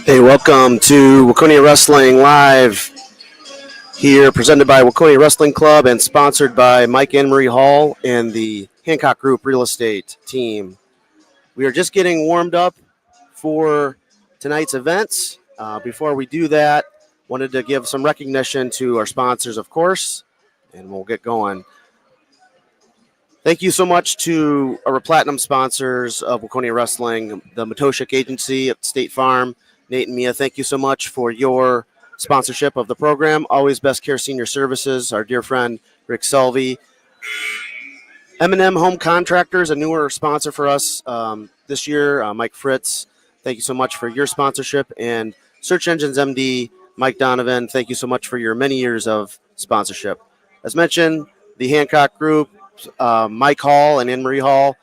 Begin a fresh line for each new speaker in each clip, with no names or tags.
Hey, welcome to Waconia Wrestling Live here, presented by Waconia Wrestling Club and sponsored by Mike and Marie Hall and the Hancock Group Real Estate team. We are just getting warmed up for tonight's events. Before we do that, wanted to give some recognition to our sponsors, of course, and we'll get going. Thank you so much to our platinum sponsors of Waconia Wrestling, the Matoshik Agency at State Farm. Nate and Mia, thank you so much for your sponsorship of the program. Always Best Care Senior Services, our dear friend Rick Selvey. M&M Home Contractors, a newer sponsor for us this year. Mike Fritz, thank you so much for your sponsorship. And Search Engines MD, Mike Donovan, thank you so much for your many years of sponsorship. As mentioned, the Hancock Group, Mike Hall and Anne-Marie Hall,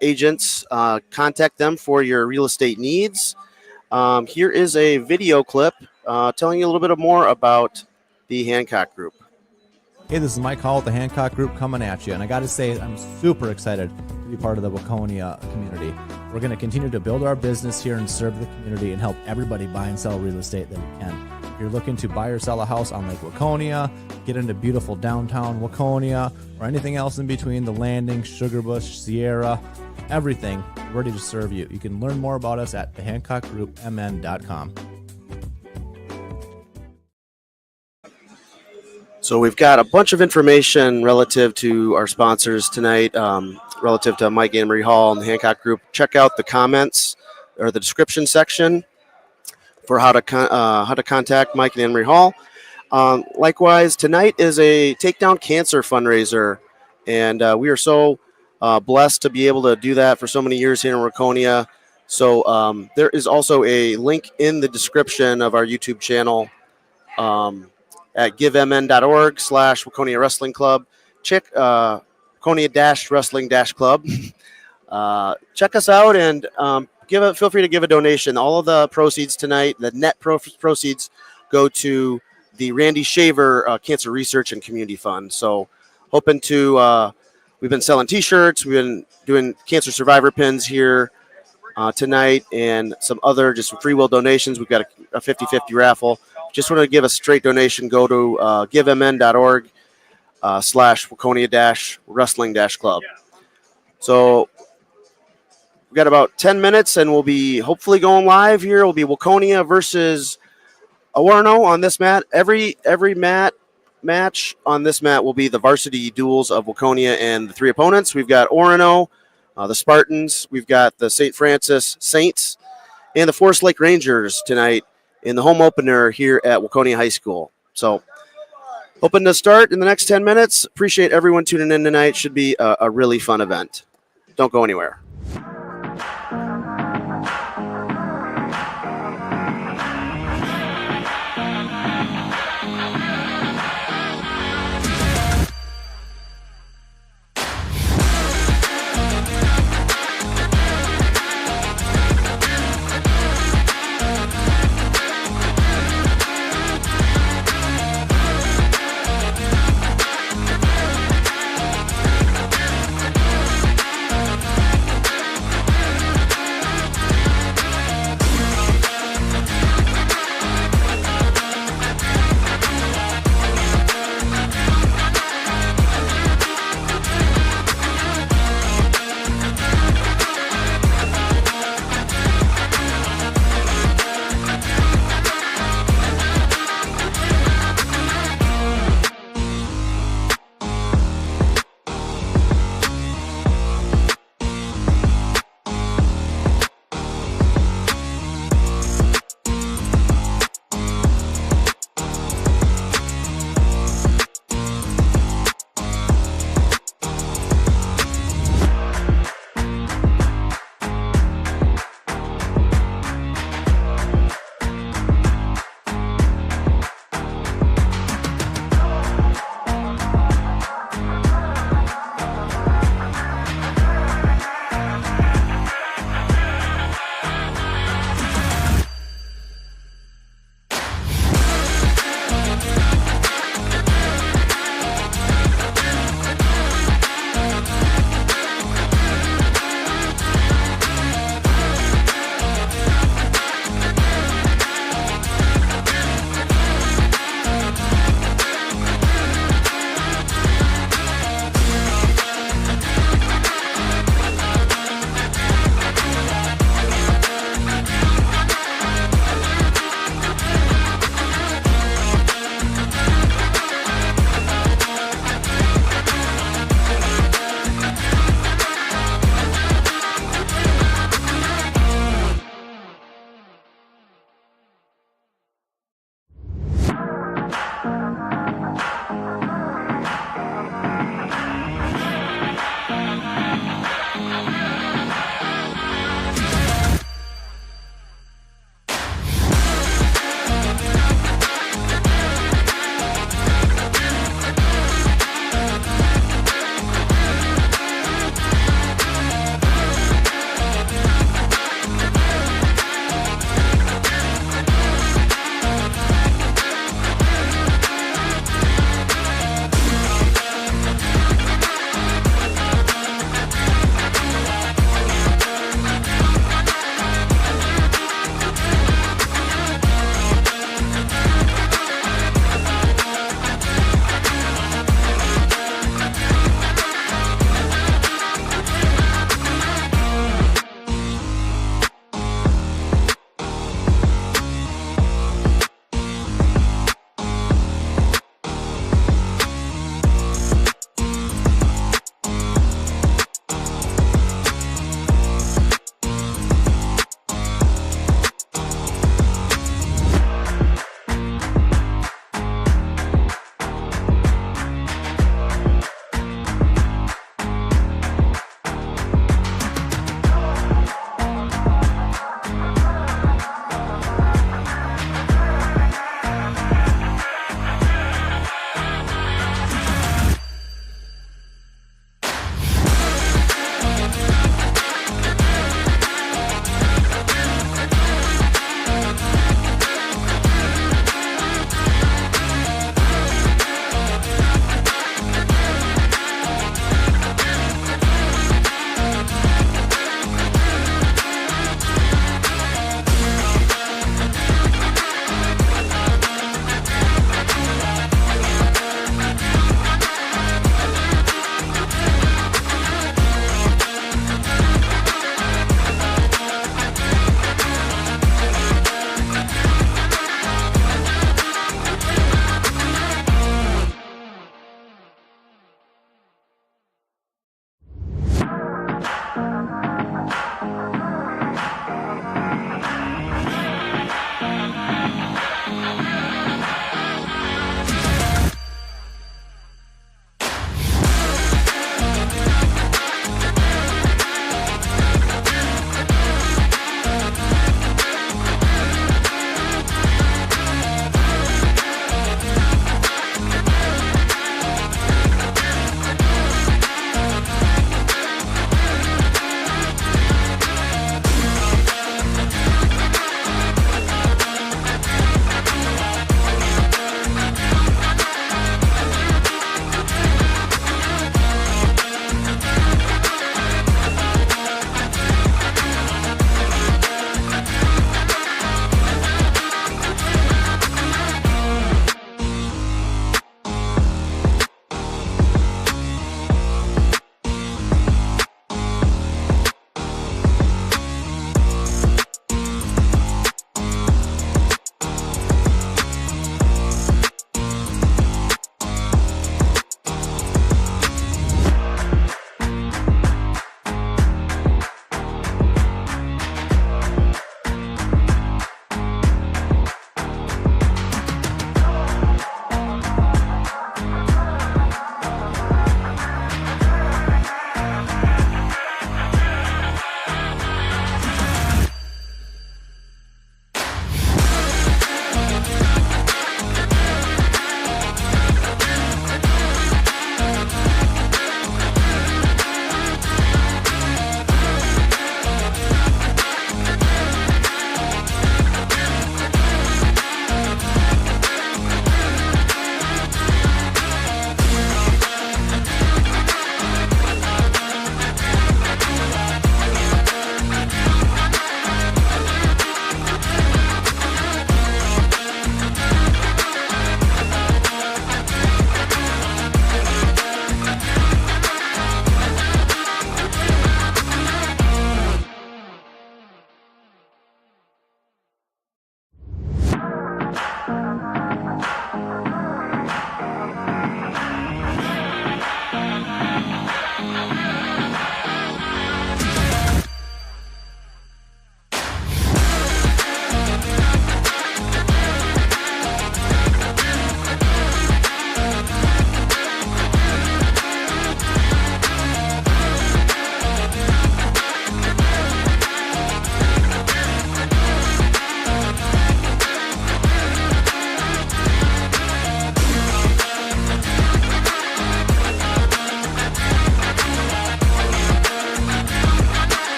agents, contact them for your real estate needs. Here is a video clip telling you a little bit more about the Hancock Group.
Hey, this is Mike Hall with the Hancock Group coming at you, and I got to say, I'm super excited to be part of the Waconia community. We're going to continue to build our business here and serve the community and help everybody buy and sell real estate that we can. If you're looking to buy or sell a house on Lake Waconia, get into beautiful downtown Waconia, or anything else in between, the Landing, Sugarbush, Sierra, everything, we're ready to serve you. You can learn more about us at thehancockgroupmn.com.
So we've got a bunch of information relative to our sponsors tonight, relative to Mike and Marie Hall and the Hancock Group. Check out the comments or the description section for how to contact Mike and Anne-Marie Hall. Likewise, tonight is a Takedown Cancer fundraiser, and we are so blessed to be able to do that for so many years here in Waconia. So there is also a link in the description of our YouTube channel at givemn.org/Waconia Wrestling Club. Check Waconia-Wrestling-Club. Check us out and feel free to give a donation. All of the proceeds tonight, the net proceeds, go to the Randy Shaver Cancer Research and Community Fund. So hoping to, we've been selling T-shirts. We've been doing cancer survivor pins here tonight and some other just free will donations. We've got a 50-50 raffle. Just want to give a straight donation. Go to givemn.org/Waconia-Wrestling-Club. So we've got about 10 minutes, and we'll be hopefully going live here. It'll be Waconia versus Orono on this mat. Every match on this mat will be the varsity duels of Waconia and the three opponents. We've got Orono, the Spartans. We've got the St. Francis Saints and the Forest Lake Rangers tonight in the home opener here at Waconia High School. So hoping to start in the next 10 minutes. Appreciate everyone tuning in tonight. Should be a really fun event. Don't go anywhere.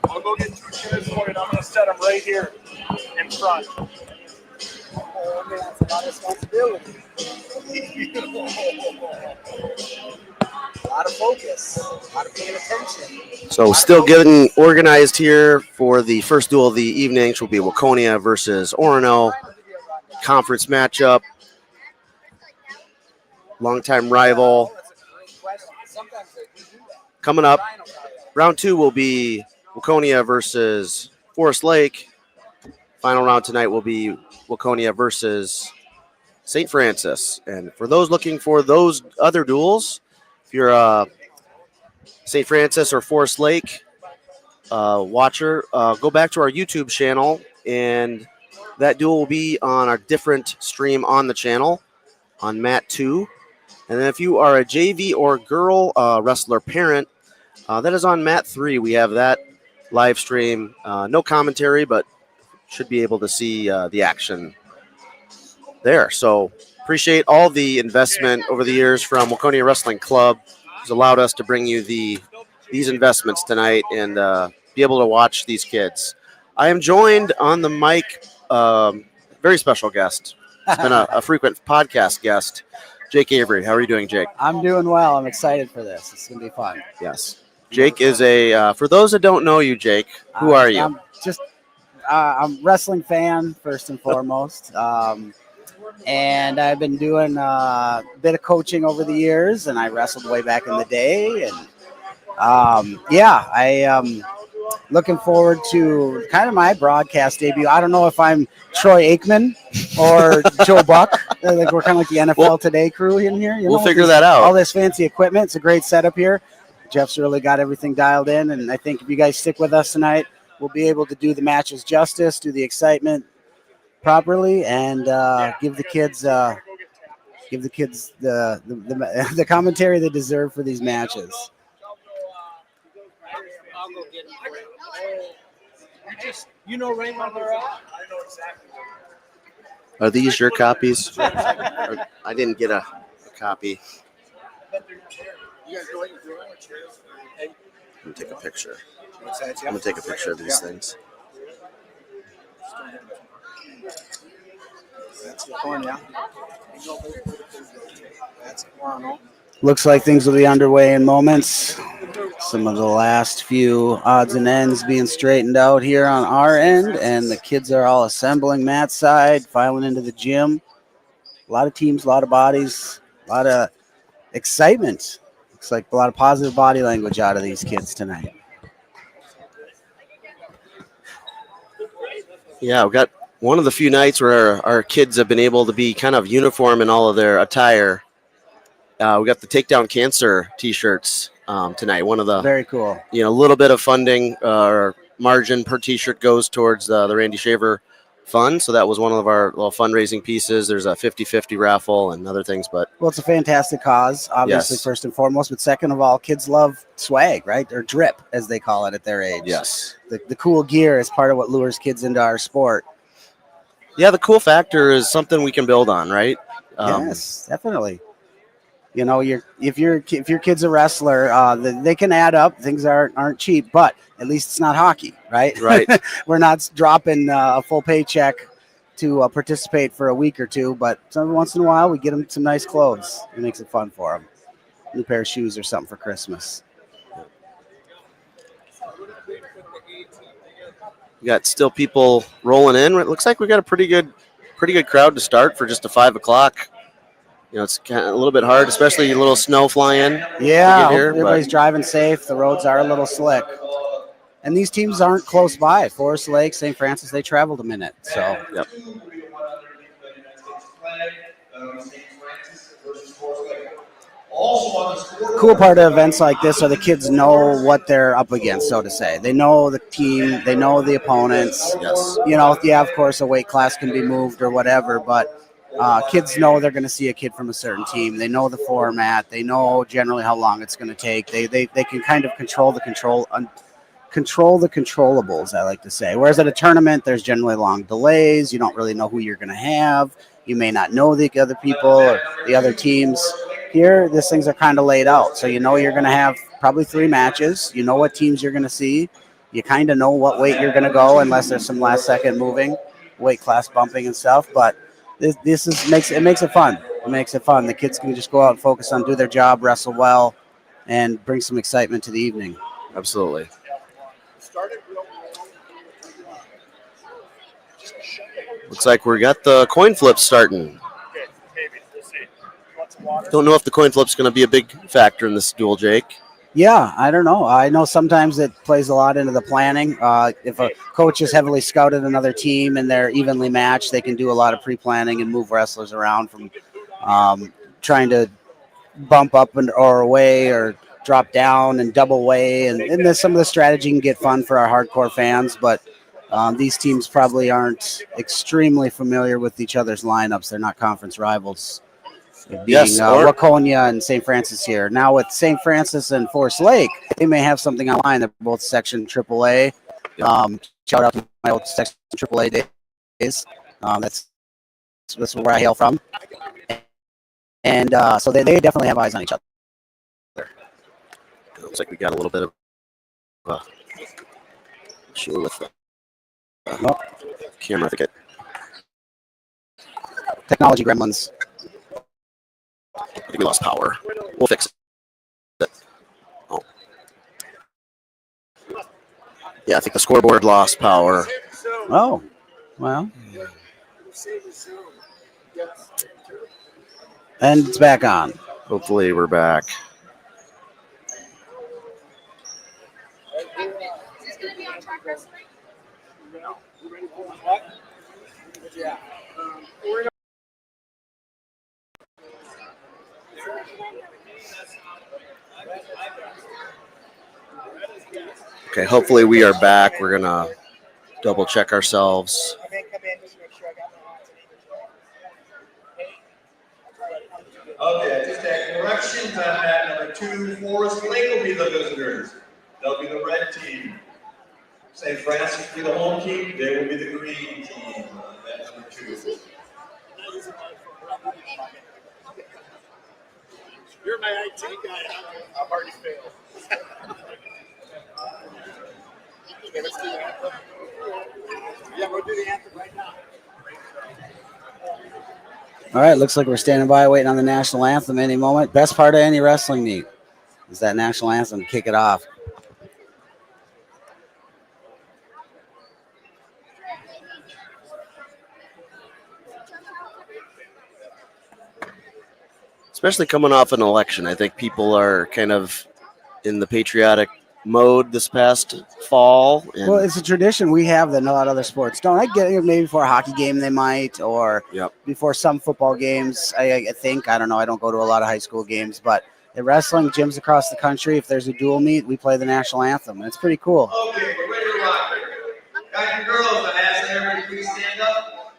I'll go get 2 chairs for you, and I'm going to set them right here in front.
Oh, man, that's a lot of responsibility. A lot of focus, a lot of paying attention.
So still getting organized here for the first duel of the evening, which will be Waconia versus Orono. Conference matchup. Longtime rival. Coming up, round 2 will be Waconia versus Forest Lake. Final round tonight will be Waconia versus St. Francis. And for those looking for those other duels, if you're a St. Francis or Forest Lake watcher, go back to our YouTube channel, and that duel will be on a different stream on the channel on Mat 2. And then if you are a JV or girl wrestler parent, that is on Mat 3. We have that live stream. No commentary, but should be able to see the action there. So appreciate all the investment over the years from Waconia Wrestling Club. Has allowed us to bring you these investments tonight and be able to watch these kids. I am joined on the mic, very special guest. It's been a frequent podcast guest, Jake Avery. How are you doing, Jake?
I'm doing well. I'm excited for this. It's going to be fun.
Yes. Jake is for those that don't know you, Jake, who are you?
I'm I'm a wrestling fan, first and foremost. And I've been doing a bit of coaching over the years, and I wrestled way back in the day. And I am looking forward to kind of my broadcast debut. I don't know if I'm Troy Aikman or Joe Buck. Like we're kind of like the NFL Today crew in here.
We'll figure that out.
All this fancy equipment. It's a great setup here. Jeff's really got everything dialed in, and I think if you guys stick with us tonight, we'll be able to do the matches justice, do the excitement properly, and give the kids the commentary they deserve for these matches.
You know Raymond Morale?
Are these your copies? I didn't get a copy. I'm gonna take a picture. I'm gonna take a picture of these things.
That's Waconia. That's Orono. Looks like things will be underway in moments. Some of the last few odds and ends being straightened out here on our end, and the kids are all assembling mat side, filing into the gym. A lot of teams, a lot of bodies, a lot of excitement. Looks like a lot of positive body language out of these kids tonight.
Yeah, we've got one of the few nights where our kids have been able to be kind of uniform in all of their attire. We got the Takedown Cancer T-shirts tonight. One of the
very cool.
A little bit of funding or margin per T-shirt goes towards the Randy Shaver Fund. So that was one of our little fundraising pieces. There's a 50-50 raffle and other things, but
it's a fantastic cause, obviously, first and foremost. But second of all, kids love swag, right? Or drip, as they call it at their age.
Yes,
the cool gear is part of what lures kids into our sport.
Yeah, the cool factor is something we can build on, right?
Yes, definitely. If your kid's a wrestler, they can add up. Things aren't cheap, but at least it's not hockey, right?
Right.
We're not dropping a full paycheck to participate for a week or two, but every once in a while we get them some nice clothes. It makes it fun for them. A new pair of shoes or something for Christmas.
We got still people rolling in. It looks like we got a pretty good crowd to start for just a 5 o'clock. It's kind of a little bit hard, especially a little snow flying.
Yeah, everybody's driving safe. The roads are a little slick. And these teams aren't close by. Forest Lake, St. Francis, they traveled a minute. So,
yep.
Cool part of events like this are the kids know what they're up against, so to say. They know the team. They know the opponents.
Yes.
Of course, a weight class can be moved or whatever, but kids know they're going to see a kid from a certain team. They know the format. They know generally how long it's going to take. They can kind of control the controllables, I like to say. Whereas at a tournament, there's generally long delays. You don't really know who you're going to have. You may not know the other people or the other teams. Here, these things are kind of laid out. So you're going to have probably 3 matches. You know what teams you're going to see. You kind of know what weight you're going to go, unless there's some last second moving, weight class bumping and stuff. But makes it fun. It makes it fun. The kids can just go out and focus on do their job, wrestle well, and bring some excitement to the evening.
Absolutely. Looks like we got the coin flip starting. Don't know if the coin flip's going to be a big factor in this duel, Jake.
Yeah, I don't know. I know sometimes it plays a lot into the planning. If a coach has heavily scouted another team and they're evenly matched, they can do a lot of pre-planning and move wrestlers around from trying to bump up or away or drop down and double weigh. And then some of the strategy can get fun for our hardcore fans, but these teams probably aren't extremely familiar with each other's lineups. They're not conference rivals. Being Waconia and St. Francis here. Now with St. Francis and Forest Lake, they may have something online. They're both section AAA. Shout out to my old section AAA days. That's where I hail from. And so they definitely have eyes on each other.
Looks like we got a little bit of issue with the camera. I think
technology gremlins.
I think we lost power. We'll fix it. Oh. Yeah, I think the scoreboard lost power.
Oh, well. And it's back on.
Hopefully we're back. Okay, hopefully we are back. We're going to double check ourselves.
Okay, just a correction. Time at number 2, Forest Lake will be the visitors. They'll be the red team. St. Francis will be the home team. They will be the green team. That's number 2.
You're my IT guy. I've already failed. Okay, let's do the anthem. Yeah, we'll do the anthem right now.
All right, looks like we're standing by waiting on the national anthem any moment. Best part of any wrestling meet is that national anthem to kick it off.
Especially coming off an election. I think people are kind of in the patriotic mode this past fall. And
well, it's a tradition we have that a lot of other sports don't. I get it, maybe before a hockey game they might, or before some football games. I think, I don't know, I don't go to a lot of high school games, but at wrestling gyms across the country, if there's a dual meet, we play the national anthem, and it's pretty cool.
Okay, we're ready to rock. Guys and girls, I ask everybody please stand up.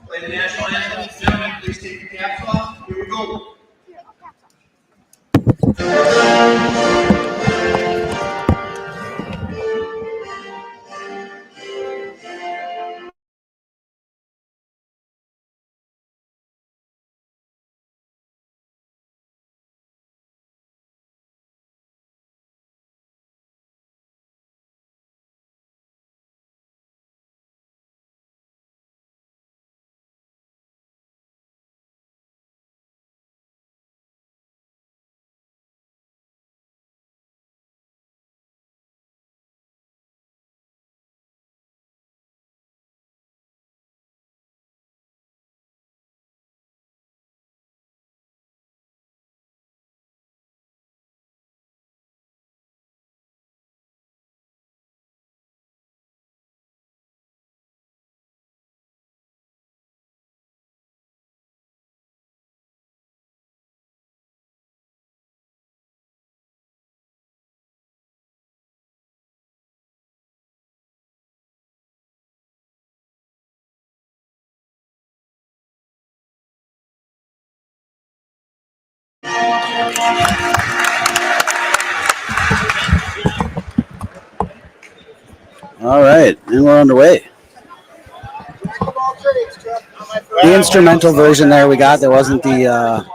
Play the national anthem. Gentlemen, please take your caps off. Here we go.
All right, and we're underway. The instrumental version there we got. There wasn't the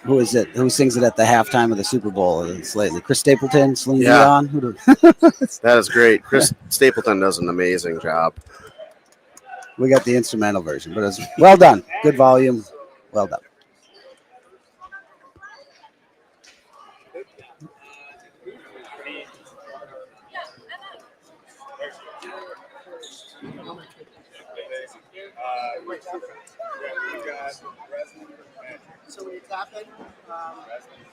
who is it? Who sings it at the halftime of the Super Bowl lately? Chris Stapleton, Celine
Yeah.
Dion.
That is great. Chris Stapleton does an amazing job.
We got the instrumental version, but it's well done. Good volume. Well done.
So when you tap it,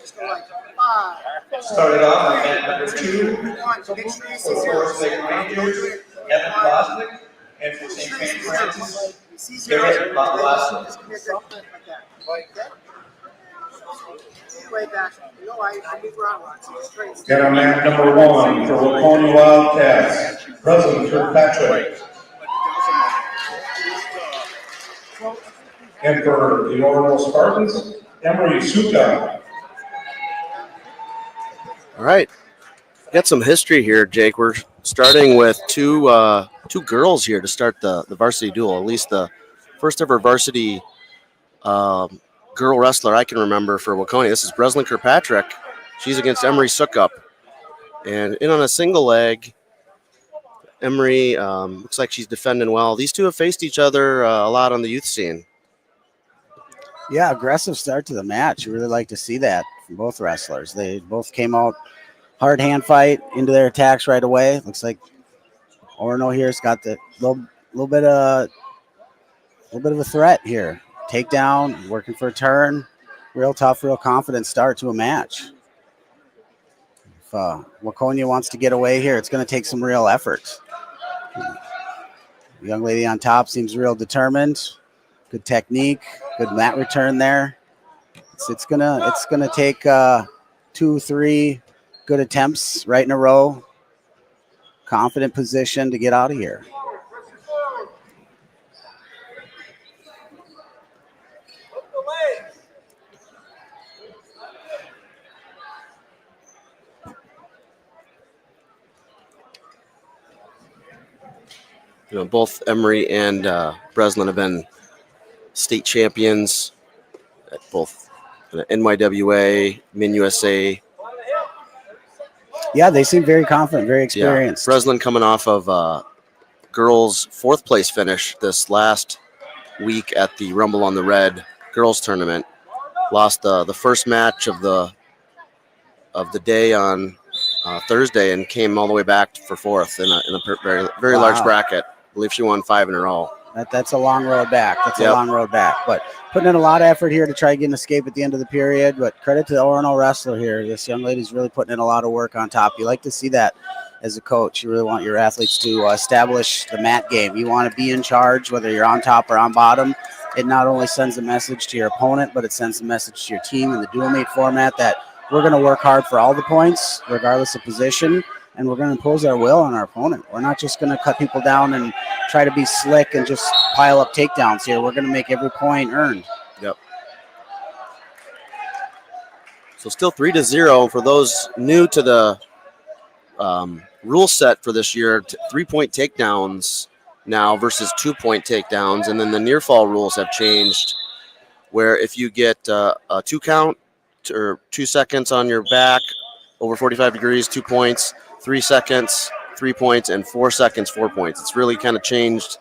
just go like 5.
Started off on mat number 2
1. Make sure you see
for
zeros.
Forest Lake Rangers, Evan Bosnick, and for St. Francis,
You see zeros.
Garrett Bosnick.
Just commit something like that. Way back. You know, I move around lots. Straight.
Get on mat number 1 for Waconia Wildcats, President Kirkpatrick. And for the Orono Spartans, Emery Suka.
All right. Got some history here, Jake. We're starting with two girls here to start the varsity duel, at least the first ever varsity girl wrestler I can remember for Waconia. This is Breslin Kirkpatrick. She's against Emery Sukup. And in on a single leg, Emery looks like she's defending well. These two have faced each other a lot on the youth scene.
Yeah, aggressive start to the match. You really like to see that from both wrestlers. They both came out hard hand fight into their attacks right away. Looks like Orono here's got the little bit of a threat here. Takedown, working for a turn. Real tough, real confident start to a match. If Waconia wants to get away here, it's going to take some real effort. The young lady on top seems real determined. Good technique, good mat return there. It's gonna take 2-3 good attempts right in a row. Confident position to get out of here.
You know, both Emery and Breslin have been state champions at both NYWA, Min USA.
Yeah, they seem very confident, very experienced.
Yeah. Breslin coming off of girls' 4th place finish this last week at the Rumble on the Red girls tournament. Lost the first match of the day on Thursday and came all the way back for 4th in a very large bracket. I believe she won 5 in a row.
That's a long road back. A long road back. But putting in a lot of effort here to try to get an escape at the end of the period. But credit to the Orono wrestler here. This young lady's really putting in a lot of work on top. You like to see that as a coach. You really want your athletes to establish the mat game. You want to be in charge, whether you're on top or on bottom. It not only sends a message to your opponent, but it sends a message to your team in the dual meet format that we're going to work hard for all the points, regardless of position. And we're going to impose our will on our opponent. We're not just going to cut people down and try to be slick and just pile up takedowns here. We're going to make every point earned.
Yep. So still 3-0 for those new to the rule set for this year. 3-point takedowns now versus 2-point takedowns, and then the near fall rules have changed, where if you get a 2 count or 2 seconds on your back over 45 degrees, 2 points. 3 seconds, 3 points, and 4 seconds, 4 points. It's really kind of changed,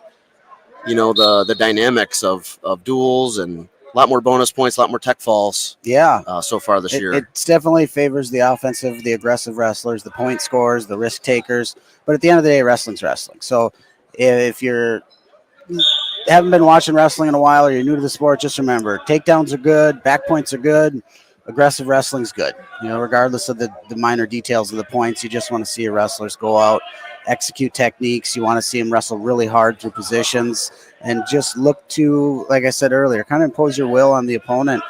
you know, the dynamics of duels, and a lot more bonus points, a lot more tech falls.
Yeah.
So far this year.
It definitely favors the offensive, the aggressive wrestlers, the point scorers, the risk takers. But at the end of the day, wrestling's wrestling. So if you're haven't been watching wrestling in a while or you're new to the sport, just remember, takedowns are good, back points are good. Aggressive wrestling's good, you know, regardless of the minor details of the points. You just want to see your wrestlers go out, execute techniques. You want to see them wrestle really hard through positions and just look to, like I said earlier, kind of impose your will on the opponent.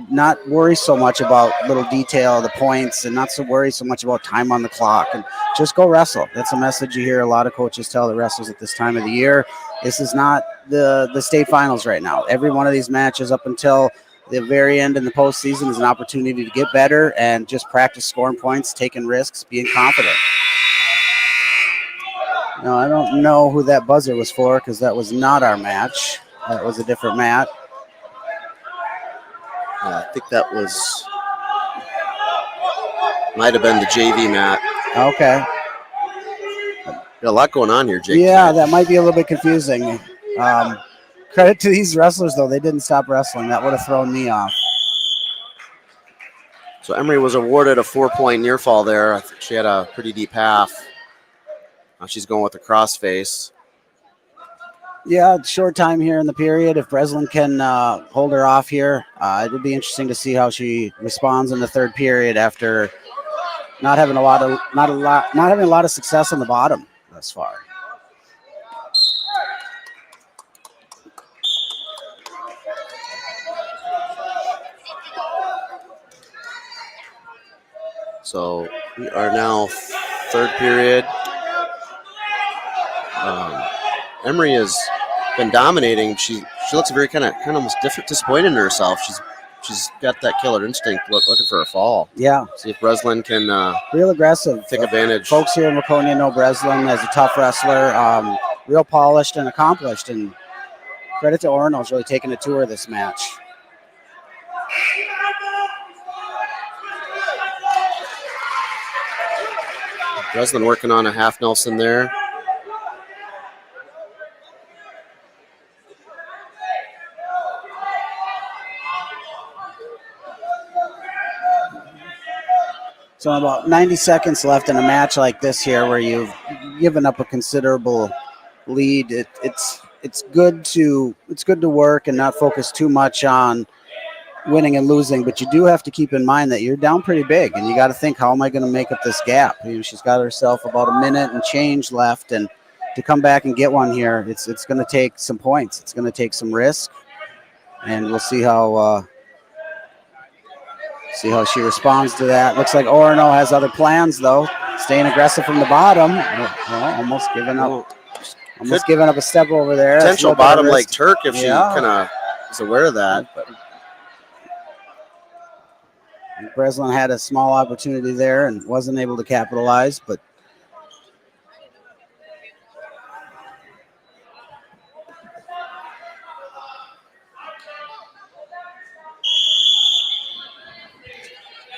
Not worry so much about little detail of the points and not so worry so much about time on the clock, and just go wrestle. That's a message you hear a lot of coaches tell the wrestlers at this time of the year. This is not the state finals right now. Every one of these matches up until the very end in the postseason is an opportunity to get better and just practice scoring points, taking risks, being confident. No, I don't know who that buzzer was for because that was not our match. That was a different mat.
I think that might have been the JV mat.
Okay.
Got a lot going on here, Jake.
Yeah, that might be a little bit confusing. Credit to these wrestlers, though. They didn't stop wrestling. That would have thrown me off.
So Emery was awarded a 4-point near fall there. I think she had a pretty deep half. Now she's going with the crossface.
Yeah, short time here in the period. If Breslin can hold her off here, it would be interesting to see how she responds in the third period after not having a lot of success on the bottom thus far.
So we are now third period. Emery has been dominating. She looks very kind of almost disappointed in herself. She's got that killer instinct, looking for a fall.
Yeah.
See if Breslin can
real aggressive.
Take advantage.
Folks here in Waconia know Breslin as a tough wrestler, real polished and accomplished. And credit to Orono's really taking it to her this match.
Breslin working on a half Nelson there.
So about 90 seconds left in a match like this here, where you've given up a considerable lead. It's good to work and not focus too much on winning and losing, but you do have to keep in mind that you're down pretty big, and you got to think, how am I going to make up this gap? She's got herself about a minute and change left, and to come back and get one here, it's going to take some points. It's going to take some risk, and we'll see how she responds to that. Looks like Orono has other plans, though. Staying aggressive from the bottom. Almost giving up a step over there.
Potential bottom leg Turk if she kind of is aware of that. But
Breslin had a small opportunity there and wasn't able to capitalize, but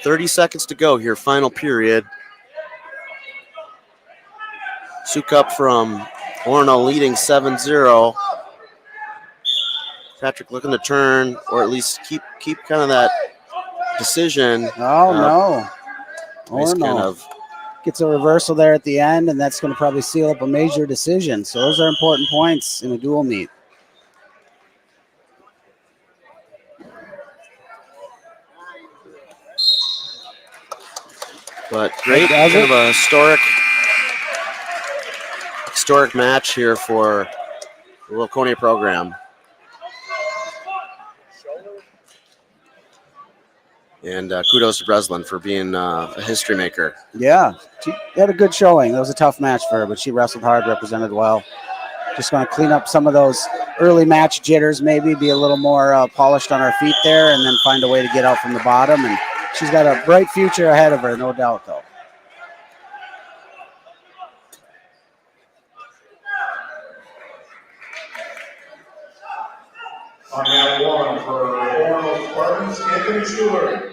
.30 seconds to go here, final period. Sukup from Orono leading 7-0. Patrick looking to turn, or at least keep kind of that decision.
Oh, no.
Orono kind of
gets a reversal there at the end, and that's going to probably seal up a major decision. So those are important points in a dual meet.
But great, kind of a historic match here for the Waconia program. And kudos to Breslin for being a history maker.
Yeah, she had a good showing. It was a tough match for her, but she wrestled hard, represented well. Just going to clean up some of those early match jitters, maybe be a little more polished on her feet there, and then find a way to get out from the bottom. And she's got a bright future ahead of her, no doubt, though.
On that one for Orono Spartans, Anthony Schuler.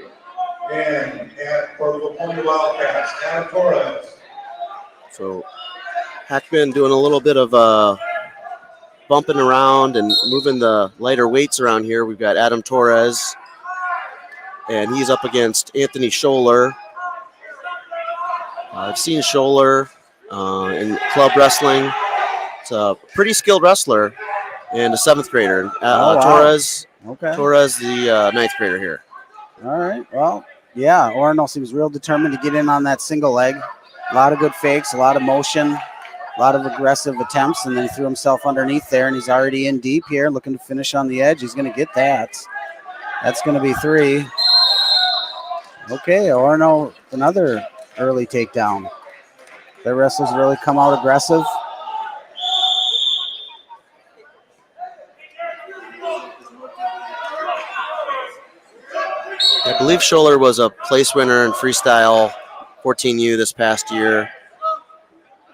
And for the Waconia Wildcats, Adam Torres.
So Hackman doing a little bit of bumping around and moving the lighter weights around here. We've got Adam Torres, and he's up against Anthony Scholler. I've seen Scholler in club wrestling. It's a pretty skilled wrestler and a 7th grader.
Wow.
Torres,
Okay.
Torres, the 9th grader here.
All right. Well, yeah, Orono seems real determined to get in on that single leg. A lot of good fakes, a lot of motion, a lot of aggressive attempts, and then he threw himself underneath there, and he's already in deep here, looking to finish on the edge. He's going to get that. That's going to be 3. Okay, Orono, another early takedown. Their wrestlers really come out aggressive.
I believe Scholler was a place winner in freestyle 14U this past year.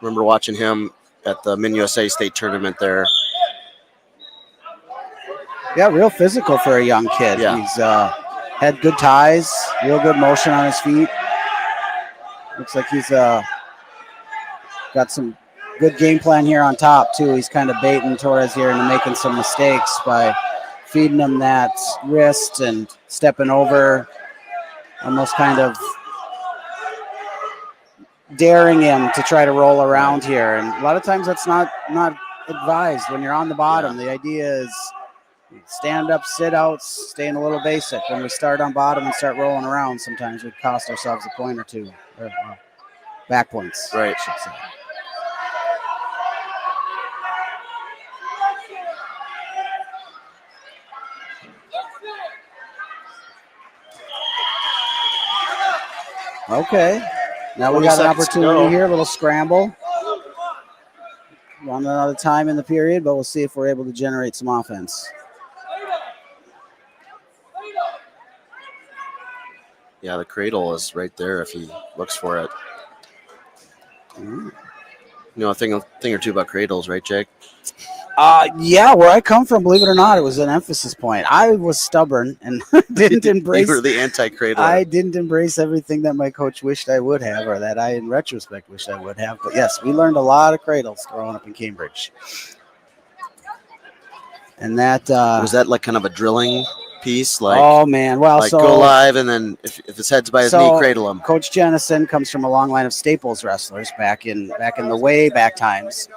Remember watching him at the Min USA State tournament there.
Yeah, real physical for a young kid.
Yeah.
He's had good ties, real good motion on his feet. Looks like he's got some good game plan here on top, too. He's kind of baiting Torres here into making some mistakes by feeding him that wrist and stepping over, almost kind of daring him to try to roll around here. And a lot of times that's not advised when you're on the bottom. The idea is stand up, sit out, staying a little basic. When we start on bottom and start rolling around, sometimes we cost ourselves a point or two, or back points.
Right.
I should say. Okay. Now we got an
40 seconds to go.
opportunity here, a little scramble. One another time in the period, but we'll see if we're able to generate some offense.
Yeah, the cradle is right there if he looks for it. You know a thing or two about cradles, right, Jake?
Yeah, where I come from, believe it or not, it was an emphasis point. I was stubborn and didn't embrace.
You were the anti-cradler.
I didn't embrace everything that my coach wished I would have, or that I, in retrospect, wished I would have. But yes, we learned a lot of cradles growing up in Cambridge. And that
was that like kind of a drilling piece, like
oh man, well,
like
so
go live and then if his head's by his knee, cradle him.
Coach Jennison comes from a long line of Staples wrestlers back in the way back times.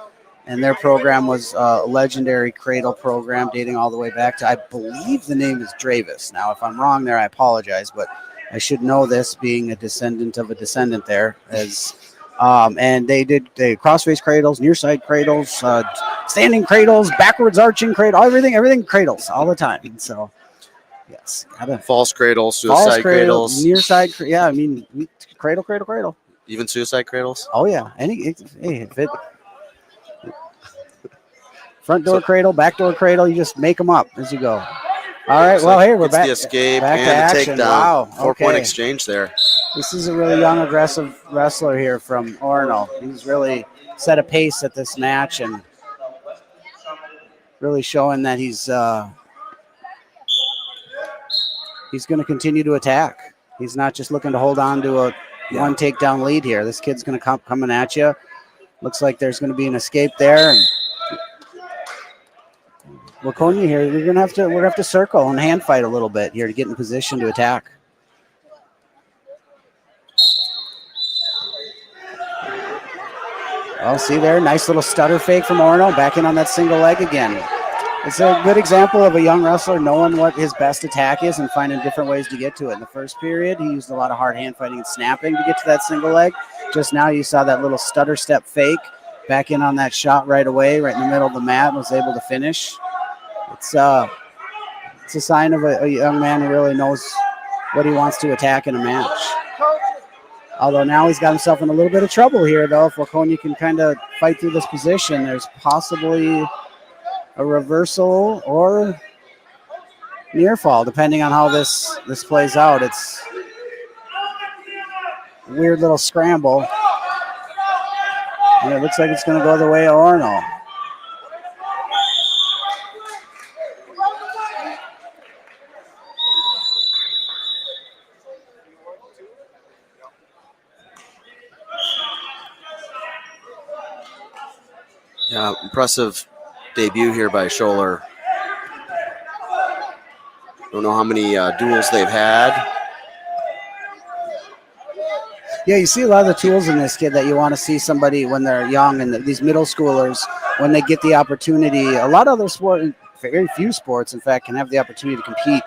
And their program was a legendary cradle program dating all the way back to, I believe the name is Dravis. Now, if I'm wrong there, I apologize, but I should know this being a descendant of a descendant there. And they did cross-face cradles, near-side cradles, standing cradles, backwards arching cradle, everything cradles all the time. And so, yes.
False cradles, suicide cradles.
Near-side, yeah, I mean, cradle.
Even suicide cradles?
Oh, yeah. Front door cradle, back door cradle. You just make them up as you go. All right. Well, here we're back.
The escape
back
and
to
the
action.
takedown.
Wow.
4-point exchange there.
This is a really young, aggressive wrestler here from Orono. He's really set a pace at this match and really showing that he's going to continue to attack. He's not just looking to hold on to a one takedown lead here. This kid's going to come coming at you. Looks like there's going to be an escape there. And Waconia here, we're gonna have to circle and hand fight a little bit here to get in position to attack. Oh, see there, nice little stutter fake from Orono, back in on that single leg again. It's a good example of a young wrestler knowing what his best attack is and finding different ways to get to it. In the first period, he used a lot of hard hand fighting and snapping to get to that single leg. Just now you saw that little stutter step fake, back in on that shot right away, right in the middle of the mat, and was able to finish. It's a sign of a young man who really knows what he wants to attack in a match. Although now he's got himself in a little bit of trouble here, though. If Waconia can kind of fight through this position, there's possibly a reversal or near fall, depending on how this plays out. It's a weird little scramble. And it looks like it's going to go the way of Orono.
Yeah, impressive debut here by Scholler. Don't know how many duels they've had.
Yeah, you see a lot of the tools in this kid that you want to see somebody when they're young, and these middle schoolers, when they get the opportunity. A lot of other sports, very few sports, in fact, can have the opportunity to compete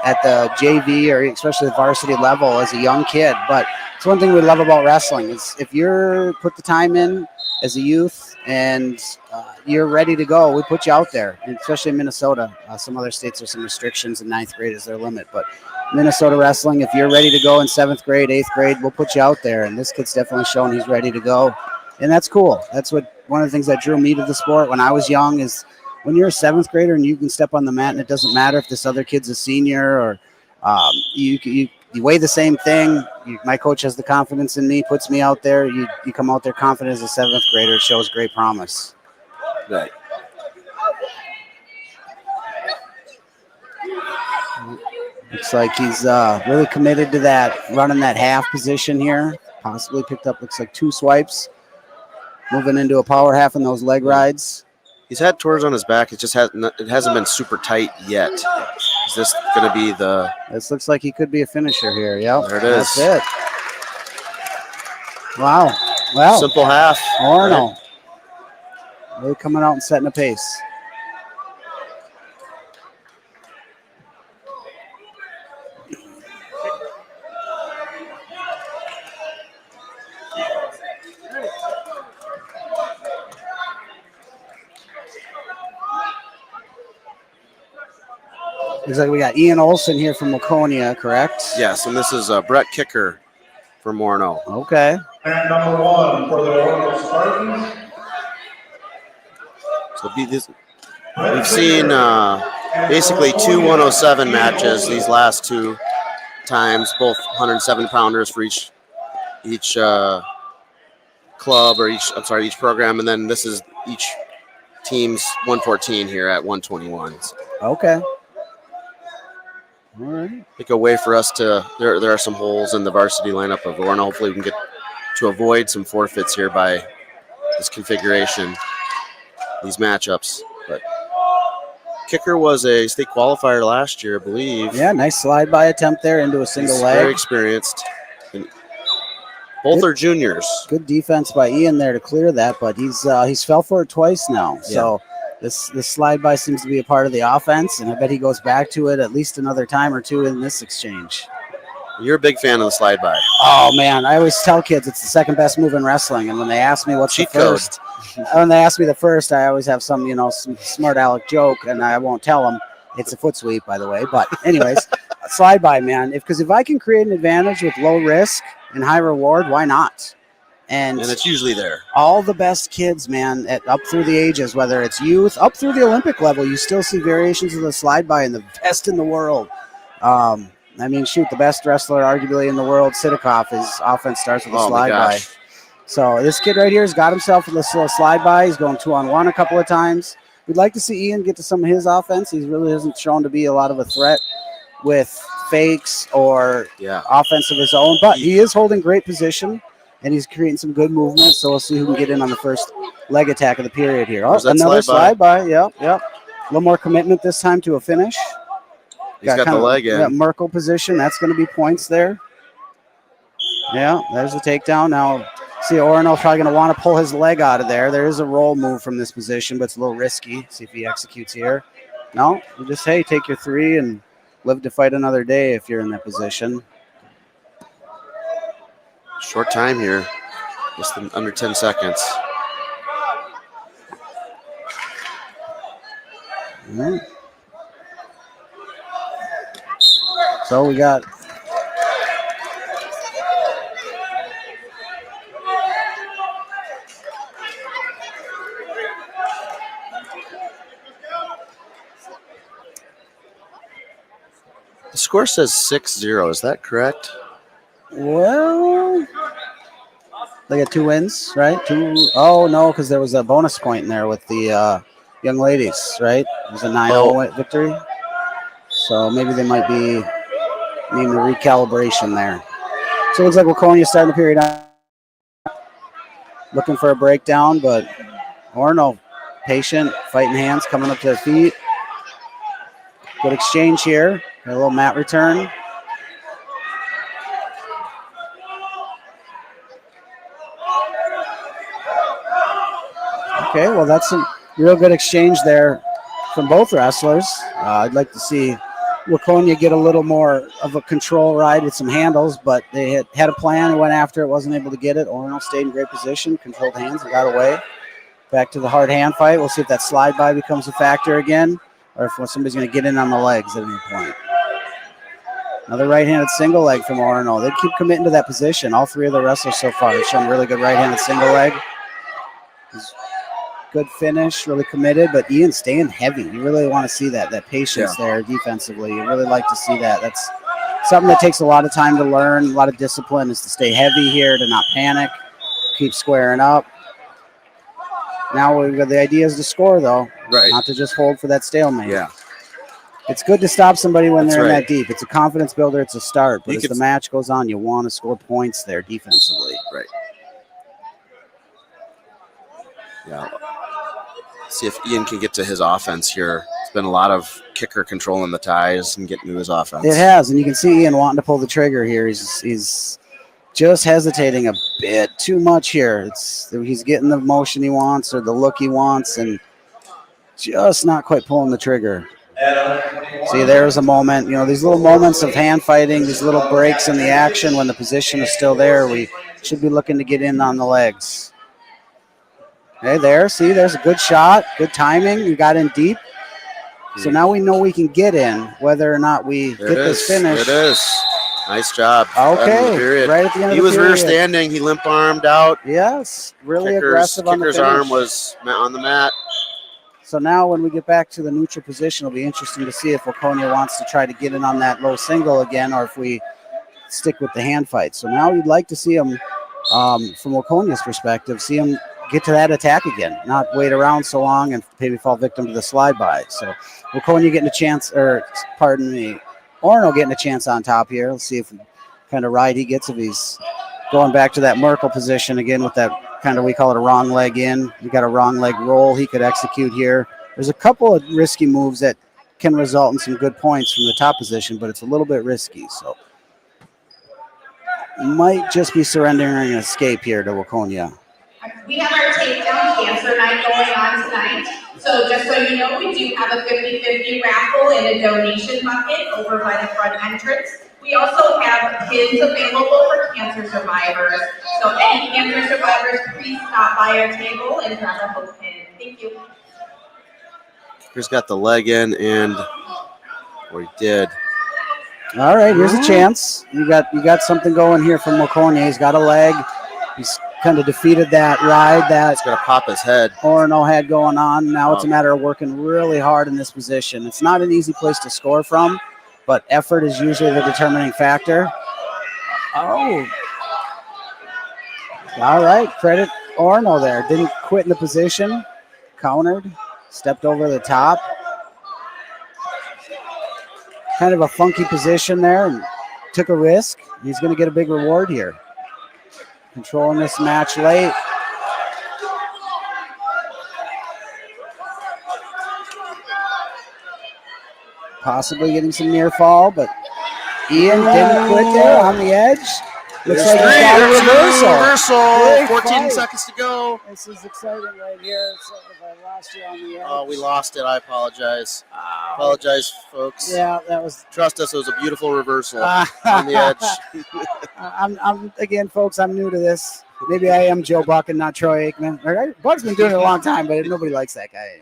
at the JV or especially the varsity level as a young kid. But it's one thing we love about wrestling is if you're put the time in as a youth and you're ready to go, we put you out there, and especially in Minnesota. Some other states have some restrictions, and 9th grade is their limit. But Minnesota wrestling, if you're ready to go in 7th grade, 8th grade, we'll put you out there. And this kid's definitely shown he's ready to go. And that's cool. That's one of the things that drew me to the sport when I was young is when you're a 7th grader and you can step on the mat and it doesn't matter if this other kid's a senior or you weigh the same thing. My coach has the confidence in me, puts me out there. You come out there confident as a 7th grader. It shows great promise. Looks like he's really committed to that, running that half position here. Possibly picked up, looks like 2 swipes. Moving into a power half in those leg rides.
He's had tours on his back. It just hasn't been super tight yet. Is this going to be the...
This looks like he could be a finisher here. Yep.
There it is.
That's it. Wow. Well,
simple half.
Orono.
Right?
Really coming out and setting a pace. Looks like we got Ian Olson here from Waconia, correct?
Yes, and this is Brett Kicker from Orono.
Okay.
And number 1 for the Orono Spartans.
So we've seen basically 2 107 matches these last 2 times, both 107 pounders for each club or each program, and then this is each team's 114 here at 121.
Okay. All right.
I think a way for us to there are some holes in the varsity lineup of Orono. Hopefully we can get to avoid some forfeits here by this configuration, these matchups. But Kicker was a state qualifier last year, I believe.
Yeah, nice slide by attempt there into a single
He's
leg.
very experienced. And both are juniors.
Good defense by Ian there to clear that, but he's fell for it twice now. So this slide by seems to be a part of the offense, and I bet he goes back to it at least another time or 2 in this exchange.
You're a big fan of the slide by.
Oh man, I always tell kids it's the second best move in wrestling, and when they ask me what's
Cheat
the first, when they ask me the first, I always have some smart aleck joke, and I won't tell them it's a foot sweep, by the way. But anyways, slide by, man. Because if I can create an advantage with low risk and high reward, why not? And
it's usually there.
All the best kids, man, up through the ages, whether it's youth, up through the Olympic level, you still see variations of the slide by, and the best in the world. I mean, shoot, the best wrestler arguably in the world, Sidikoff, his offense starts with a slide by. So this kid right here has got himself a little slide by. He's going 2-on-1 a couple of times. We'd like to see Ian get to some of his offense. He really hasn't shown to be a lot of a threat with fakes or offense of his own, but he is holding great position, and he's creating some good movement. So we'll see who can get in on the first leg attack of the period here. Oh, another slide by. Yep. A little more commitment this time to a finish.
He's got the leg in.
That Merkel position. That's going to be points there. Yeah, there's the takedown. Now, see, Orono probably going to want to pull his leg out of there. There is a roll move from this position, but it's a little risky. See if he executes here. No, you just, hey, take your 3 and live to fight another day if you're in that position.
Short time here. Just under 10 seconds.
Mm-hmm. So we got
the score says 6-0. Is that correct?
Well, they got 2 wins, right? 2. Oh no, because there was a bonus point in there with the young ladies, right? It was a 9-0 victory. So maybe they might be needing a recalibration there. So it looks like Waconia starting the period out. Looking for a breakdown, but Orono patient, fighting hands, coming up to their feet. Good exchange here. Got a little mat return. Okay, well, that's a real good exchange there from both wrestlers. I'd like to see Waconia get a little more of a control ride with some handles, but they had a plan and went after it, wasn't able to get it. Orono stayed in great position, controlled hands, and got away. Back to the hard hand fight. We'll see if that slide by becomes a factor again, or if somebody's going to get in on the legs at any point. Another right-handed single leg from Orono. They keep committing to that position. All 3 of the wrestlers so far have shown really good right-handed single leg. Good finish, really committed, but Ian's staying heavy. You really want to see that patience there defensively. You really like to see that. That's something that takes a lot of time to learn, a lot of discipline, is to stay heavy here, to not panic, keep squaring up. Now the idea is to score, though,
right?
Not to just hold for that stalemate.
Yeah.
It's good to stop somebody when
That's
they're in
right.
that deep. It's a confidence builder. It's a start. But
You
as
could-
the match goes on, you want to score points there defensively.
Right. Yeah. See if Ian can get to his offense here. It's been a lot of kicker controlling the ties and getting to his offense.
It has, and you can see Ian wanting to pull the trigger here. He's just hesitating a bit too much here. He's getting the motion he wants or the look he wants, and just not quite pulling the trigger. See, there's a moment. You know, these little moments of hand fighting, these little breaks in the action when the position is still there. We should be looking to get in on the legs. Okay, there. See, there's a good shot, good timing. You got in deep. So now we know we can get in, whether or not we
There
get
it
this
is.
finish.
There it is. Nice job.
Okay,
End of the period.
right at the end
He
of the
was rear
period.
standing. He limp armed out.
Yes, really aggressive on the
Kicker's
finish.
arm was on the mat.
So now when we get back to the neutral position, it'll be interesting to see if Waconia wants to try to get in on that low single again or if we stick with the hand fight. So now you'd like to see him, from Waconia's perspective, see him get to that attack again, not wait around so long and maybe fall victim to the slide by. So Waconia getting a chance, or pardon me, Orono getting a chance on top here. Let's see if kind of ride he gets, if he's going back to that Merkel position again with that kind of, we call it a wrong leg in. You got a wrong leg roll he could execute here. There's a couple of risky moves that can result in some good points from the top position, but it's a little bit risky. So might just be surrendering an escape here to Waconia.
We have our takedown cancer night going on tonight. So just so you know, we do have a 50-50 raffle and a donation bucket over by the front entrance. We also have pins available for cancer survivors. So any cancer survivors, please stop by our table and grab a hook pin. Thank you.
Here's got the leg in, and or he did.
All right, here's a chance. You got something going here from Waconia. He's got a leg. He's kind of defeated that ride that
He's gonna pop his head.
Orono had going on. Now it's a matter of working really hard in this position. It's not an easy place to score from, but effort is usually the determining factor. Oh. All right, credit Orono there. Didn't quit in the position. Countered. Stepped over the top. Kind of a funky position there and took a risk. He's going to get a big reward here. Controlling this match late. Possibly getting some near fall, but Ian didn't quit there on the edge. Looks like he's got a reversal. Great
14
fight.
seconds to go.
This is exciting right here. So if I lost you on the edge.
Oh, we lost it. I apologize. Apologize, folks.
Yeah, that was.
Trust us, it was a beautiful reversal on the edge.
I'm again, folks. I'm new to this. Maybe I am Joe Buck and not Troy Aikman. Buck's been doing it a long time, but nobody likes that guy.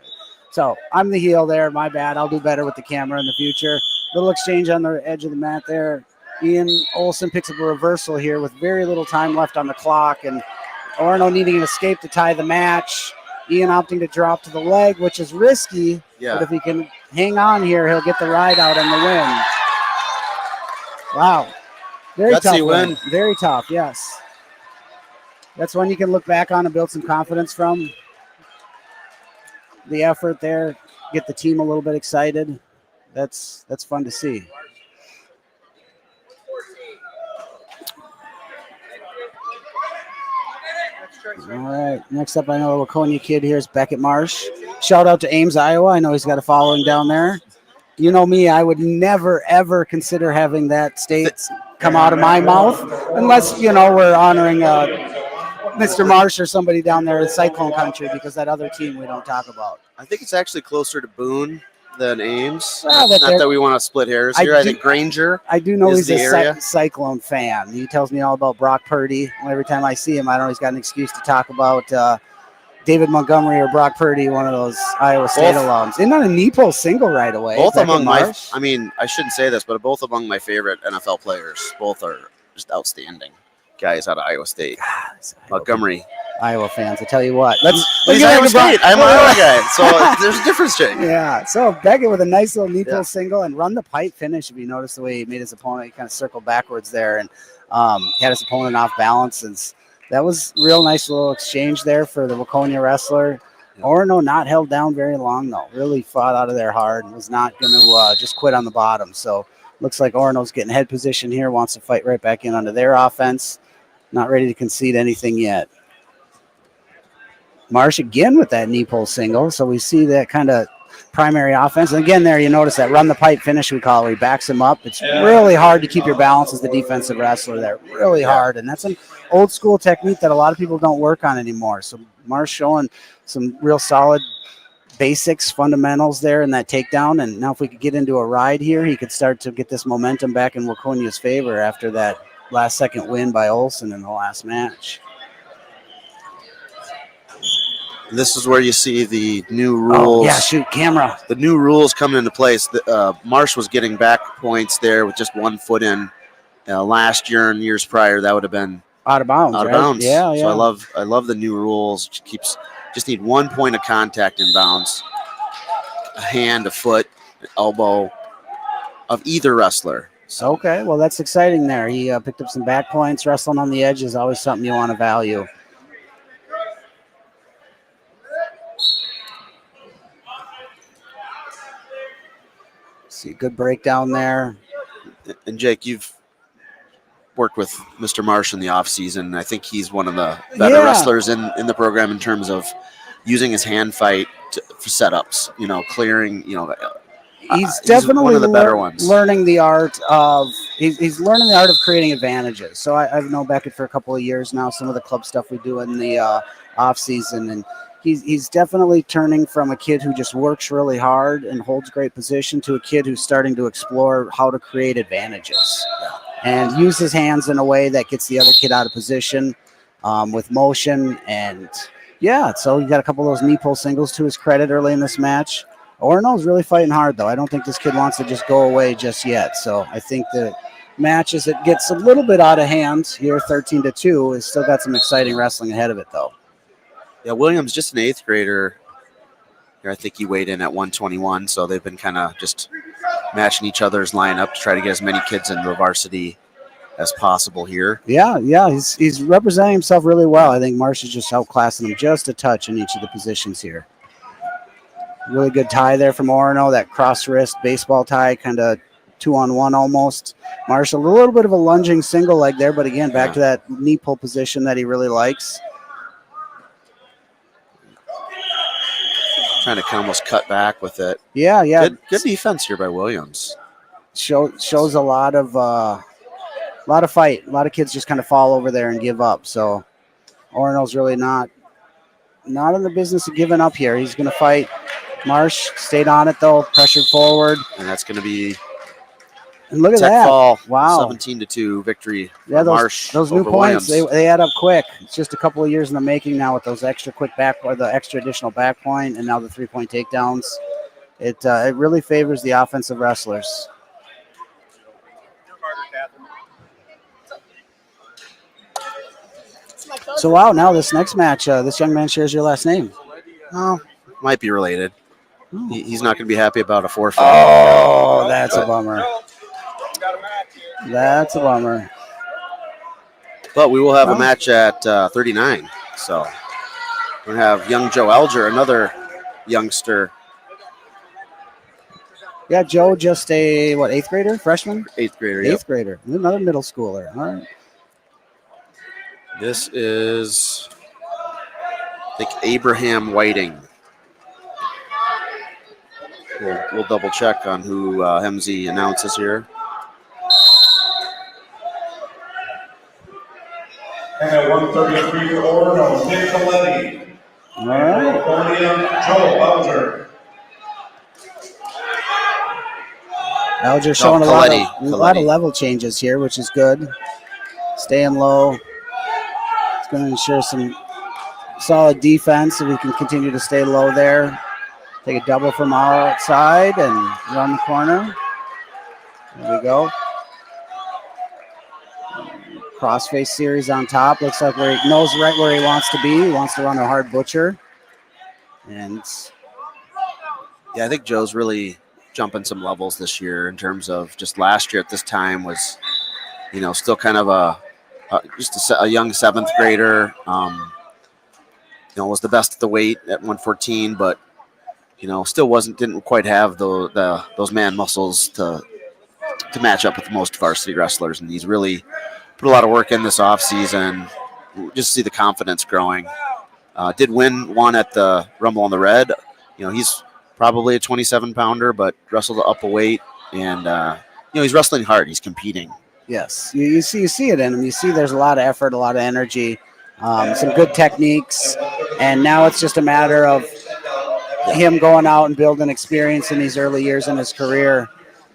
So I'm the heel there. My bad. I'll do better with the camera in the future. Little exchange on the edge of the mat there. Ian Olsen picks up a reversal here with very little time left on the clock, and Orono needing an escape to tie the match. Ian opting to drop to the leg, which is risky.
Yeah.
But if he can hang on here, he'll get the ride out and the win. Wow. Very
Gutsy
tough
win.
Very tough, yes. That's one you can look back on and build some confidence from. The effort there, get the team a little bit excited. That's fun to see. All right, next up, I know a Waconia kid here is Beckett Marsh. Shout out to Ames, Iowa. I know he's got a following down there. You know me, I would never, ever consider having that state come out of my mouth unless, you know, we're honoring Mr. Marsh or somebody down there in Cyclone Country, because that other team we don't talk about.
I think it's actually closer to Boone than Ames.
Well,
Not that we want to split hairs here. I think Granger.
I do know
is
he's
the
a
area.
Cyclone fan. He tells me all about Brock Purdy. Every time I see him, I know he's got an excuse to talk about David Montgomery or Brock Purdy, one of those Iowa State alums. In on a Nepo single right away.
Both
Beckett
among my,
Marsh.
I mean, I shouldn't say this, but both among my favorite NFL players. Both are just outstanding guys out of Iowa State. Montgomery.
Iowa fans, I tell you what.
He's Iowa State. I'm an Iowa guy, so there's a difference, Jake.
Yeah, so Beckett with a nice little Nepo single and run the pipe finish. If you notice the way he made his opponent, he kind of circled backwards there and had his opponent off balance. And that was real nice little exchange there for the Waconia wrestler. Orono not held down very long, though. Really fought out of there hard and was not going to just quit on the bottom. So looks like Orono's getting head position here, wants to fight right back in onto their offense. Not ready to concede anything yet. Marsh again with that knee pull single. So we see that kind of primary offense. And again, there you notice that run the pipe finish we call, where he backs him up. It's really hard to keep your balance as the defensive wrestler there. Really hard. And that's an old school technique that a lot of people don't work on anymore. So Marsh showing some real solid basics, fundamentals there in that takedown. And now if we could get into a ride here, he could start to get this momentum back in Waconia's favor after that last second win by Olsen in the last match.
This is where you see the new rules.
Oh, yeah, shoot, camera.
The new rules coming into place. Marsh was getting back points there with just 1 foot in. Last year and years prior, that would have been
out of bounds.
Out of
right?
bounds.
Yeah, yeah.
So I love the new rules. Just need 1 point of contact in bounds. A hand, a foot, an elbow of either wrestler. So
Okay, well, that's exciting there. He picked up some back points. Wrestling on the edge is always something you want to value. See, good breakdown there.
And Jake, you've worked with Mr. Marsh in the off season. I think he's one of the better wrestlers in the program in terms of using his hand fight for setups. Clearing.
He's definitely
one of the better ones.
Learning the art of he's learning the art of creating advantages. So I've known Beckett for a couple of years now. Some of the club stuff we do in the off season, and he's definitely turning from a kid who just works really hard and holds great position to a kid who's starting to explore how to create advantages and use his hands in a way that gets the other kid out of position with motion. And so he got a couple of those knee pull singles to his credit early in this match. Orono's really fighting hard, though. I don't think this kid wants to just go away just yet. So I think the match, as it gets a little bit out of hand here, 13-2, has still got some exciting wrestling ahead of it, though.
Yeah, Williams, just an 8th grader. Here, I think he weighed in at 121, so they've been kind of just matching each other's lineup to try to get as many kids into the varsity as possible here.
Yeah, he's representing himself really well. I think Marsh is just outclassing him just a touch in each of the positions here. Really good tie there from Orono, that cross wrist baseball tie, kind of 2-on-1 almost. Marsh, a little bit of a lunging single leg there, but again, back to that knee pull position that he really likes.
Trying to almost cut back with it.
Yeah.
Good defense here by Williams.
Shows a lot of fight. A lot of kids just kind of fall over there and give up. So Orono's really not in the business of giving up here. He's going to fight. Marsh stayed on it, though, pressured forward.
And that's going to be
and look at
Tech
that.
Fall,
Wow.
17-2 victory.
Yeah,
Marsh
those new
over
points,
Williams.
they add up quick. It's just a couple of years in the making now with those extra quick back or the extra additional back point and now the 3-point takedowns. It really favors the offensive wrestlers. So, wow, now this next match, this young man shares your last name.
Oh, might be related. He's not going to be happy about a forfeit.
Oh, that's a bummer. That's a bummer.
But we will have a match at 39. So we're going to have young Joe Alger, another youngster.
Yeah, Joe, just a, 8th grader, freshman?
8th grader,
8th grader. Another middle schooler. All right.
This is, I think, Abraham Whiting. We'll double check on who Hemsey announces here.
And at 133 for Orono, Nick Coletti.
All right.
Waconia, Joe Bowser.
Alger showing a lot of level changes here, which is good. Staying low. It's going to ensure some solid defense so we can continue to stay low there. Take a double from outside and run the corner. There we go. Crossface series on top. Looks like where he knows right where he wants to be. He wants to run a hard butcher. And
yeah, I think Joe's really jumping some levels this year in terms of just last year at this time was, still kind of a young 7th grader. was the best at the weight at 114, but still didn't quite have those man muscles to match up with most varsity wrestlers. And he's really put a lot of work in this off season. Just see the confidence growing. Did win one at the Rumble on the Red. He's probably a 27 pounder, but wrestled up a weight, and he's wrestling hard. He's competing.
Yes, you see it in him. You see there's a lot of effort, a lot of energy, some good techniques, and now it's just a matter of him going out and building experience in these early years in his career,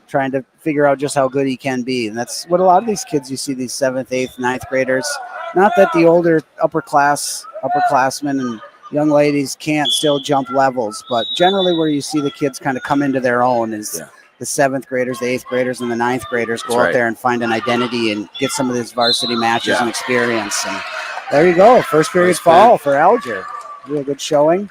trying to figure out just how good he can be. And that's what a lot of these kids you see, these 7th, 8th, 9th graders. Not that the older upperclassmen and young ladies can't still jump levels, but generally where you see the kids kind of come into their own is the 7th graders, the 8th graders, and the 9th graders go out there and find an identity and get some of these varsity matches and experience. And there you go, first period fall for Alger. Real good showing.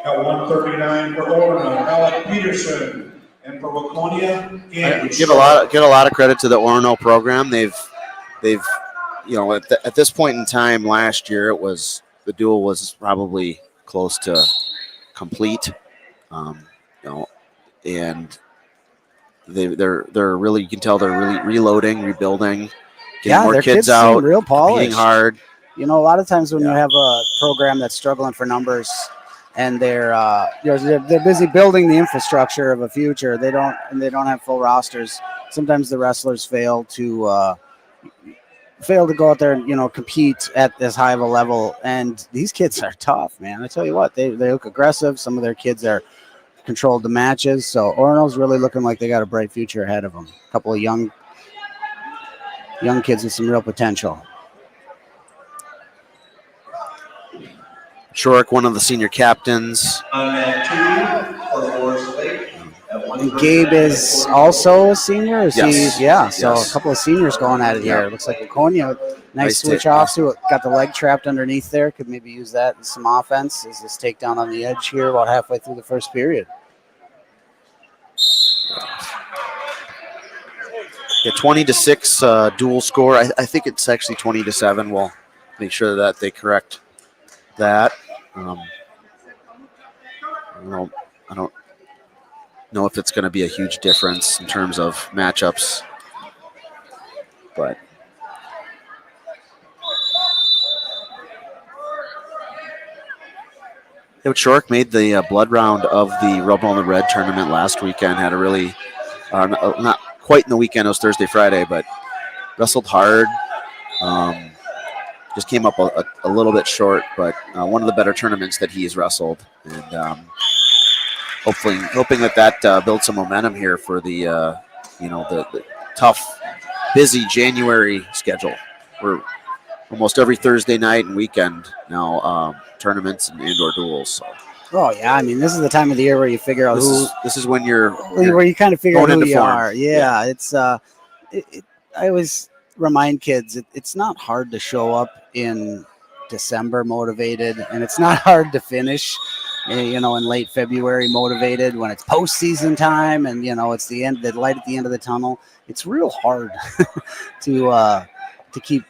At 139 for Orono, Alec Peterson, and for Waconia,
Give a lot of credit to the Orono program. They've at this point in time last year, the duel was probably close to complete. And they're really, you can tell they're really reloading, rebuilding, getting more kids out,
real polished,
competing hard.
A lot of times when you have a program that's struggling for numbers, and they're busy building the infrastructure of a future, they don't have full rosters. Sometimes the wrestlers fail to go out there and compete at this high of a level. And these kids are tough, man. I tell you what, they look aggressive. Some of their kids are controlled the matches. So Orono's really looking like they got a bright future ahead of them. A couple of young kids with some real potential.
Shork, one of the senior captains.
And Gabe is also a senior? Is he? Yeah, so a couple of seniors going at it here. Looks like Waconia, nice switch off to it. Got the leg trapped underneath there. Could maybe use that in some offense. Is this takedown on the edge here about halfway through the first period?
Yeah, 20-6 dual score. I think it's actually 20-7. We'll make sure that they correct that. I don't know if it's going to be a huge difference in terms of matchups, but Shork made the blood round of the Rumble on the Red tournament last weekend. Had a really not quite in the weekend. It was Thursday, Friday, but wrestled hard. Just came up a little bit short, but one of the better tournaments that he has wrestled, and hoping that builds some momentum here for the tough, busy January schedule. We're almost every Thursday night and weekend now, tournaments and indoor duels. So.
Oh yeah, I mean this is the time of the year where you figure out
this is when you're
where you kind of figure out who you are.
Yeah,
it's I always remind kids it's not hard to show up in December motivated, and it's not hard to finish in late February motivated when it's postseason time and it's the light at the end of the tunnel. It's real hard to keep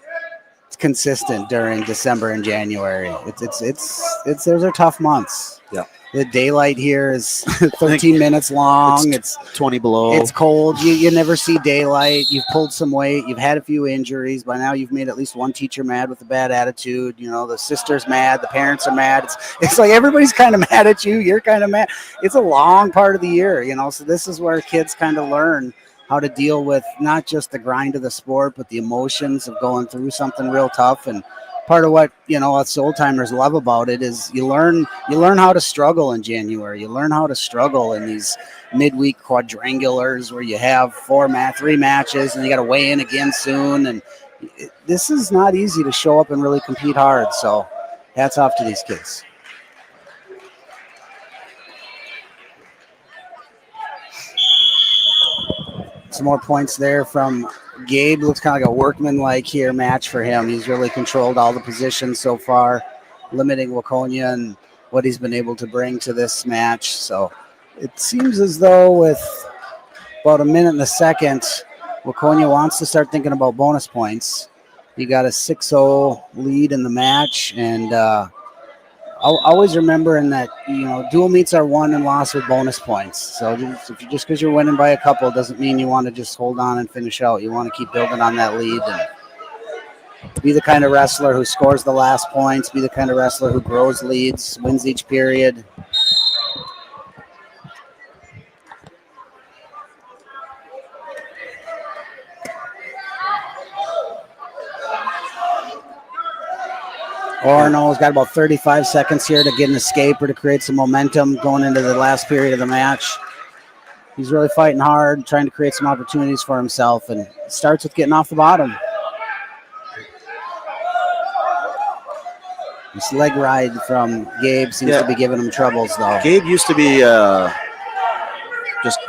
consistent during December and January. Those are tough months.
Yeah.
The daylight here is 13 minutes long. It's
20 below.
It's cold. You never see daylight. You've pulled some weight. You've had a few injuries. By now, you've made at least one teacher mad with a bad attitude. The sister's mad. The parents are mad. It's like everybody's kind of mad at you. You're kind of mad. It's a long part of the year, So this is where kids kind of learn how to deal with not just the grind of the sport, but the emotions of going through something real tough. And part of what us old timers love about it is you learn how to struggle in January. You learn how to struggle in these midweek quadrangulars where you have 3 matches and you got to weigh in again soon. And this is not easy to show up and really compete hard. So hats off to these kids. Some more points there from Gabe looks kind of like a workman-like here match for him. He's really controlled all the positions so far, limiting Waconia and what he's been able to bring to this match. So it seems as though with about a minute and a second, Waconia wants to start thinking about bonus points. He got a 6-0 lead in the match, and I'll always remember in that, dual meets are won and lost with bonus points. So just because you're winning by a couple doesn't mean you want to just hold on and finish out. You want to keep building on that lead and be the kind of wrestler who scores the last points, be the kind of wrestler who grows leads, wins each period. Orono's got about 35 seconds here to get an escape or to create some momentum going into the last period of the match. He's really fighting hard, trying to create some opportunities for himself, and it starts with getting off the bottom. This leg ride from Gabe seems to be giving him troubles, though.
Gabe used to be just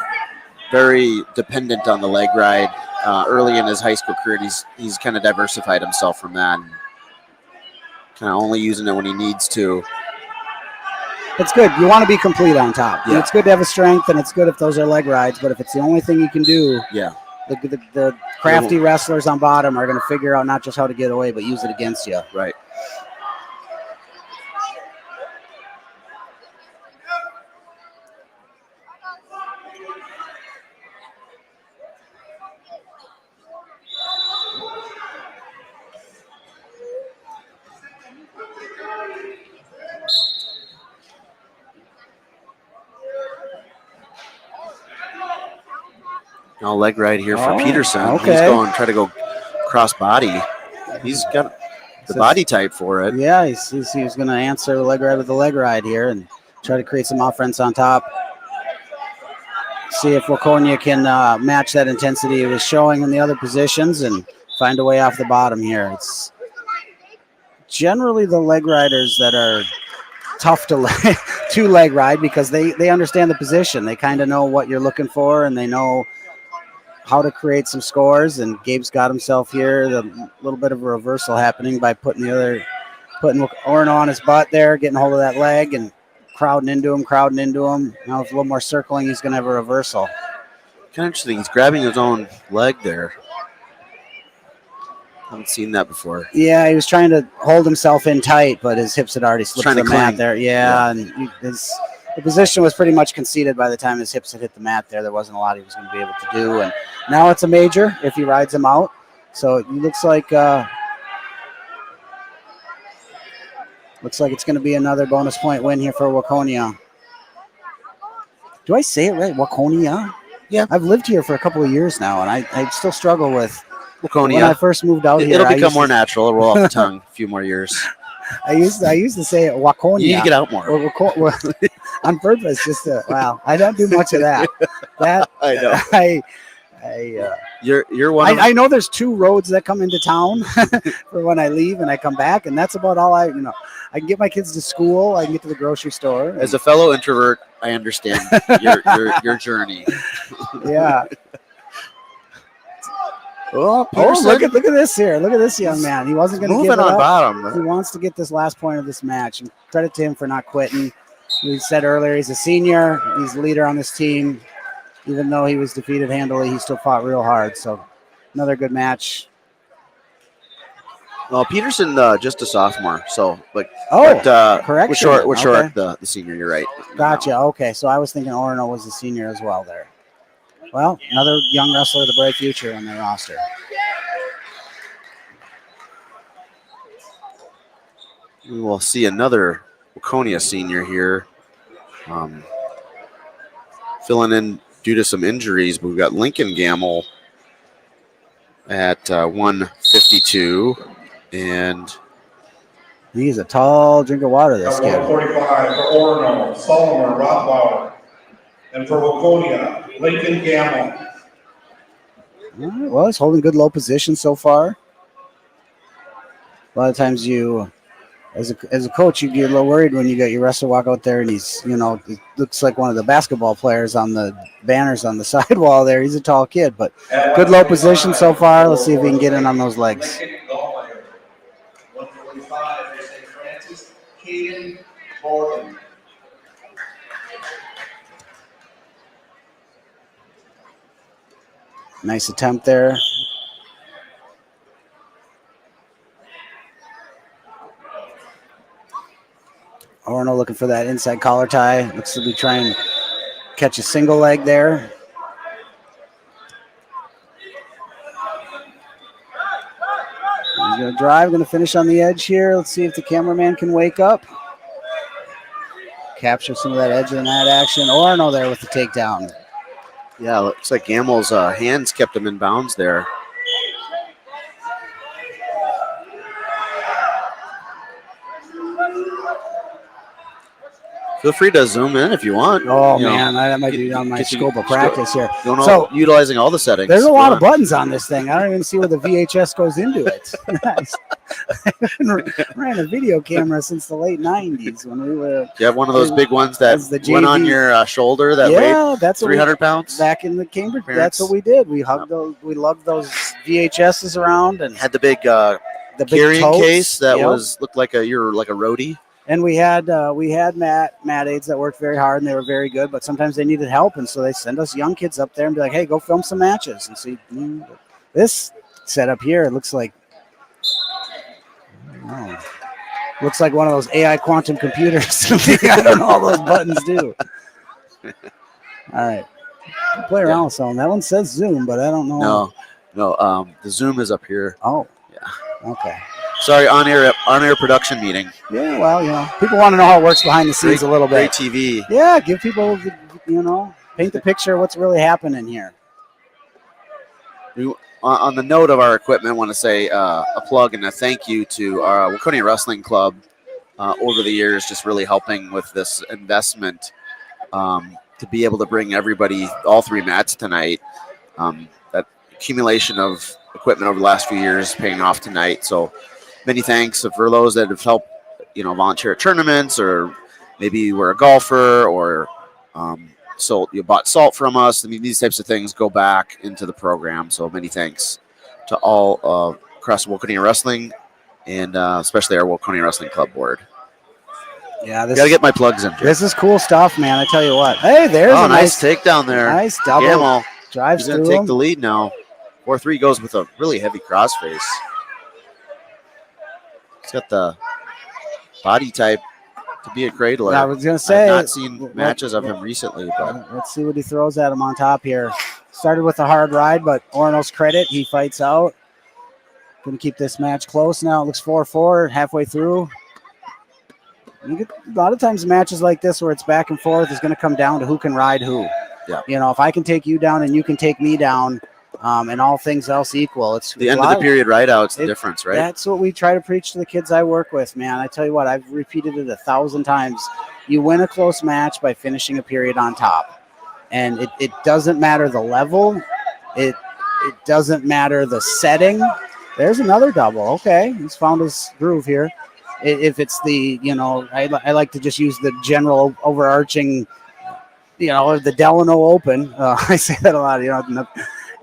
very dependent on the leg ride early in his high school career. He's kind of diversified himself from that. And kind of only using it when he needs to.
It's good. You want to be complete on top.
Yeah.
It's good to have a strength, and it's good if those are leg rides. But if it's the only thing you can do, the crafty wrestlers on bottom are going to figure out not just how to get away, but use it against you.
Right. No leg right here for Peterson.
Okay.
He's going try to go cross body. He's got the body type for it.
Yeah, he's going to answer the leg ride with the leg ride here and try to create some offense on top. See if Waconia can match that intensity he was showing in the other positions and find a way off the bottom here. It's generally the leg riders that are tough to leg ride because they understand the position. They kind of know what you're looking for, and they know how to create some scores. And Gabe's got himself here, the little bit of a reversal happening by putting Orono on his butt there, getting hold of that leg and crowding into him. Now with a little more circling, he's going to have a reversal.
Kind of interesting. He's grabbing his own leg there. Haven't seen that before.
Yeah, he was trying to hold himself in tight, but his hips had already slipped to the mat there. Yeah. And the position was pretty much conceded by the time his hips had hit the mat there. There wasn't a lot he was going to be able to do. And now it's a major if he rides him out. So it looks like it's going to be another bonus point win here for Waconia. Do I say it right? Waconia?
Yeah.
I've lived here for a couple of years now, and I still struggle with
Waconia.
When I first moved out here.
It'll become more natural. It'll roll off the tongue a few more years.
I used to say it Waconia.
You need to get out more.
On purpose, just I don't do much of that. That
I know. You're one.
I know there's 2 roads that come into town for when I leave and I come back, and that's about all I can get my kids to school. I can get to the grocery store.
As a fellow introvert, I understand your journey.
Yeah. Oh, look at this here. Look at this young man. He wasn't going to give it up.
Bottom.
He wants to get this last point of this match. And credit to him for not quitting. We said earlier he's a senior. He's the leader on this team. Even though he was defeated handily, he still fought real hard. So another good match.
Well, Peterson just a sophomore. So correct. We're short the senior. You're right.
Gotcha. Okay, so I was thinking Orono was the senior as well there. Well, another young wrestler with a bright future on their roster.
We will see another Waconia senior here. Filling in due to some injuries, but we've got Lincoln Gamble at 152. And
he's a tall drink of water, this kid.
145 for Orono, Solomon, Rothbauer. And for Waconia, Lincoln Gamble.
All right, well, he's holding good low position so far. A lot of times you as a coach, you get a little worried when you got your wrestler walk out there and he's, you know, it looks like one of the basketball players on the banners on the sidewall there. He's a tall kid, but good low position so far. Let's see if we can get in on those legs.
145 for St. Francis, Caden Morgan.
Nice attempt there. Orono looking for that inside collar tie. Looks to be trying to catch a single leg there. He's going to drive, going to finish on the edge here. Let's see if the cameraman can wake up. Capture some of that edge in that action. Orono there with the takedown.
Yeah, looks like Gamel's hands kept him in bounds there. Feel free to zoom in if you want.
Oh,
You know,
man, that might be on my
get you-
scope of practice here.
Don't know,
So,
utilizing all the settings.
there's a lot
Go
of
on.
buttons on this thing. I don't even see where the VHS goes into it. I ran a video camera since the late 90s when we were.
Do you have one of those big ones that
As the
went on
JV.
your shoulder that weighed
Yeah, that's what we-
300 pounds?
back in the Cambridge.
Parents.
That's what we did. We hugged those. We lugged those VHSs around and
Had the big
the big
carrying
totes.
case that
Yep.
looked like you're like a roadie.
And we had mat aides that worked very hard and they were very good, but sometimes they needed help, and so they send us young kids up there and be like, "Hey, go film some matches." And so this setup here, it looks like, looks like one of those AI quantum computers. I don't know all those buttons do. All right, play around with some. That one says Zoom, but I don't know.
No. The Zoom is up here.
Oh,
Yeah.
okay.
Sorry, on-air production meeting.
Yeah, well, you know, people want to know how it works behind the scenes a little
Great
bit.
TV.
Yeah, give people, you know, paint the picture of what's really happening here.
On the note of our equipment, I want to say a plug and a thank you to our Waconia Wrestling Club over the years, just really helping with this investment to be able to bring everybody all three mats tonight. That accumulation of equipment over the last few years paying off tonight. So many thanks for those that have helped, volunteer at tournaments, or maybe you were a golfer, or so you bought salt from us. I mean, these types of things go back into the program. So many thanks to all across Waconia Wrestling, and especially our Waconia Wrestling Club board.
Yeah, this
Got to get my plugs in.
this is cool stuff, man. I tell you what. Hey, there's
Oh,
a
nice takedown there.
nice double.
Gamel,
Drives
he's going
through
to take
him.
the lead now. 4-3 goes with a really heavy crossface. He's got the body type to be a cradler.
I was gonna say,
I've not seen matches of him recently, but
let's see what he throws at him on top here. Started with a hard ride, but Orono's credit, he fights out. Gonna keep this match close now. It looks 4-4 halfway through. You get a lot of times matches like this where it's back and forth is going to come down to who can ride who.
Yeah.
If I can take you down and you can take me down, and all things else equal, it's
the
a
end of
lot
the period rideout's the difference, right?
That's what we try to preach to the kids I work with, man. I tell you what, I've repeated it 1,000 times. You win a close match by finishing a period on top. And it doesn't matter the level. It doesn't matter the setting. There's another double. Okay, he's found his groove here. If it's the, I like to just use the general overarching, the Delano Open. I say that a lot,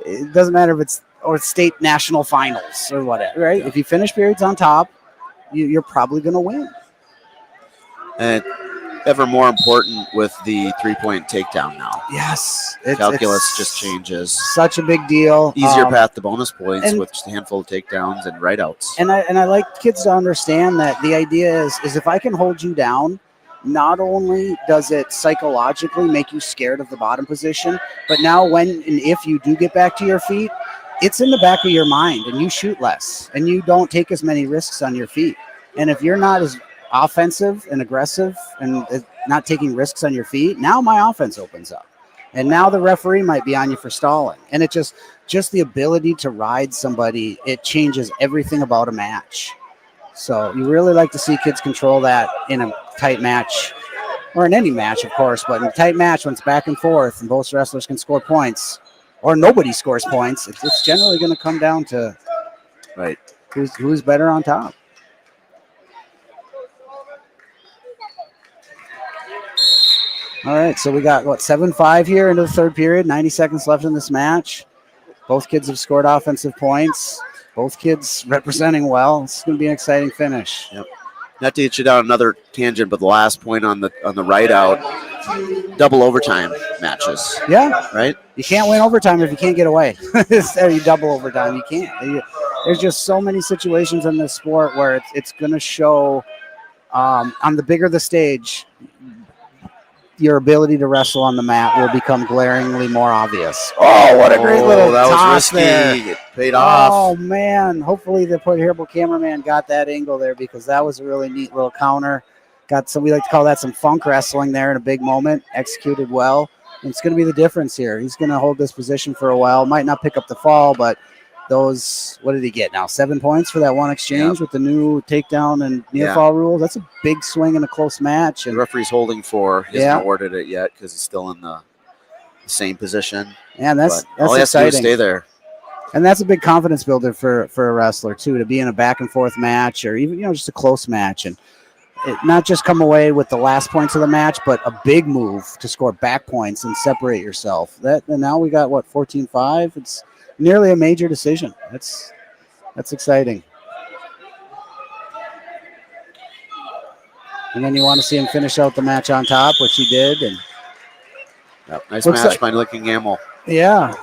it doesn't matter if it's or state national finals or whatever, right?
Yeah.
If you finish periods on top, you're probably going to win.
And ever more important with the 3-point takedown now.
Yes.
Calculus just changes.
Such a big deal.
Easier path to bonus points
and-
with just a handful of takedowns and rideouts.
And I like kids to understand that the idea is if I can hold you down, not only does it psychologically make you scared of the bottom position, but now when and if you do get back to your feet, it's in the back of your mind and you shoot less and you don't take as many risks on your feet. And if you're not as offensive and aggressive and not taking risks on your feet, now my offense opens up. And now the referee might be on you for stalling. And it just the ability to ride somebody, it changes everything about a match. So you really like to see kids control that in a tight match, or in any match, of course, but in a tight match when it's back and forth and both wrestlers can score points, or nobody scores points, it's generally going to come down to
Right.
who's better on top. All right, so we got, what, 7-5 here into the third period, 90 seconds left in this match. Both kids have scored offensive points. Both kids representing well. It's going to be an exciting finish.
Yep. Not to get you down another tangent, but the last point on the right out, double overtime matches.
Yeah.
Right?
You can't win overtime if you can't get away. You double overtime, you can't. There's just so many situations in this sport where it's going to show on the bigger the stage, your ability to wrestle on the mat will become glaringly more obvious. Oh, what a great little
that
toss
was risky.
there.
It paid off.
Oh, man. Hopefully the portable cameraman got that angle there because that was a really neat little counter. Got some, we like to call that some funk wrestling there in a big moment. Executed well. And it's going to be the difference here. He's going to hold this position for a while. Might not pick up the fall, but those, what did he get now? 7 points for that one exchange with the new takedown and near fall rule. That's a big swing in a close match. And
the referee's holding 4. He hasn't awarded it yet because he's still in the same position.
Yeah, that's
all he has to do is
exciting.
stay there.
And that's a big confidence builder for a wrestler too, to be in a back and forth match or even, just a close match and not just come away with the last points of the match, but a big move to score back points and separate yourself. And now we got 14-5. It's nearly a major decision. That's exciting. And then you want to see him finish out the match on top, which he did. And
nice match by Licking Gamble.
Yeah.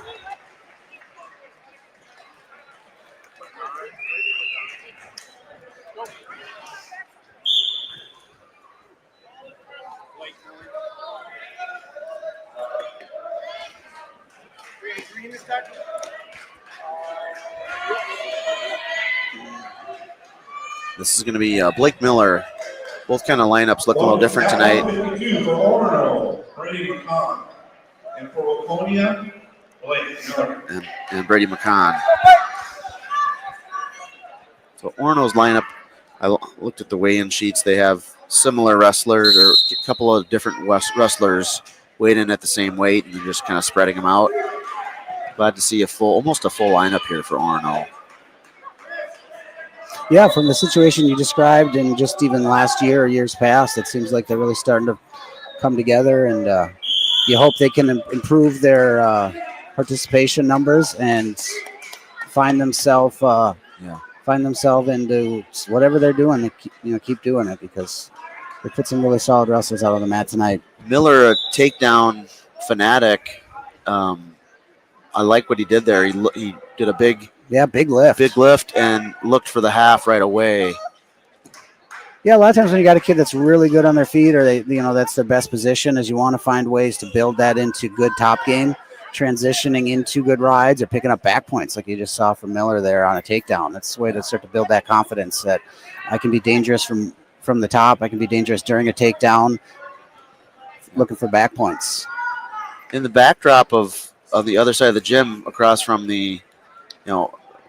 This is going to be Blake Miller. Both kind of lineups look a little different tonight.
52 for Orono, Brady McCon. And for Waconia, Blake Miller.
And Brady McCon. So Orono's lineup, I looked at the weigh-in sheets. They have similar wrestlers or a couple of different wrestlers weighed in at the same weight and just kind of spreading them out. Glad to see almost a full lineup here for Orono.
Yeah, from the situation you described and just even last year or years past, it seems like they're really starting to come together, and you hope they can improve their participation numbers and find themselves into whatever they're doing. They keep doing it because they put some really solid wrestlers out on the mat tonight.
Miller, a takedown fanatic. I like what he did there. He did a big lift and looked for the half right away.
Yeah, a lot of times when you got a kid that's really good on their feet, or that's their best position, is you want to find ways to build that into good top game, transitioning into good rides or picking up back points like you just saw from Miller there on a takedown. That's the way to start to build that confidence that I can be dangerous from the top. I can be dangerous during a takedown, looking for back points.
In the backdrop of the other side of the gym, across from the,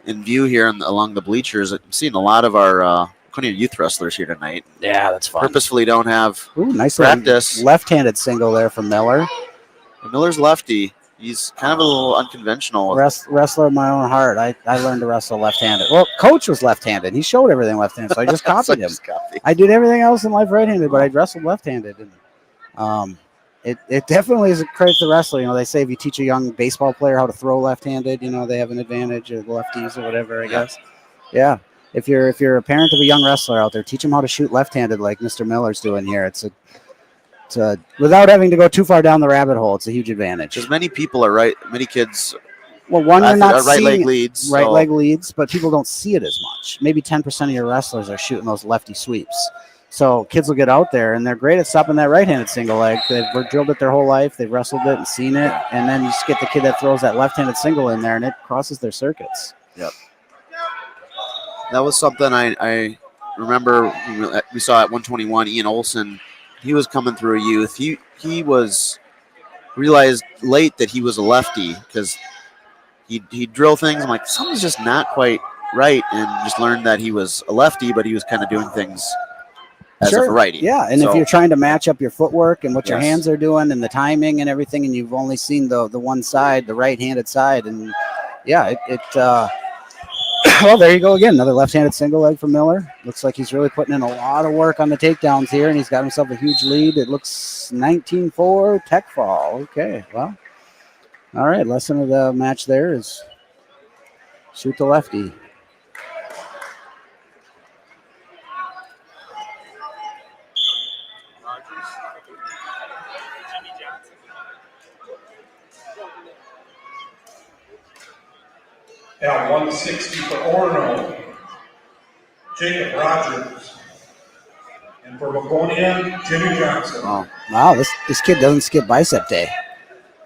in view here along the bleachers, I'm seeing a lot of our Waconia youth wrestlers here tonight.
Yeah, that's fun.
Purposefully don't have
nice
practice.
Left-handed single there from Miller.
Miller's lefty. He's kind of a little unconventional.
Wrestler of my own heart. I learned to wrestle left-handed. Well, Coach was left-handed. He showed everything left-handed, so I just copied him. I did everything else in life right-handed, but I wrestled left-handed. And it definitely is a credit to the wrestler. They say if you teach a young baseball player how to throw left-handed, they have an advantage, or lefties or whatever, I guess. Yeah. If you're a parent of a young wrestler out there, teach them how to shoot left-handed like Mr. Miller's doing here. It's without having to go too far down the rabbit hole, it's a huge advantage.
Because many people are right. Many kids.
Well, one, you're not
right
seeing
leg leads.
Right leg leads, but people don't see it as much. Maybe 10% of your wrestlers are shooting those lefty sweeps. So kids will get out there, and they're great at stopping that right-handed single leg. They've drilled it their whole life. They've wrestled it and seen it, and then you just get the kid that throws that left-handed single in there, and it crosses their circuits.
Yep. That was something I remember we saw at 121. Ian Olson, he was coming through a youth. He was realized late that he was a lefty because he'd drill things. I'm like, something's just not quite right, and just learned that he was a lefty, but he was kind of doing things as a righty.
Yeah, and if you're trying to match up your footwork and what your hands are doing and the timing and everything, and you've only seen the one side, the right-handed side, and yeah, Well, there you go again. Another left-handed single leg from Miller. Looks like he's really putting in a lot of work on the takedowns here, and he's got himself a huge lead. It looks 19-4 tech fall. Okay, well, all right. Lesson of the match there is shoot the lefty.
At 160 for Orono, Jacob Rogers. And for Waconia, Jimmy Johnson.
Oh, wow, this kid doesn't skip bicep day.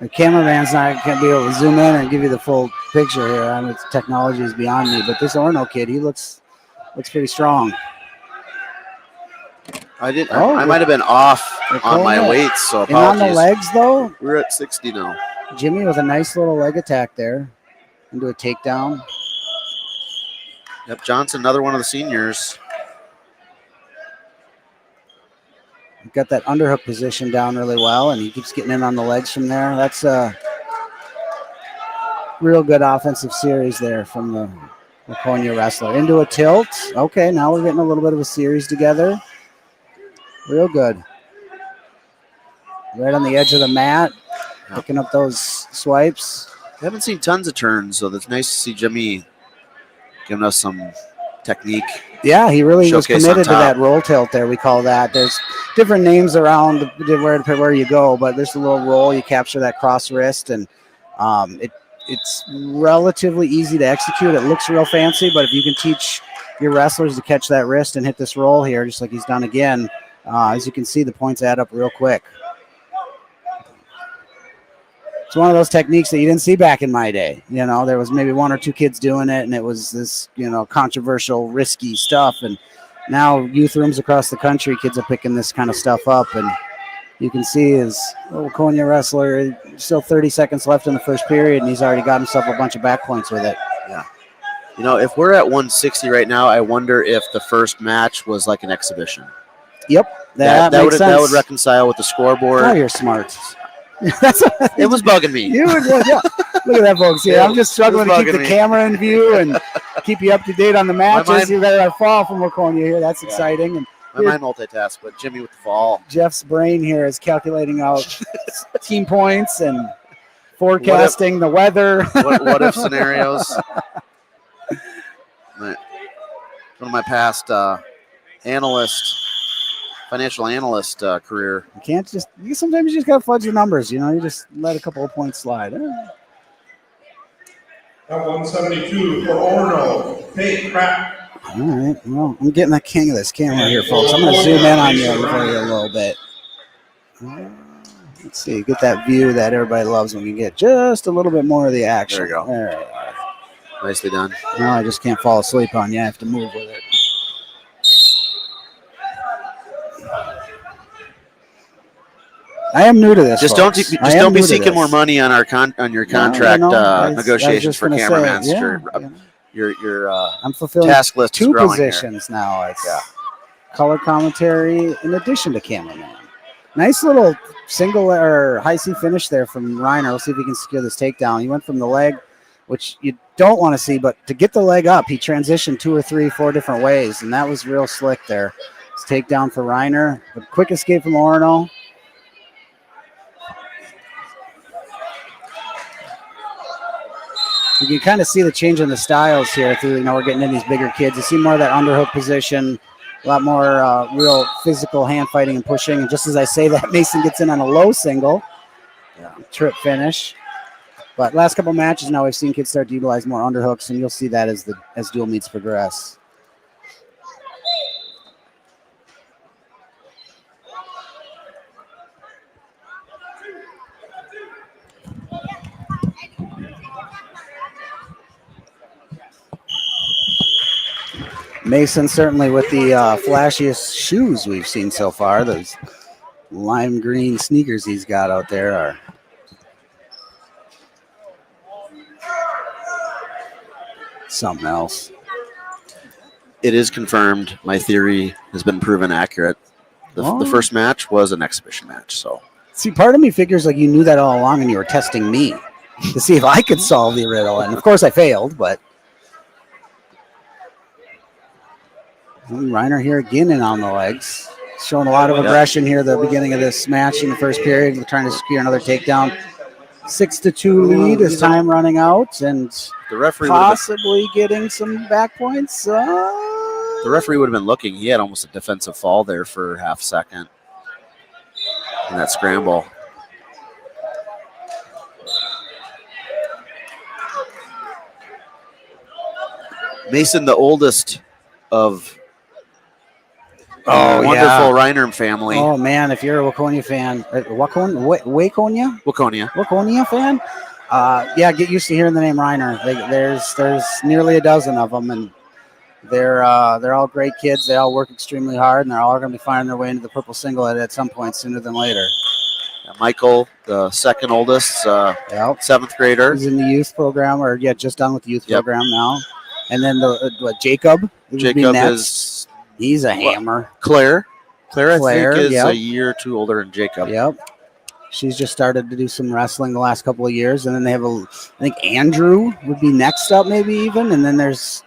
The cameraman's not going to be able to zoom in and give you the full picture here. I mean, technology is beyond me, but this Orono kid, he looks pretty strong.
I might have been off on my weights, so
and on
apologies.
the legs, though,
We're at 60 now.
Jimmy with a nice little leg attack there into a takedown.
Yep, Johnson, another one of the seniors.
Got that underhook position down really well, and he keeps getting in on the legs from there. That's a real good offensive series there from the Waconia wrestler. Into a tilt. Okay, now we're getting a little bit of a series together. Real good. Right on the edge of the mat, picking up those swipes.
I haven't seen tons of turns, so it's nice to see Jimmy giving us some technique.
Yeah, he really was
Showcase
committed to
on top.
that roll tilt there, we call that. There's different names around where you go, but there's a little roll. You capture that cross wrist, and it's relatively easy to execute. It looks real fancy, but if you can teach your wrestlers to catch that wrist and hit this roll here, just like he's done again, as you can see, the points add up real quick. It's one of those techniques that you didn't see back in my day. You know, there was maybe one or two kids doing it, and it was this, controversial, risky stuff. And now youth rooms across the country, kids are picking this kind of stuff up. And you can see his Waconia wrestler, still 30 seconds left in the first period, and he's already got himself a bunch of back points with it.
Yeah. If we're at 160 right now, I wonder if the first match was like an exhibition.
Yep, that makes sense.
That would reconcile with the scoreboard.
Oh, you're smart.
It was bugging me.
Yeah. Look at that, folks. Yeah, I'm just struggling to keep the camera in view and keep you up to date on the matches. You got a fall from Waconia here. That's exciting. And
my mind multitask, but Jimmy with the fall.
Jeff's brain here is calculating out team points and forecasting the weather.
What if scenarios? One of my past financial analyst career.
Sometimes you just got to fudge the numbers. You just let a couple of points slide.
At 172 for Orono, Pate Pratt.
All right. Well, I'm getting the king of this camera here, folks. I'm going to zoom in on you for you a little bit. Let's see. Get that view that everybody loves when you get just a little bit more of the action.
There you go.
There you are.
Nicely done.
No, I just can't fall asleep on you. I have to move with it. I am new to this.
Just don't be seeking more money on your contract negotiations for cameramen. Your
I'm fulfilling
task list
two
is
positions here. Now. It's color commentary in addition to cameraman. Nice little single or high C finish there from Reiner. We'll see if he can secure this takedown. He went from the leg, which you don't want to see, but to get the leg up, he transitioned 2 or 3, 4 different ways, and that was real slick there. It's takedown for Reiner. A quick escape from Orono. You can kind of see the change in the styles here. We're getting in these bigger kids. You see more of that underhook position, a lot more real physical hand fighting and pushing. And just as I say that, Mason gets in on a low single. Trip finish. But last couple matches now, we've seen kids start to utilize more underhooks, and you'll see that as dual meets progress. Mason certainly with the flashiest shoes we've seen so far. Those lime green sneakers he's got out there are something else.
It is confirmed. My theory has been proven accurate. The first match was an exhibition match. So,
see, part of me figures like you knew that all along and you were testing me to see if I could solve the riddle. And of course I failed, but Reiner here again in on the legs. Showing a lot of aggression here at the beginning of this match in the first period. We're trying to secure another takedown. 6-2 lead as time running out, and
The referee
possibly getting some back points.
the referee would have been looking. He had almost a defensive fall there for half second in that scramble. Mason, the oldest of wonderful Reiner family.
Oh man, if you're a Waconia fan, Waconia fan, get used to hearing the name Reiner. There's nearly a dozen of them, and they're all great kids. They all work extremely hard, and they're all going to be finding their way into the purple singlet at some point sooner than later.
Michael, the second oldest, 7th grader.
He's in the youth program, or just done with the youth program now. And then Jacob.
Jacob is
he's a hammer.
Claire, I think, is
yep.
a year or two older than Jacob.
Yep. She's just started to do some wrestling the last couple of years, and then they have I think Andrew would be next up, maybe even, and then there's.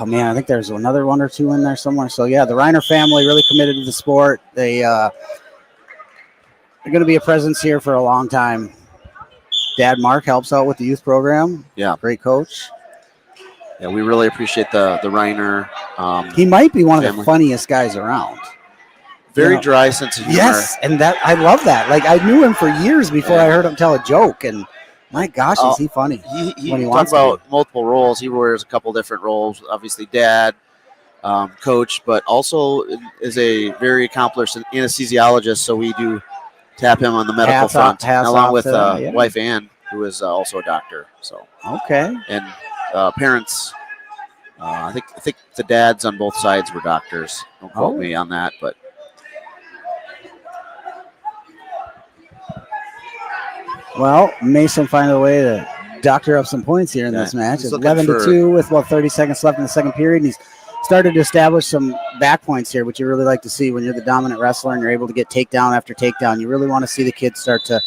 Oh man, I think there's another one or two in there somewhere. So yeah, the Reiner family really committed to the sport. They're going to be a presence here for a long time. Dad Mark helps out with the youth program.
Yeah,
great coach.
Yeah, we really appreciate the Reiner.
He might be one of the funniest guys around.
Very dry sense of humor.
Yes, and I love that. Like I knew him for years before I heard him tell a joke, and my gosh, is he funny?
He talks about multiple roles. He wears a couple different roles. Obviously, dad, coach, but also is a very accomplished anesthesiologist. So we do tap him on the medical front, along with wife Ann, who is also a doctor. So and parents. I think the dads on both sides were doctors. Don't quote me on that, but.
Well, Mason find a way to doctor up some points here in this match. It's 11-2 with 30 seconds left in the second period. And he's started to establish some back points here, which you really like to see when you're the dominant wrestler and you're able to get takedown after takedown. You really want to see the kids start to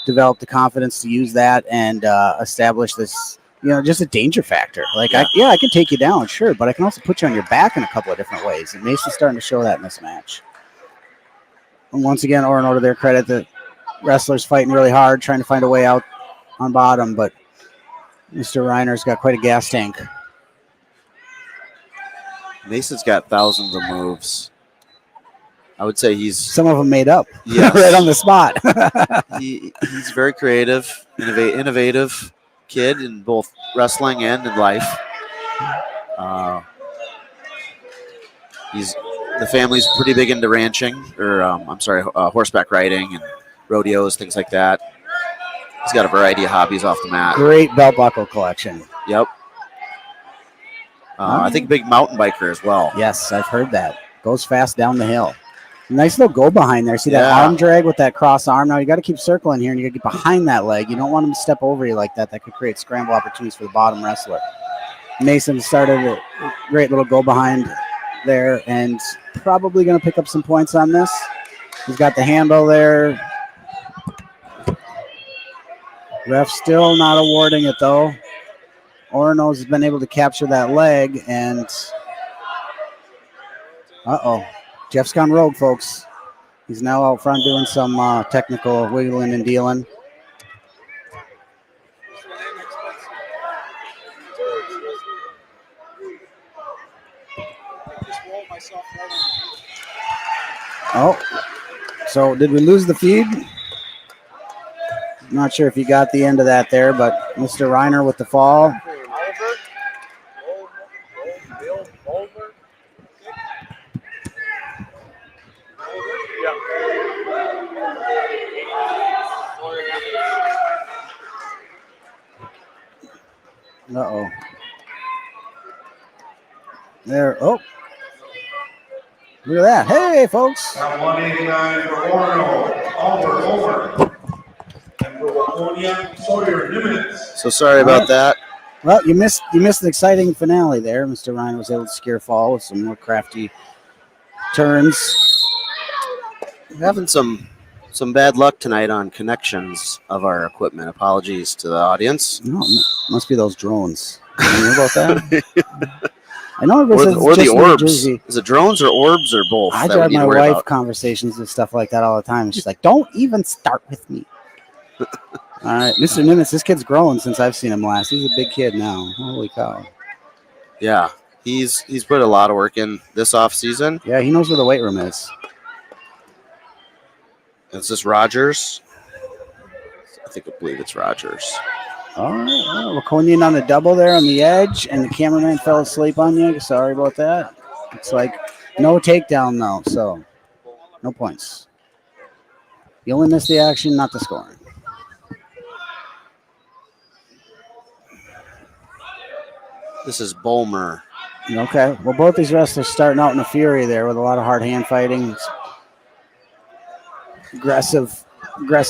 develop the confidence to use that and establish this, just a danger factor. Like, I can take you down, sure, but I can also put you on your back in a couple of different ways. And Mason's starting to show that in this match. And once again, Orono, to their credit, the wrestlers fighting really hard, trying to find a way out on bottom, but Mr. Reiner's got quite a gas tank.
Mason's got thousands of moves. I would say some
of them made up.
Yes.
Right on the spot.
He's very creative, innovative kid in both wrestling and in life. The family's pretty big into ranching, or horseback riding and rodeos, things like that. He's got a variety of hobbies off the mat.
Great belt buckle collection.
Yep. I think big mountain biker as well.
Yes, I've heard that. Goes fast down the hill. Nice little go behind there. See that arm drag with that cross arm? Now you got to keep circling here and you got to get behind that leg. You don't want him to step over you like that. That could create scramble opportunities for the bottom wrestler. Mason started a great little go behind there and probably going to pick up some points on this. He's got the handle there. Ref still not awarding it though. Orono has been able to capture that leg and Jeff's gone rogue, folks. He's now out front doing some technical wiggling and dealing. So did we lose the feed? Not sure if you got the end of that there, but Mr. Reiner with the fall. There. Look at that. Hey, folks.
189 for Orono. Over. And for Waconia, Sawyer, Nimitz.
So sorry about that.
Well, you missed the exciting finale there. Mr. Ryan was able to secure fall with some more crafty turns.
We're having some bad luck tonight on connections of our equipment. Apologies to the audience.
No, must be those drones. You know about that? I know everybody says
Or
it's
the
just New
orbs.
Jersey.
Is it drones or orbs or both?
I
that we
drive
need to
my
worry
wife
about?
conversations with stuff like that all the time. And she's like, don't even start with me. All right, Mr. Nimitz, this kid's growing since I've seen him last. He's a big kid now. Holy cow.
Yeah, he's put a lot of work in this off season.
Yeah, he knows where the weight room is.
It's just Rogers. I believe it's Rogers.
All right, well, Waconia on the double there on the edge, and the cameraman fell asleep on you. Sorry about that. It's like no takedown, though, so no points. You only missed the action, not the scoring.
This is Bulmer.
Okay, well, both these wrestlers starting out in a fury there with a lot of hard hand fighting. Aggressive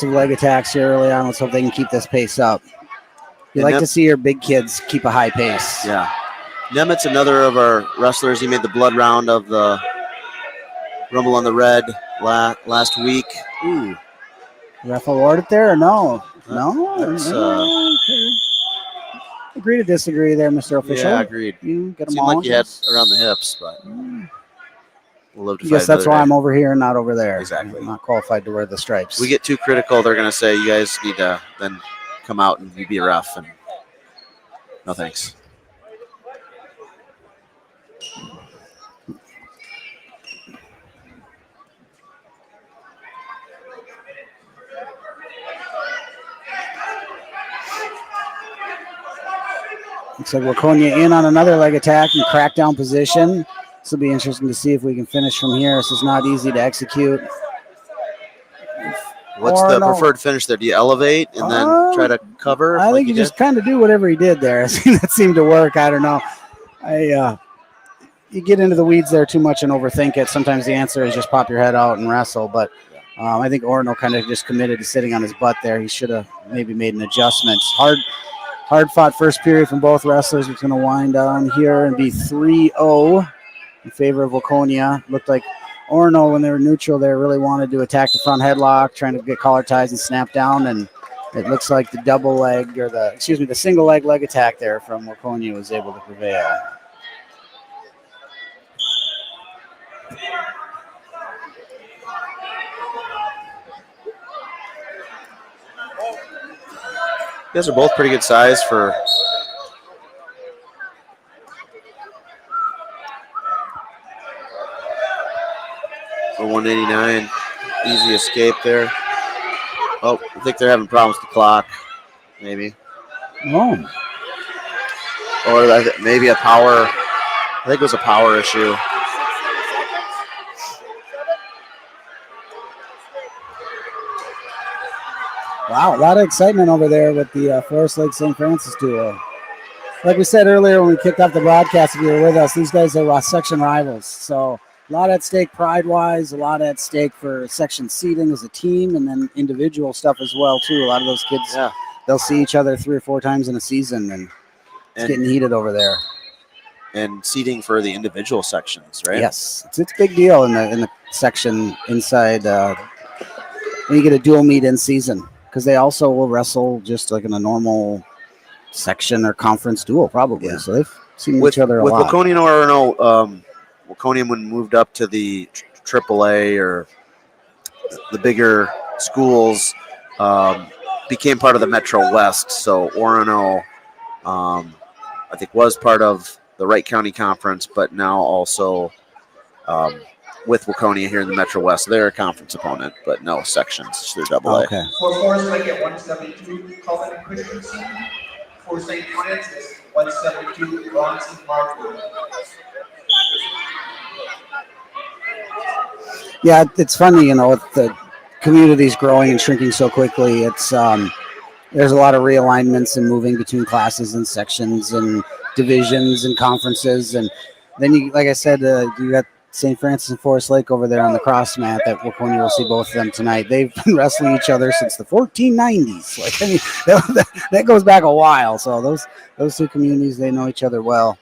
leg attacks here early on. Let's hope they can keep this pace up. You like to see your big kids keep a high pace.
Yeah. Nemitz, another of our wrestlers. He made the blood round of the Rumble on the Red last week. Ooh.
Ref awarded there or no?
That's,
Okay. Agree to disagree there, Mr. Official.
Yeah, agreed.
You get them
Seemed
all.
like you had around the hips, but we'll live to
I
fight
guess that's
another
why
day.
I'm over here and not over there.
Exactly.
I'm not qualified to wear the stripes.
We get too critical, they're going to say, you guys need to then come out and you be a ref. And no thanks.
Looks like Waconia in on another leg attack and crackdown position. This will be interesting to see if we can finish from here. This is not easy to execute.
What's the preferred finish there? Do you elevate and then try to cover?
I think you just kind of do whatever he did there. That seemed to work. I don't know. You get into the weeds there too much and overthink it. Sometimes the answer is just pop your head out and wrestle. But I think Orono kind of just committed to sitting on his butt there. He should have maybe made an adjustment. Hard fought first period from both wrestlers. It's going to wind down here and be 3-0 in favor of Waconia. Looked like Orono, when they were neutral there, really wanted to attack the front headlock, trying to get collar ties and snap down. And it looks like the the single leg attack there from Waconia was able to prevail.
You guys are both pretty good size for 189. Easy escape there. Oh, I think they're having problems with the clock. Maybe.
Oh.
Or maybe a power. I think it was a power issue.
Wow, a lot of excitement over there with the Forest Lake St. Francis duo. Like we said earlier when we kicked off the broadcast, if you were with us, these guys are section rivals. So a lot at stake pride-wise, a lot at stake for section seating as a team, and then individual stuff as well, too. A lot of those kids, they'll see each other 3 or 4 times in a season, and it's getting heated over there.
And seating for the individual sections, right?
Yes, it's a big deal in the section inside when you get a dual meet in season, because they also will wrestle just like in a normal section or conference duel, probably. Yeah. So they've seen each other a lot.
With Waconia and Orono, Waconia, when moved up to the AAA or the bigger schools, became part of the Metro West. So Orono, I think, was part of the Wright County Conference, but now also with Waconia here in the Metro West. They're a conference opponent, but no sections. They're AA.
Okay.
For Forest Lake at 172, Cullen and Christensen. For St. Francis, 172, Bronson Markwood.
Yeah, it's funny, with the communities growing and shrinking so quickly. It's there's a lot of realignments and moving between classes and sections and divisions and conferences, and then you, like I said, you got St. Francis and Forest Lake over there on the cross mat. That Waconia will see both of them tonight. They've been wrestling each other since the 1490s. That goes back a while. So those two communities, they know each other well.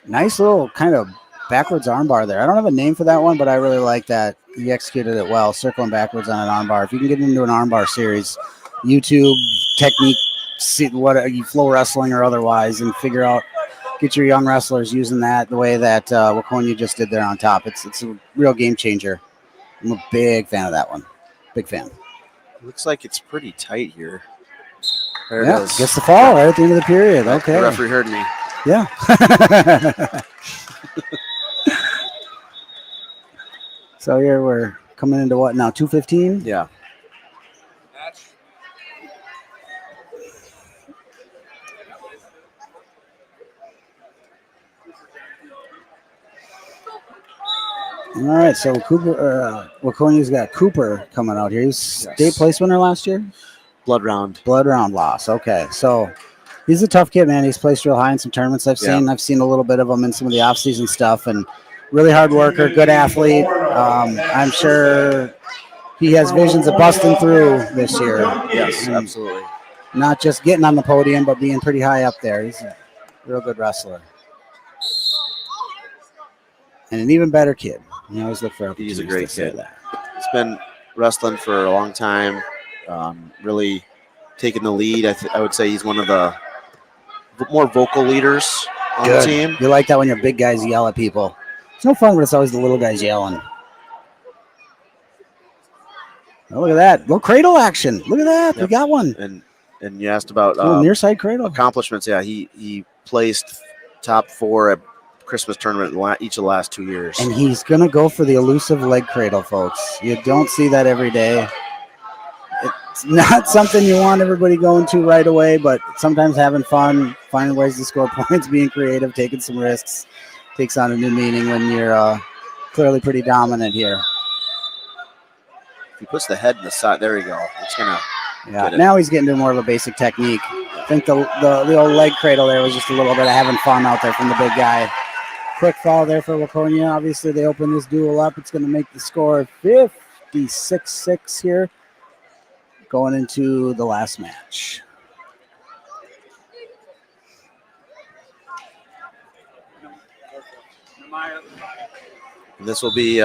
Nice little kind of backwards armbar there. I don't have a name for that one, but I really like that. He executed it well, circling backwards on an armbar. If you can get into an armbar series, YouTube technique see what you flow wrestling or otherwise, and figure out, get your young wrestlers using that the way that Waconia just did there on top. It's a real game changer. I'm a big fan of that one. Big fan.
Looks like it's pretty tight here. There it
Yeah,
is.
gets the fall right at the end of the period.
The
Okay.
referee heard me.
Yeah. So here we're coming into what now? 2:15.
Yeah.
All right, so Waconia's got Cooper coming out here. He was state place winner last year.
Blood round.
Blood round loss. Okay, so he's a tough kid, man. He's placed real high in some tournaments I've seen. I've seen a little bit of him in some of the off-season stuff, and really hard worker, good athlete. I'm sure he has visions of busting through this year.
Yes,
And
absolutely.
not just getting on the podium, but being pretty high up there. He's a real good wrestler. And an even better kid. You always look for
He's a
opportunities
great
to say
kid.
that.
He's been wrestling for a long time. Really taking the lead. I would say he's one of the more vocal leaders on the team.
You like that when your big guys yell at people. It's no fun when it's always the little guys yelling. Oh, look at that. Little cradle action. Look at that.
Yep.
We got one.
And you asked about
Little near side cradle.
accomplishments. Yeah, he placed top 4 at Christmas tournament each of the last 2 years.
And he's going to go for the elusive leg cradle, folks. You don't see that every day. It's not something you want everybody going to right away, but sometimes having fun, finding ways to score points, being creative, taking some risks takes on a new meaning when you're clearly pretty dominant here.
If he puts the head in the side, there you go. It's going to get it.
Now he's getting to more of a basic technique. I think the old leg cradle there was just a little bit of having fun out there from the big guy. Quick foul there for Waconia. Obviously, they open this duel up. It's going to make the score 56-6 here going into the last match.
And this will be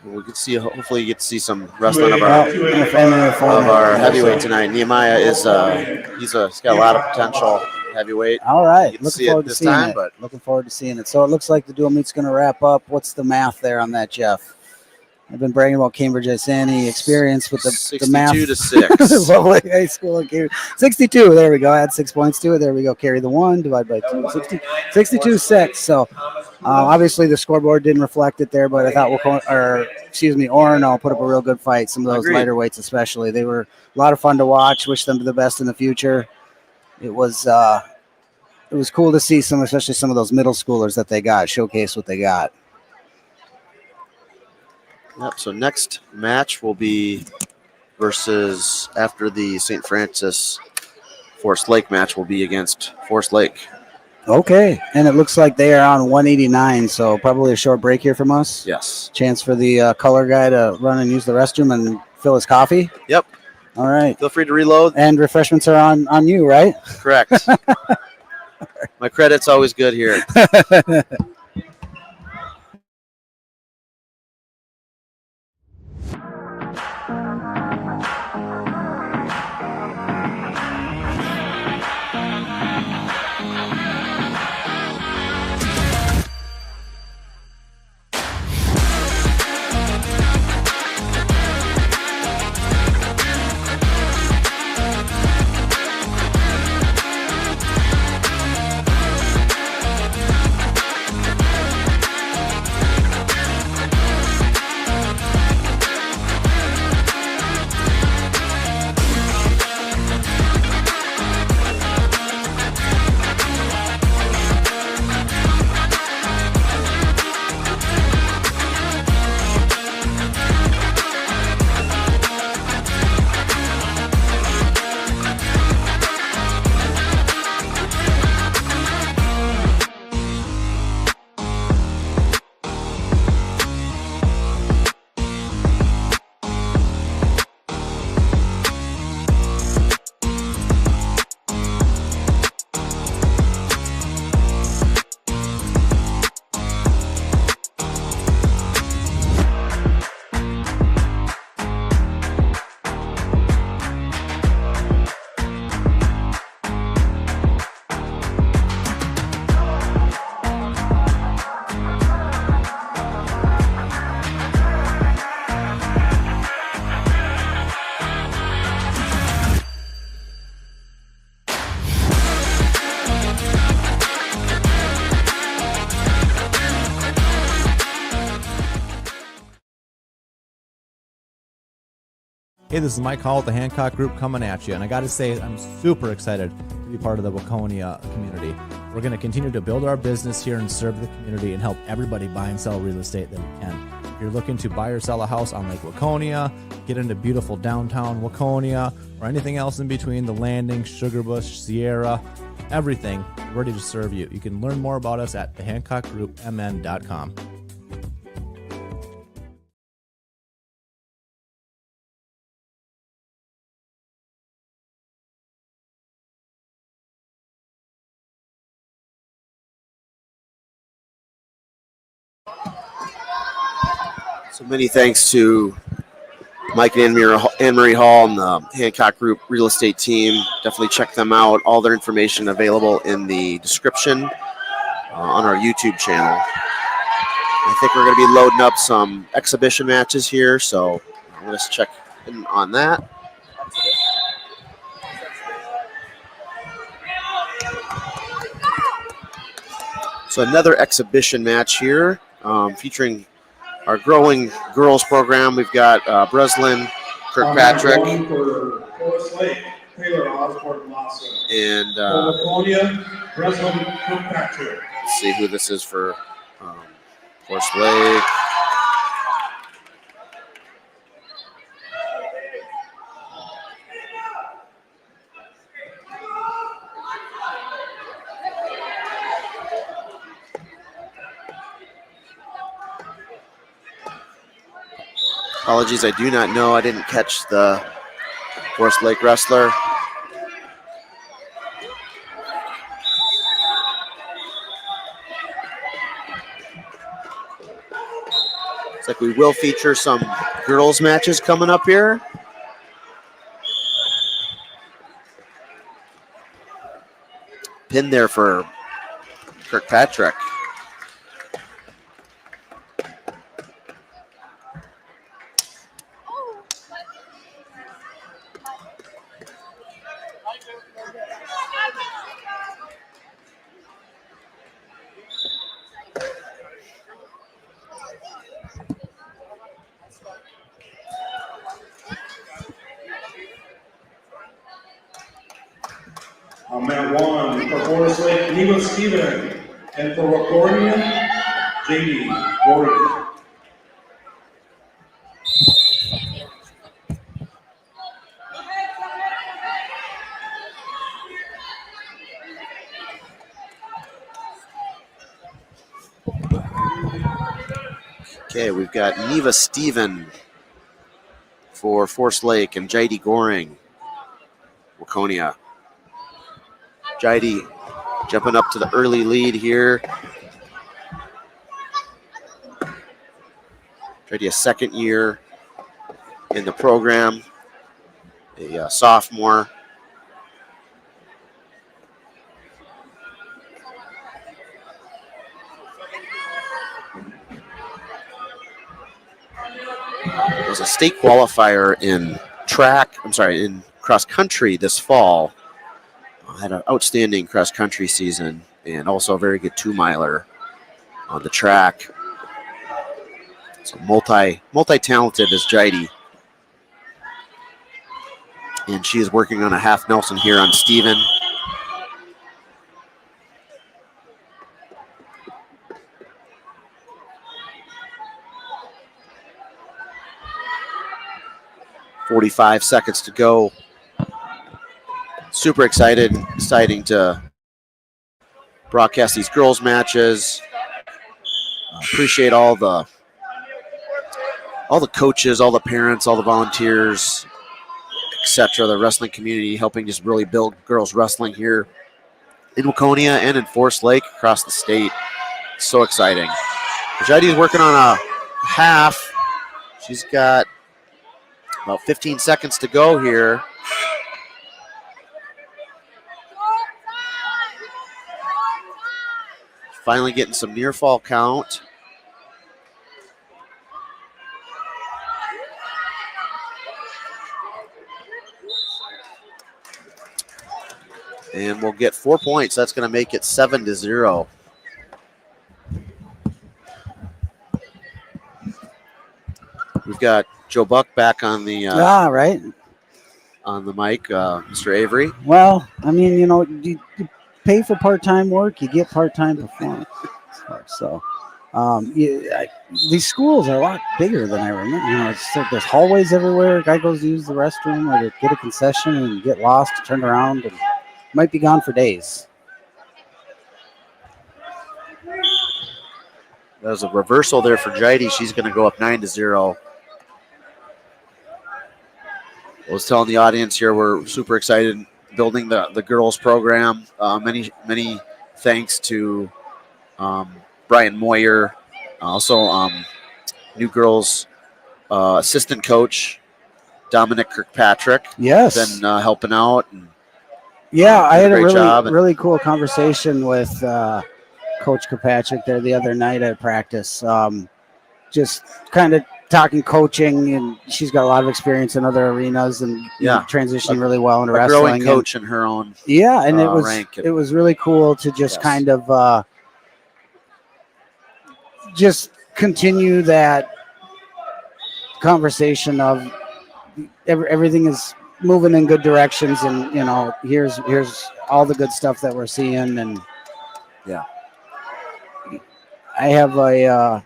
we could see. Hopefully, you get to see some wrestling of our heavyweight tonight. Nehemiah is he's got a lot of potential heavyweight.
All right,
Looking forward to seeing it. But
looking forward to seeing it. So it looks like the dual meet's going to wrap up. What's the math there on that, Jeff? I've been bragging about Cambridge Isani experience with the math.
62-6.
Lovely high school in Cambridge. 62. There we go. Add 6 points to it. There we go. Carry the 1. Divide by 2. 62-6. So obviously the scoreboard didn't reflect it there, but I thought Orono put up a real good fight. Some of those lighter weights, especially, they were a lot of fun to watch. Wish them the best in the future. It was cool to see especially some of those middle schoolers that they got showcase what they got.
Yep. So next match will be versus after the St. Francis Forest Lake match will be against Forest Lake.
Okay, and it looks like they are on 189, so probably a short break here from us.
Yes.
Chance for the color guy to run and use the restroom and fill his coffee.
Yep.
All right.
Feel free to reload.
And refreshments are on you, right?
Correct. My credit's always good here.
Hey, this is Mike Hall with the Hancock Group coming at you, and I got to say, I'm super excited to be part of the Waconia community. We're going to continue to build our business here and serve the community and help everybody buy and sell real estate that we can. If you're looking to buy or sell a house on Lake Waconia, get into beautiful downtown Waconia, or anything else in between, the Landing, Sugarbush, Sierra, everything, ready to serve you. You can learn more about us at thehancockgroupmn.com.
So many thanks to Mike and Anne-Marie Hall and the Hancock Group real estate team. Definitely check them out. All their information available in the description on our YouTube channel. I think we're going to be loading up some exhibition matches here, so let's check in on that. So another exhibition match here featuring our growing girls program. We've got Breslin Kirkpatrick
One for Forest Lake, Taylor Osborne Lawson.
and
Waconia, Breslin Kirkpatrick.
let's see who this is for Forest Lake. Apologies, I do not know. I didn't catch the Forest Lake wrestler. Looks like we will feature some girls matches coming up here. Pin there for Kirkpatrick.
Mat 1 for Forest Lake, Neva Steven. And for Waconia, JD Warrior.
Okay, we've got Neva Steven for Forest Lake and JD Goring, Waconia. JD jumping up to the early lead here. JD a second year in the program, a sophomore. Was a state qualifier in in cross country this fall. Had an outstanding cross country season and also a very good 2-miler on the track. So multi-talented is Jaidi. And she is working on a half Nelson here on Steven. .45 seconds to go. Super exciting to broadcast these girls matches. Appreciate all the coaches, all the parents, all the volunteers, etc. The wrestling community helping just really build girls wrestling here in Waconia and in Forest Lake across the state. So exciting. Jaidi is working on a half. She's got about 15 seconds to go here. Finally getting some near fall count. And we'll get 4 points. That's going to make it 7-0. We've got Joe Buck back on the
right.
on the mic, Mr. Avery.
Well, I mean, you pay for part-time work, you get part-time performance. So, these schools are a lot bigger than I remember. It's like there's hallways everywhere. A guy goes to use the restroom or to get a concession and get lost, turn around, and might be gone for days.
There's a reversal there for Jaidi. She's going to go up 9-0. I was telling the audience here we're super excited building the girls program. Many thanks to Brian Moyer, also new girls assistant coach Dominic Kirkpatrick.
Yes,
been helping out. And,
I had a
great job.
really cool conversation with Coach Kirkpatrick there the other night at practice. Just kind of talking coaching, and she's got a lot of experience in other arenas and transitioning really well into wrestling.
Growing coach in her own
and
rank.
It was really cool to just kind of just continue that conversation of everything is moving in good directions, and here's all the good stuff that we're seeing, and I have a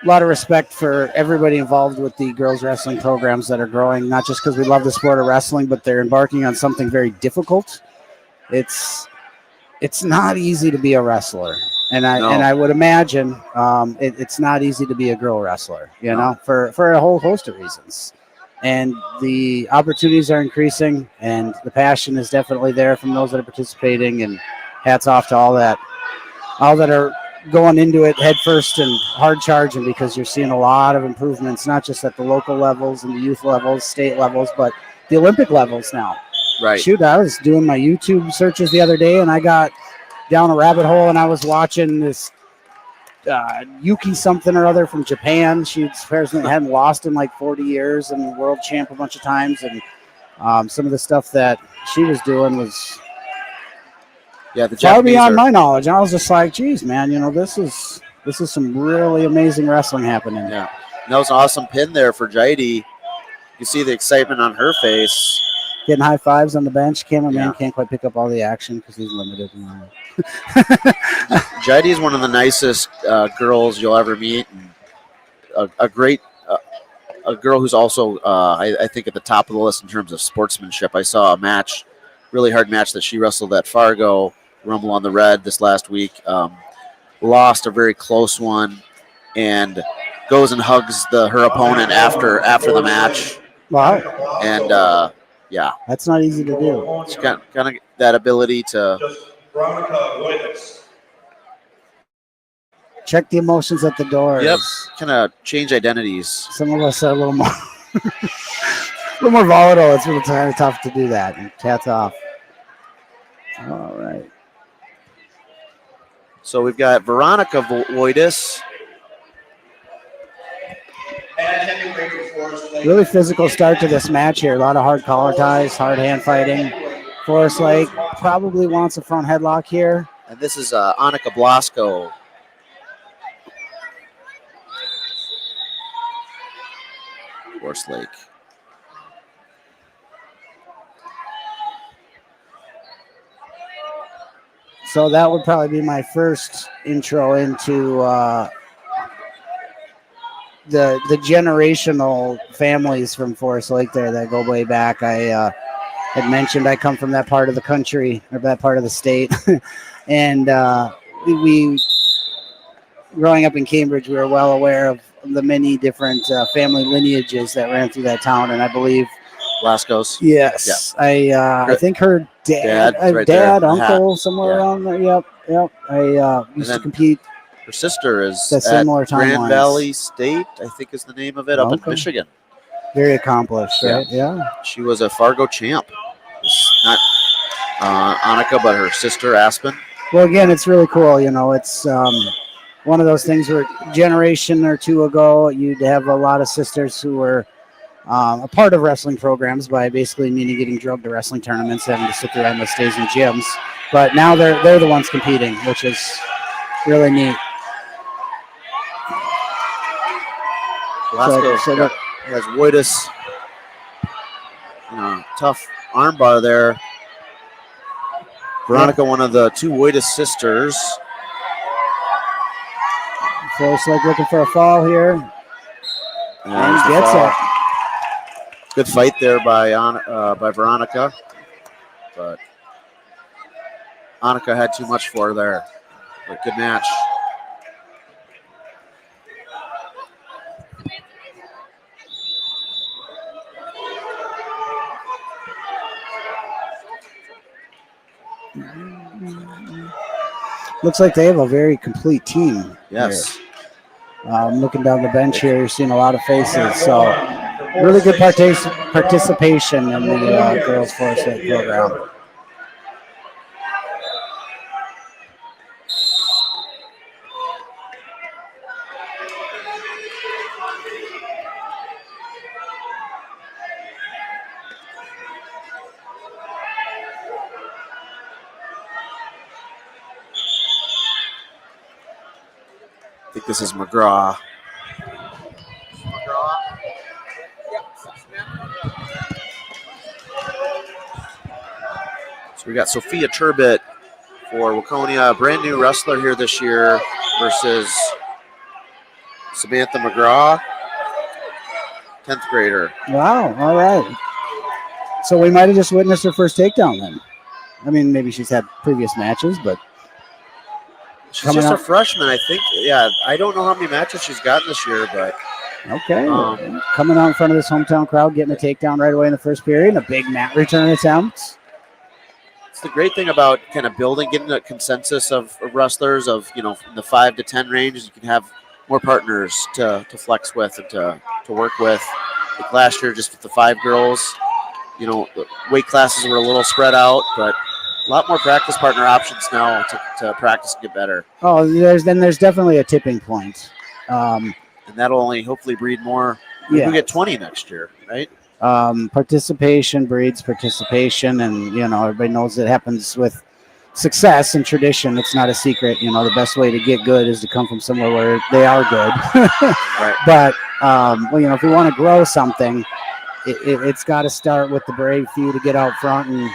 lot of respect for everybody involved with the girls wrestling programs that are growing, not just because we love the sport of wrestling, but they're embarking on something very difficult. It's not easy to be a wrestler. And I would imagine it's not easy to be a girl wrestler, for a whole host of reasons. And the opportunities are increasing, and the passion is definitely there from those that are participating, and hats off to all that are going into it head first and hard charging, because you're seeing a lot of improvements, not just at the local levels and the youth levels, state levels, but the Olympic levels now.
Right.
Shoot, I was doing my YouTube searches the other day, and I got down a rabbit hole, and I was watching this Yuki something or other from Japan. She apparently hadn't lost in like 40 years and world champ a bunch of times, and some of the stuff that she was doing was
the
far beyond my knowledge. And I was just like, geez, man, this is some really amazing wrestling happening.
Yeah, and that was an awesome pin there for Jaidi. You see the excitement on her face.
Getting high fives on the bench. Cameraman can't quite pick up all the action because he's limited.
Jaidi is one of the nicest girls you'll ever meet, and a great a girl who's also I think at the top of the list in terms of sportsmanship. I saw a match, really hard match that she wrestled at Fargo Rumble on the Red this last week. Lost a very close one, and goes and hugs her opponent after the match.
Wow.
And
that's not easy to do.
She's got kind of that ability to
check the emotions at the door.
Yep, kind of change identities.
Some of us are a little more volatile. It's really kind of tough to do that. And hats off. All right.
So we've got Veronica Voidis.
Really physical start to this match here. A lot of hard collar ties, hard hand fighting. Forest Lake probably wants a front headlock here.
And this is Annika Blasco. Forest Lake.
So that would probably be my first intro into the generational families from Forest Lake there that go way back. I had mentioned I come from that part of the country, or that part of the state. And we, growing up in Cambridge, we were well aware of the many different family lineages that ran through that town. And I believe
Blasco's.
Yes. Yeah. I think her dad, uncle, somewhere around there. Yep. I used to compete.
Her sister is
at similar
Grand Valley State, I think is the name of it, up in Michigan.
Very accomplished, right? Yeah.
She was a Fargo champ. It's not Annika, but her sister, Aspen.
Well, again, it's really cool. It's one of those things where a generation or two ago, you'd have a lot of sisters who were a part of wrestling programs by basically meaning getting drugged to wrestling tournaments, having to sit through endless days in gyms. But now they're the ones competing, which is really neat.
Velasco
So
has Woitus. Tough armbar there. Veronica, one of the two Woitus sisters.
Forrest Lake looking for a fall here. And
the
gets
fall.
it.
Good fight there by Veronica, but Annika had too much for her there. But good match.
Looks like they have a very complete team.
Yes.
Looking down the bench here, you're seeing a lot of faces. So really good participation in the girls Forest Lake program.
I think this is McGraw. So we got Sophia Turbot for Waconia, a brand new wrestler here this year, versus Samantha McGraw, 10th grader.
Wow, all right. So we might have just witnessed her first takedown then. I mean, maybe she's had previous matches, but
she's just a freshman, I think. Yeah, I don't know how many matches she's gotten this year, but
okay. Coming out in front of this hometown crowd, getting a takedown right away in the first period, a big mat return attempt.
It's the great thing about kind of building, getting a consensus of wrestlers of, in the 5 to 10 range. You can have more partners to flex with and to work with. Like last year, just with the 5 girls, the weight classes were a little spread out, but a lot more practice partner options now to practice and get better.
Oh, there's definitely a tipping point.
And that'll only hopefully breed more. We'll get 20 next year, right?
Participation breeds participation, and everybody knows it happens with success and tradition. It's not a secret. The best way to get good is to come from somewhere where they are good.
Right.
But if we want to grow something, it's got to start with the brave few to get out front and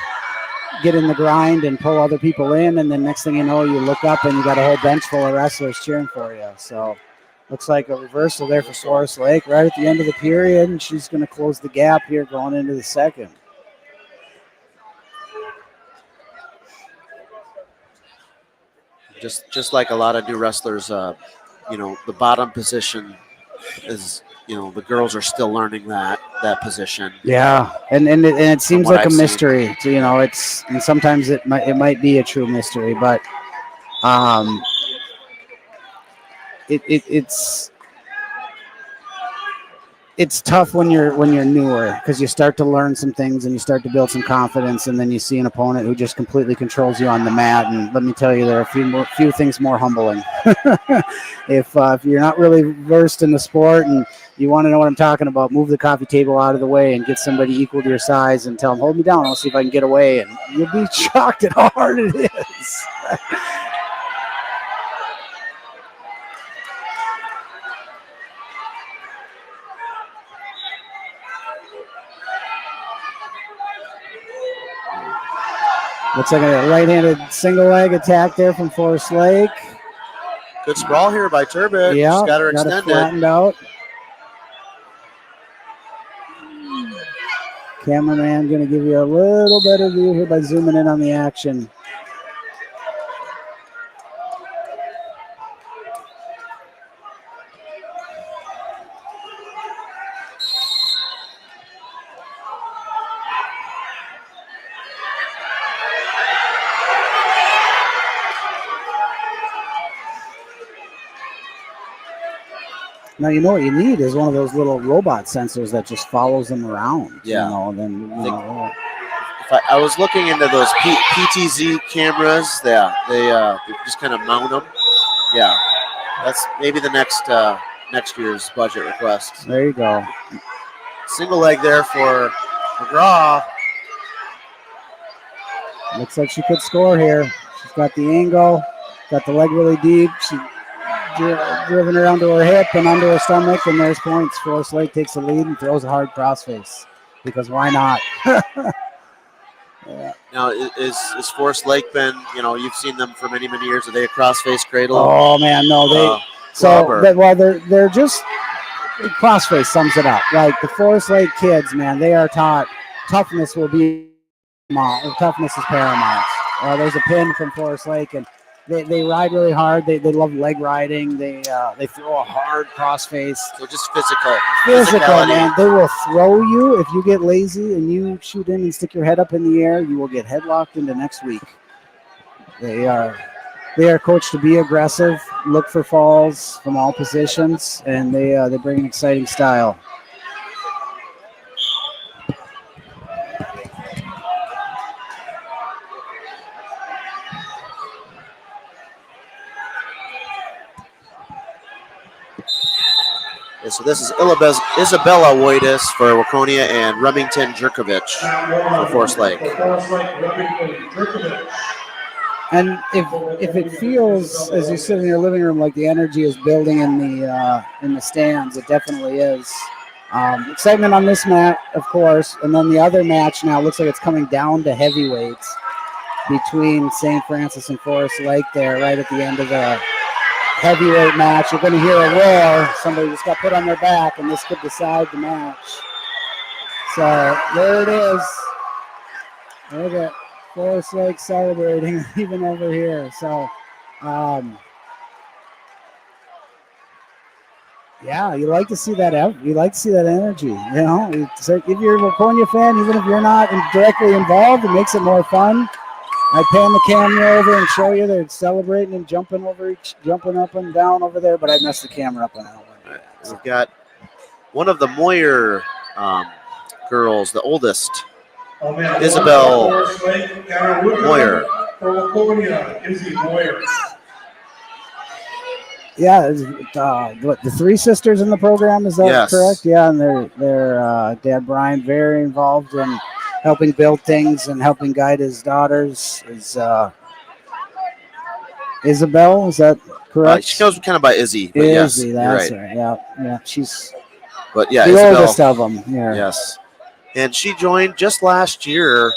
get in the grind and pull other people in, and then next thing you know, you look up and you got a whole bench full of wrestlers cheering for you. So looks like a reversal there for Forest Lake right at the end of the period, and she's going to close the gap here going into the second.
Just like a lot of new wrestlers, the bottom position is, the girls are still learning that position.
Yeah, and it seems like a mystery. So, and sometimes it might be a true mystery, but it's tough when you're newer, because you start to learn some things and you start to build some confidence, and then you see an opponent who just completely controls you on the mat. And let me tell you, there are a few things more humbling. If you're not really versed in the sport and you want to know what I'm talking about, move the coffee table out of the way and get somebody equal to your size and tell them, hold me down, I'll see if I can get away. And you'll be shocked at how hard it is. Looks like a right-handed single leg attack there from Forest Lake.
Good sprawl here by Turbot.
Yeah,
she's got her extended.
Flattened out. Cameraman going to give you a little better view here by zooming in on the action. Now, what you need is one of those little robot sensors that just follows them around.
Yeah.
Then
I was looking into those PTZ cameras. Yeah, they just kind of mount them. Yeah, that's maybe the next year's budget request.
There you go.
Single leg there for McGraw.
Looks like she could score here. She's got the angle, got the leg really deep. She driven her onto her hip and onto her stomach, and there's points. Forest Lake takes the lead and throws a hard crossface because why not? Yeah.
Now, is Forest Lake been, you've seen them for many, many years. Are they a crossface cradle?
Oh man, no, they're just crossface sums it up. Like the Forest Lake kids, man, they are taught toughness will be toughness is paramount. There's a pin from Forest Lake, and they ride really hard. They love leg riding. They throw a hard crossface.
So just physical,
man. They will throw you if you get lazy and you shoot in and stick your head up in the air. You will get headlocked into next week. They are coached to be aggressive, look for falls from all positions, and they bring an exciting style.
So this is Isabella Woitis for Waconia and Remington Jerkovich for Forest Lake.
And if it feels as you sit in your living room like the energy is building in the stands, it definitely is. Excitement on this mat, of course, and then the other match now looks like it's coming down to heavyweights between St. Francis and Forest Lake there, right at the end of the heavyweight match. You're going to hear a roar. Somebody just got put on their back, and this could decide the match. So there it is. Look at Forest Lake celebrating even over here. So, yeah, you like to see that. You like to see that energy. So if you're a Waconia fan, even if you're not directly involved, it makes it more fun. I pan the camera over and show you they're celebrating and jumping up and down over there, but I messed the camera up on that one.
Right. We've got one of the Moyer girls, the oldest, Isabel Moyer.
For Waconia, Izzy Moyer.
Yeah, the three sisters in the program, is that correct? Yeah, and their dad Brian very involved in helping build things and helping guide his daughters. Is Isabel, is that correct?
She goes kind of by Izzy. But
Izzy,
yes,
that's
right.
Yeah, she's
the
Isabel, oldest of them. Yeah.
Yes, and she joined just last year.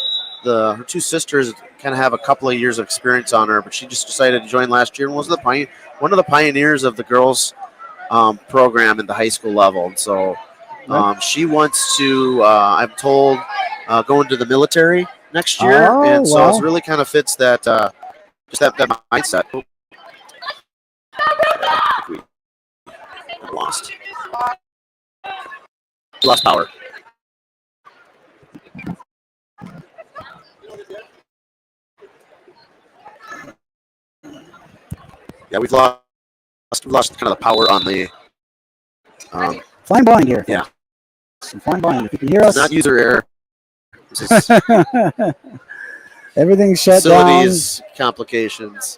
Her two sisters kind of have a couple of years of experience on her, but she just decided to join last year and was one of the pioneers of the girls program at the high school level. And so she wants to, I'm told, go into the military next year, and so it really kind of fits that just that mindset. We lost power. Yeah, we've lost kind of the power on the
flying blind here.
Yeah,
flying blind. If you can hear us,
not user error.
Everything's shut
Facilities down. Complications.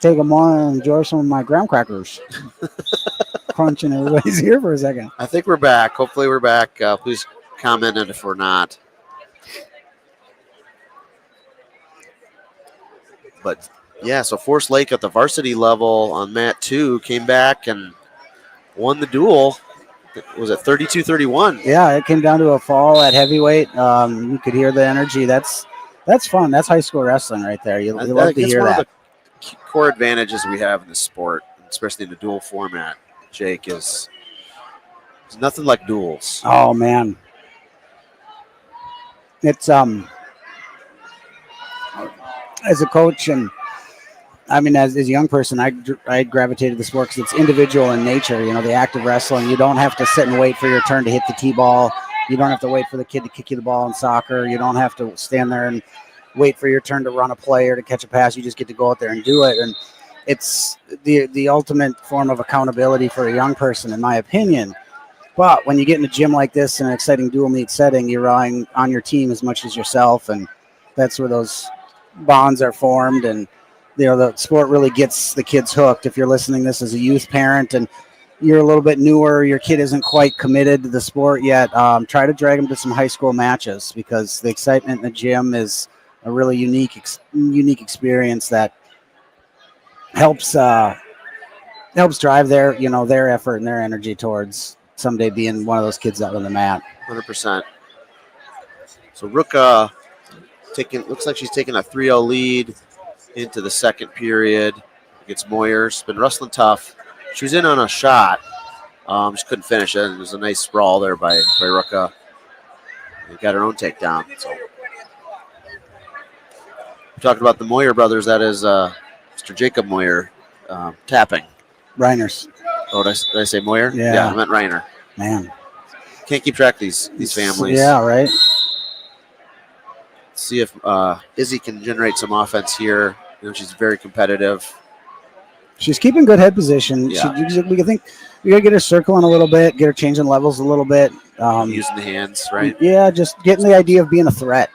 Take them on and enjoy some of my graham crackers. Crunching everybody's here for a second.
I think we're back. Hopefully we're back. Please comment if we're not. But yeah, so Forest Lake at the varsity level on mat 2 came back and won the duel. Was it 32-31?
Yeah, it came down to a fall at heavyweight. You could hear the energy. That's fun. That's high school wrestling right there. You love to hear that.
One of the core advantages we have in the sport, especially in the dual format, Jake, is nothing like duels.
Oh man, it's as a coach, and I mean as a young person, I gravitated to the sport because it's individual in nature. The act of wrestling. You don't have to sit and wait for your turn to hit the t-ball. You don't have to wait for the kid to kick you the ball in soccer. You don't have to stand there and wait for your turn to run a play or to catch a pass. You just get to go out there and do it. And it's the ultimate form of accountability for a young person, in my opinion. But when you get in a gym like this in an exciting dual meet setting, you're relying on your team as much as yourself, and that's where those bonds are formed. And the sport really gets the kids hooked. If you're listening to this as a youth parent and you're a little bit newer, your kid isn't quite committed to the sport yet, try to drag them to some high school matches, because the excitement in the gym is a really unique experience that helps drive their their effort and their energy towards someday being one of those kids out on the mat.
100%. So Ruka looks like she's taking a 3-0 lead into the second period against Moyer. She's been wrestling tough. She was in on a shot. She couldn't finish it. It was a nice sprawl there by Ruka. She got her own takedown. So we're talking about the Moyer brothers. That is Mr. Jacob Moyer tapping.
Reiners.
Oh, did I say Moyer?
Yeah.
I meant Reiner.
Man.
Can't keep track of these families.
Yeah, right.
See if Izzy can generate some offense here. She's very competitive.
She's keeping good head position.
Yeah.
We think we gotta get her circling a little bit, get her changing levels a little bit.
Using the hands, right?
Yeah, just getting the idea of being a threat.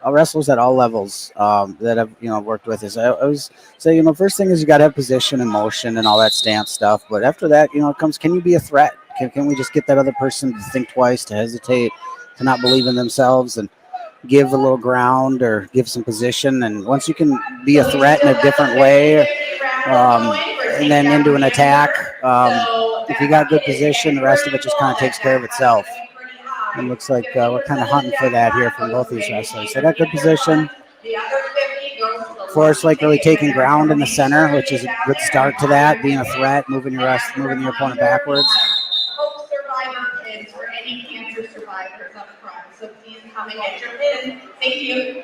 Wrestlers at all levels that I've worked with is I always say first thing is you got to have position and motion and all that stance stuff. But after that, it comes, can you be a threat? Can we just get that other person to think twice, to hesitate, to not believe in themselves, and give a little ground or give some position? And once you can be a threat in a different way, and then into an attack, if you got good position, the rest of it just kind of takes care of itself. It looks like we're kind of hunting for that here from both these wrestlers. They got good position. Forrest Lake really taking ground in the center, which is a good start to that, being a threat, moving your opponent backwards.
Hope survivor pins for any cancer survivors up front. So please come and get your pin. Thank you.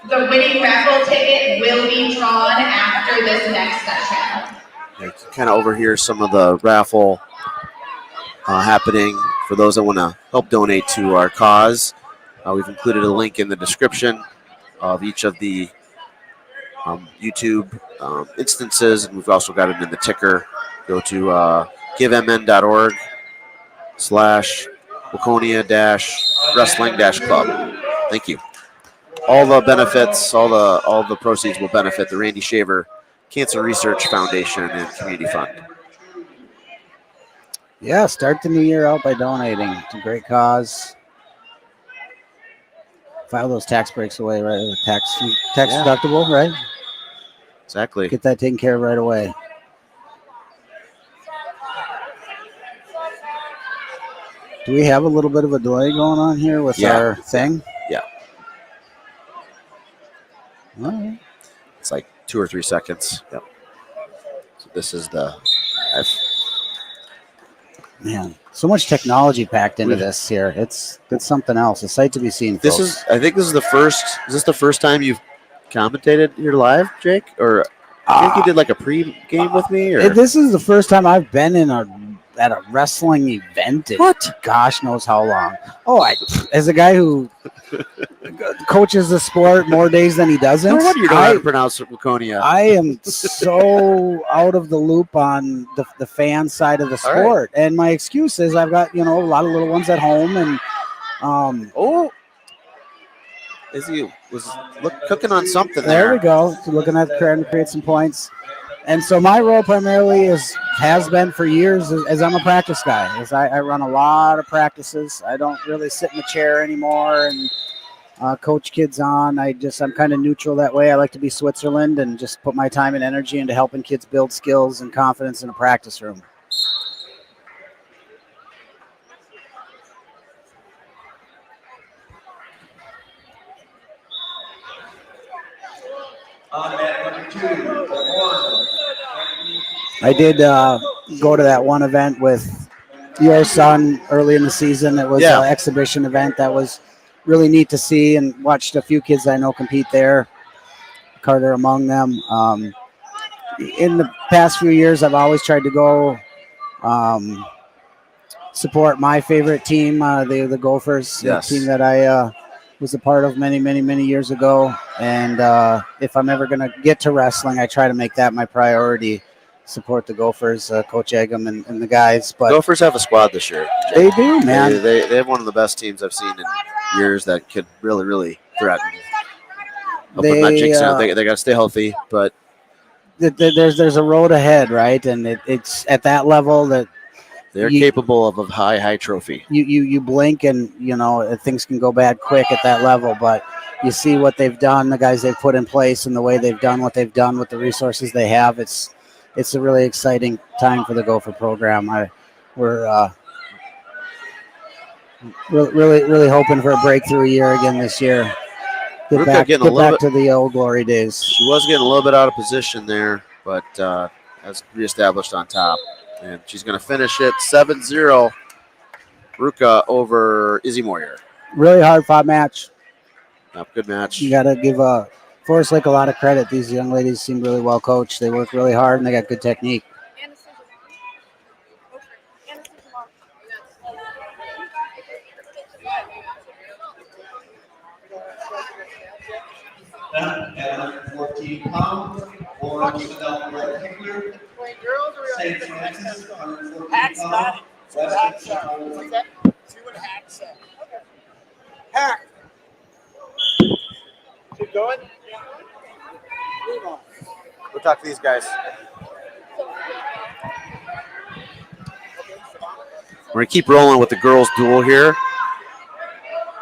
The winning raffle ticket will be drawn after this next session.
You can kind of overhear some of the raffle happening for those that want to help donate to our cause. We've included a link in the description of each of the YouTube instances, and we've also got it in the ticker. Go to givemn.org/Waconia-wrestling-club. Thank you. All the benefits, all the proceeds will benefit the Randy Shaver Cancer Research Foundation and Community Fund.
Yeah, start the new year out by donating. It's a great cause. File those tax breaks away, right? Tax deductible, right?
Exactly.
Get that taken care of right away. Do we have a little bit of a delay going on here with our thing?
Yeah.
All right.
It's like 2 or 3 seconds. Yep. So this is the...
Man, so much technology packed into this here. It's something else. A sight to be seen, folks.
I think this is the first... Is this the first time you've commentated here live, Jake? Or I think you did like a pre-game with me? Or?
This is the first time I've been at a wrestling event in gosh knows how long. As a guy who coaches the sport more days than he doesn't.
No wonder you don't know how to pronounce Waconia.
I am so out of the loop on the fan side of the sport. Right. And my excuse is I've got, a lot of little ones at home and
Izzy was cooking on something
there. We go. So looking at trying to create some points. And so my role primarily has been for years as I'm a practice guy. As I run a lot of practices. I don't really sit in the chair anymore and coach kids on. I'm kind of neutral that way. I like to be Switzerland and just put my time and energy into helping kids build skills and confidence in a practice room. I did go to that one event with your son early in the season. It was an exhibition event that was really neat to see, and watched a few kids I know compete there, Carter among them. In the past few years, I've always tried to go support my favorite team, the Gophers, the team that I was a part of many years ago. And if I'm ever going to get to wrestling, I try to make that my priority. Support the Gophers, Coach Eggum and the guys. But
Gophers have a squad this year.
They do, man.
They have one of the best teams I've seen in years that could really threaten. They got to stay healthy, but
there's a road ahead, right? And it's at that level that
They're
You-
capable of a high trophy.
you blink and things can go bad quick at that level. But you see what they've done, the guys they've put in place, and the way they've done what they've done with the resources they have. It's a really exciting time for the Gopher program. We're really hoping for a breakthrough year again this year. Get
Ruka
back
getting a little bit-
to the old glory days.
She was getting a little bit out of position there, but has reestablished on top. And she's going to finish it 7-0. Ruka over Izzy Moyer.
Really hard fought match.
Good match.
You got to give Forest Lake a lot of credit. These young ladies seem really well coached. They work really hard and they got good technique.
At 114 pounds, Orange Adult Red Hickler, St. Francis, 114 pounds, Western, 114
See what Hack said. Hack. Keep going. Move on.
We'll talk to these guys. We're going to keep rolling with the girls' duel here.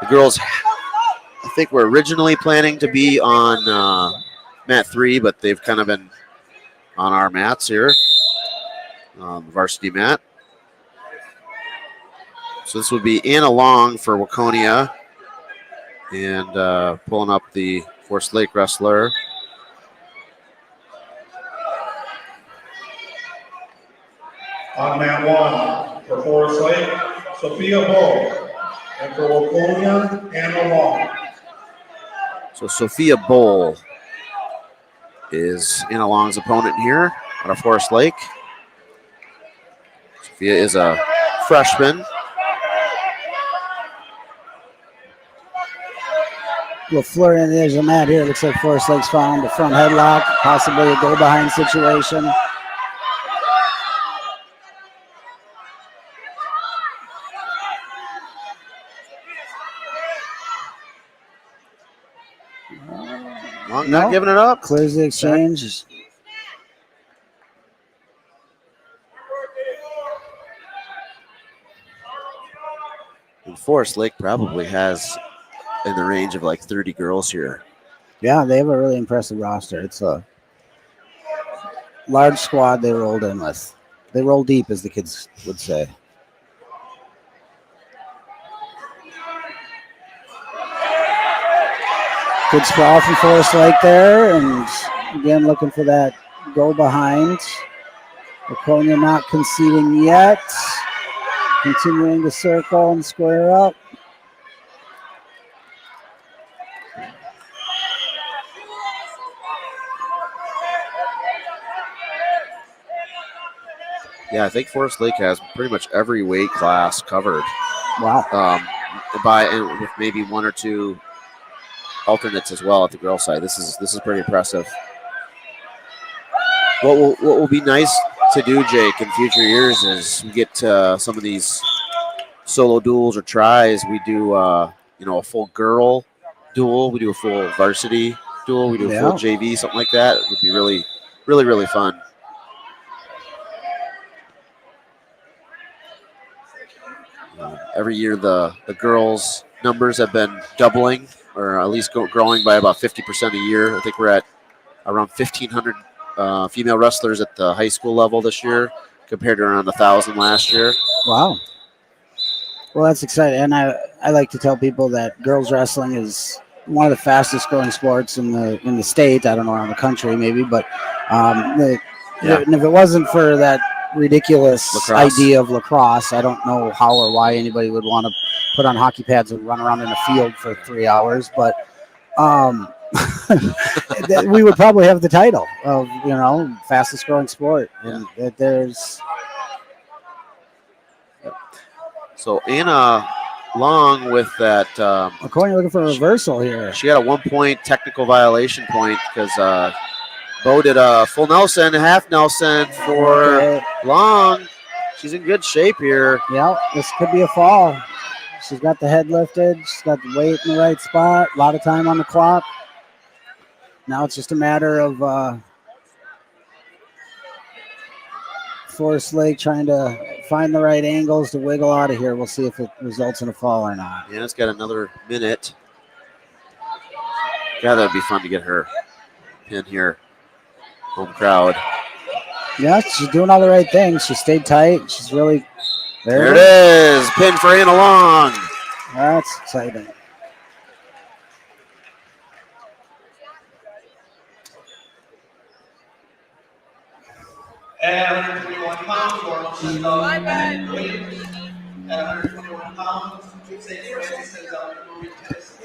The girls, I think, were originally planning to be on mat 3, but they've kind of been on our mats here, the varsity mat. So this would be Anna Long for Waconia, and pulling up the Forest Lake wrestler.
On mat 1 for Forest Lake, Sophia Bull. And for Waconia, Anna Long.
So Sophia Bowl is Anna Long's opponent here out of Forest Lake. Sophia is a freshman.
Little flurry in the edge of the mat here. Looks like Forest Lake's found a front headlock, possibly a go behind situation.
Long not giving it up.
Clears the exchange.
And Forest Lake probably has in the range of like 30 girls here.
Yeah, they have a really impressive roster. It's a large squad they rolled in with. They roll deep, as the kids would say. Good sprawl from Forest Lake there, and again looking for that go behind. Waconia not conceding yet. Continuing to circle and square up.
Yeah, I think Forest Lake has pretty much every weight class covered.
Wow.
And with maybe one or two alternates as well at the girl side. This is pretty impressive. What will be nice to do, Jake, in future years is we get some of these solo duels or tries. We do a full girl duel. We do a full varsity duel. We do a full JV, something like that. It would be really, really, really fun. Every year the girls' numbers have been doubling, or at least growing by about 50% a year. I think we're at around 1,500 female wrestlers at the high school level this year, compared to around 1,000 last year.
Wow. Well, that's exciting. And I like to tell people that girls wrestling is one of the fastest growing sports in the state. I don't know, around the country maybe, but and if it wasn't for that ridiculous idea of lacrosse, I don't know how or why anybody would want to put on hockey pads and run around in a field for 3 hours. But we would probably have the title of fastest growing sport. And that there's.
So Anna Long with that.
Waconia looking for a reversal here.
She got a 1 point technical violation point because Bo did a full Nelson, half Nelson for Long. She's in good shape here.
Yeah, this could be a fall. She's got the head lifted. She's got the weight in the right spot. A lot of time on the clock. Now it's just a matter of Forest Lake trying to find the right angles to wiggle out of here. We'll see if it results in a fall or not.
Hannah's got another minute. God, that'd be fun to get her pin here. Home crowd.
Yeah, she's doing all the right things. She stayed tight. She's really
There it is. Pin for Hannah Long.
That's exciting.
At 121 pounds, Orono sends out Williams. At 121 pounds, St. Francis sends out Marie Tennis.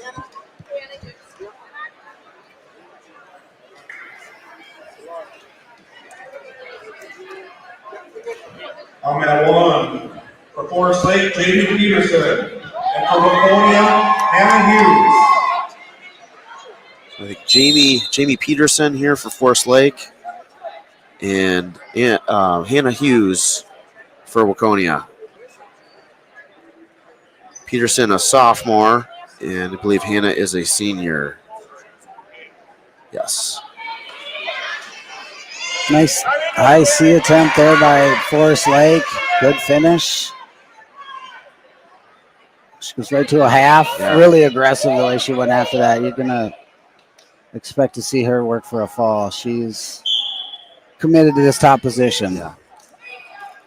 I'm at 1 for Forest Lake, Jamie Peterson. And for Waconia, Hannah Hughes.
I think Jamie Peterson here for Forest Lake. And Hannah Hughes for Waconia. Peterson, a sophomore, and I believe Hannah is a senior. Yes.
Nice high C attempt there by Forest Lake. Good finish. She goes right to a half.
Yeah.
Really aggressive the way she went after that. You're going to expect to see her work for a fall. She's committed to this top position.
Yeah.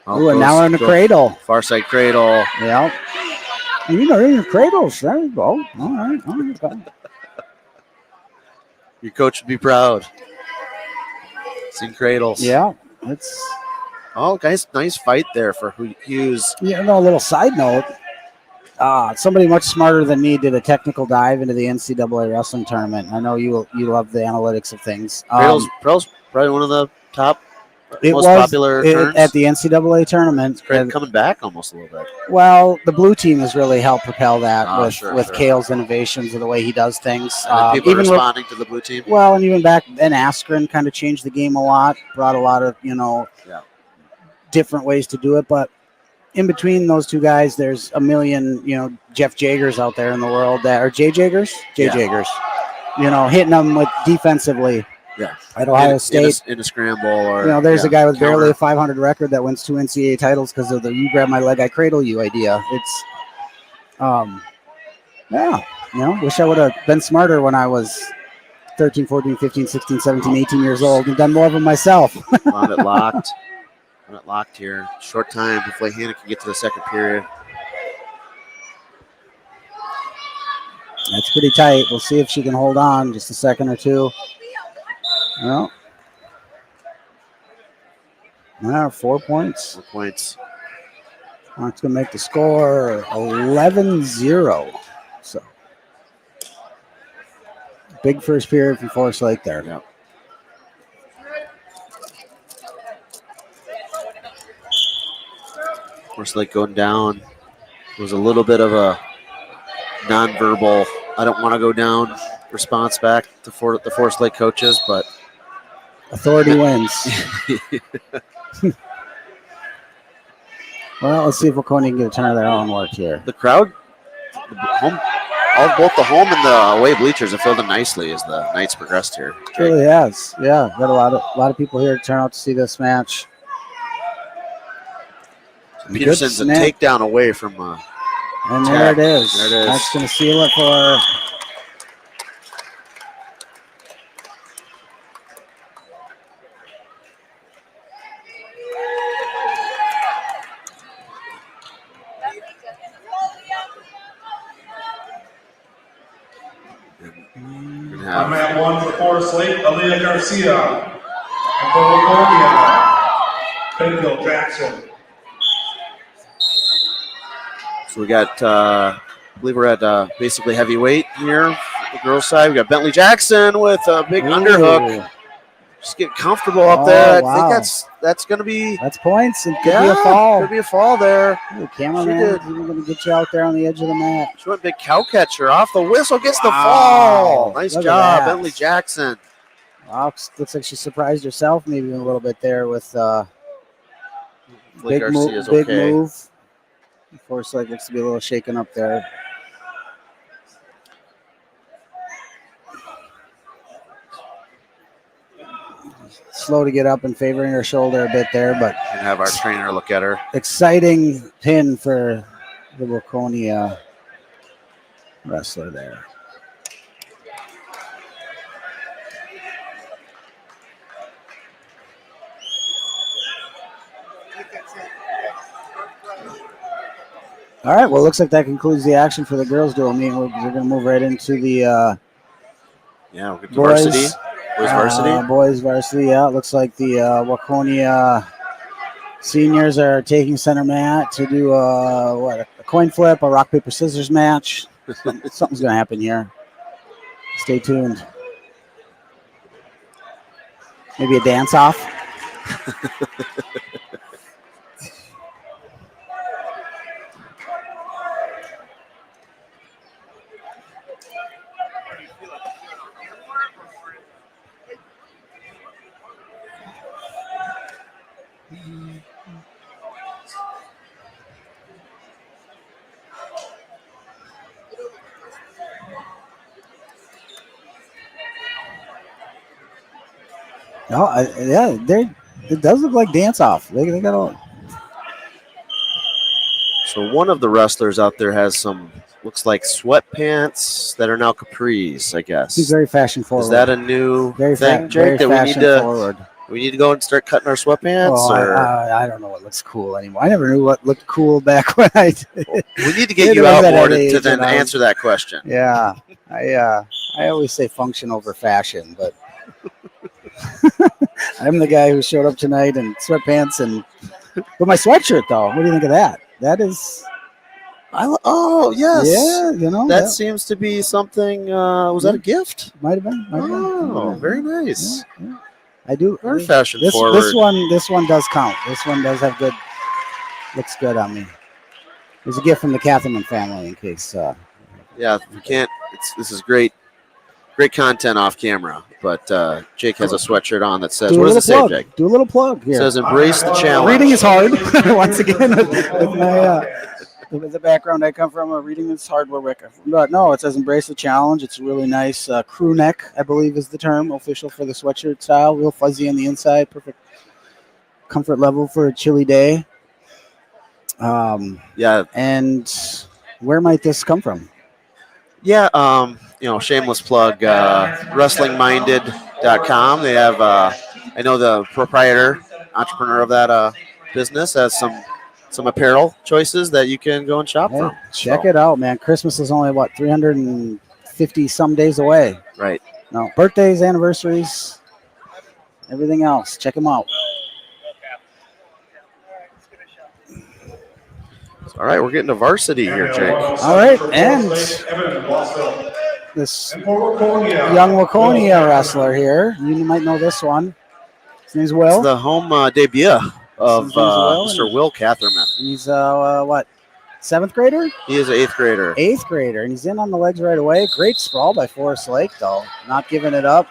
Ooh, and now we're in the cradle.
Far side cradle.
Yeah. You know, in the cradles. There you go. All right.
Your coach would be proud. It's in cradles.
Yeah. It's.
Oh, guys, nice fight there for Hughes.
Yeah, no, a little side note. Somebody much smarter than me did a technical dive into the NCAA wrestling tournament. I know you love the analytics of things.
Cradle's probably one of the top,
It
most
was
popular turns.
at the NCAA tournament.
Coming back almost a little bit.
Well, the blue team has really helped propel that with
Sure.
Kale's innovations of the way he does things.
And people
even
responding to the blue team.
Well, and even back then, Askren kind of changed the game a lot, brought a lot of different ways to do it. But in between those two guys, there's a million Jeff Jagers out there in the world that are Jagers, Jagers, hitting them with defensively.
Yeah,
at Ohio State
in a scramble, or
there's a guy with
counter.
barely a 500 record that wins 2 NCAA titles because of the "you grab my leg, I cradle you" idea. It's, wish I would have been smarter when I was 13, 14, 15, 16, 17, 18 years old and done more of them myself.
Found it locked. Found it locked here. Short time. Hopefully Hannah can get to the second period.
That's pretty tight. We'll see if she can hold on just a second or two. Well, 4 points.
4 points.
That's going to make the score 11-0. So, big first period from Forest Lake there.
Yep. Forest Lake going down. It was a little bit of a nonverbal, I don't want to go down response back to the Forest Lake coaches, but
authority wins. Well, let's see if Waconia can get a turn of their own work here.
The crowd, both the home and the away bleachers have filled in nicely as the nights progressed here.
It really has. Yeah, got a lot of people here to turn out to see this match.
Peterson's a takedown away from
and there it is.
There it is.
That's going to seal it for her.
I'm at 1 for Forest Lake, Aaliyah Garcia. And for Waconia, Benville Jackson.
So we got, I believe we're at basically heavyweight here. The girls' side, we got Bentley Jackson with a big underhook. Just get comfortable up there.
Wow.
I think that's going to be.
That's points. It could be a fall.
Could be a fall there.
The cameraman is going to get you out there on the edge of the mat.
She went big cow catcher off the whistle, gets the
Wow.
fall. Nice
Look at
job,
that.
Bentley Jackson.
Wow, looks like she surprised herself maybe a little bit there with big move. Forest Lake looks to be a little shaken up there. slow to get up and favoring her shoulder a bit there, but
And have our trainer look at her.
exciting pin for the Waconia wrestler there. All right, well, looks like that concludes the action for the girls' duel meeting. We're going to move right into the
Yeah, we'll get to
boys.
varsity. Boys varsity.
Boys varsity, yeah. It looks like the Waconia seniors are taking center mat to do a coin flip, a rock, paper, scissors match. Something's going to happen here. Stay tuned. Maybe a dance-off. No, yeah, it does look like dance-off. They got a...
So one of the wrestlers out there has some, looks like sweatpants that are now capris, I guess.
He's very fashion forward.
Is that a new thing,
very
Jake? That
fashion forward.
we need to go and start cutting our sweatpants?
Oh,
or
I don't know what looks cool anymore. I never knew what looked cool back when I did.
we need to get
It
you
was
out
at
more
that
to
age,
then
and I was-
answer that question.
Yeah, I always say function over fashion, but I'm the guy who showed up tonight in sweatpants and with my sweatshirt though. What do you think of that? That is,
Oh yes,
yeah, you know
that seems to be something. Was that a gift?
might have been.
Oh, very nice.
Yeah. I do.
Very fashion
This
forward.
this one does count. This one does have good. Looks good on me. It was a gift from the Catherman family, in case.
Yeah, we can't. This is great content off camera. But Jake has a sweatshirt on that says,
Do a
"What does
little
it say,
plug.
Jake?"
Do a little plug
It
here.
says, "Embrace the challenge."
Reading is hard. Once again, with my with the background I come from, reading is hard. But no, it says "Embrace the challenge." It's a really nice crew neck, I believe, is the term official for the sweatshirt style. Real fuzzy on the inside, perfect comfort level for a chilly day.
Yeah,
And where might this come from?
yeah. Shameless plug. WrestlingMinded.com. They have. I know the proprietor, entrepreneur of that business has some apparel choices that you can go and shop from.
Check it out, man. Christmas is only 350 some days away.
Right.
No, birthdays, anniversaries, everything else. Check them out.
All right, we're getting to varsity here, Jake.
All right, and this young Waconia wrestler here. You might know this one. His name's Will.
It's the home debut of
His name's Will,
Mr. Will Catherman.
He's seventh grader?
He is an eighth grader.
Eighth grader, and he's in on the legs right away. Great sprawl by Forest Lake, though. Not giving it up.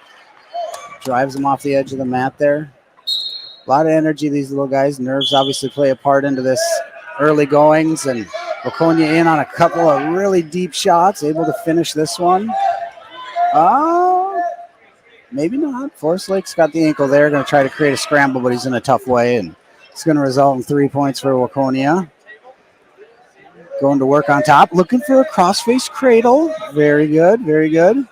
Drives him off the edge of the mat there. A lot of energy, these little guys. Nerves obviously play a part into this early goings, and Waconia in on a couple of really deep shots, able to finish this one. Maybe not. Forest Lake's got the ankle there, going to try to create a scramble, but he's in a tough way, and it's going to result in 3 points for Waconia. Going to work on top, looking for a crossface cradle. Very good, very good.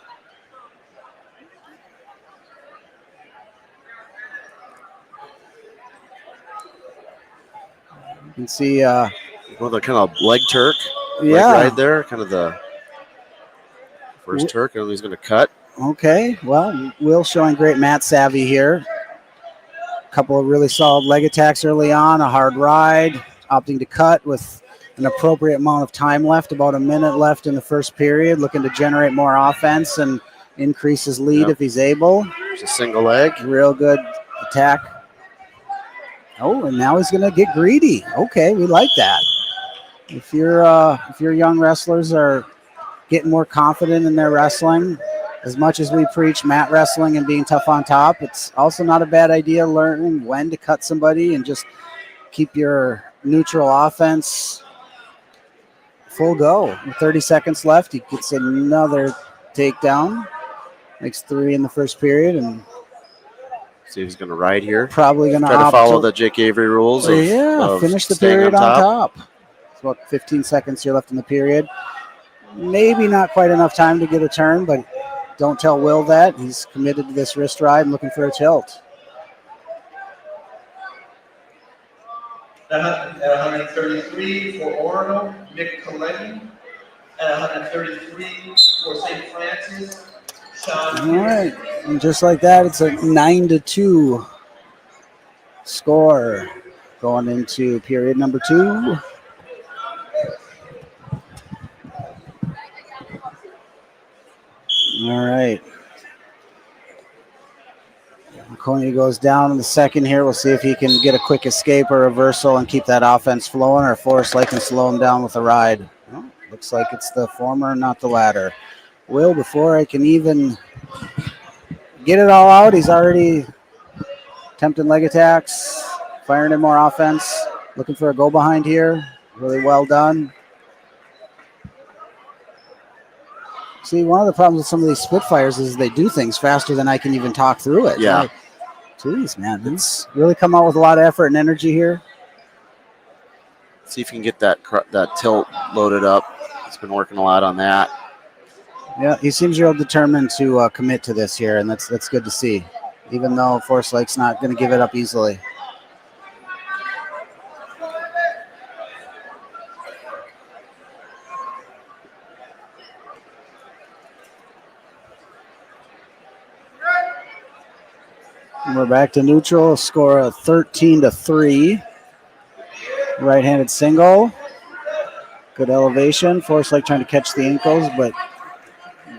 You can see,
Well, the kind of leg Turk.
yeah.
Right there, kind of the first Turk, and he's going to cut.
Okay, well, Will showing great mat savvy here. A couple of really solid leg attacks early on, a hard ride, opting to cut with an appropriate amount of time left, about a minute left in the first period, looking to generate more offense and increase his lead if he's able.
There's a single leg.
Real good attack. Oh, and now he's going to get greedy. Okay, we like that. If your young wrestlers are getting more confident in their wrestling, as much as we preach mat wrestling and being tough on top, it's also not a bad idea learning when to cut somebody and just keep your neutral offense full go. With 30 seconds left, he gets another takedown. Makes 3 in the first period and
See who's going to ride here.
Probably going
Try to follow the Jake Avery rules. Of
finish the
staying
period on top. It's about 15 seconds here left in the period. Maybe not quite enough time to get a turn, but don't tell Will that. He's committed to this wrist ride and looking for a tilt.
At 133 for Orono, Mick Coletti. At 133 for St. Francis, Sean.
All right, and just like that, it's a 9-2 score going into period number 2. All right. Waconia goes down in the second here. We'll see if he can get a quick escape or reversal and keep that offense flowing, or Forest Lake can slow him down with a ride. Well, looks like it's the former, not the latter. Will, before I can even get it all out, he's already attempting leg attacks, firing in more offense, looking for a go behind here. Really well done. See, one of the problems with some of these Spitfires is they do things faster than I can even talk through it.
Yeah.
Jeez, man. It's really come out with a lot of effort and energy here.
See if you can get that tilt loaded up. He's been working a lot on that.
Yeah, he seems real determined to commit to this here, and that's good to see, even though Forest Lake's not going to give it up easily. We're back to neutral. A score of 13-3. Right-handed single. Good elevation. Forest Lake trying to catch the ankles, but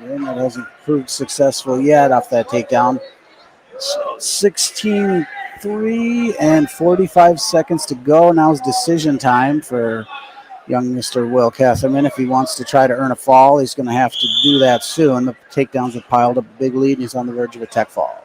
that hasn't proved successful yet off that takedown. 16-3 and 45 seconds to go. Now is decision time for young Mr. Will Catherman. If he wants to try to earn a fall, he's going to have to do that soon. The takedowns have piled up a big lead, and he's on the verge of a tech fall.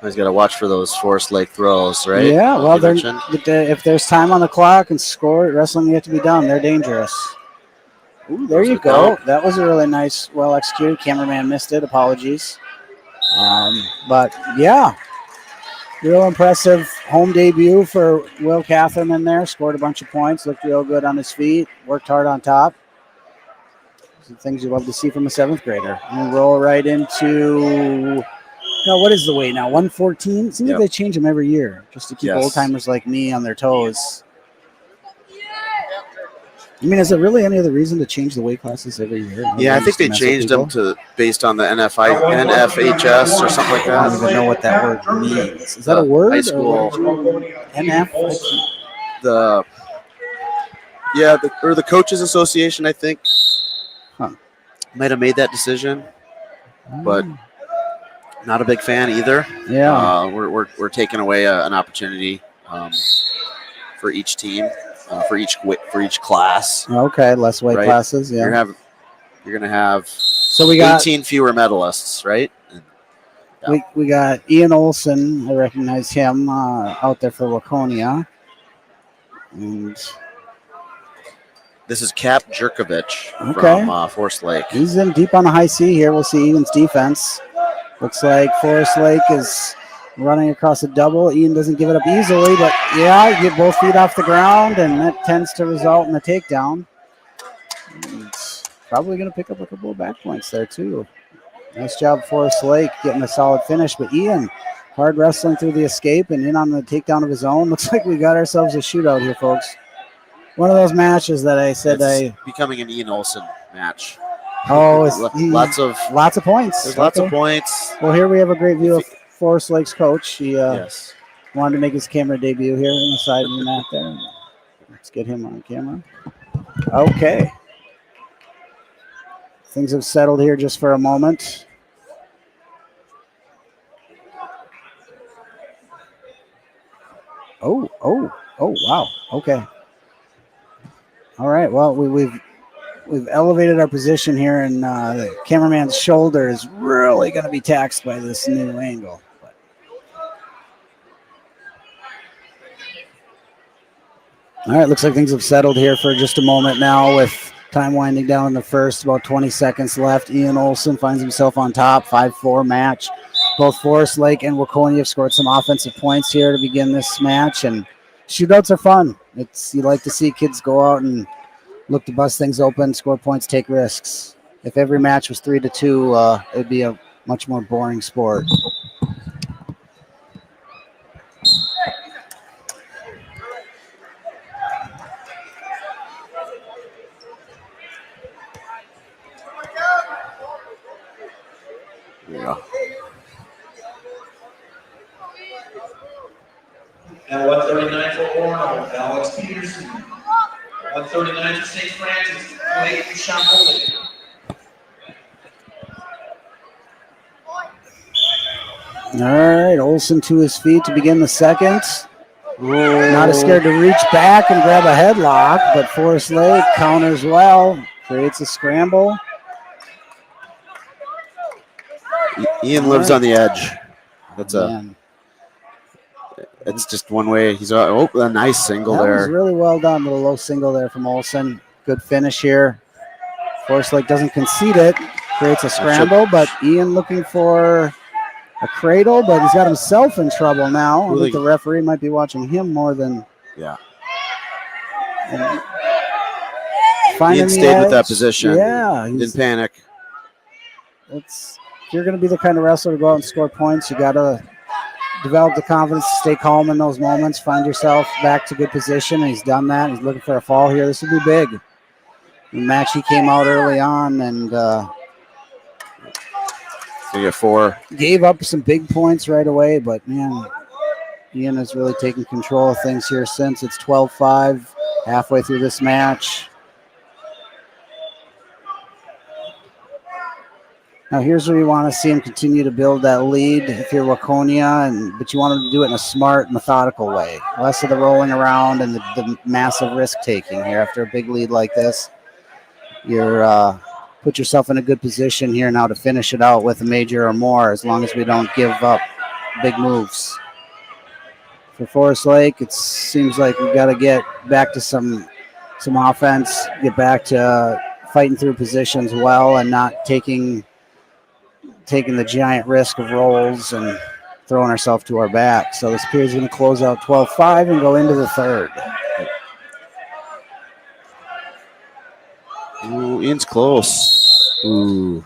He's got to watch for those Forest Lake throws, right?
Yeah, well, if there's time on the clock and score, wrestling yet to be done, they're dangerous. Ooh, there you go. That was a really nice, well executed. Cameraman missed it. Apologies. But yeah, real impressive home debut for Will Catherman there. Scored a bunch of points. Looked real good on his feet. Worked hard on top. Some things you love to see from a 7th grader. And roll right into. No, what is the weight now? 114? Seems like they change them every year just to keep old timers like me on their toes. I mean, is there really any other reason to change the weight classes every year?
Yeah, I think they changed them based on the NFHS or something like that.
I don't even know what that word means. Is that a word?
High school.
NF?
The Coaches Association, I think, might have made that decision, but not a big fan either.
Yeah,
we're taking away an opportunity for each team, for each class.
Okay, less weight classes. Yeah,
you're gonna have.
So we got
18 fewer medalists, right?
Yeah. We got Ian Olson. I recognize him out there for Waconia, and
this is Cap Jerkovich from Forest Lake.
He's in deep on the high C here. We'll see Ian's defense. Looks like Forest Lake is running across a double. Ian doesn't give it up easily, but yeah, you get both feet off the ground, and that tends to result in a takedown. And probably going to pick up a couple of back points there, too. Nice job, Forest Lake, getting a solid finish. But Ian, hard wrestling through the escape and in on the takedown of his own. Looks like we got ourselves a shootout here, folks. One of those matches that I said
it's becoming an Ian Olson match.
Oh,
lots of
points.
There's lots of points.
Well, here we have a great view of Forest Lake's coach. He wanted to make his camera debut here on the side of the mat there. Let's get him on camera. Okay. Things have settled here just for a moment. Oh, wow. Okay. All right. Well, we've elevated our position here, and the cameraman's shoulder is really going to be taxed by this new angle. But All right, looks like things have settled here for just a moment now with time winding down in the first, about 20 seconds left. Ian Olson finds himself on top, 5-4 match. Both Forest Lake and Waconia have scored some offensive points here to begin this match, and shootouts are fun. You like to see kids go out and look to bust things open, score points, take risks. If every match was 3-2, it'd be a much more boring sport.
Yeah.
And 139 for Orono, Alex Peterson. 139 for St. Francis, Clayton Shamoli.
All right, Olson to his feet to begin the second. Not as scared to reach back and grab a headlock, but Forest Lake counters well, creates a scramble.
Ian lives on the edge.
Man,
It's just one way. He's a nice single
that was
there.
really well done. Little low single there from Olson. Good finish here. Forest Lake doesn't concede it, creates a scramble, but Ian looking for a cradle, but he's got himself in trouble now. I think the referee might be watching him more than.
Yeah.
Ian
stayed with that position.
Yeah,
Didn't panic.
If you're going to be the kind of wrestler to go out and score points, you got to develop the confidence to stay calm in those moments, find yourself back to good position, and he's done that. He's looking for a fall here. This will be big. The match, he came out early on and gave up some big points right away, but man, Ian has really taken control of things here since. It's 12-5, halfway through this match. Now here's where you want to see him continue to build that lead if you're Waconia, but you want him to do it in a smart, methodical way. Less of the rolling around and the massive risk taking here after a big lead like this. You're put yourself in a good position here now to finish it out with a major or more, as long as we don't give up big moves. For Forest Lake, it seems like we've got to get back to some offense, get back to fighting through positions well and not taking the giant risk of rolls and throwing ourselves to our back. So this period's going to close out 12-5 and go into the third.
Ooh, Ian's close. Ooh.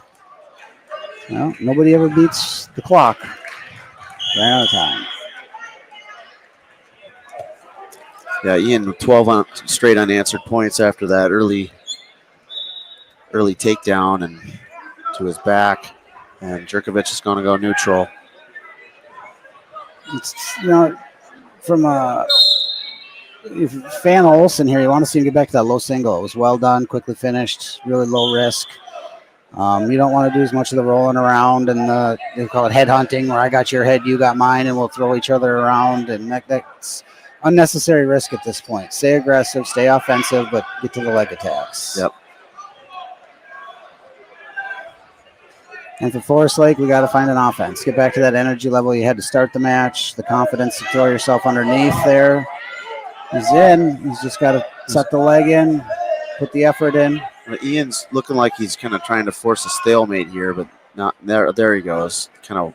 Well, nobody ever beats the clock. Ran out of time.
Yeah, Ian 12 straight unanswered points after that early takedown and to his back. And Jerkovich is going to go neutral.
It's, from if you're a fan of Olson here, you want to see him get back to that low single. It was well done, quickly finished, really low risk. You don't want to do as much of the rolling around and they call it head hunting, where I got your head, you got mine, and we'll throw each other around. And that's unnecessary risk at this point. Stay aggressive, stay offensive, but get to the leg attacks.
Yep.
And for Forest Lake, we got to find an offense. Get back to that energy level you had to start the match, the confidence to throw yourself underneath there. He's in. He's just got to set the leg in, put the effort in.
Well, Ian's looking like he's kind of trying to force a stalemate here, but not there. There he goes. I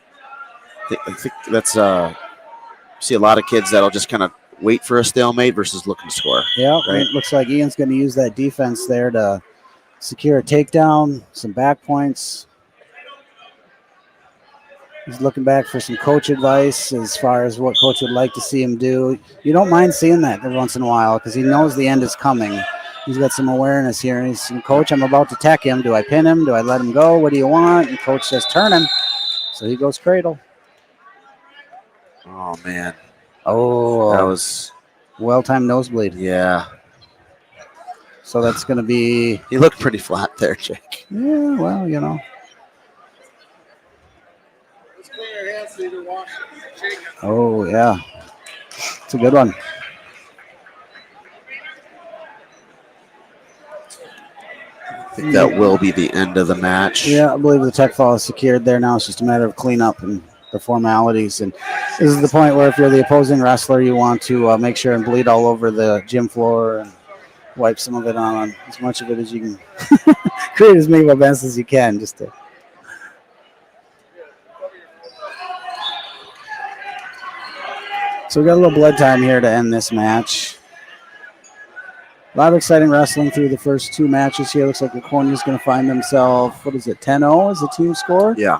think that's see a lot of kids that'll just kind of wait for a stalemate versus looking to score.
Yeah,
right?
It looks like Ian's going to use that defense there to secure a takedown, some back points. He's looking back for some coach advice as far as what coach would like to see him do. You don't mind seeing that every once in a while because he knows the end is coming. He's got some awareness here. And he's saying, Coach, I'm about to tech him. Do I pin him? Do I let him go? What do you want? And coach says, turn him. So he goes cradle.
Oh, man.
Oh.
That was
well-timed nosebleed.
Yeah.
So that's going to be...
He looked pretty flat there, Jake.
Yeah, well, Oh, yeah. It's a good one.
I think that will be the end of the match.
Yeah, I believe the tech fall is secured there now. It's just a matter of cleanup and the formalities. And this is the point where if you're the opposing wrestler, you want to make sure and bleed all over the gym floor and wipe some of it on as much of it as you can. Create as many events as you can, just to. So we got a little blood time here to end this match. A lot of exciting wrestling through the first two matches here. Looks like Waconia is going to find themselves, 10-0 is the team score?
Yeah.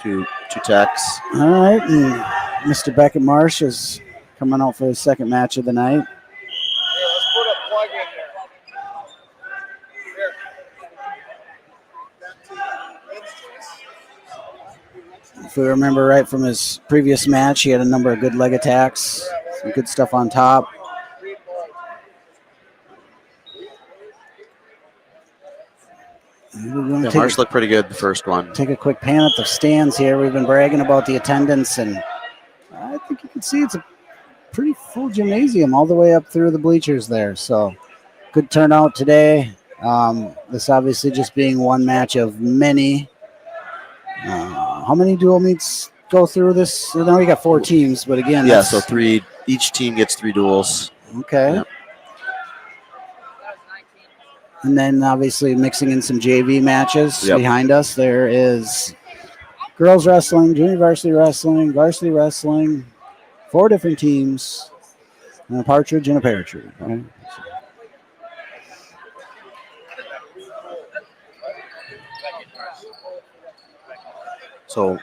Two techs.
All right, and Mr. Beckett Marsh is coming out for his second match of the night.
Let's put a plug in there.
If we remember right from his previous match, he had a number of good leg attacks, some good stuff on top.
Yeah, Marsh looked pretty good the first one.
Take a quick pan at the stands here. We've been bragging about the attendance, and I think you can see it's a pretty full gymnasium all the way up through the bleachers there. So good turnout today. This obviously just being one match of many. How many dual meets go through this? So now we got 4 teams, but again,
Yeah, so 3. Each team gets 3 duels.
Okay.
Yep.
And then obviously mixing in some JV matches behind us. There is girls wrestling, junior varsity wrestling, 4 different teams, and a partridge and a paratrooper. Right?
So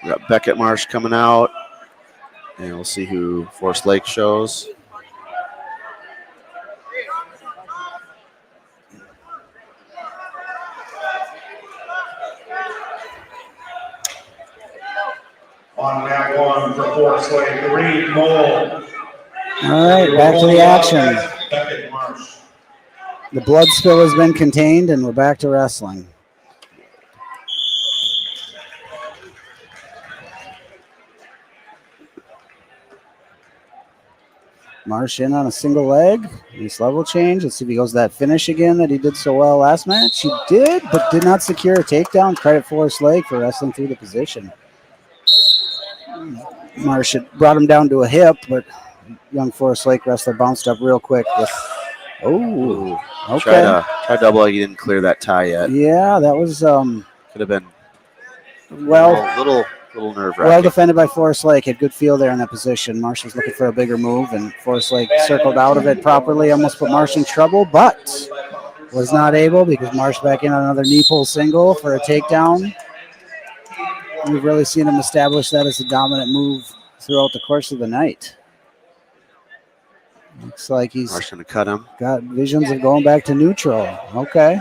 we got Beckett Marsh coming out, and we'll see who Forest Lake shows.
On mat 1 for Forest Lake, Reed Mole.
All right, back to the action.
Beckett Marsh.
The blood spill has been contained, and we're back to wrestling. Marsh in on a single leg. Nice level change. Let's see if he goes that finish again that he did so well last match. He did, but did not secure a takedown. Credit Forest Lake for wrestling through the position. Marsh had brought him down to a hip, but young Forest Lake wrestler bounced up real quick with. Oh, okay.
Try double leg. He didn't clear that tie yet.
Yeah, that was
Could have been
well.
little nerve wracking.
Well defended by Forest Lake. Had good feel there in that position. Marsh was looking for a bigger move, and Forest Lake circled out of it properly. Almost put Marsh in trouble, but was not able because Marsh back in on another knee pull single for a takedown. We've really seen him establish that as a dominant move throughout the course of the night. Looks like he's
Marsh gonna cut him.
got visions of going back to neutral. Okay.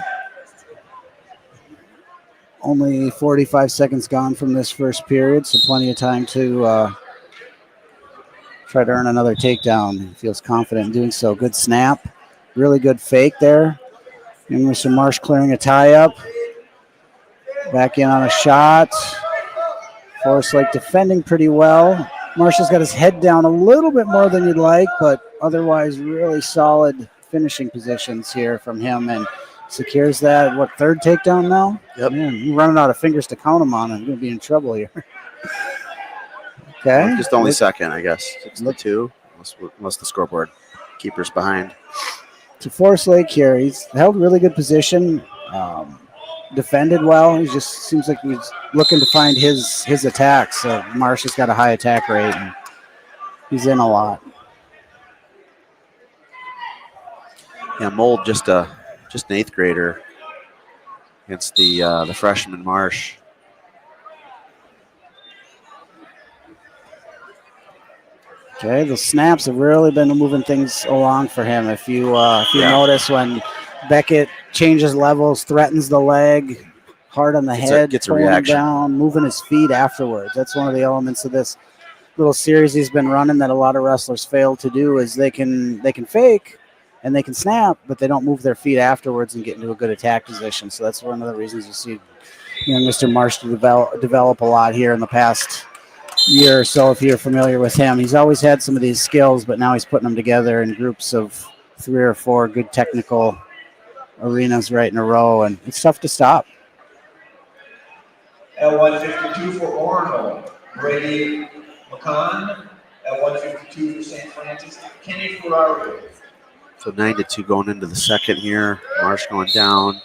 Only 45 seconds gone from this first period, so plenty of time to try to earn another takedown. He feels confident in doing so. Good snap. Really good fake there. And Mr. Marsh clearing a tie-up. Back in on a shot. Forest Lake defending pretty well. Marsh has got his head down a little bit more than you'd like, but otherwise really solid finishing positions here from him, and secures that, third takedown now?
Yep.
Man, you're running out of fingers to count him on. I'm going to be in trouble here. Okay.
Just only second, I guess. 6-2, unless the scoreboard keeper's behind.
To Forest Lake here, he's held really good position, defended well. He just seems like he's looking to find his attacks. So Marsh has got a high attack rate, and he's in a lot.
Yeah, Mold just an 8th grader against the freshman Marsh.
Okay, the snaps have really been moving things along for him. If you notice when Beckett changes levels, threatens the leg, hard on the head,
gets a
pulling
reaction
down, moving his feet afterwards. That's one of the elements of this little series he's been running that a lot of wrestlers fail to do, is they can fake and they can snap, but they don't move their feet afterwards and get into a good attack position. So that's one of the reasons you see Mr. Marsh develop a lot here in the past year or so. If you're familiar with him, he's always had some of these skills, but now he's putting them together in groups of 3 or 4 good technical arenas right in a row, and it's tough to stop.
At 152 for Orono, Brady McCon. At 152 for St. Francis, Kenny Ferraro.
So 9-2 going into the second here. Marsh going down.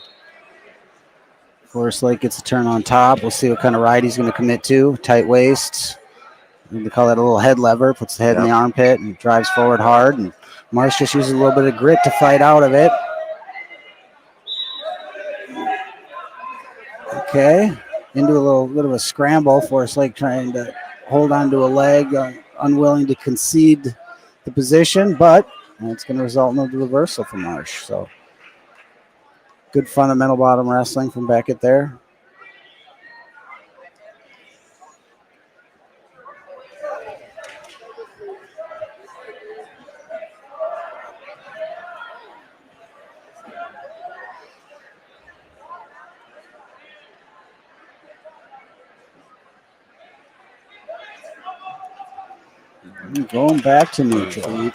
Forest Lake gets a turn on top. We'll see what kind of ride he's going to commit to. Tight waist. We call that a little head lever. Puts the head in the armpit and drives forward hard. And Marsh just uses a little bit of grit to fight out of it. Okay. Into a little bit of a scramble. Forest Lake trying to hold on to a leg, unwilling to concede the position, but it's going to result in a reversal for Marsh. So good fundamental bottom wrestling from Beckett there. Going back to neutral.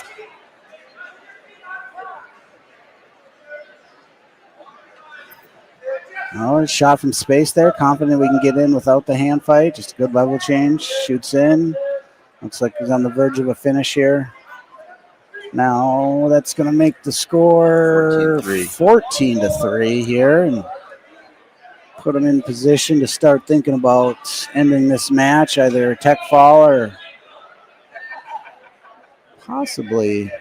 Oh, shot from space there. Confident we can get in without the hand fight. Just a good level change. Shoots in. Looks like he's on the verge of a finish here. Now that's going to make the score 14-3 here, and put him in position to start thinking about ending this match, either a tech fall or possibly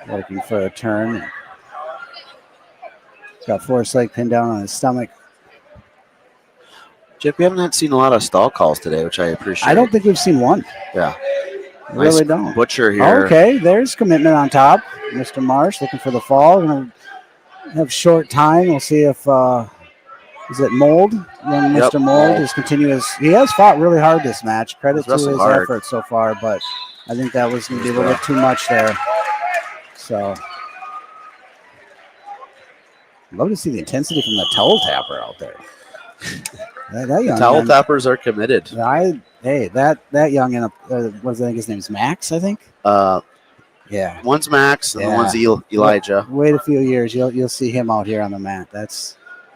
looking for a turn. Got Forest Lake pinned down on his stomach.
Chip, we haven't seen a lot of stall calls today, which I appreciate.
I don't think we've seen one.
Yeah.
Really don't.
Butcher here.
Okay, there's commitment on top. Mr. Marsh looking for the fall. Gonna have short time. We'll see if is it Mold? Young Mr. Mold is continuous. He has fought really hard this match. Credit to his effort so far, but I think that was going to be a little bit too much there. So love to see the intensity from the towel tapper out there. That young
towel tappers are committed.
That young and what I think his name is Max, I think. Yeah.
One's Max and the one's Elijah.
Wait a few years, you'll see him out here on the mat.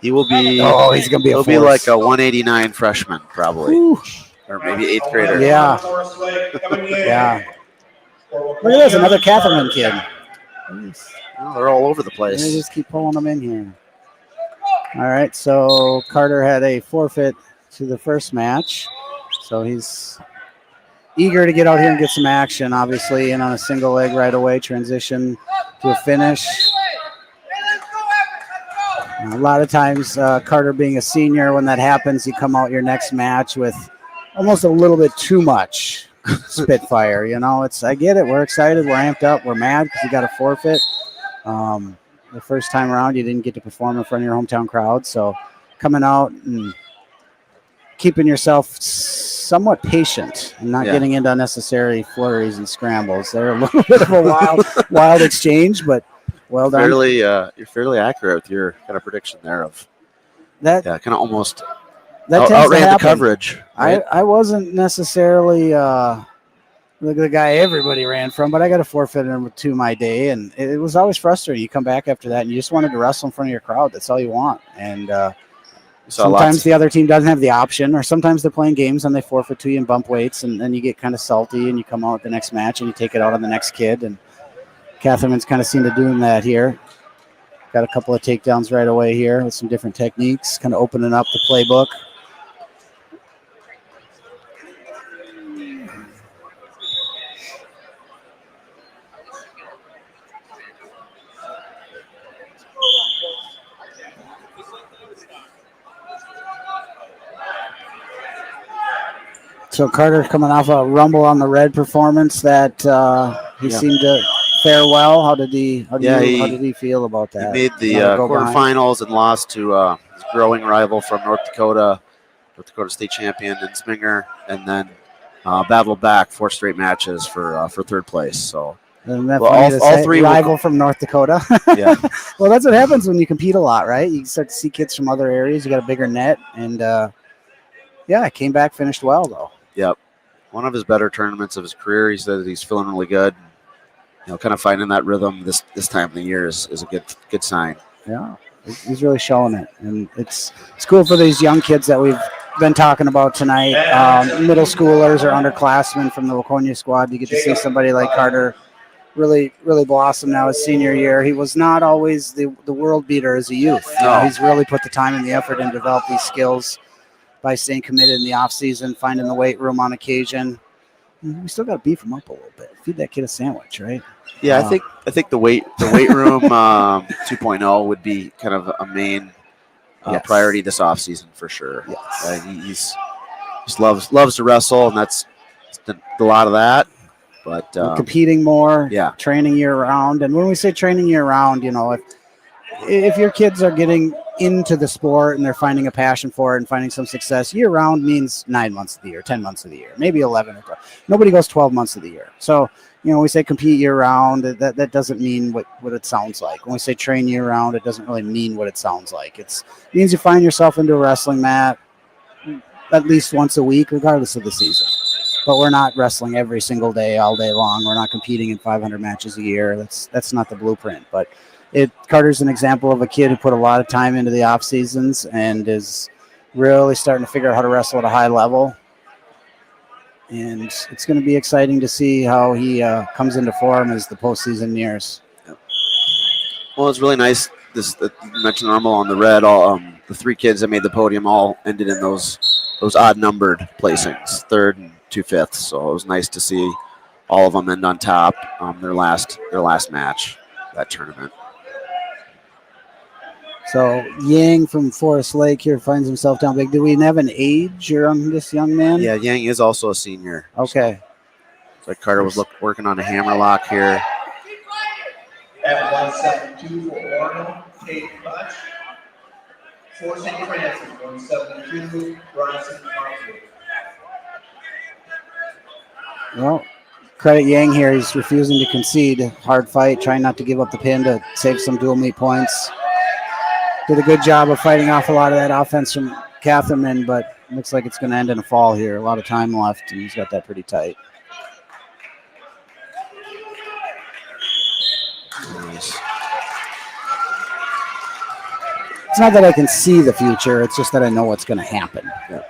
He will be.
Oh, he's gonna be.
He'll be like a 189 freshman, probably, or maybe 8th grader.
Yeah. Yeah. Look at this, another Catherine kid.
Well, they're all over the place.
They just keep pulling them in here. All right, so Carter had a forfeit to the first match, so he's eager to get out here and get some action. Obviously, in on a single leg right away, transition to a finish. A lot of times, Carter being a senior, when that happens, you come out your next match with almost a little bit too much spitfire. You know, I get it. We're excited. We're amped up. We're mad because you got a forfeit. The first time around, you didn't get to perform in front of your hometown crowd. So coming out and keeping yourself somewhat patient and not getting into unnecessary flurries and scrambles. They're a little bit of a wild exchange, but well done.
You're fairly accurate with your kind of prediction there of
that.
Yeah, kind of almost
that
outran the coverage. Right?
I wasn't necessarily the guy everybody ran from, but I got a forfeit to my day, and it was always frustrating. You come back after that, and you just wanted to wrestle in front of your crowd. That's all you want. And sometimes the other team doesn't have the option, or sometimes they're playing games and they forfeit to you and bump weights, and then you get kind of salty, and you come out the next match and you take it out on the next kid. And Catherine's kind of seemed to doing that here. Got a couple of takedowns right away here with some different techniques, kind of opening up the playbook. So Carter coming off a Rumble on the Red performance that he seemed to fare well. How did he feel about that?
He made the quarterfinals and lost to his growing rival from North Dakota State champion in Sminger, and then battled back 4 straight matches for third place. So
all three rival from North Dakota.
Yeah.
Well, that's what happens when you compete a lot, right? You start to see kids from other areas. You got a bigger net, and came back, finished well though.
Yep. One of his better tournaments of his career. He said that he's feeling really good. You know, kind of finding that rhythm this time of the year is a good sign.
Yeah, he's really showing it, and it's cool for these young kids that we've been talking about tonight. Middle schoolers or underclassmen from the Waconia squad. You get to see somebody like Carter really blossom now his senior year. He was not always the world beater as a youth. He's really put the time and the effort in to develop these skills by staying committed in the off season, finding the weight room on occasion. We still got to beef him up a little bit. Feed that kid a sandwich, right?
Yeah, I think the weight room 2.0 would be kind of a main priority this offseason for sure.
Yes.
He's just loves to wrestle, and that's a lot of that. But
competing more,
yeah,
training year round. And when we say training year round, if your kids are getting into the sport and they're finding a passion for it and finding some success, year round means 9 months of the year, 10 months of the year, maybe 11 or 12. Nobody goes 12 months of the year. So, we say compete year round, that doesn't mean what it sounds like. When we say train year round, it doesn't really mean what it sounds like. It means you find yourself into a wrestling mat at least once a week, regardless of the season. But we're not wrestling every single day, all day long. We're not competing in 500 matches a year. That's not the blueprint. But Carter's an example of a kid who put a lot of time into the off seasons and is really starting to figure out how to wrestle at a high level. And it's going to be exciting to see how he comes into form as the postseason nears.
Yep. Well, it's really nice. You mentioned Armel on the red. All the 3 kids that made the podium all ended in those odd numbered placings, 3rd and 2 fifths. So it was nice to see all of them end on top. Their last match that tournament.
So Yang from Forest Lake here finds himself down big. Do we have an age on this young man?
Yeah, Yang is also a senior.
Okay.
So Carter was working on a hammerlock here.
At 172 for Orono, Kate Butch. For St. Francis, 172, Bronson Markey.
Well, credit Yang here. He's refusing to concede. Hard fight, trying not to give up the pin to save some dual meet points. Did a good job of fighting off a lot of that offense from Catherman, but looks like it's going to end in a fall here. A lot of time left, and he's got that pretty tight.
Nice.
It's not that I can see the future. It's just that I know what's going to happen.
Yeah.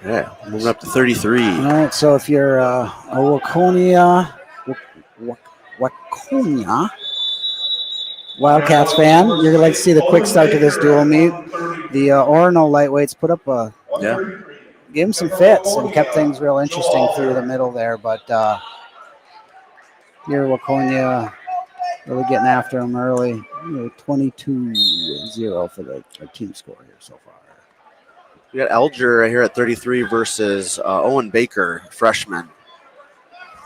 Yeah, moving up to 33.
All right, so if you're a Waconia Wildcats fan, you're going to like to see the quick start to this dual meet. The Orono lightweights put up gave him some fits and kept things real interesting through the middle there. But here Waconia really getting after him early. 22-0 for the team score here so far.
We got Alger right here at 33 versus Owen Baker, freshman.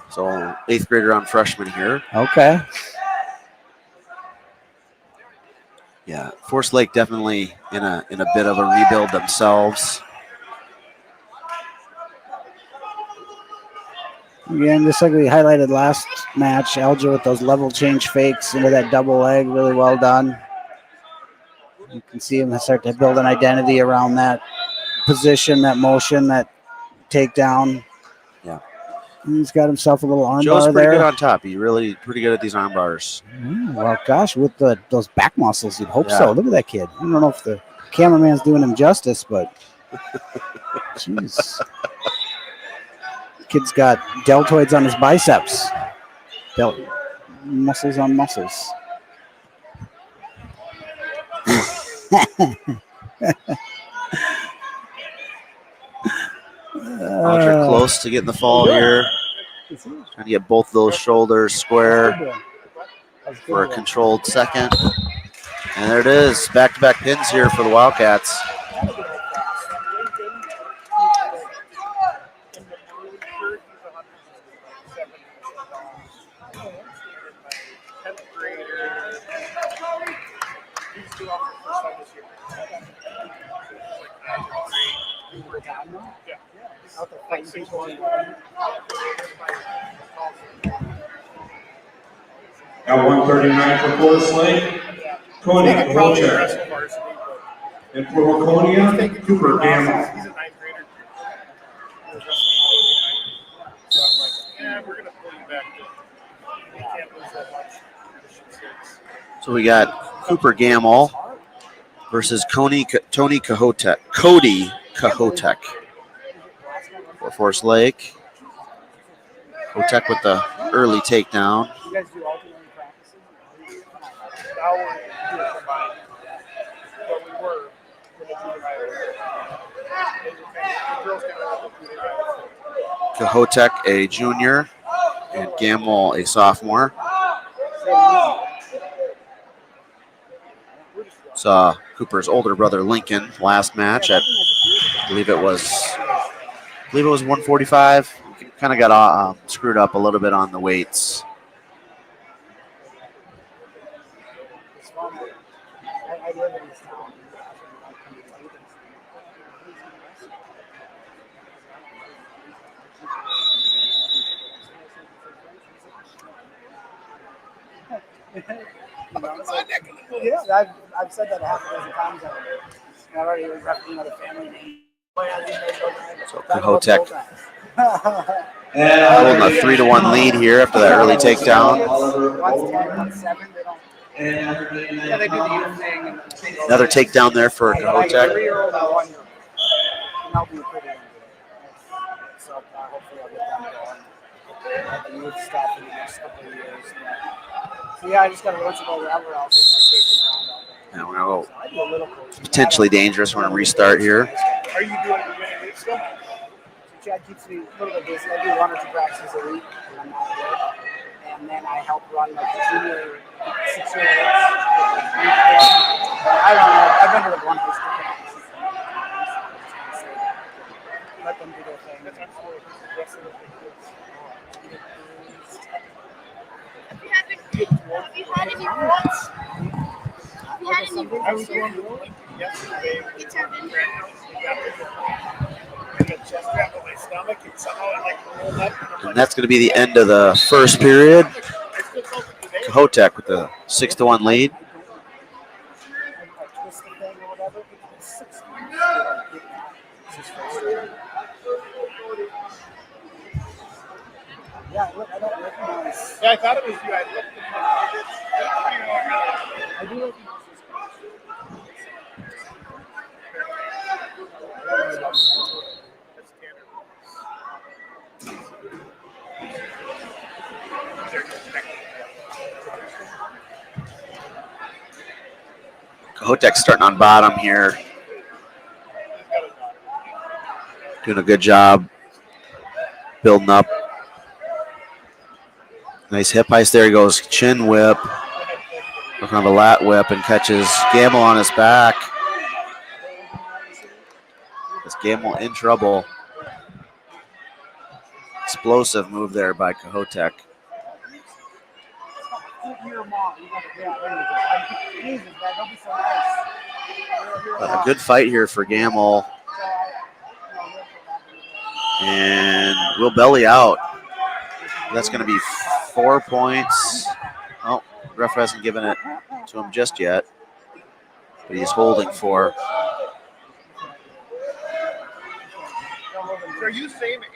So 8th grader on freshman here.
Okay.
Yeah, Forest Lake definitely in a bit of a rebuild themselves.
Again, just like we highlighted last match, Alger with those level change fakes into that double leg, really well done. You can see him start to build an identity around that position, that motion, that takedown.
Yeah.
He's got himself a little arm
Joe's
bar
pretty
there.
good on top. He's really pretty good at these arm bars.
Well, gosh, with those back muscles, you'd hope
Yeah.
so. Look at that kid. I don't know if the cameraman's doing him justice, but jeez. Kid's got deltoids on his biceps. Muscles on muscles.
Alger close to getting the fall here. Trying to get both those shoulders square for a controlled second. And there it is. Back-to-back pins here for the Wildcats.
At 139 for Forest Lake, Cody Wheelchair. And for Waconia, Cooper Gamble.
So we got Cooper Gamble versus Tony Cahotek. Cody Cahotek for Forest Lake. Cahotek with the early takedown.
You guys do alternating practices? Now we're doing combined. But we were when the junior high. The girls got out of the junior high.
Cahotek, a junior, and Gamble, a sophomore. Saw Cooper's older brother Lincoln last match at, I believe it was 145. Kind of got screwed up a little bit on the weights.
I live in this town. Yeah, I've said that half a dozen times already. I already referenced the family name.
So Cahotek holding a 3-1 lead here after that early takedown.
Yeah, they do the youth thing.
Another takedown there for Cahotek.
3-year-old and 1-year-old. And I'll be pretty into it. So hopefully I'll get them going. Have the youth stuff in the next couple of years. So yeah, I just got to once in a while wherever else is around all day.
And we're going to go potentially dangerous. We're going to restart here.
Are you doing it week still? So Chad keeps me a little bit busy. I do 1 or 2 practices a week when I'm not at work. And then I help run like the junior 6-year-olds. I don't know. I've been to the 1 for practices. Let them do their thing. That's absolutely the rest of the
Have you had any reports? Have you had any reports?
I was going to yesterday.
It's happened.
Chest wrap on my stomach and somehow it like rolled up.
And that's going to be the end of the first period. Cahotek with the 6-1 lead.
Yeah, look, I don't recognize. Yeah, I thought it was you. I looked at I do recognize
Cahotek's starting on bottom here. Doing a good job building up. Nice hip heist there. He goes chin whip. Looking of a lat whip and catches Gamble on his back. It's Gamble in trouble. Explosive move there by Cahotek. A good fight here for Gamble. And we'll belly out. That's going to be 4 points. Oh, ref hasn't given it to him just yet. But he's holding 4.
Are you same age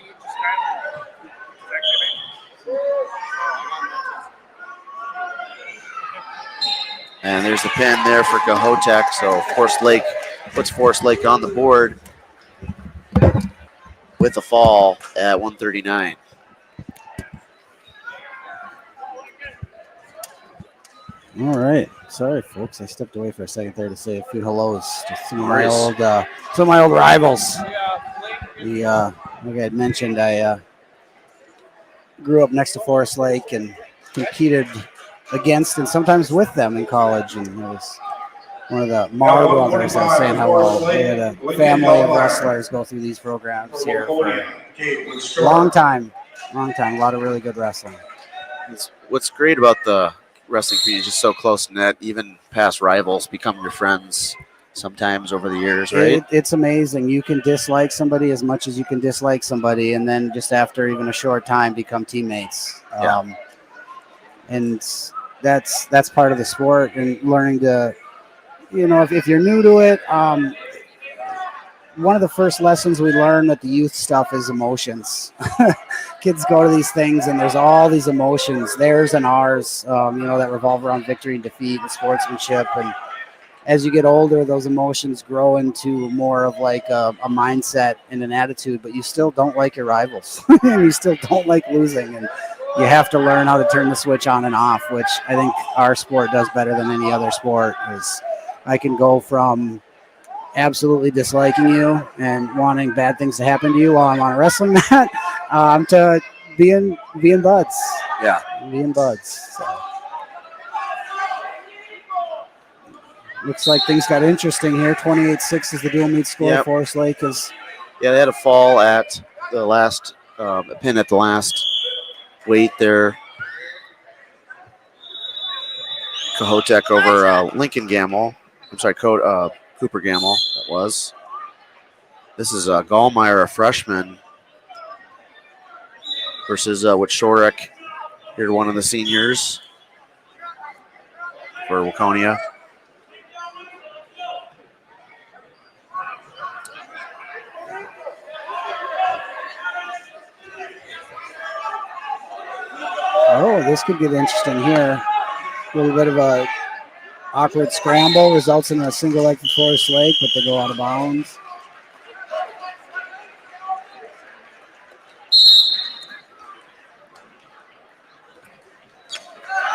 And there's the pin there for Cahotek. So Forest Lake puts Forest Lake on the board with a fall at 139.
All right. Sorry, folks. I stepped away for a second there to say a few hellos to some of my old rivals. Like I had mentioned, I grew up next to Forest Lake and competed against and sometimes with them in college. And it was one of the Mar brothers I was saying how well we had a family of wrestlers go through these programs here for a long time. A lot of really good wrestling.
What's great about the wrestling community is just so close-knit. Even past rivals become your friends sometimes over the years, right?
It's amazing. You can dislike somebody as much as you can dislike somebody, and then just after even a short time become teammates. And that's part of the sport, and learning to, if you're new to it, one of the first lessons we learn with the youth stuff is emotions. Kids go to these things and there's all these emotions, theirs and ours, that revolve around victory and defeat and sportsmanship. And as you get older, those emotions grow into more of like a mindset and an attitude, but you still don't like your rivals and you still don't like losing. And you have to learn how to turn the switch on and off, which I think our sport does better than any other sport. Is I can go from absolutely disliking you and wanting bad things to happen to you while I'm on a wrestling mat, to being buds.
Yeah.
Being buds. So. Looks like things got interesting here. 28-6 is the dual meet score.
Yep.
Forest Lake is.
Yeah, they had a fall at the last pin at the last weight there. Cahotek over Lincoln Gamble. I'm sorry, Cooper Gamble. That was. This is Gallmeyer, a freshman, versus Wichorek. Here, one of the seniors for Waconia.
Oh, this could get interesting here. A little bit of a awkward scramble results in a single leg for Forest Lake, but they go out of bounds.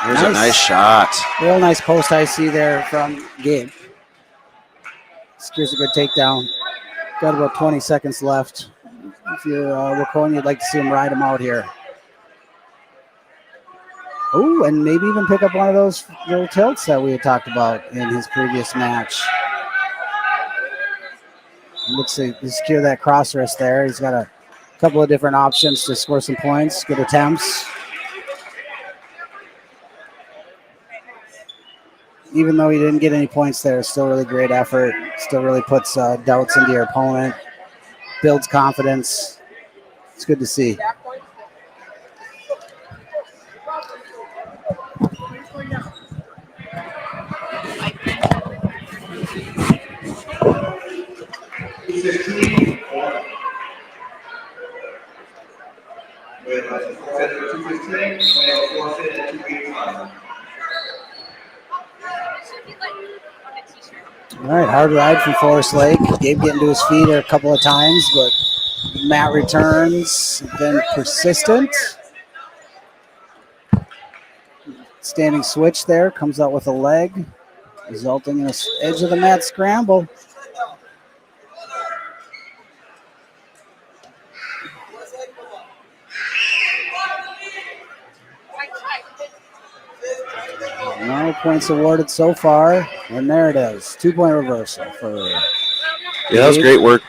There's a nice shot.
Real nice post IC there from Gabe. Secures a good takedown. Got about 20 seconds left. If you're Waconia, you'd like to see him ride him out here. Oh, and maybe even pick up one of those little tilts that we had talked about in his previous match. Looks to secure that cross wrist there. He's got a couple of different options to score some points, good attempts. Even though he didn't get any points there, still really great effort. Still really puts doubts into your opponent, builds confidence. It's good to see. All right, hard ride from Forest Lake. Gabe getting to his feet a couple of times, but Matt returns, then persistent. Standing switch there, comes out with a leg, resulting in an edge of the mat scramble. No points awarded so far, and there it is. 2-point reversal for
Yeah, that was great work.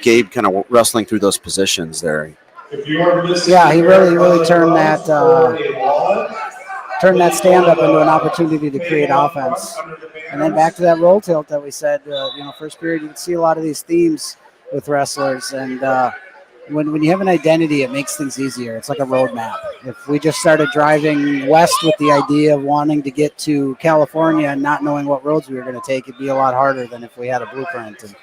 Gabe kind of wrestling through those positions there.
Yeah, he really turned that stand up into an opportunity to create offense. And then back to that roll tilt that we said, first period, you can see a lot of these themes with wrestlers. And when you have an identity, it makes things easier. It's like a roadmap. If we just started driving west with the idea of wanting to get to California and not knowing what roads we were going to take, it'd be a lot harder than if we had a blueprint. And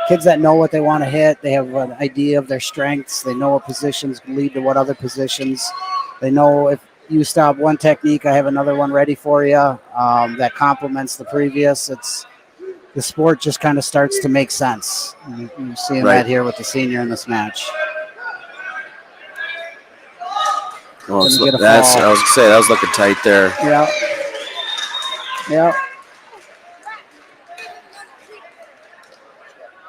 kids that know what they want to hit, they have an idea of their strengths. They know what positions lead to what other positions. They know if you stop one technique, I have another one ready for you that complements the previous. The sport just kind of starts to make sense. You're seeing that here with the senior in this match.
Well, I was going to say, that was looking tight there.
Yeah.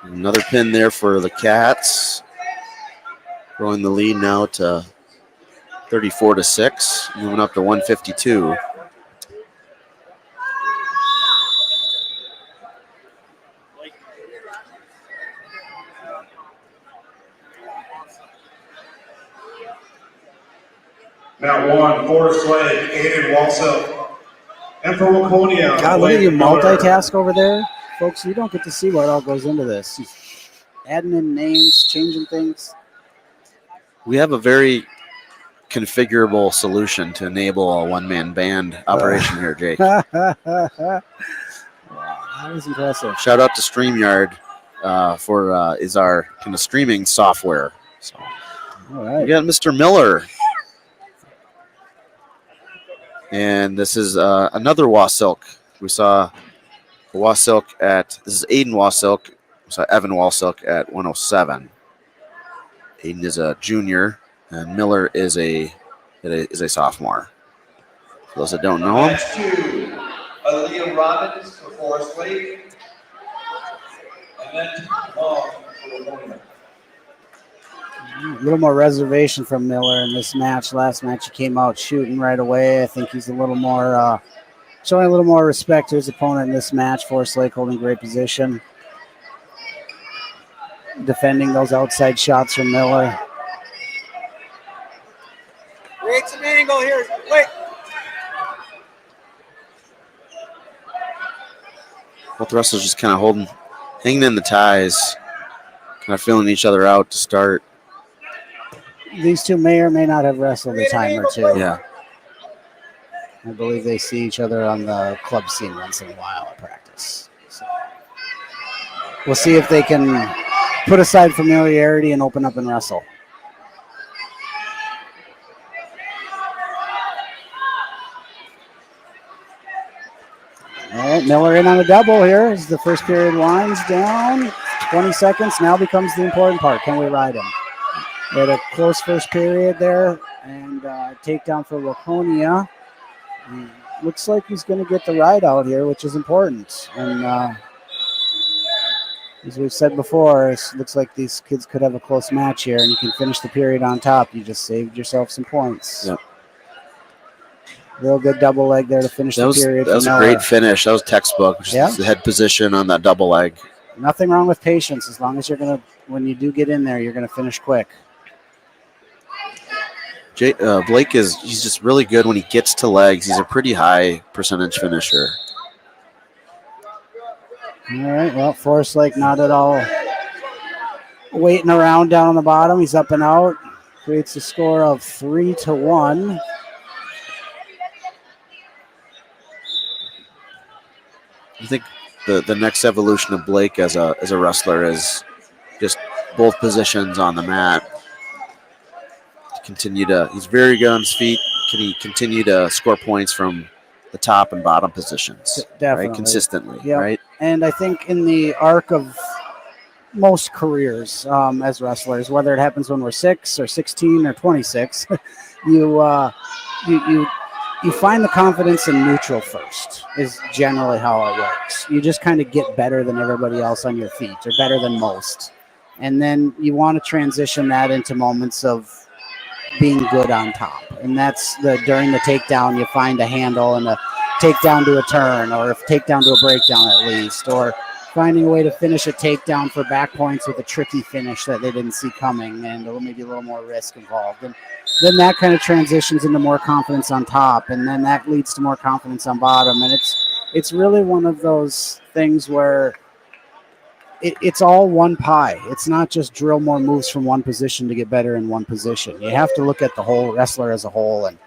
Another pin there for the Cats. Growing the lead now to 34-6, moving up to 152.
Now one, Forest Lake, Aiden Walsall. And for Waconia.
God, look at you multitask over there. Folks, you don't get to see what all goes into this. Adding in names, changing things.
We have a very configurable solution to enable a one-man band operation here, Jake.
Wow, that was impressive.
Shout out to StreamYard. is our kind of streaming software. So
All
we
right.
got Mr. Miller. And this is another Wasilk. We saw Wasilk this is Aiden Wasilk. We saw Evan Wasilk at 107. Aiden is a junior, and Miller is a sophomore. For those that don't know him.
Match 2, Aaliyah Robbins for Forest Lake. And then Long for Waconia.
A little more reservation from Miller in this match. Last match, he came out shooting right away. I think he's a little more, showing a little more respect to his opponent in this match. Forest Lake holding great position. Defending those outside shots from Miller.
Create some angle here. Wait.
Both wrestlers just kind of hanging in the ties, kind of feeling each other out to start.
These two may or may not have wrestled a time or two.
Yeah.
I believe they see each other on the club scene once in a while at practice. So we'll see if they can put aside familiarity and open up and wrestle. All right, Miller in on a double here as the first period winds down. 20 seconds now becomes the important part. Can we ride him? We had a close first period there, and takedown for Waconia. Looks like he's going to get the ride out here, which is important. And as we've said before, it looks like these kids could have a close match here, and you can finish the period on top. You just saved yourself some points.
Yep.
Real good double leg there to finish the period.
That was a great finish. That was textbook.
Yeah.
The head position on that double leg.
Nothing wrong with patience as long as you're going to, when you do get in there, you're going to finish quick.
Blake he's just really good when he gets to legs. He's a pretty high percentage finisher.
All right, well, Forest Lake not at all waiting around down on the bottom. He's up and out. Creates a score of 3-1.
I think the next evolution of Blake as a wrestler is just both positions on the mat. He's very good on his feet. Can he continue to score points from the top and bottom positions?
Definitely.
Right? Consistently,
Yep.
right?
And I think in the arc of most careers as wrestlers, whether it happens when we're 6 or 16 or 26, you find the confidence in neutral first is generally how it works. You just kind of get better than everybody else on your feet or better than most. And then you want to transition that into moments of being good on top. And that's during the takedown, you find a handle and a takedown to a turn, or a takedown to a breakdown at least, or finding a way to finish a takedown for back points with a tricky finish that they didn't see coming and maybe a little more risk involved. And then that kind of transitions into more confidence on top, and then that leads to more confidence on bottom. And it's really one of those things where it's all one pie. It's not just drill more moves from one position to get better in one position. You have to look at the whole wrestler as a whole. And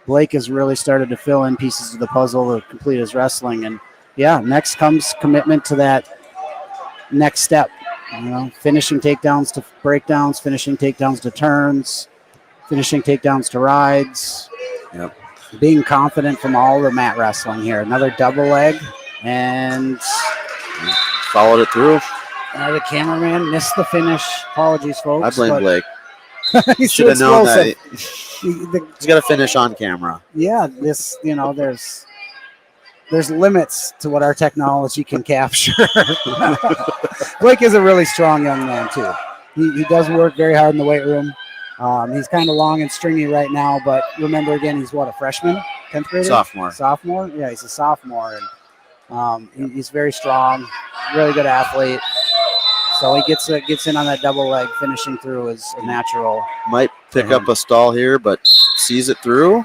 Blake has really started to fill in pieces of the puzzle to complete his wrestling. And yeah, next comes commitment to that next step. Finishing takedowns to breakdowns, finishing takedowns to turns, finishing takedowns to rides.
Yep.
Being confident from all the mat wrestling here. Another double leg, and
followed it through.
The cameraman missed the finish. Apologies, folks.
I blame Blake.
He's
should have known that.
He's
got to finish on camera.
Yeah, there's limits to what our technology can capture. Blake is a really strong young man too. He does work very hard in the weight room. He's kind of long and stringy right now, but remember again, he's a freshman, 10th grader? Sophomore? Yeah, he's a sophomore, and he's very strong, really good athlete. So he gets in on that double leg, finishing through is a natural.
Might pick up a stall here, but sees it through.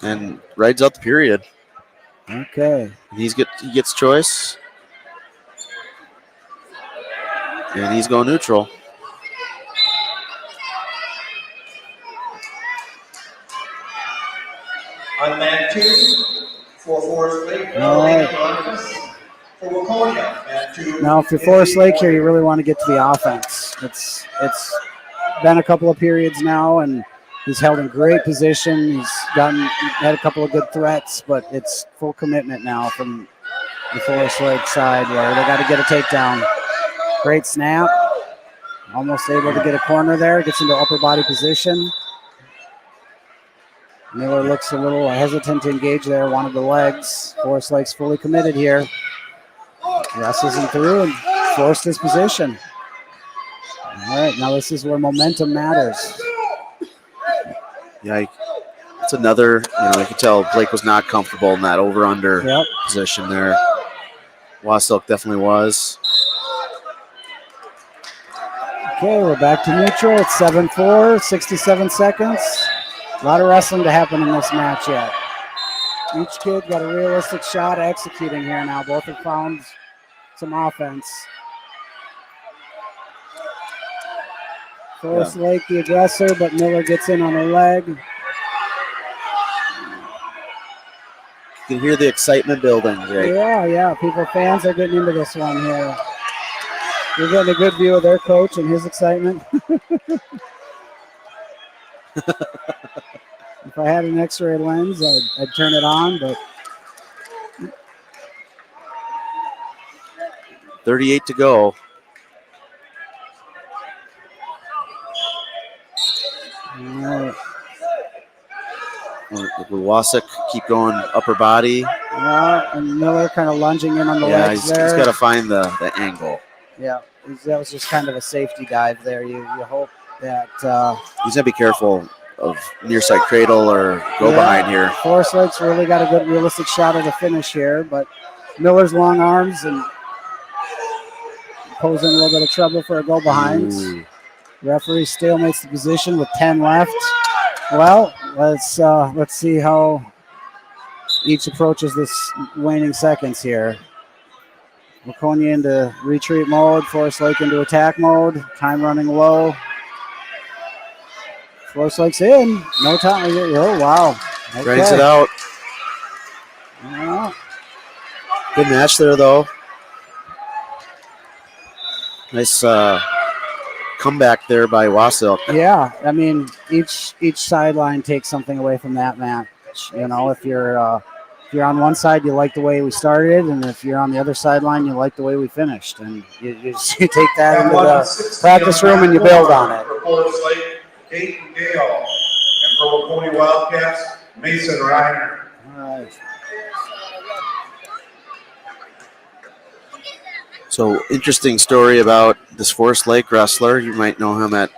And rides out the period.
Okay.
He gets choice. And he's going neutral.
On mat 2 for Forest Lake,
All right.
For Waconia, mat 2.
Now, if you're Forest Lake here, you really want to get to the offense. It's been a couple of periods now, and he's held in great position. He's had a couple of good threats, but it's full commitment now from the Forest Lake side where they got to get a takedown. Great snap. Almost able to get a corner there. Gets into upper body position. Miller looks a little hesitant to engage there. Wanted the legs. Forest Lake's fully committed here. Wrestles him through and forced his position. All right, now this is where momentum matters.
Yeah, it's another, you can tell Blake was not comfortable in that over-under position there. Wasilk definitely was.
Okay, we're back to neutral. It's 7-4, 67 seconds. A lot of wrestling to happen in this match yet. Each kid got a realistic shot at executing here now. Both have found some offense. Forest Lake the aggressor, but Miller gets in on the leg.
You can hear the excitement building, Jake.
Yeah. Fans are getting into this one here. You're getting a good view of their coach and his excitement. If I had an X-ray lens, I'd turn it on, but
38 to go.
all right.
Will Wasik keep going upper body?
And Miller kind of lunging in on the legs
he's
there.
got to find the angle.
Yeah, that was just kind of a safety dive there. You hope that
He's got to be careful of near side cradle or go behind here.
Forest Lake's really got a good realistic shot at the finish here, but Miller's long arms and posing a little bit of trouble for a go behind.
Ooh.
Referee stalemates the position with 10 left. Well, let's see how each approaches this waning seconds here. Waconia into retreat mode, Forest Lake into attack mode, time running low. Forest Lake's in, no time. Oh, wow. Okay.
Drains it out.
Yeah.
Good match there, though. Nice comeback there by Wasilk.
Yeah, I mean, each sideline takes something away from that match. If you're on one side, you like the way we started, and if you're on the other sideline, you like the way we finished. And you take that into the practice room and you build on it.
For Forest Lake, Kate and Dale. And for Waconia Wildcats, Mason Reiner.
All right.
So, interesting story about this Forest Lake wrestler. You might know him at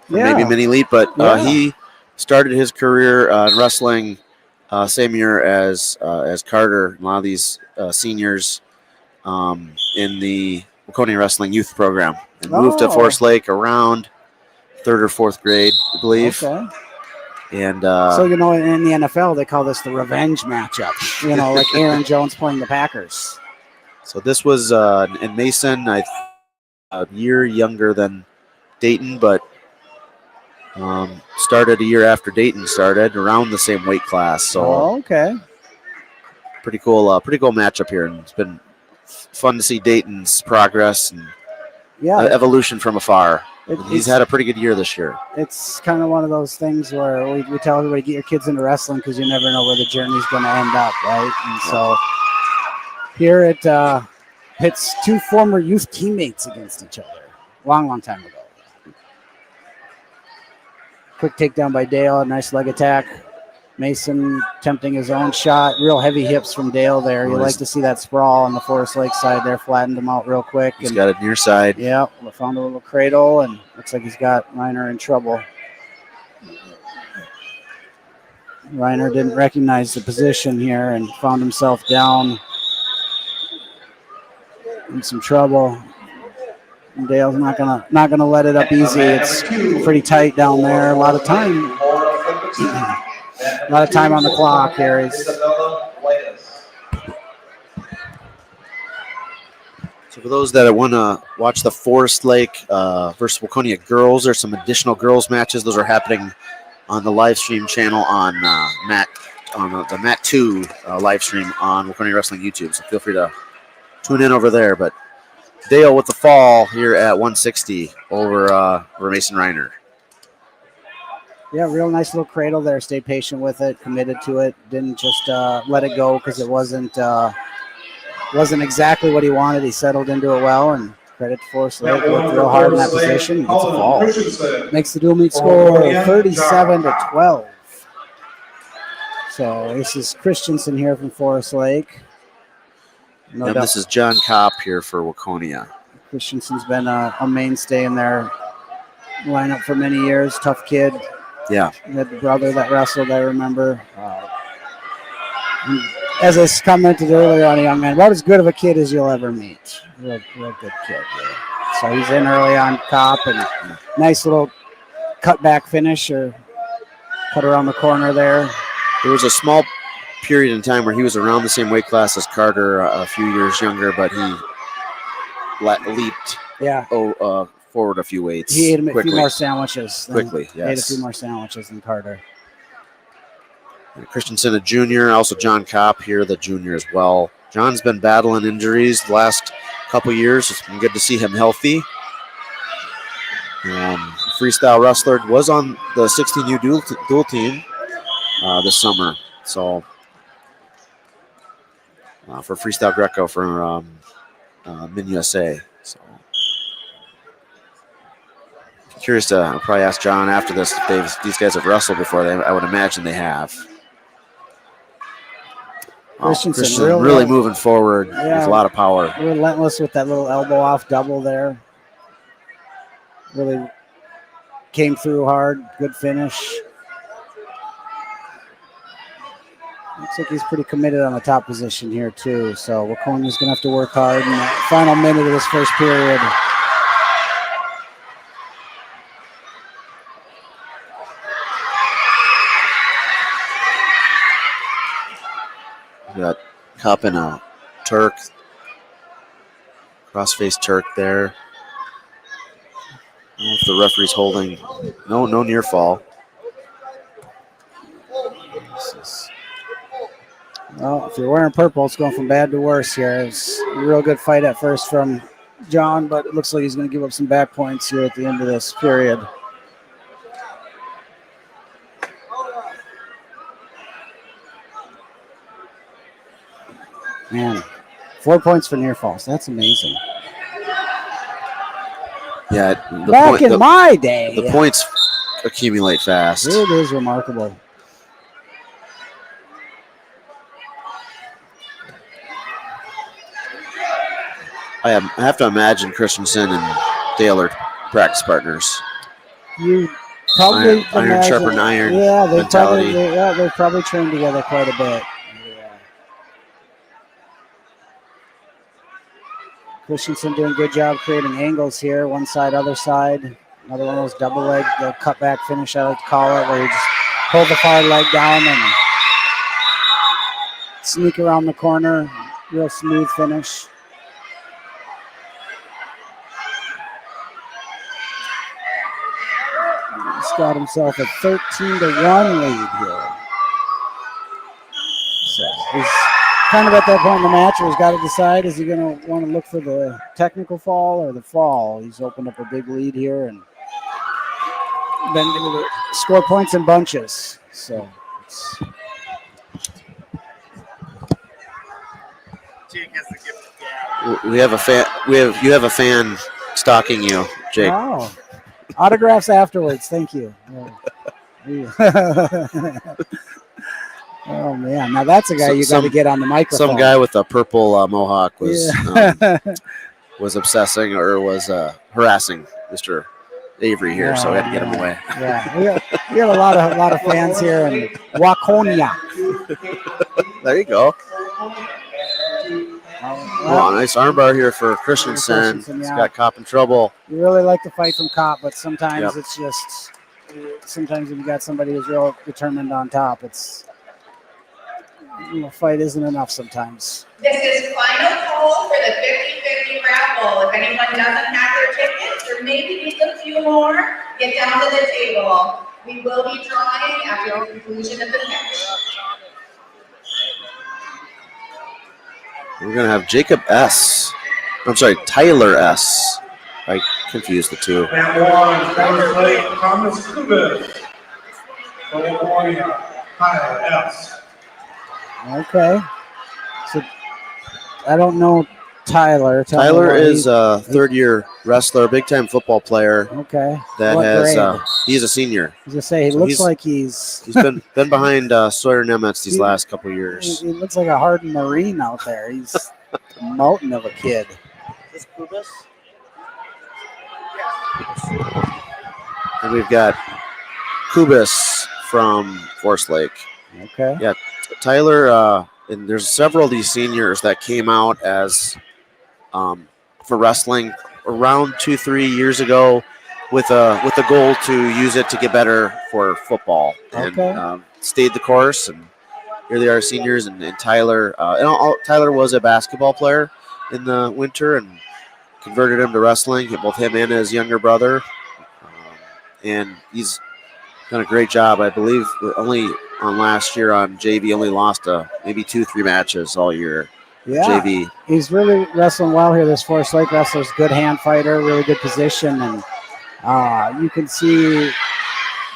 maybe Mini Elite, but he started his career in wrestling same year as Carter. A lot of these seniors in the Waconia Wrestling Youth Program, and moved to Forest Lake around 3rd or 4th grade, I believe.
Okay.
And
So, in the NFL, they call this the revenge matchup. Like Aaron Jones playing the Packers.
so this was in Mason, a year younger than Dayton, but started a year after Dayton started, around the same weight class. So
okay.
pretty cool matchup here, and it's been fun to see Dayton's progress and evolution from afar. He's had a pretty good year this year.
It's kind of one of those things where we tell everybody, get your kids into wrestling because you never know where the journey's going to end up, right? And so here it pits two former youth teammates against each other. Long time ago. Quick takedown by Dale, a nice leg attack. Mason attempting his own shot. Real heavy hips from Dale there. You like to see that sprawl on the Forest Lake side there. Flattened him out real quick.
He's got it near side.
Yeah, found a little cradle, and looks like he's got Reiner in trouble. Reiner didn't recognize the position here and found himself down in some trouble. And Dale's not gonna let it up easy. It's pretty tight down there. A lot of time on the clock here.
So for those that want to watch the Forest Lake versus Waconia girls, there's some additional girls matches. Those are happening on the live stream channel on the Mat 2 live stream on Waconia Wrestling YouTube. So feel free to tune in over there. But Dale with the fall here at 160 over Mason Reiner.
Yeah, real nice little cradle there. Stayed patient with it, committed to it. Didn't just let it go because it wasn't exactly what he wanted. He settled into it well, and credit to Forest Lake. Worked real hard in that position. Gets a fall. Makes the dual meet score 37-12. So this is Christensen here from Forest Lake. No
And
doubt.
this is John Kopp here for Waconia.
Christensen's been a mainstay in their lineup for many years. Tough kid.
Yeah.
He had the brother that wrestled, I remember. As I commented earlier on a young man, about as good of a kid as you'll ever meet. Real good kid. Yeah. So he's in early on Kopp, and nice little cutback finish or cut around the corner there.
There was a small period in time where he was around the same weight class as Carter, a few years younger, but he leaped forward a few weights.
He ate a
quickly.
few more sandwiches.
Quickly, yes.
Ate a few more sandwiches than Carter.
Christensen, a junior, also John Kopp here, the junior as well. John's been battling injuries the last couple years. It's been good to see him healthy. Freestyle wrestler, was on the 16U dual team this summer. So for Freestyle Greco for Min USA. So curious to I'll probably ask John after this if these guys have wrestled before. I would imagine they have. Christensen really moving forward with a lot of power.
Relentless with that little elbow off double there. Really came through hard. Good finish. Looks like he's pretty committed on the top position here too. So Waconia's going to have to work hard in the final minute of this first period.
We got Kopp and a Turk. Cross-face Turk there. I don't know if the referee's holding. No near fall.
Well, if you're wearing purple, it's going from bad to worse here. It's a real good fight at first from John, but it looks like he's going to give up some back points here at the end of this period. Man, 4 points for near falls. That's amazing.
Yeah,
back in my day,
the points accumulate fast.
It is remarkable.
I have to imagine Christensen and Dale are practice partners.
You probably
iron sharpen iron.
Yeah,
mentality.
They've probably trained together quite a bit. Yeah. Christensen doing a good job creating angles here. One side, other side. Another one of those double leg, the cutback finish I like to call it, where you just pull the far leg down and sneak around the corner. Real smooth finish. He's got himself a 13-1 lead here. So he's kind of at that point in the match where he's got to decide, is he going to want to look for the technical fall or the fall? He's opened up a big lead here and been able to score points in bunches. So it's...
You have a fan stalking you, Jake.
Oh. Autographs afterwards. Thank you. Oh, man. Now that's a guy you got to get on the microphone.
Some guy with a purple mohawk was was obsessing or was harassing Mr. Avery here, so we had to get him away.
Yeah, we have a lot of fans here in Waconia.
There you go. Oh, nice armbar here for Christensen. He's got Kopp in trouble.
You really like to fight from Kopp, but sometimes it's just, sometimes if you got somebody who's real determined on top, it's, fight isn't enough sometimes.
This is final call for the 50-50 raffle. If anyone doesn't have their tickets or maybe needs a few more, get down to the table. We will be drawing at the conclusion of the match.
We're going to have Jacob S. I'm sorry, Tyler S. I confused the two.
At 1, Forest Lake, Thomas Kubis. For Waconia, Tyler S.
Okay. So I don't know Tyler. Tell me
Tyler
what
is a third-year wrestler, big-time football player.
Okay.
That
What
has
grade?
he's a senior.
I was gonna say he
So
looks like he's
He's been behind Sawyer Nemitz these last couple years.
he looks like a hardened Marine out there. He's a mountain of a kid.
Is Kubis?
And we've got Kubis from Forest Lake.
Okay.
Yeah, Tyler. And there's several of these seniors that came out as for wrestling around 2-3 years ago with a goal to use it to get better for football,
Okay.
and stayed the course. And here they are, seniors. And Tyler. Tyler was a basketball player in the winter and converted him to wrestling. Both him and his younger brother, and he's done a great job. I believe only on last year on JV only lost maybe 2-3 matches all year.
Yeah.
JV.
He's really wrestling well here. This Forest Lake wrestler's good hand fighter, really good position, and you can see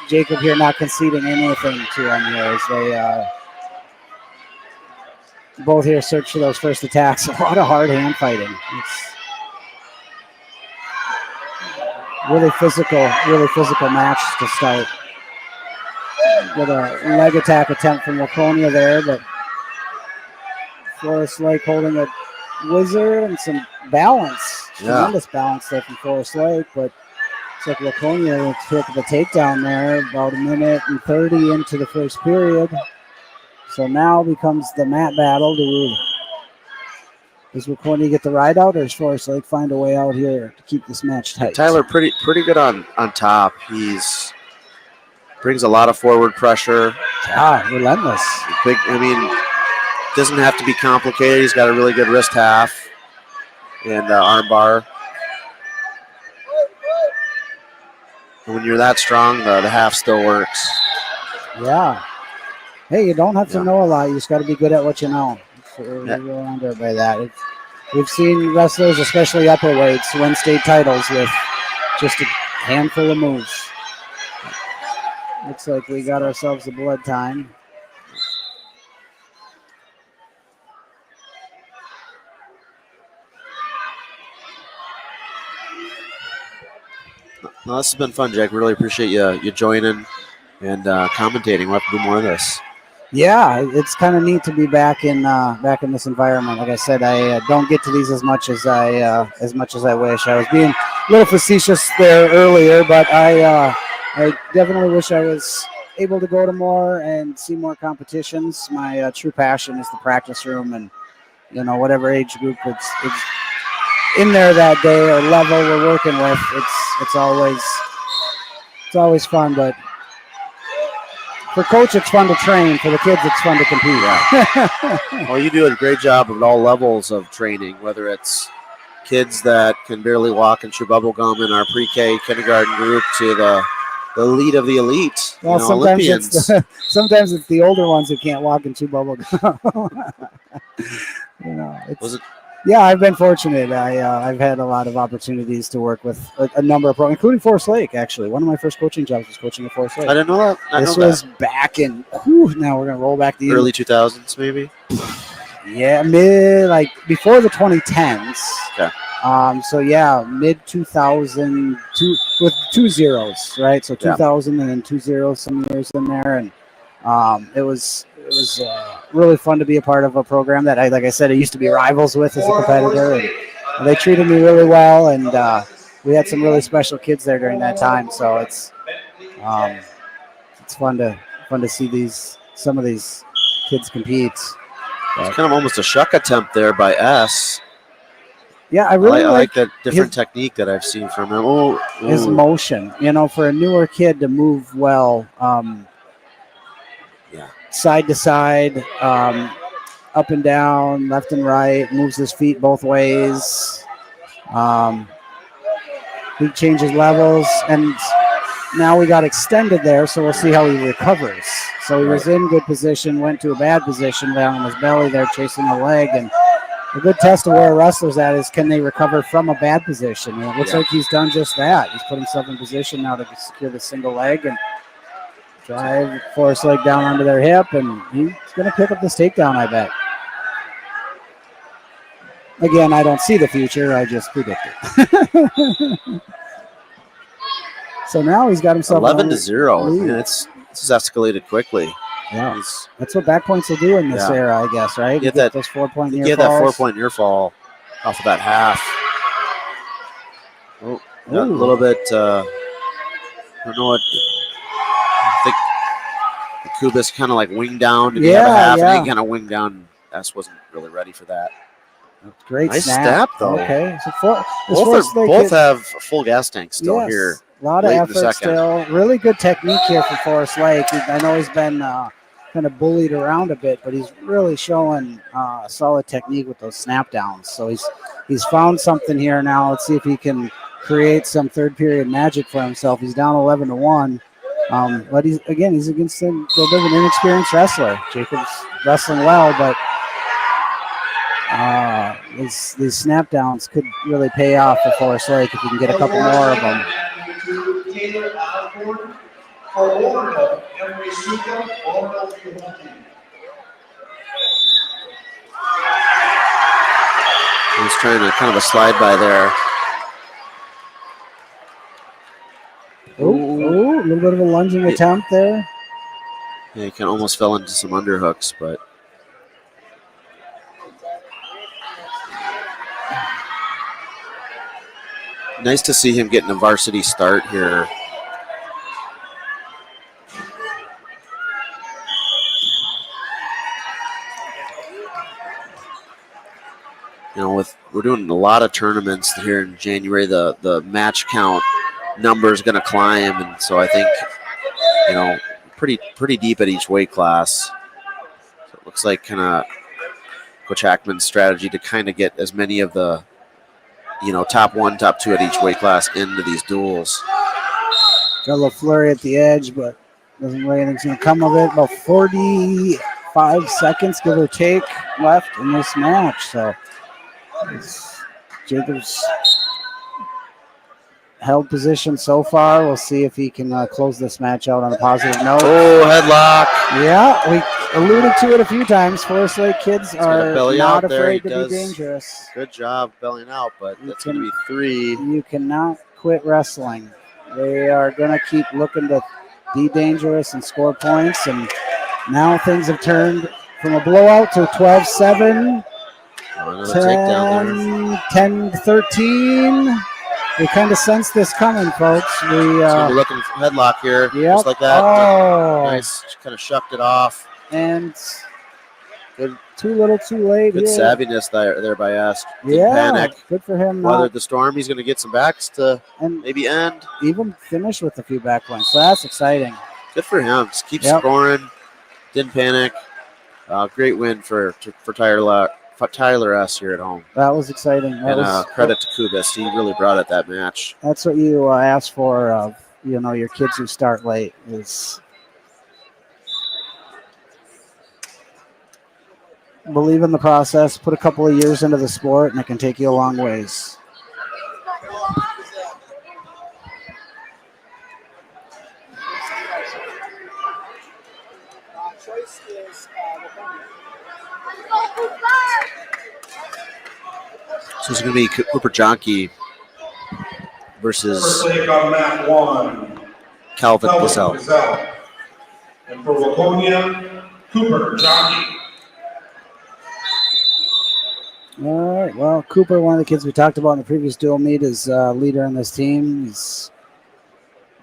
Jacob here not conceding anything to him here as they both here search for those first attacks. A lot of hard hand fighting. It's really physical match to start. With a leg attack attempt from Waconia there, but Forest Lake holding a wizard and some balance. Tremendous balance there from Forest Lake, but it's like Waconia took the takedown there about 1:30 into the first period. So now becomes the mat battle. Does Waconia get the ride out, or does Forest Lake find a way out here to keep this match tight?
Tyler pretty good on top. He's brings a lot of forward pressure.
Yeah, relentless.
Big. I mean, doesn't have to be complicated. He's got a really good wrist half and arm bar. And when you're that strong, the half still works.
Yeah. Hey, you don't have to know a lot. You just got to be good at what you know. We're under by that. We've seen wrestlers, especially upper weights, win state titles with just a handful of moves. Looks like we got ourselves a blood time.
Well, this has been fun, Jack. Really appreciate you joining and commentating. We'll have to do more of this.
Yeah, it's kind of neat to be back in this environment. Like I said, I don't get to these as much as I wish. I was being a little facetious there earlier, but I definitely wish I was able to go to more and see more competitions. My true passion is the practice room, and whatever age group it's in there that day or level we're working with, it's always fun. But for coach, it's fun to train. For the kids, it's fun to compete.
Yeah. Well, you do a great job at all levels of training, whether it's kids that can barely walk and chew bubble gum in our pre-K kindergarten group to the elite of the elite.
Well,
Olympians.
Sometimes it's the older ones who can't walk and chew bubble gum. Yeah, I've been fortunate. I've had a lot of opportunities to work with a number of programs, including Forest Lake, actually. One of my first coaching jobs was coaching at Forest Lake.
I didn't know that.
This was back in, now we're going to roll back the
early 2000s, maybe?
Yeah, before the 2010s.
Okay.
So, yeah, mid-2000, with 2 zeros, right? So 2000 and then 2 zeros some years in there. And it was really fun to be a part of a program that, like I said, I used to be rivals with as a competitor. And they treated me really well, and we had some really special kids there during that time. So it's fun to see some of these kids compete.
It's kind of almost a shuck attempt there by S.
Yeah, I really
like that different technique that I've seen from him.
His motion, for a newer kid to move well. Side to side, up and down, left and right, moves his feet both ways. He changes levels, and now we got extended there, so we'll see how he recovers. So he was in good position, went to a bad position, down on his belly there, chasing the leg, and a good test of where a wrestler's at is can they recover from a bad position. And it looks
Yeah.
like he's done just that. He's put himself in position now to secure the single leg and drive force leg down onto their hip, and he's going to pick up this takedown, I bet. Again, I don't see the future. I just predict it. So now he's got himself
11-0.
lead.
Man, this has escalated quickly.
Yeah,
He's,
that's what back points will do in this
Yeah.
era, I guess, right?
Get that-
those 4-point
you
near
get that
falls.
4-point near fall off of that half. Oh, yeah, a
Ooh.
little bit. I don't know what. I think Kubis kind of like winged down. Did he have a
Yeah,
half?
yeah.
And he kind of winged down. S wasn't really ready for that.
Great
Nice
snap.
step, though.
Okay, so
Both have full gas tanks still here.
A lot of
late in the
effort
second.
still. Really good technique here for Forest Lake. I know he's been kind of bullied around a bit, but he's really showing solid technique with those snap downs. So he's found something here now. Let's see if he can create some third period magic for himself. He's down 11-1. But he's against a little bit of an inexperienced wrestler. Jacob's wrestling well, but these snap downs could really pay off for Forest Lake if you can get a couple more of them.
Taylor Osborne for Orono, Emery Suka, Orono for your home team.
He's trying to kind of a slide by there.
Ooh, a little bit of a lunging attempt there.
Yeah, he kind of almost fell into some underhooks, but nice to see him getting a varsity start here. You know, we're doing a lot of tournaments here in January. The match count number is going to climb, and so I think, you know, pretty deep at each weight class. So it looks like kind of Coach Hackman's strategy to kind of get as many of the, you know, top 1, top 2 at each weight class into these duels.
Got a little flurry at the edge, but doesn't look like anything's going to come of it. About 45 seconds, give or take, left in this match. So Jacobs held position so far. We'll see if he can close this match out on a positive note.
Oh, headlock.
Yeah, we alluded to it a few times. Forest Lake kids are
belly
not
out there.
afraid
He
to
does.
be dangerous.
Good job bellying out, but that's going to be 3.
You cannot quit wrestling. They are going to keep looking to be dangerous and score points. And now things have turned from a blowout to 12-7,
Another takedown there.
10-13. We kind of sense this coming, folks.
He's going to be looking for headlock here,
Yep.
just like that.
Oh.
Nice, kind of shucked it off.
And
Good.
too little too late
Good
here.
savviness there by S. Didn't
Yeah,
panic.
good for him.
Weathered the storm. He's going to get some backs to
And
maybe end.
even finish with a few back points. So that's exciting.
Good for him. Just keep
Yep.
scoring. Didn't panic. Great win for Tyler S. here at home.
That was exciting.
And credit to Kubis. He really brought it that match.
That's what you ask for of your kids who start late is believe in the process, put a couple of years into the sport, and it can take you a long ways.
Choice is
So it's going to be Cooper Jonke versus
First take on mat 1,
Calvin
Calvin
Gazelle.
Gazelle. And for Waconia, Cooper Johnny.
All right. Well, Cooper, one of the kids we talked about in the previous dual meet, is leader in this team. He's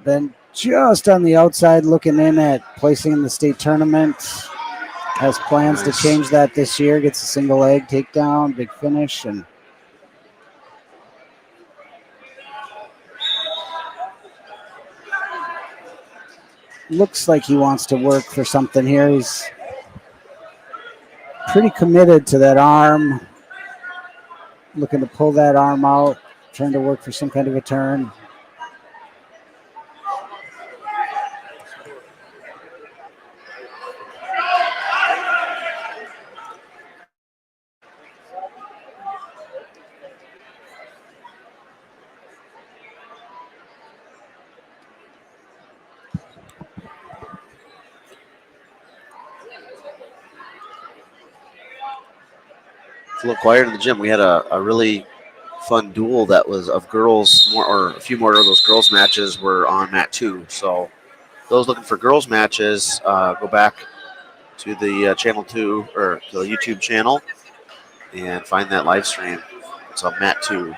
been just on the outside looking in at placing in the state tournament. Has plans to change that this year. Gets a single leg takedown, big finish, and looks like he wants to work for something here. He's pretty committed to that arm. Looking to pull that arm out, trying to work for some kind of a turn.
a little quieter in the gym. We had a really fun duel that was of girls, or a few more of those girls matches were on mat 2. So those looking for girls matches, go back to the channel 2 or to the YouTube channel and find that live stream. It's on mat 2.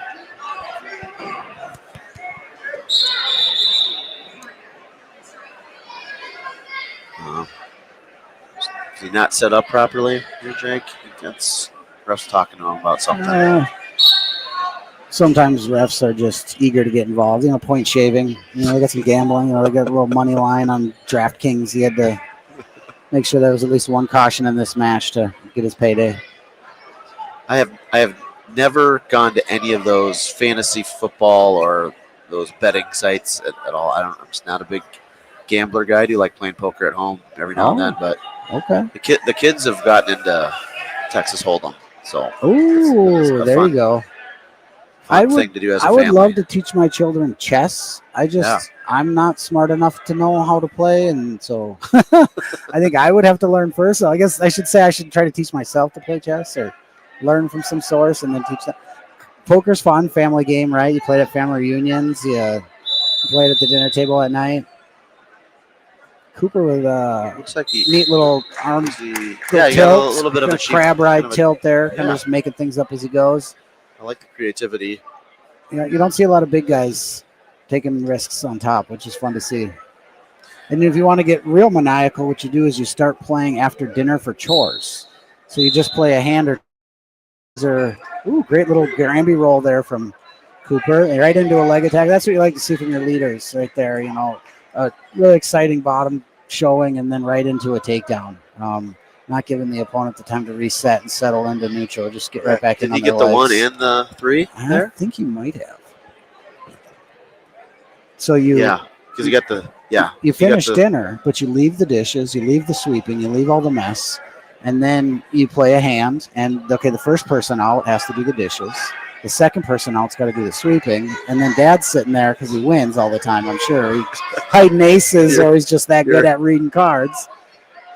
Is he not set up properly here, Jake? That's refs talking to him about something.
Sometimes refs are just eager to get involved. Point shaving. They got some gambling. They got a little money line on DraftKings. He had to make sure there was at least one caution in this match to get his payday.
I have never gone to any of those fantasy football or those betting sites at all. I'm just not a big gambler guy. I do like playing poker at home every now and then, but
okay.
The kids have gotten into Texas Hold'em. So
ooh, there you go.
Thing to do as a
I would
family.
love to teach my children chess. I'm not smart enough to know how to play, and so I think I would have to learn first. So I guess I should say I should try to teach myself to play chess or learn from some source and then teach them. Poker's fun, family game, right? You play it at family reunions. You play it at the dinner table at night. Cooper with
looks like
neat little arms.
You got a little bit of a
crab ride
kind of
tilt there, kind of just making things up as he goes.
I like the creativity.
You don't see a lot of big guys taking risks on top, which is fun to see. And if you want to get real maniacal, what you do is you start playing after dinner for chores. So you just play a hand or great little Granby roll there from Cooper, and right into a leg attack. That's what you like to see from your leaders right there. A really exciting bottom showing and then right into a takedown. Not giving the opponent the time to reset and settle into neutral. Just get right back in.
Did he get the
legs.
1 and the 3 there?
I think he might have. So you
because you got the
you finish dinner, but you leave the dishes, you leave the sweeping, you leave all the mess, and then you play a hand. And the first person out has to do the dishes. The second person out's got to do the sweeping, and then Dad's sitting there because he wins all the time. I'm sure he's hiding aces, or he's just that good at reading cards.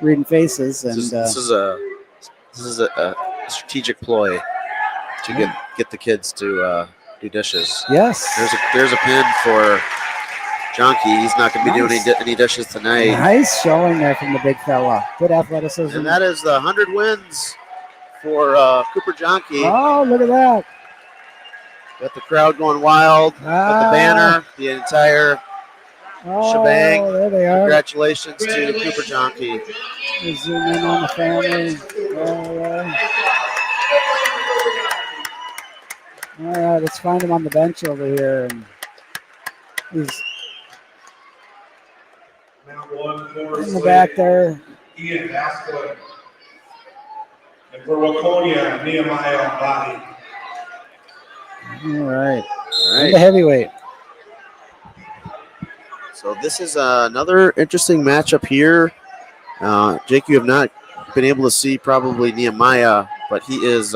Reading faces, and
this is a strategic ploy to get the kids to do dishes.
Yes,
there's a pin for Jonky. He's not going to be doing any dishes tonight.
Nice showing there from the big fella. Good athleticism.
And that is the 100 wins for Cooper Jonky.
Oh, look at that!
Got the crowd going wild. Got the banner, the entire shebang.
There they are.
Congratulations to Cooper Jonky.
We zoom in on the family. All right, let's find him on the bench over here. And he's in the back there.
Ian Asplin. And for Waconia, Nehemiah Body.
All right. And the heavyweight.
So this is another interesting matchup here. Jake, you have not been able to see probably Nehemiah, but he is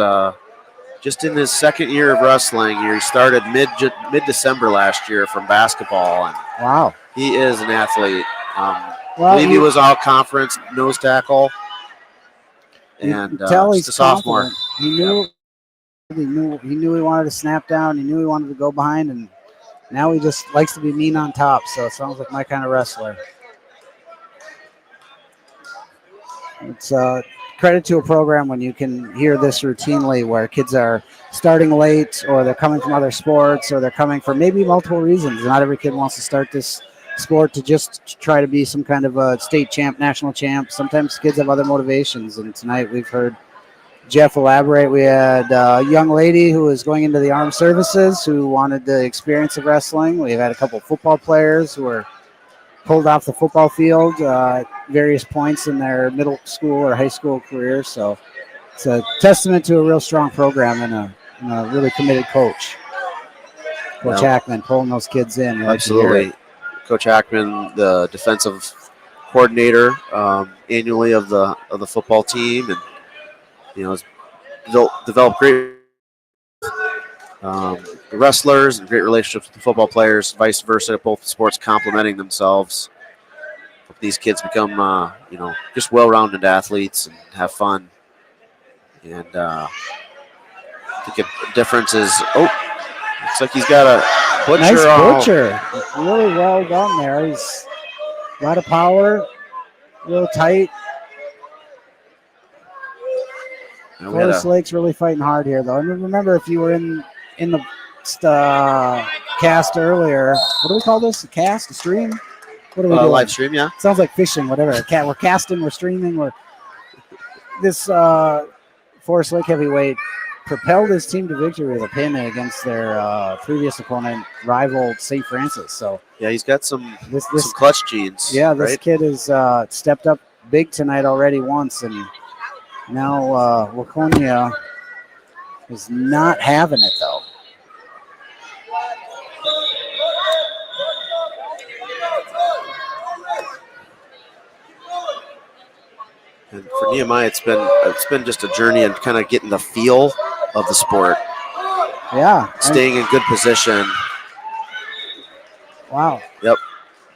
just in his second year of wrestling here. He started mid-December last year from basketball. And
wow.
He is an athlete. I believe he was all conference nose tackle. And
he's
a sophomore.
He knew he wanted to snap down. He knew he wanted to go behind, and now he just likes to be mean on top. So it sounds like my kind of wrestler. It's credit to a program when you can hear this routinely, where kids are starting late, or they're coming from other sports, or they're coming for maybe multiple reasons. Not every kid wants to start this sport to just try to be some kind of a state champ, national champ. Sometimes kids have other motivations, and tonight we've heard Jeff elaborate. We had a young lady who was going into the armed services who wanted the experience of wrestling. We've had a couple of football players who were pulled off the football field at various points in their middle school or high school career. So it's a testament to a real strong program and a really committed coach. Coach Hackman pulling those kids in.
Absolutely. Coach Hackman, the defensive coordinator annually of the football team, and has developed great wrestlers and great relationships with the football players, vice versa, both sports complementing themselves. These kids become, just well-rounded athletes and have fun. And I think a difference is, looks like he's got a butcher.
Nice butcher. Really well done there. He's a lot of power, real tight. Forest Lake's really fighting hard here, though. And remember, if you were in the cast earlier, what do we call this? A cast? A stream? What are we doing?
Live stream, yeah.
Sounds like fishing, whatever. We're casting, we're streaming. This Forest Lake heavyweight propelled his team to victory with a pin against their previous opponent, rival St. Francis. So
yeah, he's got some clutch genes.
Yeah, this kid has stepped up big tonight already once, and now Waconia is not having it, though.
And for Nehemiah, it's been just a journey and kind of getting the feel of the sport.
Yeah.
Staying in good position.
Wow.
Yep.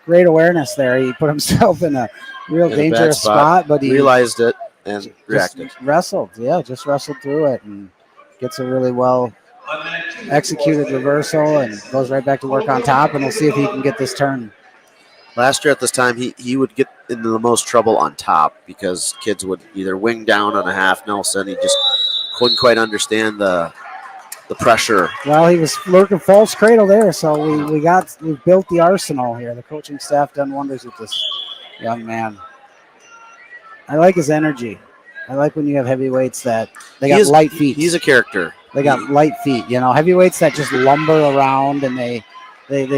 Great awareness there. He put himself in a real dangerous spot, but he
realized it and reacted.
Just wrestled through it and gets a really well executed reversal and goes right back to work on top, and we'll see if he can get this turn.
Last year at this time, he would get into the most trouble on top because kids would either wing down on a half Nelson. He just couldn't quite understand the pressure.
Well, he was lurking false cradle there, so we built the arsenal here. The coaching staff done wonders with this young man. I like his energy. I like when you have heavyweights that they got light feet.
He's a character.
They got light feet, heavyweights that just lumber around and they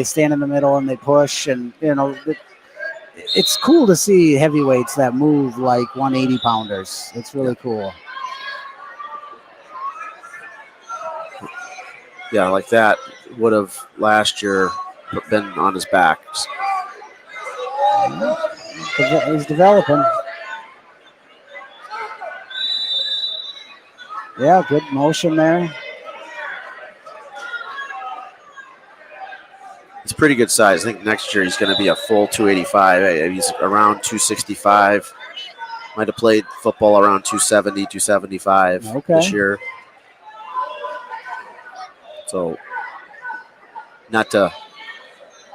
stand in the middle and they push, and it's cool to see heavyweights that move like 180 pounders. It's really cool.
Yeah, like that would have last year been on his back.
He's developing. Yeah, good motion there.
It's pretty good size. I think next year he's going to be a full 285. He's around 265. Might have played football around 270, 275 this year. So not to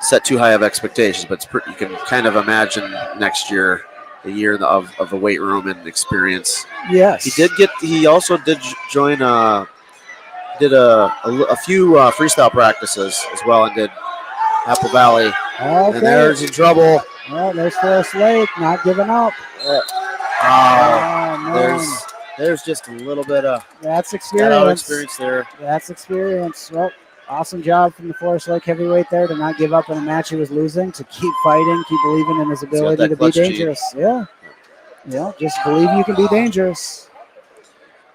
set too high of expectations, but you can kind of imagine next year, the year of the weight room and experience.
Yes.
He also did join did a few freestyle practices as well, and did Apple Valley.
Okay.
And there's in trouble.
Well, there's Forest Lake not giving up.
There's just a little bit of
experience
there.
That's experience. Well, awesome job from the Forest Lake heavyweight there to not give up in a match he was losing, to keep fighting, keep believing in his ability to be dangerous. Yeah, just believe you can be dangerous.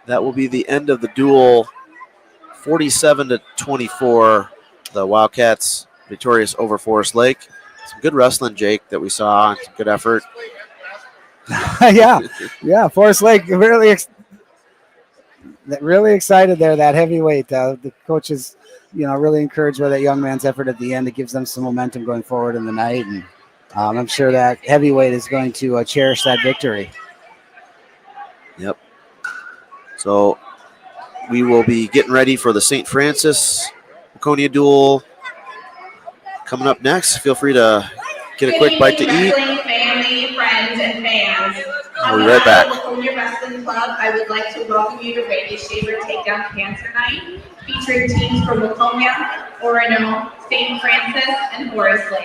That will be the end of the duel. 47-24. The Wildcats victorious over Forest Lake. Some good wrestling, Jake, that we saw. Some good effort.
yeah. Forest Lake really excited there. That heavyweight, the coach is, really encouraged by that young man's effort at the end. It gives them some momentum going forward in the night, and I'm sure that heavyweight is going to cherish that victory.
Yep. So we will be getting ready for the St. Francis Waconia duel coming up next. Feel free to get a quick bite to eat.
Family, friends, and fans.
We'll be right back.
Waconia Wrestling Club, I would like to welcome you to Radio Shaver Takedown Cancer Night, featuring teams from Waconia, Orono, St. Francis, and Forest Lake.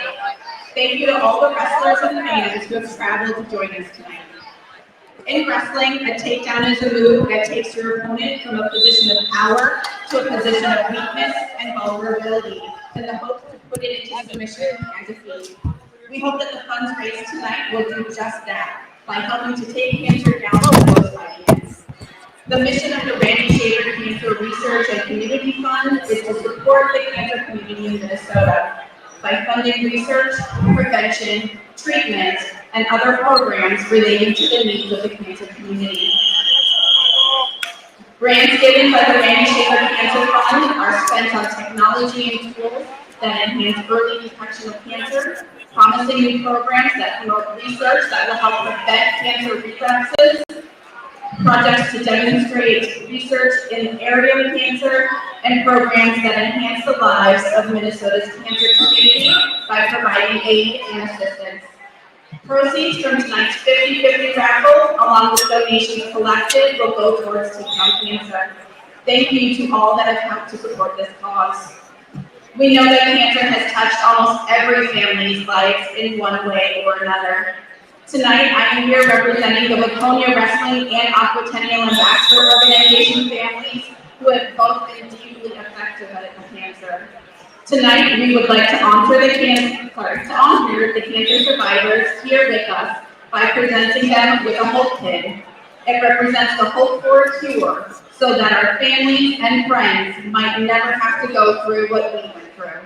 Thank you to all the wrestlers and fans who have traveled to join us tonight. In wrestling, a takedown is a move that takes your opponent from a position of power to a position of weakness and vulnerability, in the hope to put it into submission and defeat. We hope that the funds raised tonight will do just that, by helping to take cancer down to those audience. The mission of the Randy Shaver Cancer Research and Community Fund is to support the cancer community in Minnesota by funding research, prevention, treatment, and other programs relating to the needs of the cancer community. Grants given by the Randy Shaver Cancer Fund are spent on technology and tools that enhance early detection of cancer, promising new programs that promote research that will help prevent cancer relapses, projects to demonstrate research in the area of cancer, and programs that enhance the lives of Minnesota's cancer community by providing aid and assistance. Proceeds from tonight's 50-50 raffle, along with donations collected, will go towards Take Down Cancer. Thank you to all that have helped to support this cause. We know that cancer has touched almost every family's lives in one way or another. Tonight, I am here representing the Waconia Wrestling and Aquatennial Ambassador Organization families who have both been deeply affected by the cancer. Tonight, we would like to honor the cancer survivors here with us by presenting them with a hope pin. It represents the hope for a cure, so that our families and friends might never have to go through what we went through.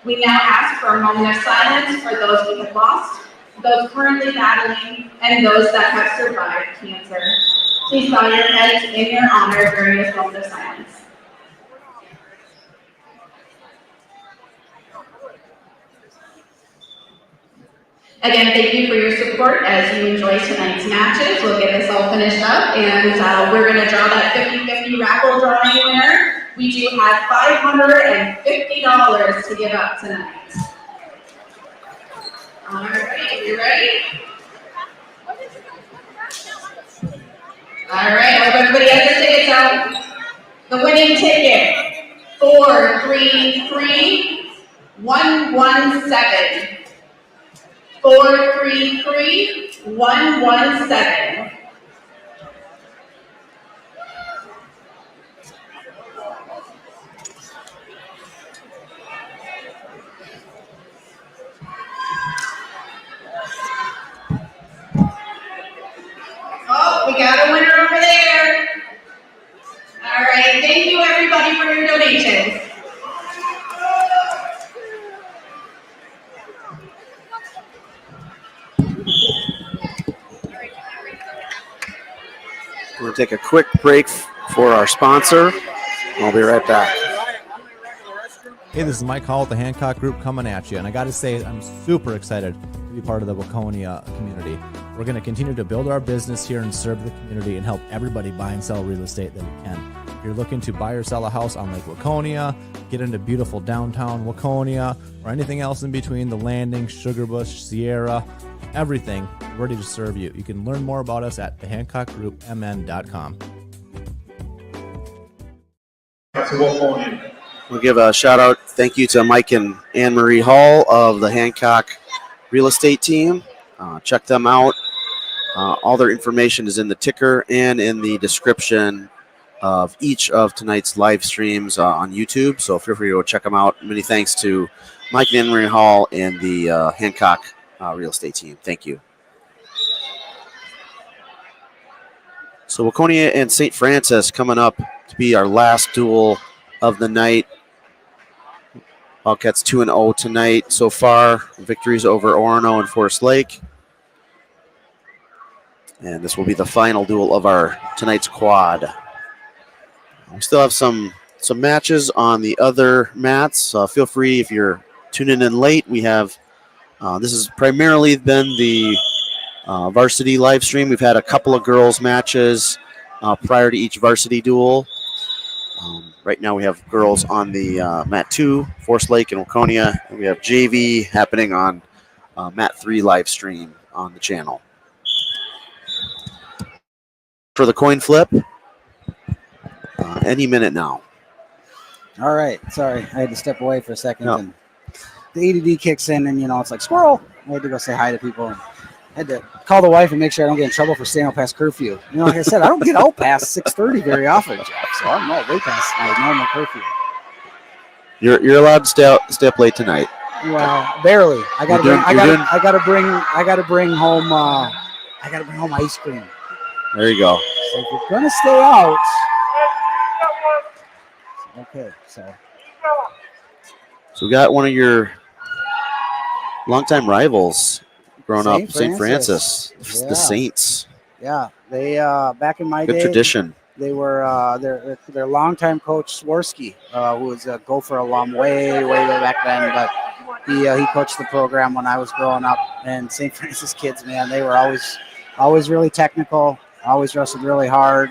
We now ask for a moment of silence for those we have lost, those currently battling, and those that have survived cancer. Please bow your heads in your honor during this moment of silence. Again, thank you for your support as you enjoy tonight's matches. We'll get this all finished up, and we're going to draw that 50-50 raffle drawing winner. We do have $550 to give up tonight. All right, you ready? All right, I hope everybody has their tickets out. The winning ticket, 433117. 433117. Oh, we got a winner over there. All right, thank you everybody for your donations.
We're going to take a quick break for our sponsor. I'll be right back.
Hey, this is Mike Hall with the Hancock Group coming at you, and I got to say, I'm super excited to be part of the Waconia community. We're going to continue to build our business here and serve the community and help everybody buy and sell real estate that we can. If you're looking to buy or sell a house on Lake Waconia, get into beautiful downtown Waconia, or anything else in between, the Landing, Sugarbush, Sierra, everything, we're ready to serve you. You can learn more about us at thehancockgroupmn.com.
We'll give a shout out, thank you to Mike and Anne Marie Hall of the Hancock real estate team. Check them out. All their information is in the ticker and in the description of each of tonight's live streams on YouTube. So feel free to go check them out. Many thanks to Mike and Anne Marie Hall and the Hancock real estate team. Thank you. So Waconia and St. Francis coming up to be our last duel of the night. Wildcats 2-0 tonight so far. Victories over Orono and Forest Lake. And this will be the final duel of our tonight's quad. We still have some matches on the other mats. Feel free if you're tuning in late. We have this has primarily been the varsity live stream. We've had a couple of girls matches prior to each varsity duel. Right now we have girls on the mat 2, Forest Lake and Waconia. And we have JV happening on mat 3 live stream on the channel. For the coin flip, any minute now.
All right. Sorry, I had to step away for a second. No. And the ADD kicks in, and it's like squirrel. I had to go say hi to people. And I had to call the wife and make sure I don't get in trouble for staying out past curfew. Like I said, I don't get out past 6:30 very often, Jeff. So I'm not way past my normal curfew.
You're allowed to stay up late tonight.
Well, barely. I gotta bring home ice cream.
There you go.
So if you're gonna stay out, okay. So
we got one of your longtime rivals growing up, St. Francis, the Saints.
Yeah, they back in my day.
Good tradition.
They were their longtime coach Swarsky, who was a Gopher alum way back then, but he coached the program when I was growing up. And St. Francis kids, man, they were always really technical. Always wrestled really hard.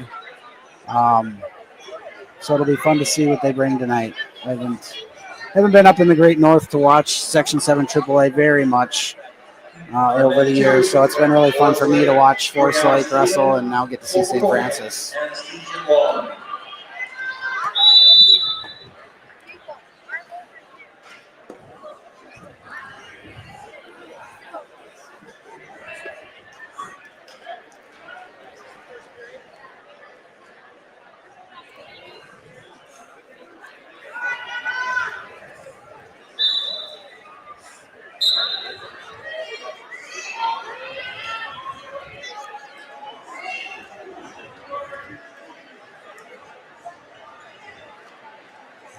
So it'll be fun to see what they bring tonight. I haven't been up in the Great North to watch Section 7 AAA very much over the years, so it's been really fun for me to watch Forest Lake wrestle and now get to see St. Francis.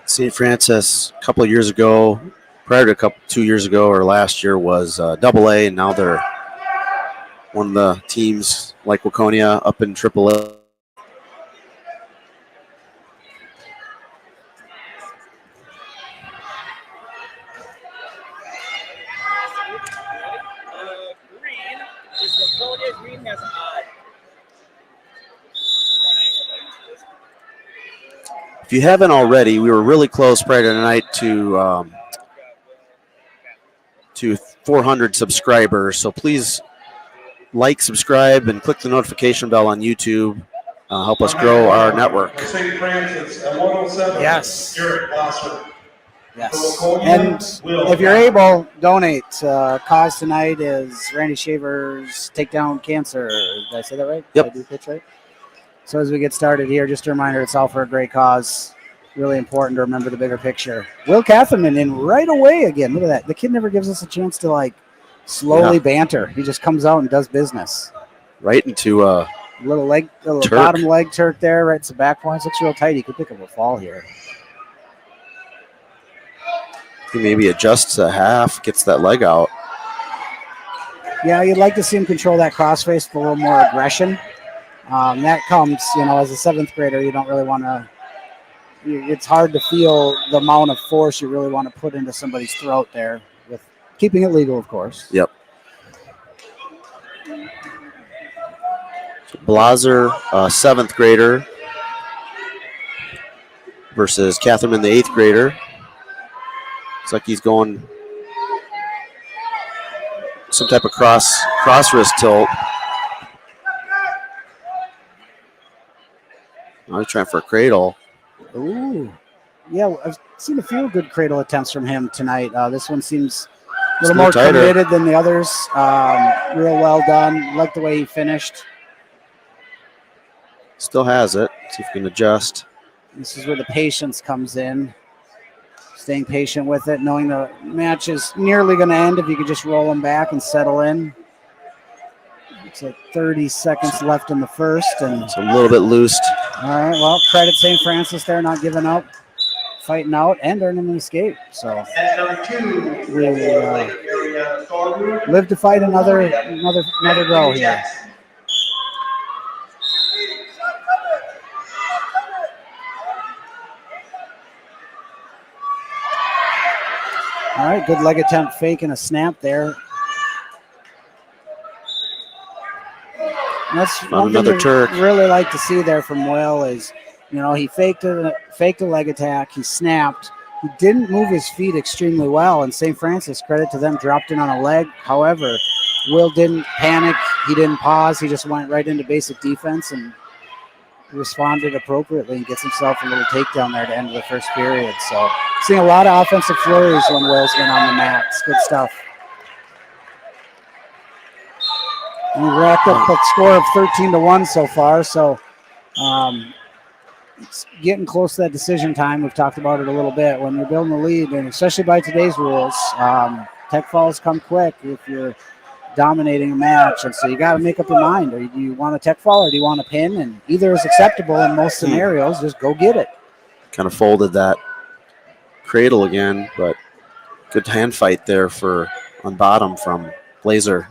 St. Francis a couple of years ago, prior to 2 years ago or last year, was AA, and now they're one of the teams like Waconia up in AAA.
Green has an odd.
If you haven't already, we were really close prior to tonight to 400 subscribers. So please like, subscribe, and click the notification bell on YouTube. Help us grow our network.
St. Francis at 107.
Yes.
Garrett Glasser.
Yes. And if you're able, donate. Cause tonight is Randy Shaver's Take Down Cancer. Did I say that right?
Yep.
Did I do the pitch right? So as we get started here, just a reminder, it's all for a great cause. Really important to remember the bigger picture. Will Catherman in right away again. Look at that. The kid never gives us a chance to slowly banter. He just comes out and does business.
Right into
Little
Turk.
bottom leg Turk there, right to the back points. Looks real tight. He could pick up a fall here.
he maybe adjusts a half, gets that leg out.
Yeah, you'd like to see him control that crossface with a little more aggression. That comes, as a seventh grader, you don't really want to. It's hard to feel the amount of force you really want to put into somebody's throat there, with keeping it legal, of course.
Yep. Blazer, seventh grader, versus Catherman, the eighth grader. Looks like he's going some type of cross wrist tilt. Now he's trying for a cradle.
Ooh. Yeah, I've seen a few good cradle attempts from him tonight. This one seems a little more committed than the others. Real well done. Like the way he finished.
Still has it. See if we can adjust.
This is where the patience comes in. Staying patient with it, knowing the match is nearly going to end if you could just roll them back and settle in. It's like 30 seconds left in the first. And
it's a little bit loosed.
All right, well, credit St. Francis there, not giving up, fighting out, and earning an escape. So
At number 2,
we live to fight another go here. All right, good leg attempt, fake and a snap there. And that's one thing
another Turk.
Really like to see there from Will is, he faked a leg attack, he snapped. He didn't move his feet extremely well, and St. Francis, credit to them, dropped in on a leg. However, Will didn't panic, he didn't pause, he just went right into basic defense and responded appropriately and gets himself a little takedown there to end the first period. So seeing a lot of offensive flurries when Will's been on the mat. It's good stuff. And we racked up a score of 13-1 so far. So it's getting close to that decision time. We've talked about it a little bit. When you're building a lead, and especially by today's rules, tech falls come quick if you're dominating a match, and so you got to make up your mind. Do you want a tech fall or do you want a pin? And either is acceptable in most scenarios. Just go get it.
Kind of folded that cradle again, but good hand fight there on bottom from Blazer.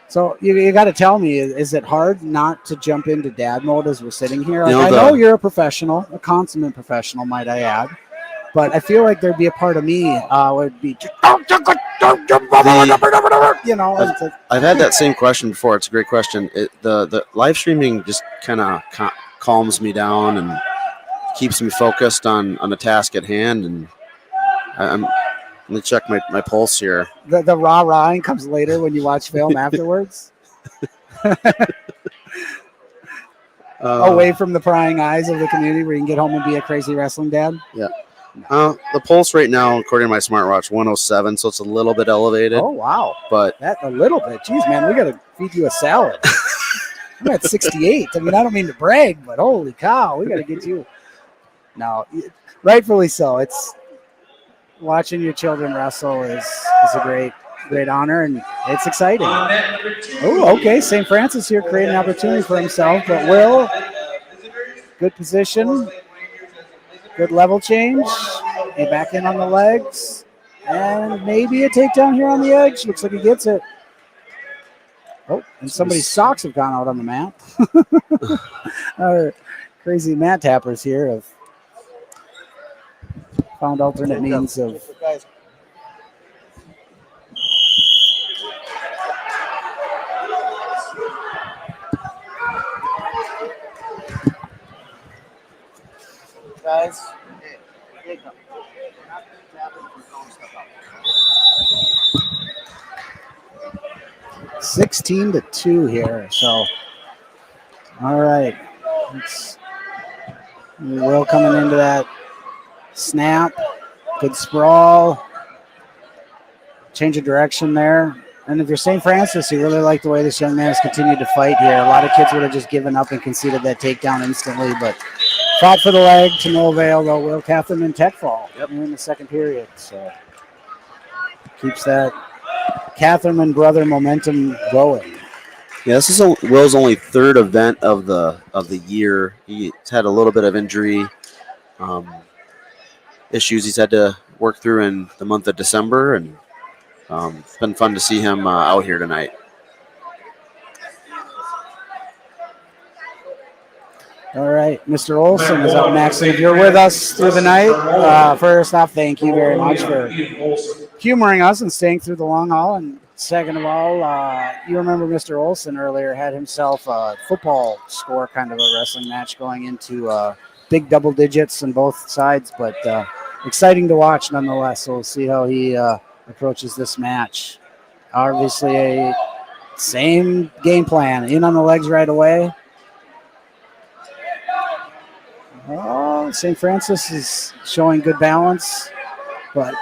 So you got to tell me, is it hard not to jump into dad mode as we're sitting here? I know you're a professional, a consummate professional, might I add. But I feel like there'd be a part of me would be, you know.
I've had that same question before. It's a great question. The live streaming just kind of calms me down and keeps me focused on the task at hand. And let me check my pulse here.
The rah-rahing comes later when you watch film afterwards. Away from the prying eyes of the community where you can get home and be a crazy wrestling dad.
Yeah. The pulse right now, according to my smartwatch, 107, so it's a little bit elevated.
Oh, wow.
But
that a little bit. Jeez, man, we got to feed you a salad. I'm at 68. I mean, I don't mean to brag, but holy cow, we got to get you. No, rightfully so. It's watching your children wrestle is a great honor, and it's exciting. Oh, okay. St. Francis here creating an opportunity for himself, but Will, good position, good level change. He back in on the legs, and maybe a takedown here on the edge. Looks like he gets it. Oh, and somebody's socks have gone out on the mat. Our crazy mat tappers here have found alternate means of.
Guys,
16-2 here. So, all right. Will coming into that snap. Good sprawl. Change of direction there. And if you're St. Francis, you really like the way this young man has continued to fight here. A lot of kids would have just given up and conceded that takedown instantly, but fought for the leg to no avail, though. Will Catherman tech fall in the second period. So keeps that Catherman brother momentum going.
Yeah, this is Will's only third event of the year. He's had a little bit of injury issues he's had to work through in the month of December, and it's been fun to see him out here tonight.
All right, Mr. Olson is up next. And if you're with us through the night, first off, thank you very much for humoring us and staying through the long haul. And second of all, you remember Mr. Olson earlier had himself a football score kind of a wrestling match going into big double digits on both sides, but exciting to watch nonetheless. So we'll see how he approaches this match. Obviously, a same game plan. In on the legs right away. Oh, St. Francis is showing good balance, but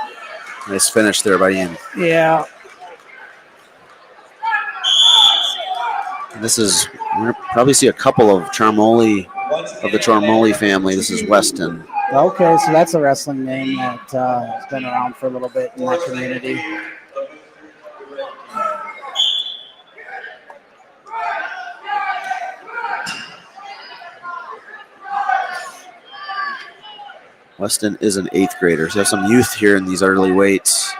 nice finish there by Ian.
Yeah.
We're going to probably see a couple of the Charmoli family. This is Weston.
Okay, so that's a wrestling name that has been around for a little bit in that community.
Weston is an 8th grader, so there's some youth here in these early weights.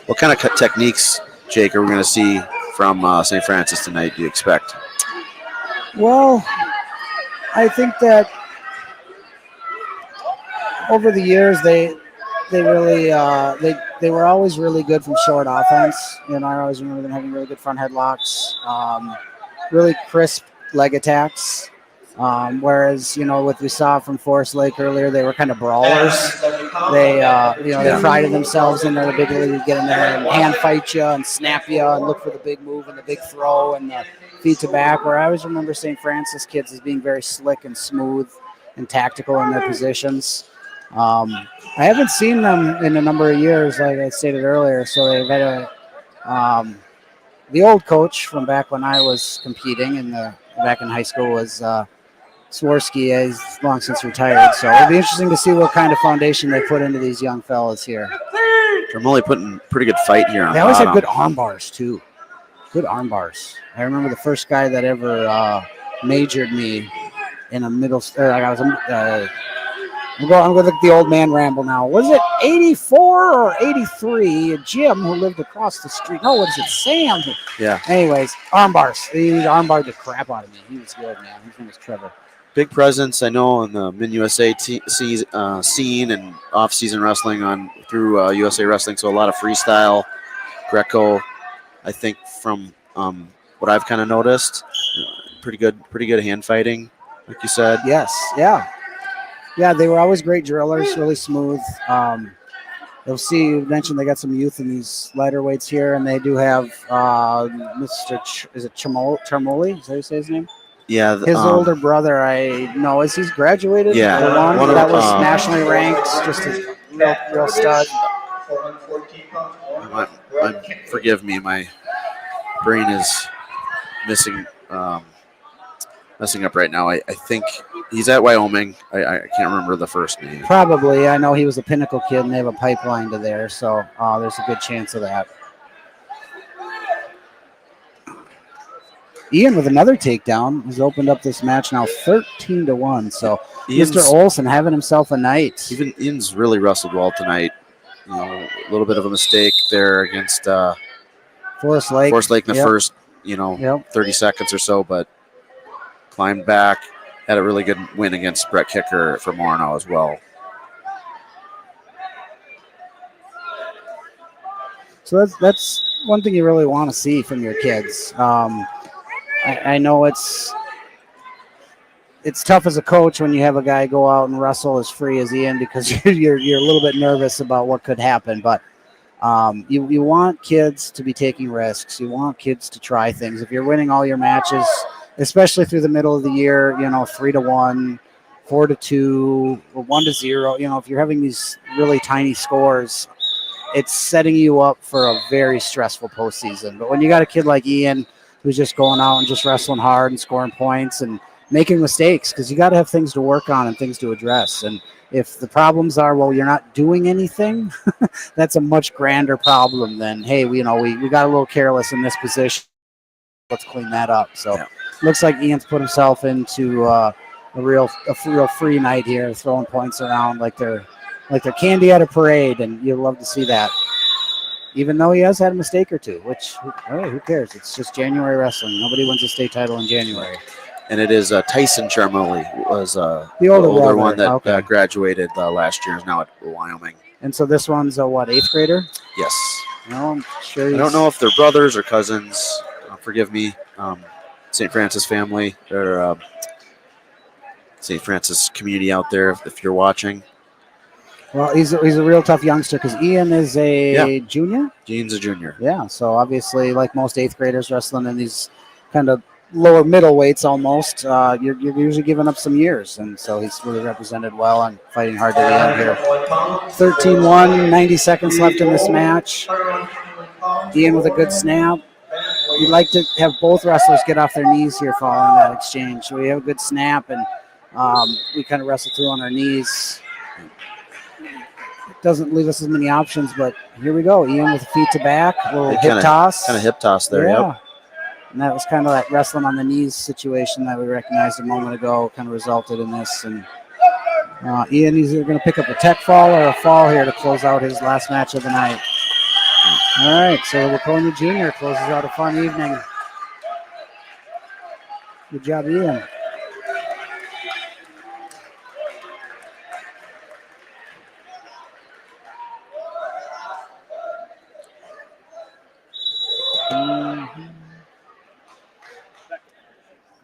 What kind of techniques, Jake, are we going to see from St. Francis tonight, do you expect?
Well, I think that over the years they really they were always really good from short offense. You know, I always remember them having really good front headlocks, really crisp leg attacks. Whereas, you know, what we saw from Forest Lake earlier, they were kind of brawlers. They, they prided themselves in their ability to get in there and hand fight you and snap you and look for the big move and the big throw and the feet to back. Where I always remember St. Francis kids as being very slick and smooth and tactical in their positions. I haven't seen them in a number of years, like I stated earlier. So they've had the old coach from back when I was competing back in high school was Swarsky. He's long since retired, so it'll be interesting to see what kind of foundation they put into these young fellas here.
Charmoli putting pretty good fight here.
They always had good arm bars too. Good arm bars. I remember the first guy that ever majored me in a middle. I was I'm going to look at the old man ramble now. Was it 84 or 83? Jim, who lived across the street. No, what is it? Sam.
Yeah.
Anyways, arm bars. He armbarred the crap out of me. He was good, man. His name was Trevor.
Big presence, I know, in the Min USA scene and off-season wrestling through USA Wrestling. So a lot of freestyle, Greco. I think from what I've kind of noticed, pretty good hand fighting, like you said.
Yes, yeah. They were always great drillers, really smooth. You'll see, you mentioned they got some youth in these lighter weights here, and they do have Mr. Is it Charmoli? Is that how you say his name?
Yeah.
His older brother, I know, he's graduated.
Yeah.
The one that was nationally ranked, just a real stud.
414 pounds.
Forgive me, my brain is messing up right now. I think he's at Wyoming. I can't remember the first name.
Probably. I know he was a Pinnacle kid, and they have a pipeline to there, so there's a good chance of that. Ian with another takedown has opened up this match now 13-1. So Mr. Olson having himself a night.
Even Ian's really wrestled well tonight. You know, a little bit of a mistake there against
Forest Lake
in the first, 30 seconds or so, but climbed back, had a really good win against Brett Kicker from Orono as well.
So that's one thing you really want to see from your kids. I know it's tough as a coach when you have a guy go out and wrestle as free as Ian because you're a little bit nervous about what could happen. But you want kids to be taking risks. You want kids to try things. If you're winning all your matches, especially through the middle of the year, 3-1, 4-2, or 1-0. If you're having these really tiny scores, it's setting you up for a very stressful postseason. But when you got a kid like Ian who's just going out and just wrestling hard and scoring points and making mistakes, because you got to have things to work on and things to address. And if the problems are, well, you're not doing anything, that's a much grander problem than, hey, we got a little careless in this position. Let's clean that up. So looks like Ian's put himself into a real free night here, throwing points around like they're candy at a parade, and you'd love to see that. Even though he has had a mistake or two, which, who cares? It's just January wrestling. Nobody wins a state title in January.
And it is Tyson Charmoli was
the older
one that graduated last year, is now at Wyoming.
And so this one's a 8th grader?
Yes.
I'm sure
I don't know if they're brothers or cousins. Forgive me. St. Francis family. They're St. Francis community out there if you're watching.
Well, he's a real tough youngster because Ian is a junior.
Ian's a junior.
Yeah, so obviously, like most 8th graders wrestling in these kind of lower middle weights almost, you're usually giving up some years. And so he's really represented well and fighting hard to the end here. 13-1, 90 seconds left in this match. Ian with a good snap. You'd like to have both wrestlers get off their knees here following that exchange. So we have a good snap, and we kind of wrestle through on our knees. Doesn't leave us as many options, but here we go. Ian with the feet to back, a little hip toss.
Kind of hip toss there, yep.
And that was kind of that wrestling on the knees situation that we recognized a moment ago, kind of resulted in this. And Ian is either going to pick up a tech fall or a fall here to close out his last match of the night. All right, so Waconia Jr. closes out a fun evening. Good job, Ian.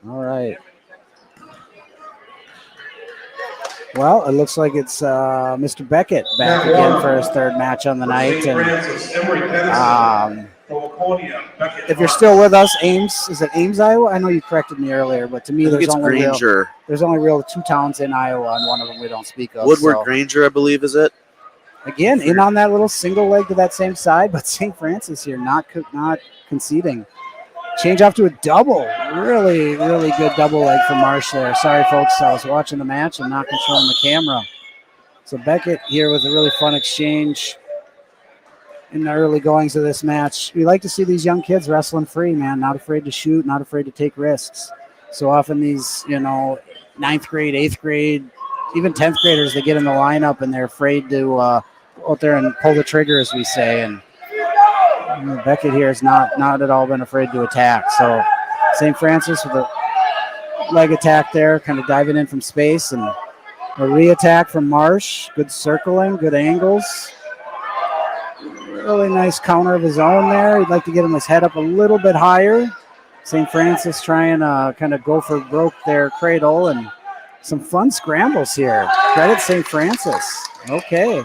All right. Well, it looks like it's Mr. Beckett back again for his 3rd match on the night. And, if you're still with us, Ames, is it Ames, Iowa? I know you corrected me earlier, but to me, there's only real 2 towns in Iowa, and one of them we don't speak of.
Woodward Granger, I believe, is it?
Again, in on that little single leg to that same side, but St. Francis here not conceding. Change off to a double. Really, really good double leg from Marsh there. Sorry, folks, I was watching the match and not controlling the camera. So Beckett here with a really fun exchange in the early goings of this match. We like to see these young kids wrestling free, man, not afraid to shoot, not afraid to take risks. So often these, 9th grade, 8th grade, even 10th graders, they get in the lineup and they're afraid to go out there and pull the trigger, as we say. And Beckett here has not at all been afraid to attack. So St. Francis with a leg attack there, kind of diving in from space, and a re-attack from Marsh. Good circling, good angles. Really nice counter of his own there. He'd like to get him his head up a little bit higher. St. Francis trying to kind of go for broke their cradle, and some fun scrambles here. Credit St. Francis. Okay.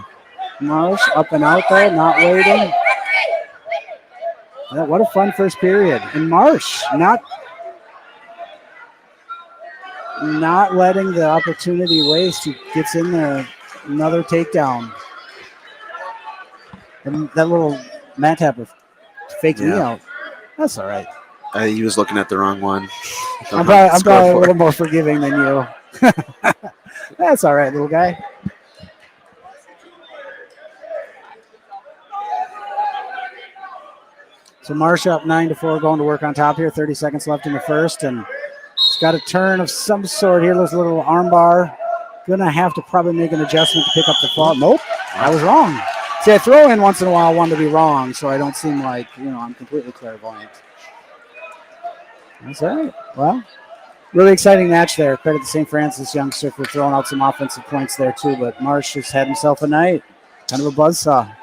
Marsh up and out there, not waiting. Yeah, what a fun first period. And Marsh not letting the opportunity waste. He gets in there, another takedown. And that little Matt Tapper faked me out. That's all right.
He was looking at the wrong one.
I'm probably a little more forgiving than you. That's all right, little guy. So Marsh up 9-4, going to work on top here. 30 seconds left in the first, and he's got a turn of some sort here. There's a little arm bar. Gonna have to probably make an adjustment to pick up the fall. Nope, I was wrong. See, I throw in once in a while one to be wrong, so I don't seem like, I'm completely clairvoyant. That's all right. Well, really exciting match there. Credit to St. Francis youngster for throwing out some offensive points there too, but Marsh has had himself a night. Kind of a buzzsaw.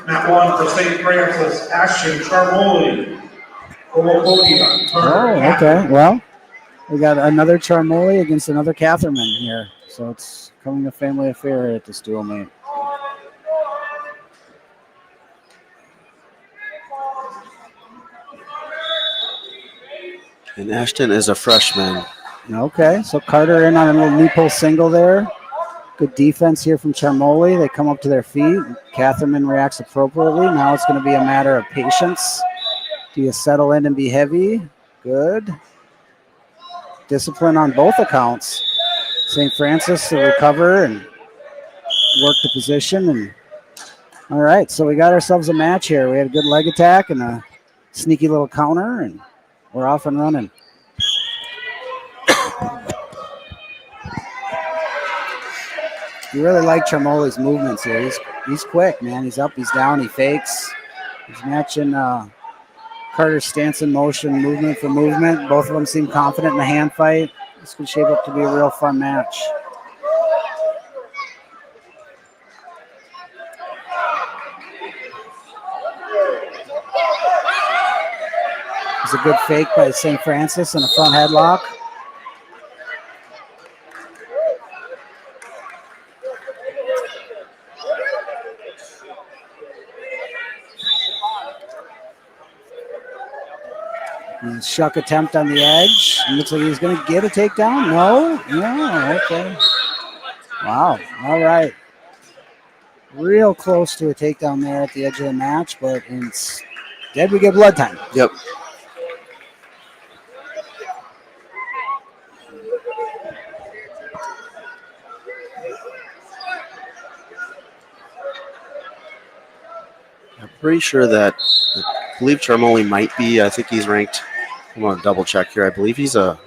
Mat 1 for St. Francis, Ashton Charmoli. Waconia.
Oh, okay. Well, we got another Charmoli against another Catherman here. So it's becoming a family affair at this duel meet.
And Ashton is a freshman.
Okay, so Carter in on a little knee pull single there. Good defense here from Charmoli. They come up to their feet. Catherman reacts appropriately. Now it's going to be a matter of patience. Do you settle in and be heavy? Good. Discipline on both accounts. St. Francis to recover and work the position. And all right, so we got ourselves a match here. We had a good leg attack and a sneaky little counter, and we're off and running. You really like Charmoli's movements here. He's quick, man. He's up, he's down, he fakes. He's matching Carter's stance and motion, movement for movement. Both of them seem confident in the hand fight. This could shape up to be a real fun match. It's a good fake by St. Francis and a front headlock. Shuck attempt on the edge. It looks like he's going to get a takedown. No? Yeah, okay. Wow. All right. Real close to a takedown there at the edge of the match, but instead we get blood time.
Yep. I'm pretty sure that I believe Charmoli might be. I think he's ranked. I'm going to double check here. I believe he's I'm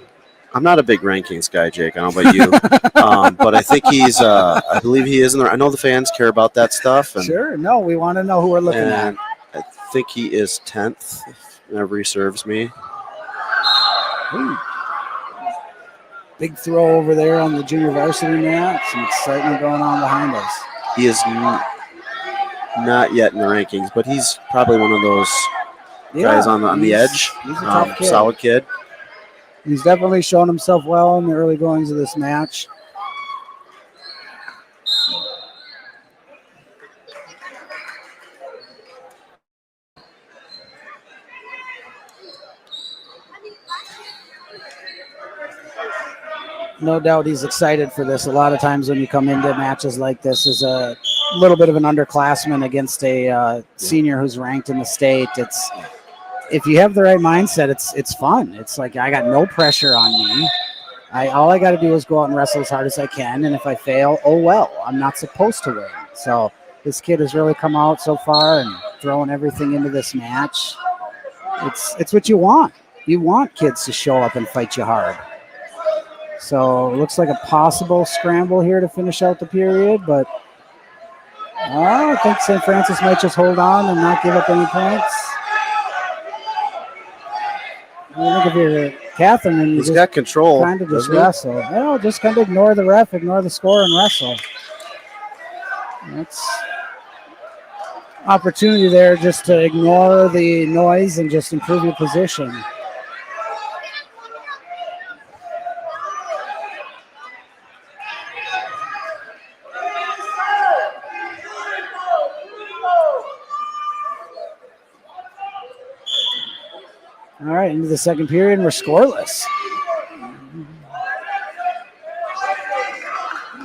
not a big rankings guy, Jake. I don't know about you. But I think he's, I believe he is in there. I know the fans care about that stuff. And,
sure. No, we want to know who we're looking at.
I think he is 10th, if memory serves me.
Ooh. Big throw over there on the junior varsity mat. Some excitement going on behind us.
He is not yet in the rankings, but he's probably one of those guys on the edge.
He's a tough kid.
Solid kid.
He's definitely shown himself well in the early goings of this match. No doubt he's excited for this. A lot of times when you come into matches like this as a little bit of an underclassman against a senior who's ranked in the state, if you have the right mindset, it's fun. It's like I got no pressure on me. All I got to do is go out and wrestle as hard as I can, and if I fail, oh well. I'm not supposed to win. So This kid has really come out so far and throwing everything into this match. It's what you want. You want kids to show up and fight you hard. So it looks like a possible scramble here to finish out the period, but I think St. Francis might just hold on and not give up any points. I think if you're Catherine and you
He's got control.
kind of just
doesn't he?
wrestle. No, just kind of ignore the ref, ignore the score, and wrestle. That's opportunity there just to ignore the noise and just improve your position. All right, into the second period, and we're scoreless.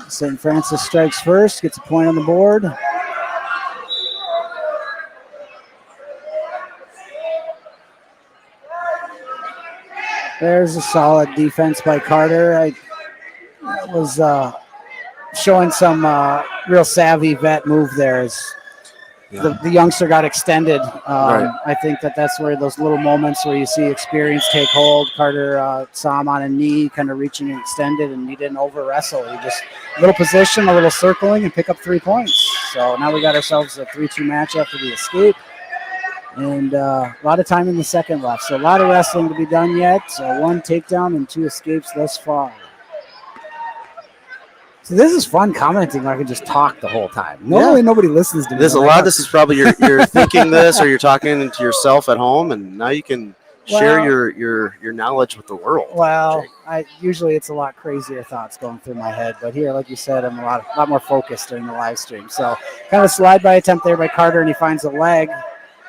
St. Francis strikes first, gets a point on the board. There's a solid defense by Carter. I was showing some real savvy vet move there as the youngster got extended.
Right.
I think that's where those little moments where you see experience take hold. Carter saw him on a knee, kind of reaching and extended, and he didn't over wrestle. He just a little position, a little circling, and pick up 3 points. So now we got ourselves a 3-2 match after the escape. And a lot of time in the second left. So a lot of wrestling to be done yet. 1 takedown and 2 escapes thus far. So this is fun commenting. I can just talk the whole time. Normally nobody listens to me.
There's a lot of this is probably you're thinking this or you're talking to yourself at home, and now you can share your knowledge with the world.
Well, usually it's a lot crazier thoughts going through my head, but here, like you said, I'm a lot more focused during the live stream. So kind of slide by attempt there by Carter, and he finds a leg.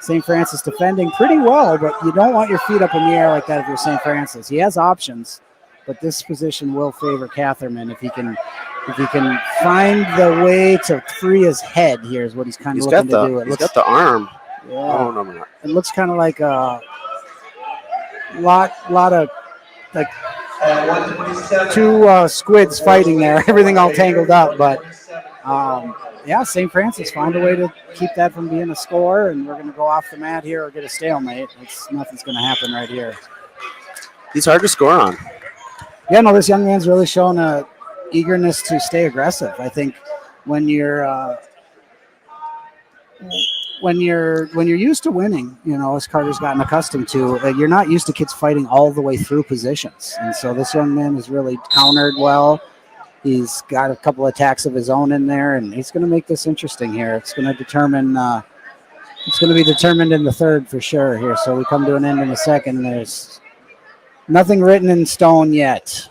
St. Francis defending pretty well, but you don't want your feet up in the air like that if you're St. Francis. He has options, but this position will favor Catherman if he can find the way to free his head. Here is what he's kind of looking to do.
He's got the arm.
Yeah.
Oh, no.
It looks kind of like a lot of like 2 squids fighting there. Everything all tangled up, but St. Francis find a way to keep that from being a score, and we're going to go off the mat here or get a stalemate. Nothing's going to happen right here.
He's hard to score on.
Yeah, no, this young man's really shown a eagerness to stay aggressive. I think when you're used to winning, as Carter's gotten accustomed to, you're not used to kids fighting all the way through positions. And so this young man has really countered well. He's got a couple attacks of his own in there, and he's going to make this interesting here. It's going to determine. It's going to be determined in the third for sure here. So we come to an end in a second. There's nothing written in stone yet.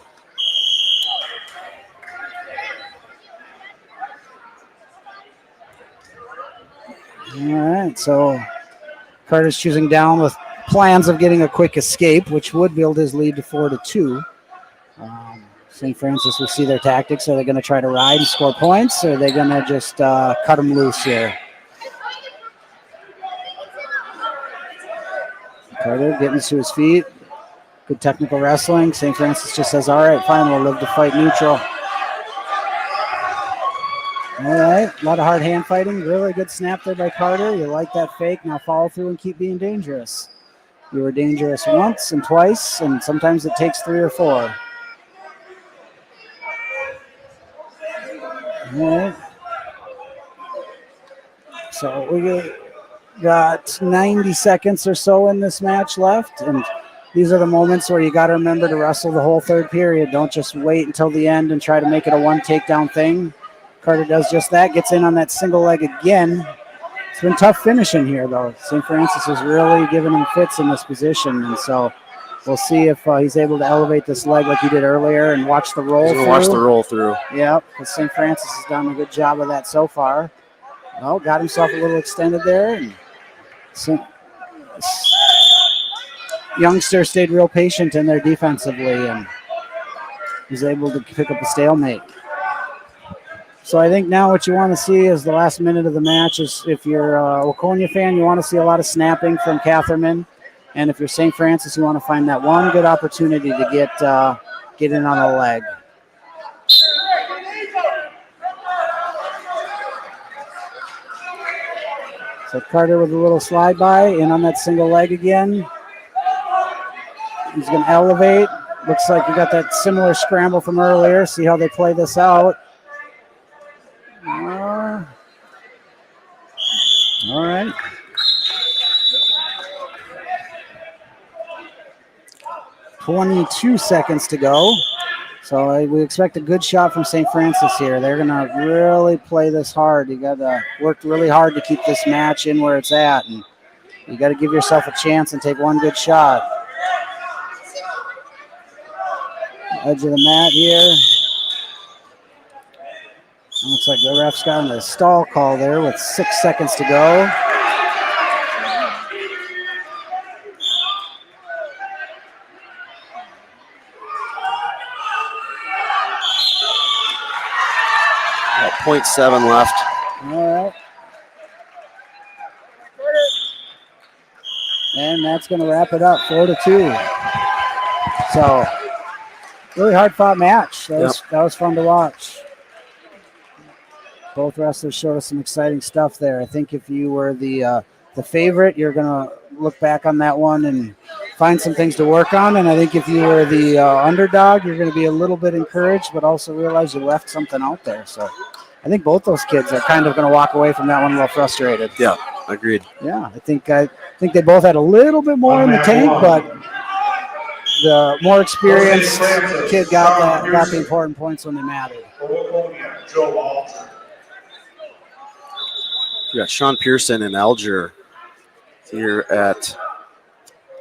All right, so Carter's choosing down with plans of getting a quick escape, which would build his lead to 4-2. St. Francis will see their tactics. Are they going to try to ride and score points, or are they going to just cut them loose here? Carter getting to his feet. Good technical wrestling. St. Francis just says, all right, fine, we'll live to fight neutral. All right, a lot of hard hand fighting. Really good snap there by Carter. You like that fake. Now follow through and keep being dangerous. You were dangerous once and twice, and sometimes it takes 3 or 4. All right. So we got 90 seconds or so in this match left, and these are the moments where you got to remember to wrestle the whole third period. Don't just wait until the end and try to make it a 1 takedown thing. Carter does just that, gets in on that single leg again. It's been tough finishing here, though. St. Francis is really giving him fits in this position, and so we'll see if he's able to elevate this leg like he did earlier and watch the roll through.
Watch the roll through.
Yep, because St. Francis has done a good job of that so far. Well, got himself a little extended there, and youngster stayed real patient in there defensively and was able to pick up a stalemate. So I think now what you want to see is the last minute of the match is, if you're a Waconia fan, you want to see a lot of snapping from Catherman. And if you're St. Francis, you want to find that one good opportunity to get in on a leg. So Carter with a little slide by, in on that single leg again. He's going to elevate. Looks like we got that similar scramble from earlier. See how they play this out. All right. .22 seconds to go. So we expect a good shot from St. Francis here. They're going to really play this hard. You got to work really hard to keep this match in where it's at. And you got to give yourself a chance and take one good shot. Edge of the mat here. Looks like the ref's got a stall call there with 6 seconds to go.
Got 0.7 left.
All right. And that's going to wrap it up, 4-2. So, really hard fought match. That was fun to watch. Both wrestlers showed us some exciting stuff there. I think if you were the favorite, you're going to look back on that one and find some things to work on. And I think if you were the underdog, you're going to be a little bit encouraged, but also realize you left something out there. So I think both those kids are kind of going to walk away from that one a little frustrated.
Yeah, agreed.
Yeah, I think they both had a little bit more in the tank, but the more experienced kid got the important points when they mattered.
We got Sean Pearson and Alger here at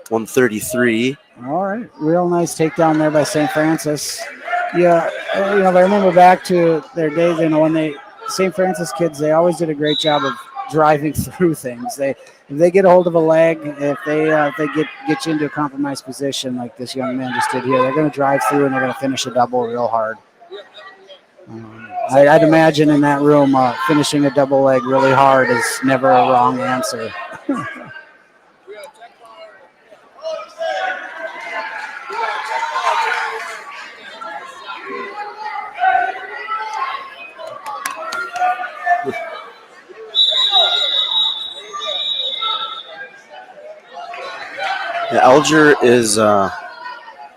133.
All right, real nice takedown there by St. Francis. Yeah, I remember back to their days, when St. Francis kids, they always did a great job of driving through things. If they get a hold of a leg, if they get you into a compromised position like this young man just did here, they're going to drive through and they're going to finish a double real hard. I'd imagine in that room, finishing a double leg really hard is never a wrong answer.
Yeah, Alger is,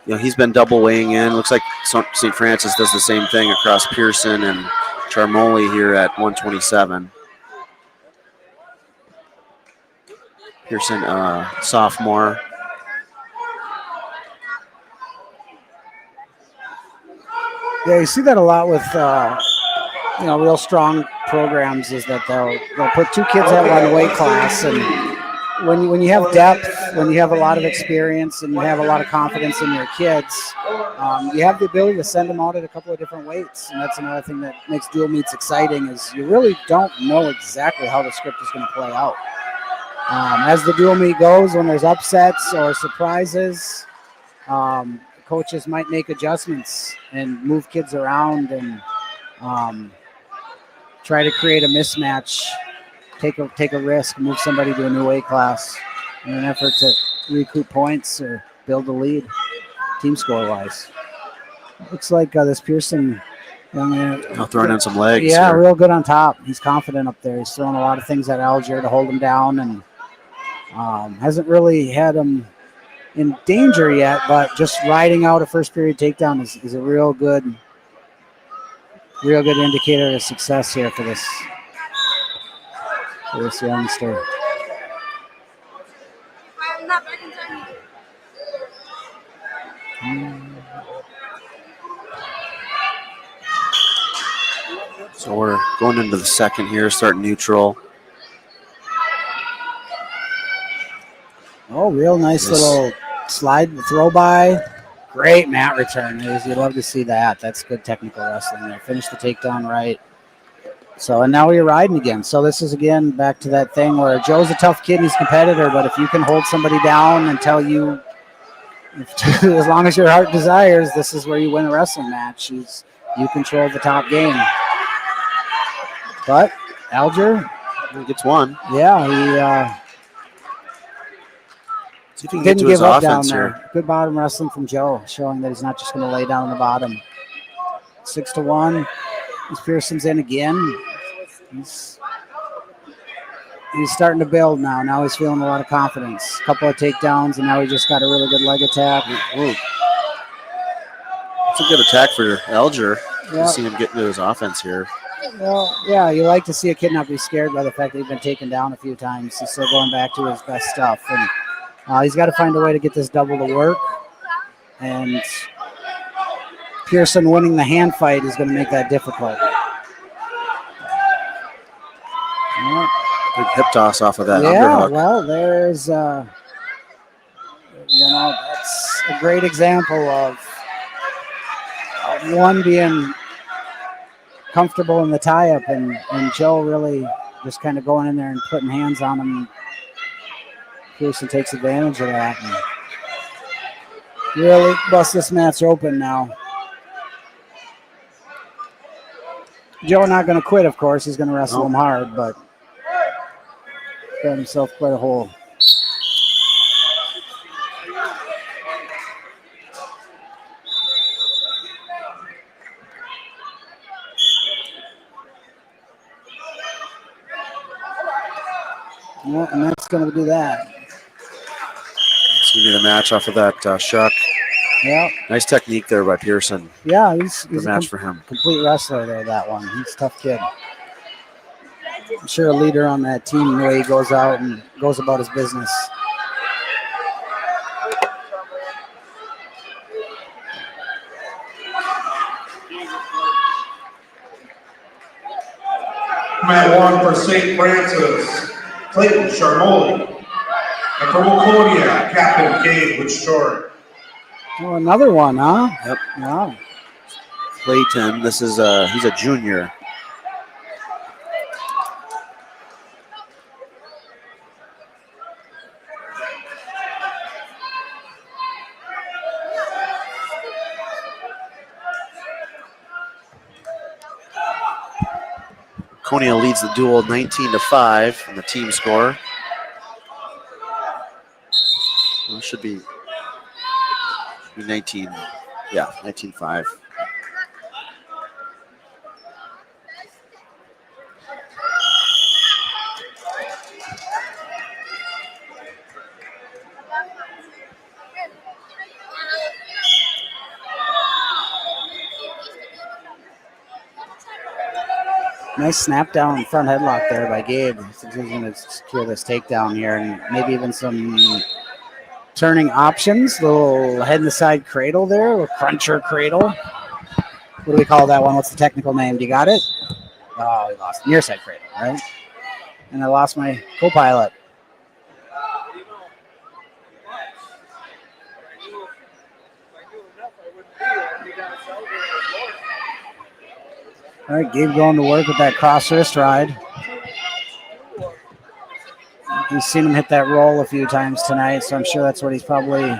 he's been double weighing in. Looks like St. Francis does the same thing across Pearson and Charmoli here at 127. Pearson, sophomore.
Yeah, you see that a lot with real strong programs, is that they'll put two kids at one weight class, and when you have depth, when you have a lot of experience, and you have a lot of confidence in your kids, you have the ability to send them out at a couple of different weights, and that's another thing that makes dual meets exciting, is you really don't know exactly how the script is going to play out. As the dual meet goes, when there's upsets or surprises, coaches might make adjustments and move kids around and try to create a mismatch, take a risk, move somebody to a new weight class in an effort to recoup points or build a lead, team score-wise. Looks like this Pearson young man
Throwing in some legs.
Yeah,
here.
real good on top. He's confident up there. He's throwing a lot of things at Alger to hold him down, and hasn't really had him in danger yet, but just riding out a first period takedown is a real good indicator of success here for this youngster.
I'm not back in time.
So we're going into the second here, starting neutral.
Oh, real nice little slide throw by. Great mat return. You love to see that. That's good technical wrestling there. Finish the takedown right. So, and now you're riding again. So this is, again, back to that thing where Joe's a tough kid and he's a competitor, but if you can hold somebody down until you, as long as your heart desires, this is where you win a wrestling match. You control the top game. But Alger,
He gets one.
yeah,
See if he can
he
get
didn't
to his
give up down
offense
there.
here.
Good bottom wrestling from Joe, showing that he's not just going to lay down on the bottom. 6-1. Pearson's in again. he's starting to build now. Now he's feeling a lot of confidence. A couple of takedowns, and now he just got a really good leg attack.
Ooh. It's a good attack for Alger. You
Yep.
see him get into his offense here.
Well, yeah, you like to see a kid not be scared by the fact that he's been taken down a few times. He's still going back to his best stuff. And he's got to find a way to get this double to work. And Pearson winning the hand fight is going to make that difficult. Yeah.
Big hip toss off of that
Yeah,
underhook.
well, there's, that's a great example of one being comfortable in the tie-up, and Joe really just kind of going in there and putting hands on him. Pearson takes advantage of that and really bust this match open now. Joe not going to quit, of course. He's going to wrestle him hard, but got himself quite a hole. Well, and that's going to do that.
It's going to be the match off of that shuck.
Yeah.
Nice technique there by Pearson.
Yeah, he's
Good match for him.
Complete wrestler there, that one. He's a tough kid. I'm sure a leader on that team, the way he goes out and goes about his business.
Mat 1 for St. Francis, Clayton Charmoli. And for Waconia, Captain Cade with Short.
Oh, another one, huh?
Yep.
Wow.
Clayton, this is he's a junior. Waconia leads the duel 19-5 in the team score. Well, it should be 19, yeah, 19-5.
Nice snap down front headlock there by Gabe. He's going to secure this takedown here, and maybe even some turning options. Little head in the side cradle there, a little cruncher cradle. What do we call that one? What's the technical name? Do you got it? Oh, we lost. Near side cradle, right? And I lost my co-pilot. All right, Gabe going to work with that cross wrist ride. We've seen him hit that roll a few times tonight, so I'm sure that's what he's probably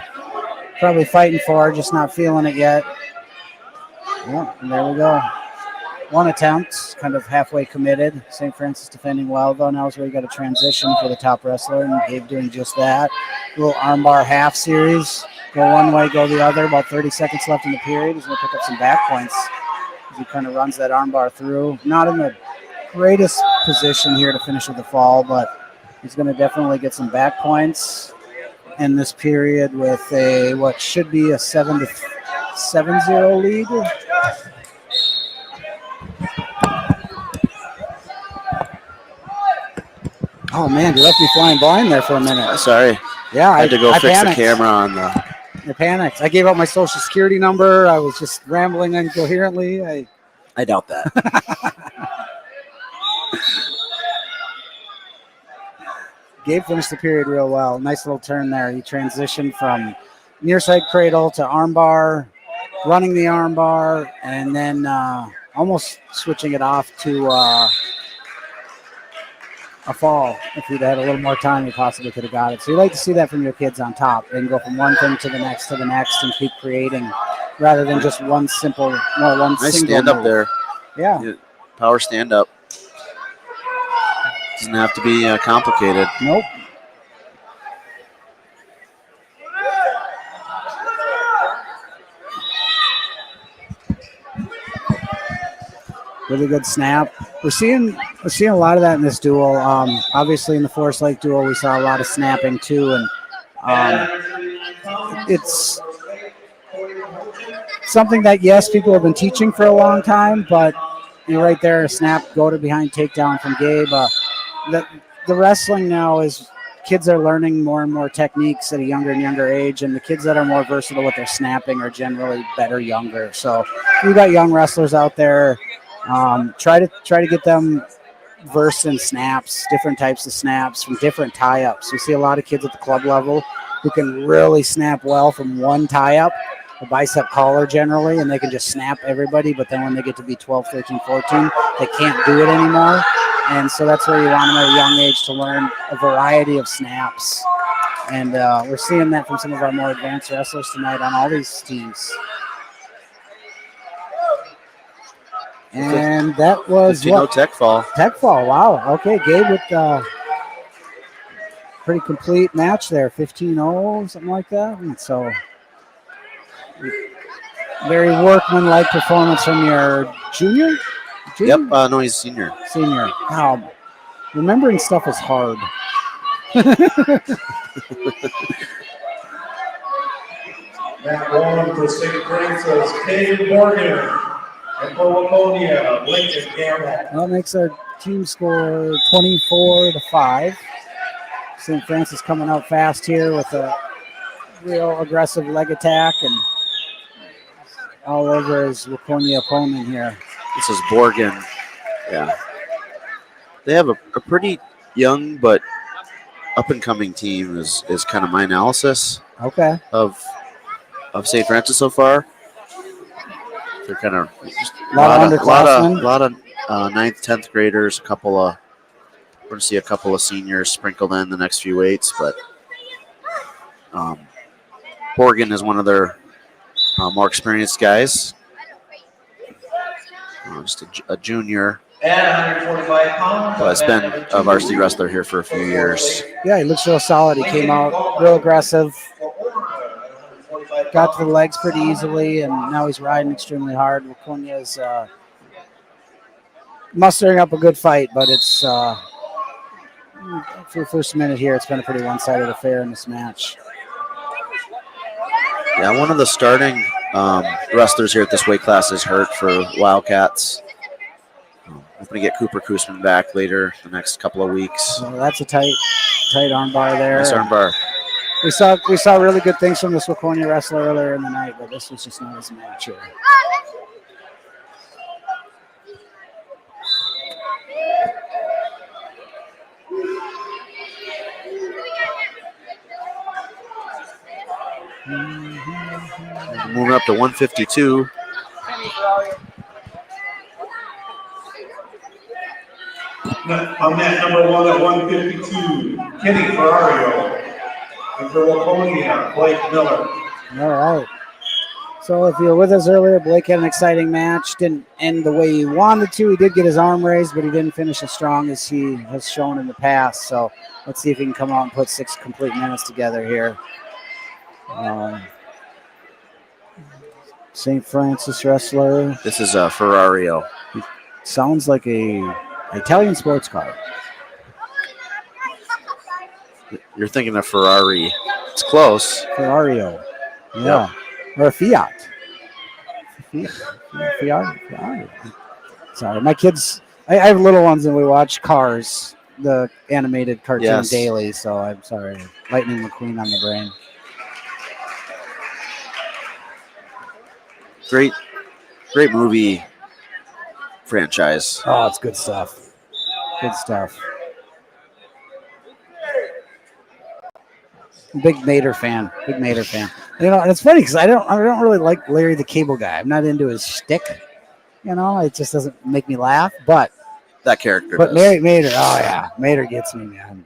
fighting for, just not feeling it yet. Yeah, and there we go. One attempt, kind of halfway committed. St. Francis defending well, though. Now is where you got a transition for the top wrestler, and Gabe doing just that. Little armbar half series. Go one way, go the other. About 30 seconds left in the period. He's going to pick up some back points. He kind of runs that armbar through. Not in the greatest position here to finish with the fall, but he's going to definitely get some back points in this period with a what should be a 7-0 lead. Oh man, you left me flying blind there for a minute.
Sorry.
Yeah,
I had to go fix
panicked.
the camera on the.
I panicked. I gave out my social security number. I was just rambling incoherently.
I doubt that.
Gabe finished the period real well. Nice little turn there. He transitioned from near side cradle to armbar, running the armbar, and then almost switching it off to a fall. If he'd had a little more time, he possibly could have got it. So you like to see that from your kids on top. They can go from one thing to the next and keep creating rather than just one simple, one
Nice
single
stand
move.
up there.
Yeah.
Power stand up. Doesn't have to be complicated.
Nope. Really good snap. We're seeing We're seeing a lot of that in this duel. Obviously, in the Forest Lake duel, we saw a lot of snapping too, and it's something that yes, people have been teaching for a long time. But you're right there, a snap, go to behind takedown from Gabe. The wrestling now is kids are learning more and more techniques at a younger and younger age, and the kids that are more versatile with their snapping are generally better younger. So if you got young wrestlers out there, try to get them versed in snaps, different types of snaps from different tie-ups. We see a lot of kids at the club level who can really snap well from one tie-up, a bicep collar generally, and they can just snap everybody, but then when they get to be 12, 13, 14, they can't do it anymore. And so that's where you want them at a young age to learn a variety of snaps. And we're seeing that from some of our more advanced wrestlers tonight on all these teams. And that was what?
Tech fall.
Tech fall, wow. Okay, Gabe with pretty complete match there, 15-0, something like that. And so very workmanlike performance from your junior?
Yep, no, he's senior.
Senior. Wow. Remembering stuff is hard.
Matt Wallen for St. Francis, Cade Morgan. And for Waconia, Lincoln Gamble.
That makes our team score 24-5. St. Francis coming out fast here with a real aggressive leg attack and all over his Waconia opponent here.
This is Borgen. Yeah. They have a pretty young but up-and-coming team is kind of my analysis
Okay.
of St. Francis so far. They're kind of
A lot of underclassmen.
A lot of 9th, 10th graders, we're going to see a couple of seniors sprinkled in the next few weights, but Borgen is one of their more experienced guys. Just a junior.
At 145 pounds.
But has been a varsity wrestler here for a few years.
Yeah, he looks real solid. He came out real aggressive. Got to the legs pretty easily, and now he's riding extremely hard. Waconia is mustering up a good fight, but it's for the first minute here, it's been a pretty one-sided affair in this match.
Yeah, one of the starting wrestlers here at this weight class is hurt for Wildcats. Hoping to get Cooper Koosman back later the next couple of weeks.
So that's a tight armbar there.
Nice armbar.
We saw really good things from this Waconia wrestler earlier in the night, but this was just not his match here.
Moving up to 152.
On that number one at 152, Kenny Ferrario. And for Waconia, Blake Miller.
All right. So if you were with us earlier, Blake had an exciting match. Didn't end the way he wanted to. He did get his arm raised, but he didn't finish as strong as he has shown in the past. So let's see if he can come out and put 6 complete minutes together here. St. Francis wrestler.
This is Ferrario.
Sounds like a Italian sports car.
You're thinking of Ferrari. It's close.
Ferrario. Yeah. Yep. Or a Fiat. Fiat. Sorry, my kids, I have little ones and we watch Cars, the animated cartoon daily, so I'm sorry. Lightning McQueen on the brain.
Great movie franchise.
Oh, it's good stuff. Good stuff. Big Mater fan. You know, and it's funny because I don't really like Larry the Cable Guy. I'm not into his shtick. You know, it just doesn't make me laugh. But
that character.
But Mater, oh yeah, Mater gets me, man.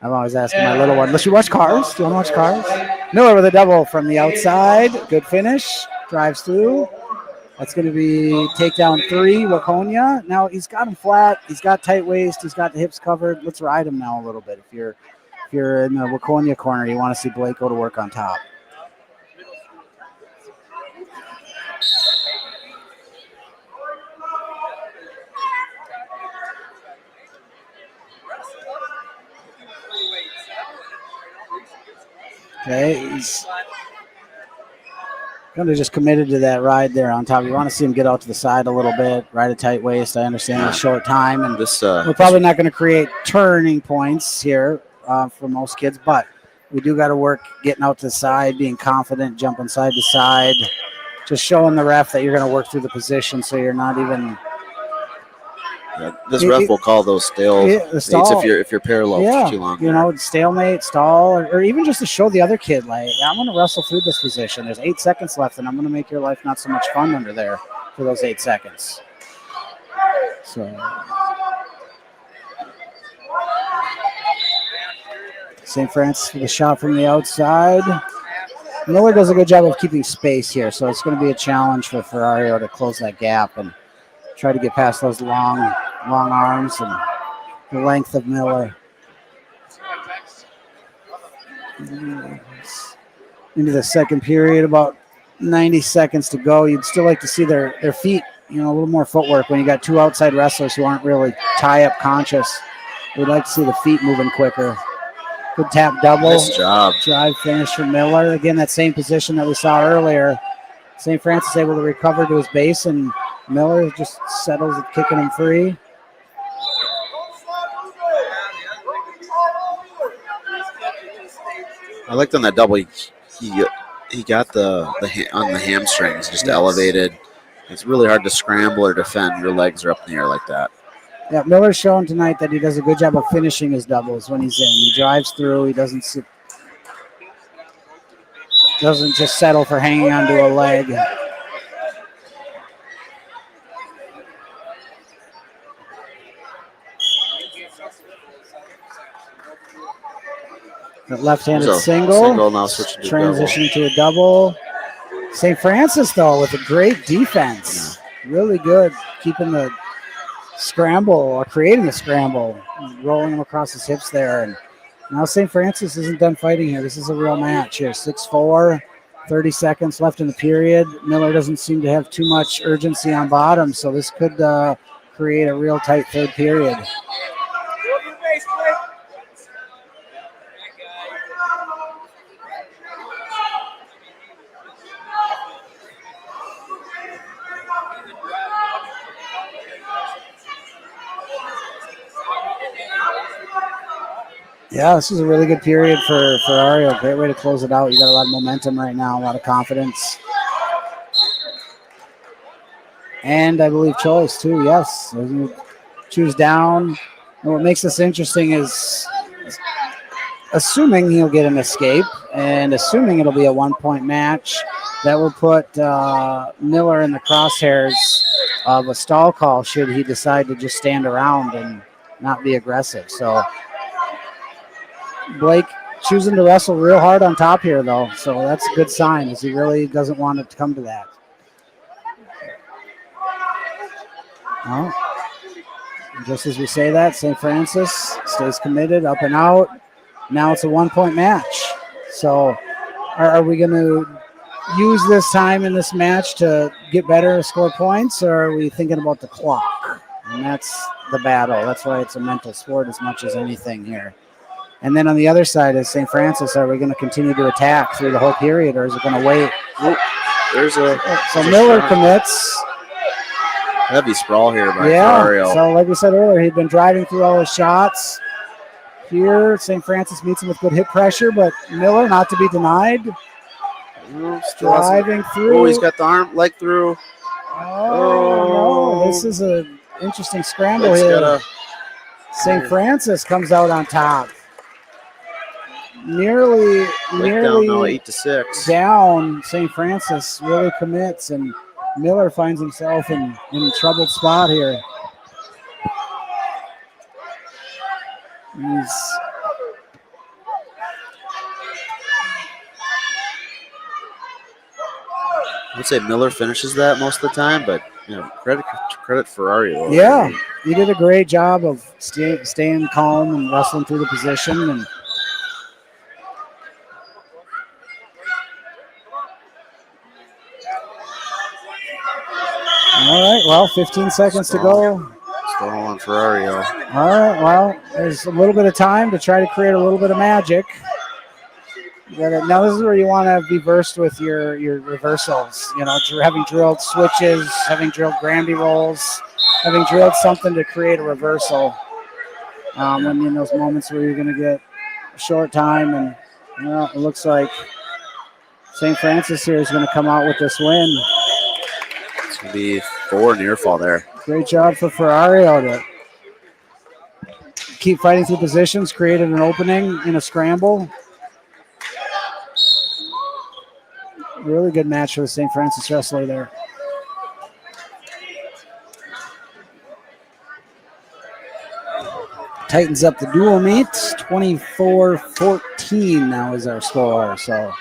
I'm always asking my little one, "Let's you watch Cars? Do you want to watch Cars?" Miller with a double from the outside. Good finish. Drives through. That's going to be takedown 3, Waconia. Now he's got him flat. He's got tight waist. He's got the hips covered. Let's ride him now a little bit. If you're in the Waconia corner, you want to see Blake go to work on top. Okay, he's kind of just committed to that ride there on top. You want to see him get out to the side a little bit, ride a tight waist. I understand it's short time, and we're probably not going to create turning points here for most kids, but we do got to work getting out to the side, being confident, jumping side to side, just showing the ref that you're going to work through the position so you're not even.
This ref will call those stale if you're parallel for too long.
You know, stalemate, stall, or even just to show the other kid, like, I'm going to wrestle through this position. There's 8 seconds left, and I'm going to make your life not so much fun under there for those 8 seconds. So, St. Francis with a shot from the outside. Miller does a good job of keeping space here, so it's going to be a challenge for Ferrario to close that gap and try to get past those long arms and the length of Miller. Into the second period, about 90 seconds to go. You'd still like to see their feet, a little more footwork when you got 2 outside wrestlers who aren't really tie-up conscious. We'd like to see the feet moving quicker. Good tap double.
Nice job.
Drive finish for Miller. Again, that same position that we saw earlier. St. Francis able to recover to his base, and Miller just settles at kicking him free.
I liked on that double. He got on the hamstrings, just elevated. It's really hard to scramble or defend. Your legs are up in the air like that.
Yeah, Miller's shown tonight that he does a good job of finishing his doubles when he's in. He drives through. He doesn't just settle for hanging onto a leg. That left-handed single
now switching to
transitioning to a double. St. Francis, though, with a great defense. Yeah. Really good, keeping the scramble or creating the scramble, rolling him across his hips there. And now St. Francis isn't done fighting here. This is a real match here. 6-4, 30 seconds left in the period. Miller doesn't seem to have too much urgency on bottom, so this could create a real tight third period. Yeah, this is a really good period for Ferrario. Great way to close it out. You got a lot of momentum right now, a lot of confidence. And I believe choice too, yes. Choose down. And what makes this interesting is assuming he'll get an escape and assuming it'll be a 1-point match, that will put Miller in the crosshairs of a stall call should he decide to just stand around and not be aggressive. So Blake choosing to wrestle real hard on top here, though, so that's a good sign, as he really doesn't want it to come to that. Well, just as we say that, St. Francis stays committed, up and out. Now it's a 1-point match. So are we going to use this time in this match to get better, score points, or are we thinking about the clock? And that's the battle. That's why it's a mental sport as much as anything here. And then on the other side is St. Francis. Are we going to continue to attack through the whole period, or is it going to wait? So Miller commits.
Heavy sprawl here by Ferrario.
So like we said earlier, he'd been driving through all his shots. Here, St. Francis meets him with good hit pressure, but Miller, not to be denied. Driving through.
Oh, he's got the leg through.
No, this is an interesting scramble here. St. Francis comes out on top. Nearly
down now, 8-6.
Down. St. Francis really commits, and Miller finds himself in a troubled spot here. I
would say Miller finishes that most of the time, but credit Ferrario.
Yeah, he did a great job of staying calm and wrestling through the position. And all right, well, 15 seconds to go.
Still on Ferrario.
All right, well, there's a little bit of time to try to create a little bit of magic. Now this is where you want to be versed with your reversals. You know, having drilled switches, having drilled Granby rolls, having drilled something to create a reversal. When in those moments where you're going to get a short time, and it looks like St. Francis here is going to come out with this win.
It's going to be 4 near fall there.
Great job for Ferrario to keep fighting through positions, created an opening in a scramble. Really good match for the St. Francis wrestler there. Tightens up the dual meet. 24-14 now is our score. So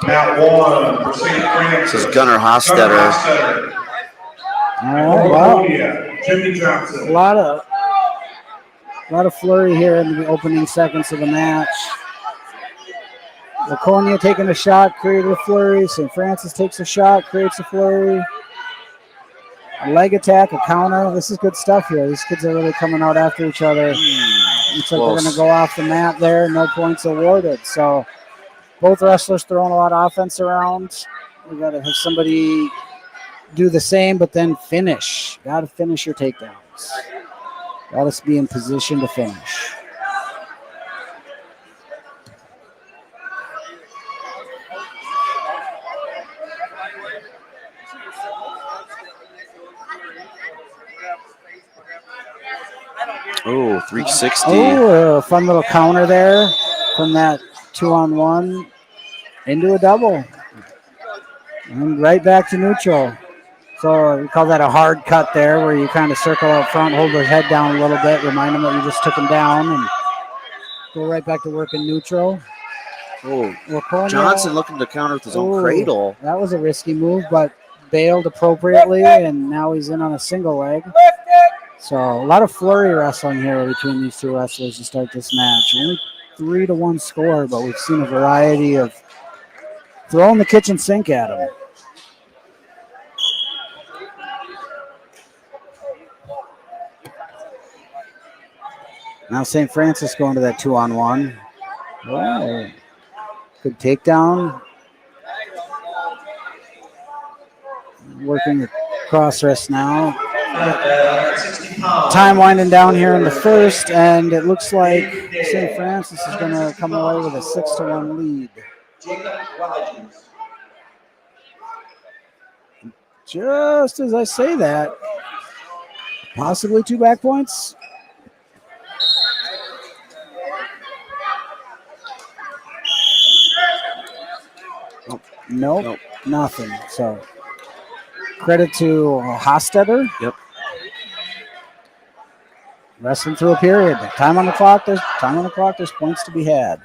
Mat 1 for St. Francis.
This is Gunnar Hostetter.
all right, wow.
Waconia, Jimmy Johnson.
A lot of flurry here in the opening seconds of the match. Waconia taking a shot, created a flurry. St. Francis takes a shot, creates a flurry. A leg attack, a counter. This is good stuff here. These kids are really coming out after each other. Looks like they're going to go off the mat there. No points awarded. So both wrestlers throwing a lot of offense around. We got to have somebody do the same, but then finish. Got to finish your takedowns. Got to be in position to finish.
Oh, 360.
Oh, a fun little counter there from that 2-on-1 into a double. And right back to neutral. So we call that a hard cut there, where you kind of circle out front, hold their head down a little bit, remind them that you just took them down, and go right back to work in neutral.
Oh,
Waconia,
Johnson looking to counter with his own cradle.
That was a risky move, but bailed appropriately, and now he's in on a single leg. So a lot of flurry wrestling here between these two wrestlers to start this match. Only 3-1 score, but we've seen a variety of throwing the kitchen sink at them. Now St. Francis going to that 2-on-1. Oh, good takedown. Working the cross wrist now. Time winding down here in the first, and it looks like St. Francis is going to come away with a 6-1 lead. Just as I say that, possibly 2 back points. Nope, nothing. So credit to Hostetter.
Yep.
Wrestling through a period. Time on the clock. There's time on the clock. There's points to be had.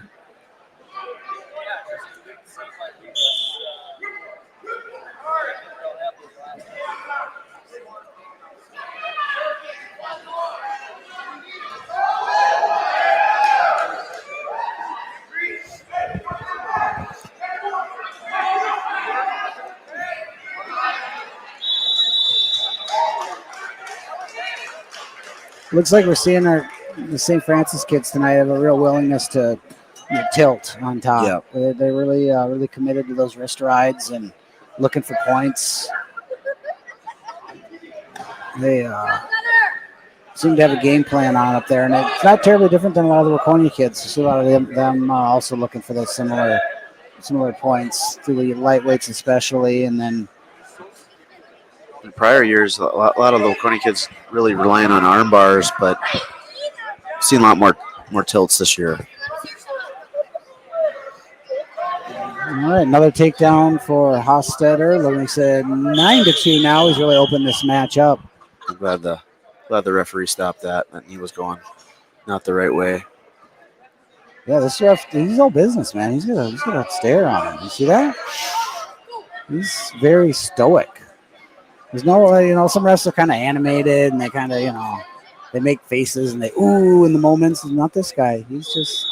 Looks like we're seeing the St. Francis kids tonight have a real willingness to tilt on top.
Yep.
They're really committed to those wrist rides and looking for points. They seem to have a game plan on up there, and it's not terribly different than a lot of the Waconia kids. You see a lot of them also looking for those similar points through the lightweights especially, and then
In prior years, a lot of the Waconia kids really relying on arm bars, but I've seen a lot more tilts this year.
All right, another takedown for Hostetter. Like I said, 9-2 now. He's really opened this match up.
I'm glad the referee stopped that. And he was going not the right way.
Yeah, this ref, he's all business, man. He's got a stare on him. You see that? He's very stoic. There's no, some refs are kind of animated and they kind of, they make faces and they ooh in the moments. Not this guy. He's just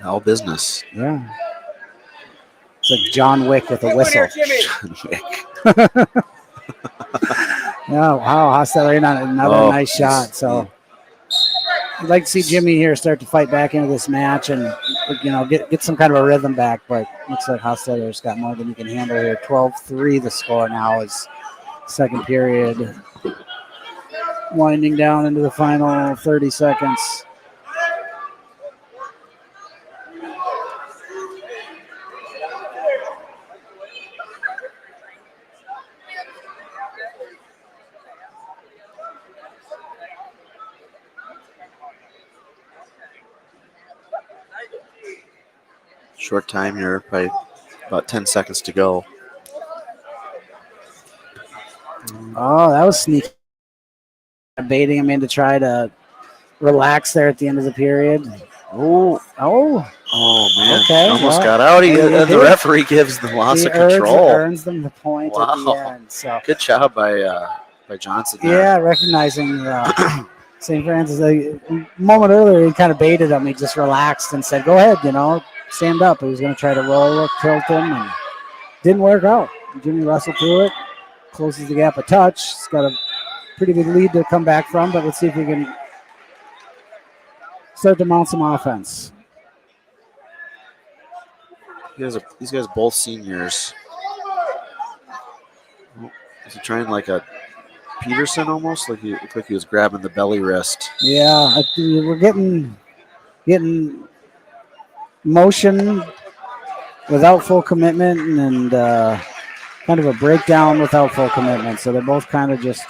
All business.
yeah. It's like John Wick with a whistle. Yeah, wow, Hostetler in on another nice shot. So I'd like to see Jimmy here start to fight back into this match and, you know, get some kind of a rhythm back. But looks like Hostetler's got more than he can handle here. 12-3 the score now is second period. Winding down into the final 30 seconds.
Short time here, probably about 10 seconds to go.
Oh, that was sneaky. Baiting him in to try to relax there at the end of the period. Oh,
Man.
Okay,
Almost
well,
got out.
he
The
did.
referee gives the loss
He
of control.
earns them the point at the
Wow.
end. So
Good job by Johnson there.
yeah, recognizing St. Francis. A moment earlier, he kind of baited him. He just relaxed and said, "Go ahead, you know, stand up." He was going to try to roll, tilt him, and didn't work out. Jimmy wrestled through it, closes the gap a touch. He's got a pretty good lead to come back from, but let's see if he can start to mount some offense.
These guys both seniors. Oh, is he trying like a Peterson almost? Like he looked like he was grabbing the belly wrist.
Yeah, we're getting motion without full commitment and kind of a breakdown without full commitment. So they're both kind of just,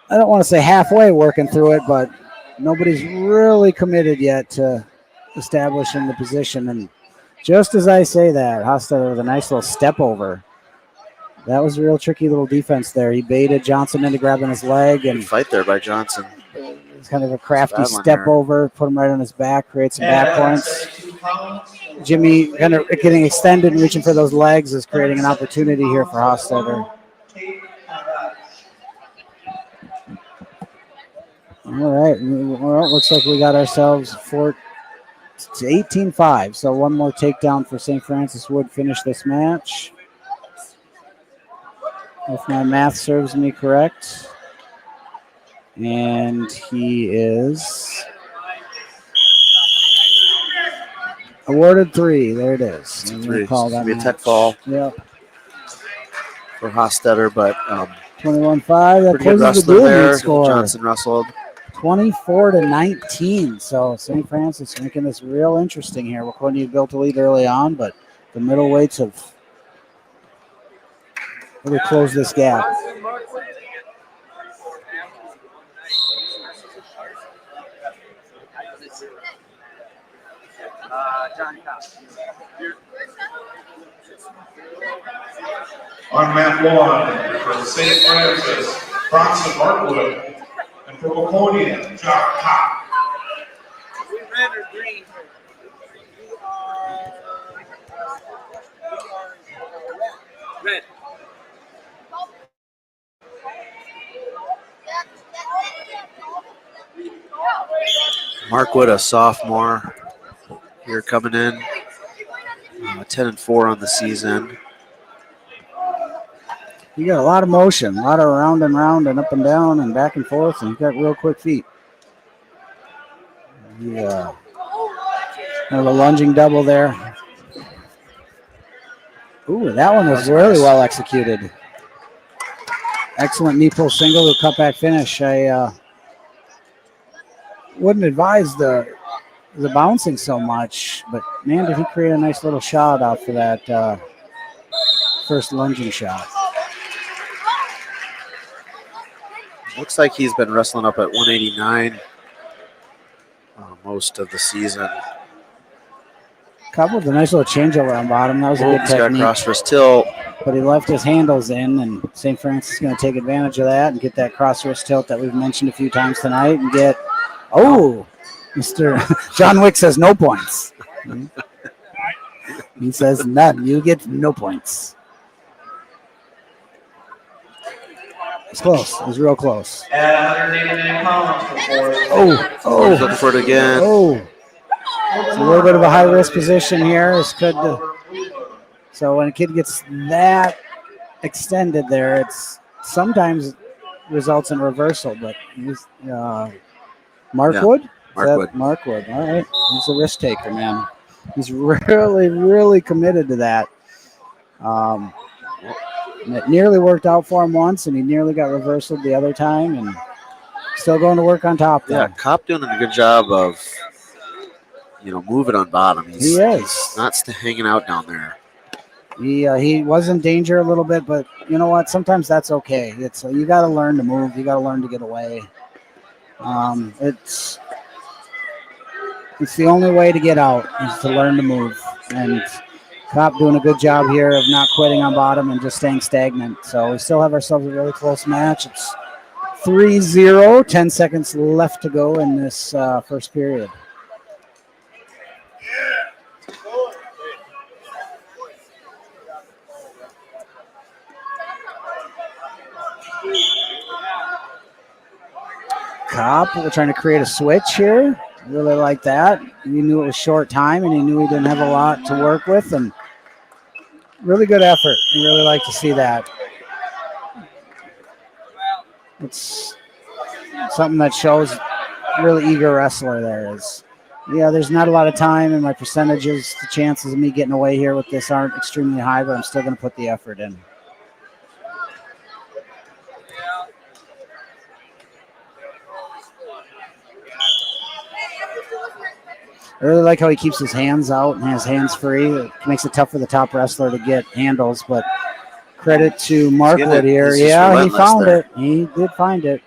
I don't want to say halfway working through it, but nobody's really committed yet to establishing the position. And just as I say that, Hostetler with a nice little step over. That was a real tricky little defense there. He baited Johnson into grabbing his leg, and
Good fight there by Johnson.
it's kind of a crafty
Bad one
step
there.
over, put him right on his back, create some back points. Jimmy kind of getting extended and reaching for those legs is creating an opportunity here for Hostetler. All right, well, it looks like we got ourselves 18-5. So one more takedown for St. Francis would finish this match. If my math serves me correct. And he is awarded 3. There it is.
It's a
I'm
3.
gonna call
It's
that
gonna be a
match.
tech fall
Yep.
for Hostetler, but
21-5. That
pretty good
closes the
wrestler
dual
there.
meet score.
Johnson wrestled.
24-19. So St. Francis making this real interesting here. Waconia built a lead early on, but the middleweights have really closed this gap.
On mat 1 for St. Francis, Bronson Markwood, and for Waconia, Jock Cock.
Red.
Markwood, a sophomore, here coming in, 10-4 on the season.
You got a lot of motion, a lot of round and up and down and back and forth, and you got real quick feet. Yeah. Kind of a lunging double there. Ooh, that one was really well executed. Excellent knee pull single to cutback finish. I wouldn't advise the bouncing so much, but man, did he create a nice little shot out for that first lunging shot.
Looks like he's been wrestling up at 189 most of the season.
Coupled a nice little changeover on bottom. That was a good
He's got
technique.
cross wrist tilt.
But he left his handles in, and St. Francis is going to take advantage of that and get that cross wrist tilt that we've mentioned a few times tonight and get, Mr. John Wick says no points. He says none. You get no points. It's close. It was real close.
At 189 pounds for Forrest.
He's looking for it again.
It's a little bit of a high risk position here. This could. So when a kid gets that extended there, it's sometimes results in reversal. But he's, Markwood.
Markwood.
Markwood. All right, he's a risk taker, man. He's really, really committed to that. And it nearly worked out for him once, and he nearly got reversaled the other time, and still going to work on top there.
Yeah, Kopp doing a good job of, moving on bottom. He's not hanging out down there.
He was in danger a little bit, but you know what? Sometimes that's okay. It's you got to learn to move. You got to learn to get away. It's the only way to get out is to learn to move. And Kopp doing a good job here of not quitting on bottom and just staying stagnant. So we still have ourselves a really close match. It's 3-0, 10 seconds left to go in this first period. Kopp, we're trying to create a switch here. Really like that. He knew it was short time, and he knew he didn't have a lot to work with, and really good effort. You really like to see that. It's something that shows really eager wrestler there is. Yeah, there's not a lot of time, and my percentages, the chances of me getting away here with this aren't extremely high, but I'm still going to put the effort in. I really like how he keeps his hands out and has hands free. It makes it tough for the top wrestler to get handles, but credit to Markwood here. Yeah, he found it. He did find it.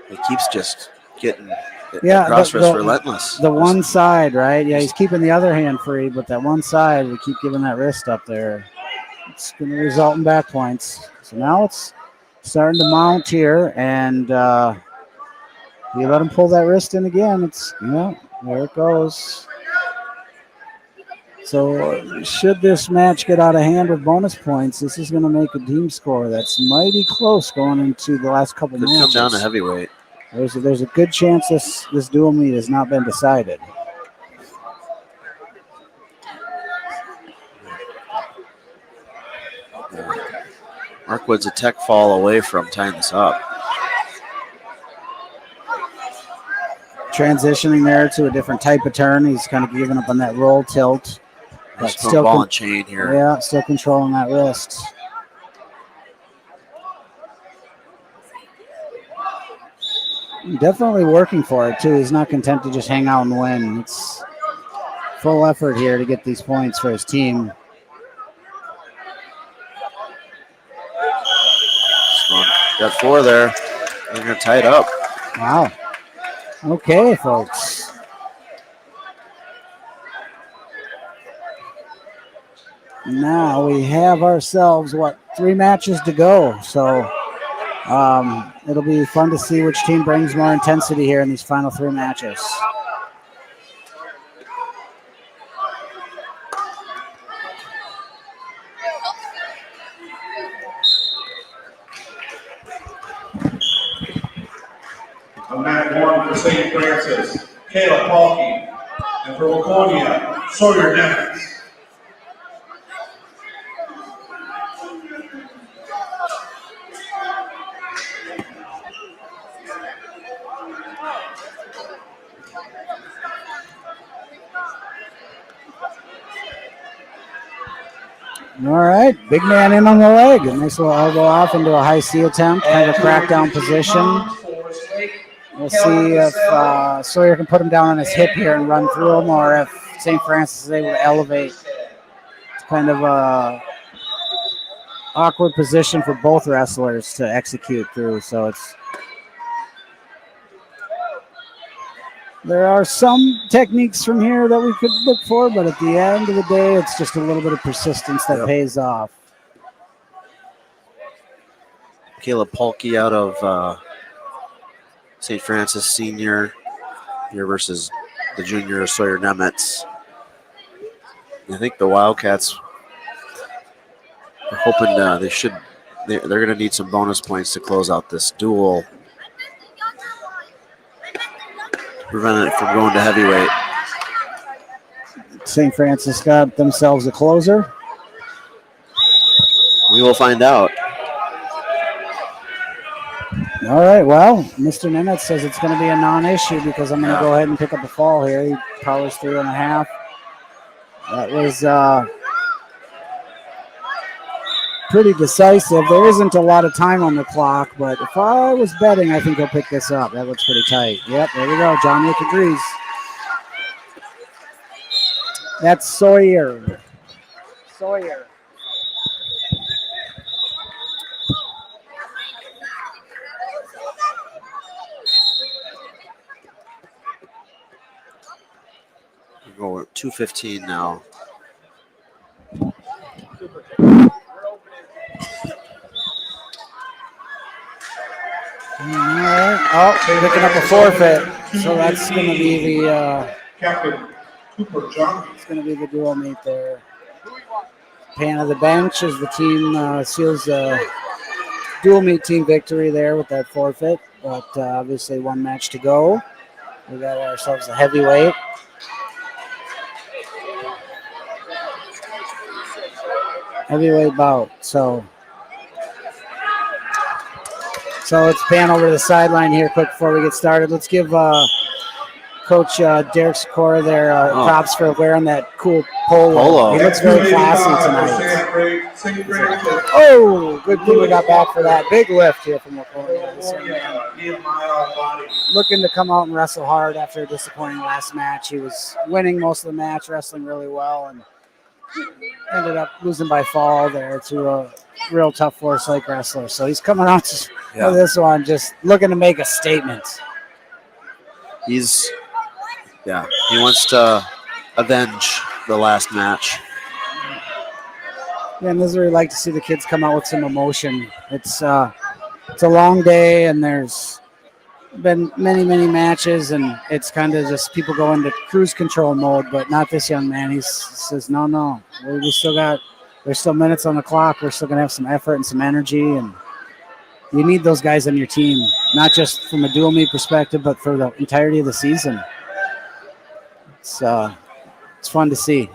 He keeps just getting cross wrist relentless.
The one side, right? Yeah, he's keeping the other hand free, but that one side, we keep giving that wrist up there. It's going to result in back points. So now it's starting to mount here, and you let him pull that wrist in again. There it goes. So should this match get out of hand with bonus points, this is going to make a team score that's mighty close going into the last couple matches.
Could come down to heavyweight.
There's a good chance this dual meet has not been decided.
Markwood's a tech fall away from tying this up.
Transitioning there to a different type of turn. He's kind of giving up on that roll tilt. But
still ball and chain here.
Yeah, still controlling that wrist. Definitely working for it, too. He's not content to just hang out and win. It's full effort here to get these points for his team.
Got 4 there. They're going to tie it up.
Wow. Okay, folks. Now we have ourselves, 3 matches to go. So it'll be fun to see which team brings more intensity here in these final 3 matches.
On mat 1 for St. Francis, Kayla Paulke, and for Waconia, Sawyer Nemitz.
All right, big man in on the leg. A nice little elbow off into a high C attempt, kind of a crackdown position. We'll see if Sawyer can put him down on his hip here and run through him, or if St. Francis is able to elevate. It's kind of a awkward position for both wrestlers to execute through. So there are some techniques from here that we could look for, but at the end of the day, it's just a little bit of persistence that pays off.
Kayla Paulke out of St. Francis Senior here versus the junior Sawyer Nemitz. I think the Wildcats are hoping they should they're going to need some bonus points to close out this duel. Prevent it from going to heavyweight.
St. Francis got themselves a closer.
We will find out.
All right, well, Mr. Nennet says it's going to be a non-issue because I'm going to go ahead and pick up a fall here. He powers 3.5. That was pretty decisive. There isn't a lot of time on the clock, but if I was betting, I think he'll pick this up. That looks pretty tight. Yep, there we go. John Wick agrees. That's Sawyer. Sawyer.
We're 2:15 now.
All right. Oh, picking up a forfeit. So that's going to be the
Captain Cooper John.
it's going to be the dual meet there. Pan of the bench as the team seals a dual meet team victory there with that forfeit. But obviously one match to go. We got ourselves a heavyweight. Heavyweight bout. So let's pan over to the sideline here quick before we get started. Let's give Coach Derek Sikora there props for wearing that cool polo. He looks very classy tonight. Oh, good thing we got back for that. Big lift here from Waconia. Looking to come out and wrestle hard after a disappointing last match. He was winning most of the match, wrestling really well, and ended up losing by fall there to a real tough Forest Lake wrestler. So he's coming out for this one, just looking to make a statement.
He wants to avenge the last match.
Yeah, and this is where we like to see the kids come out with some emotion. It's a long day, and there's been many matches, and it's kind of just people go into cruise control mode, but not this young man. He says, no, there's still minutes on the clock. We're still going to have some effort and some energy, and you need those guys on your team, not just from a dual meet perspective, but for the entirety of the season. It's fun to see.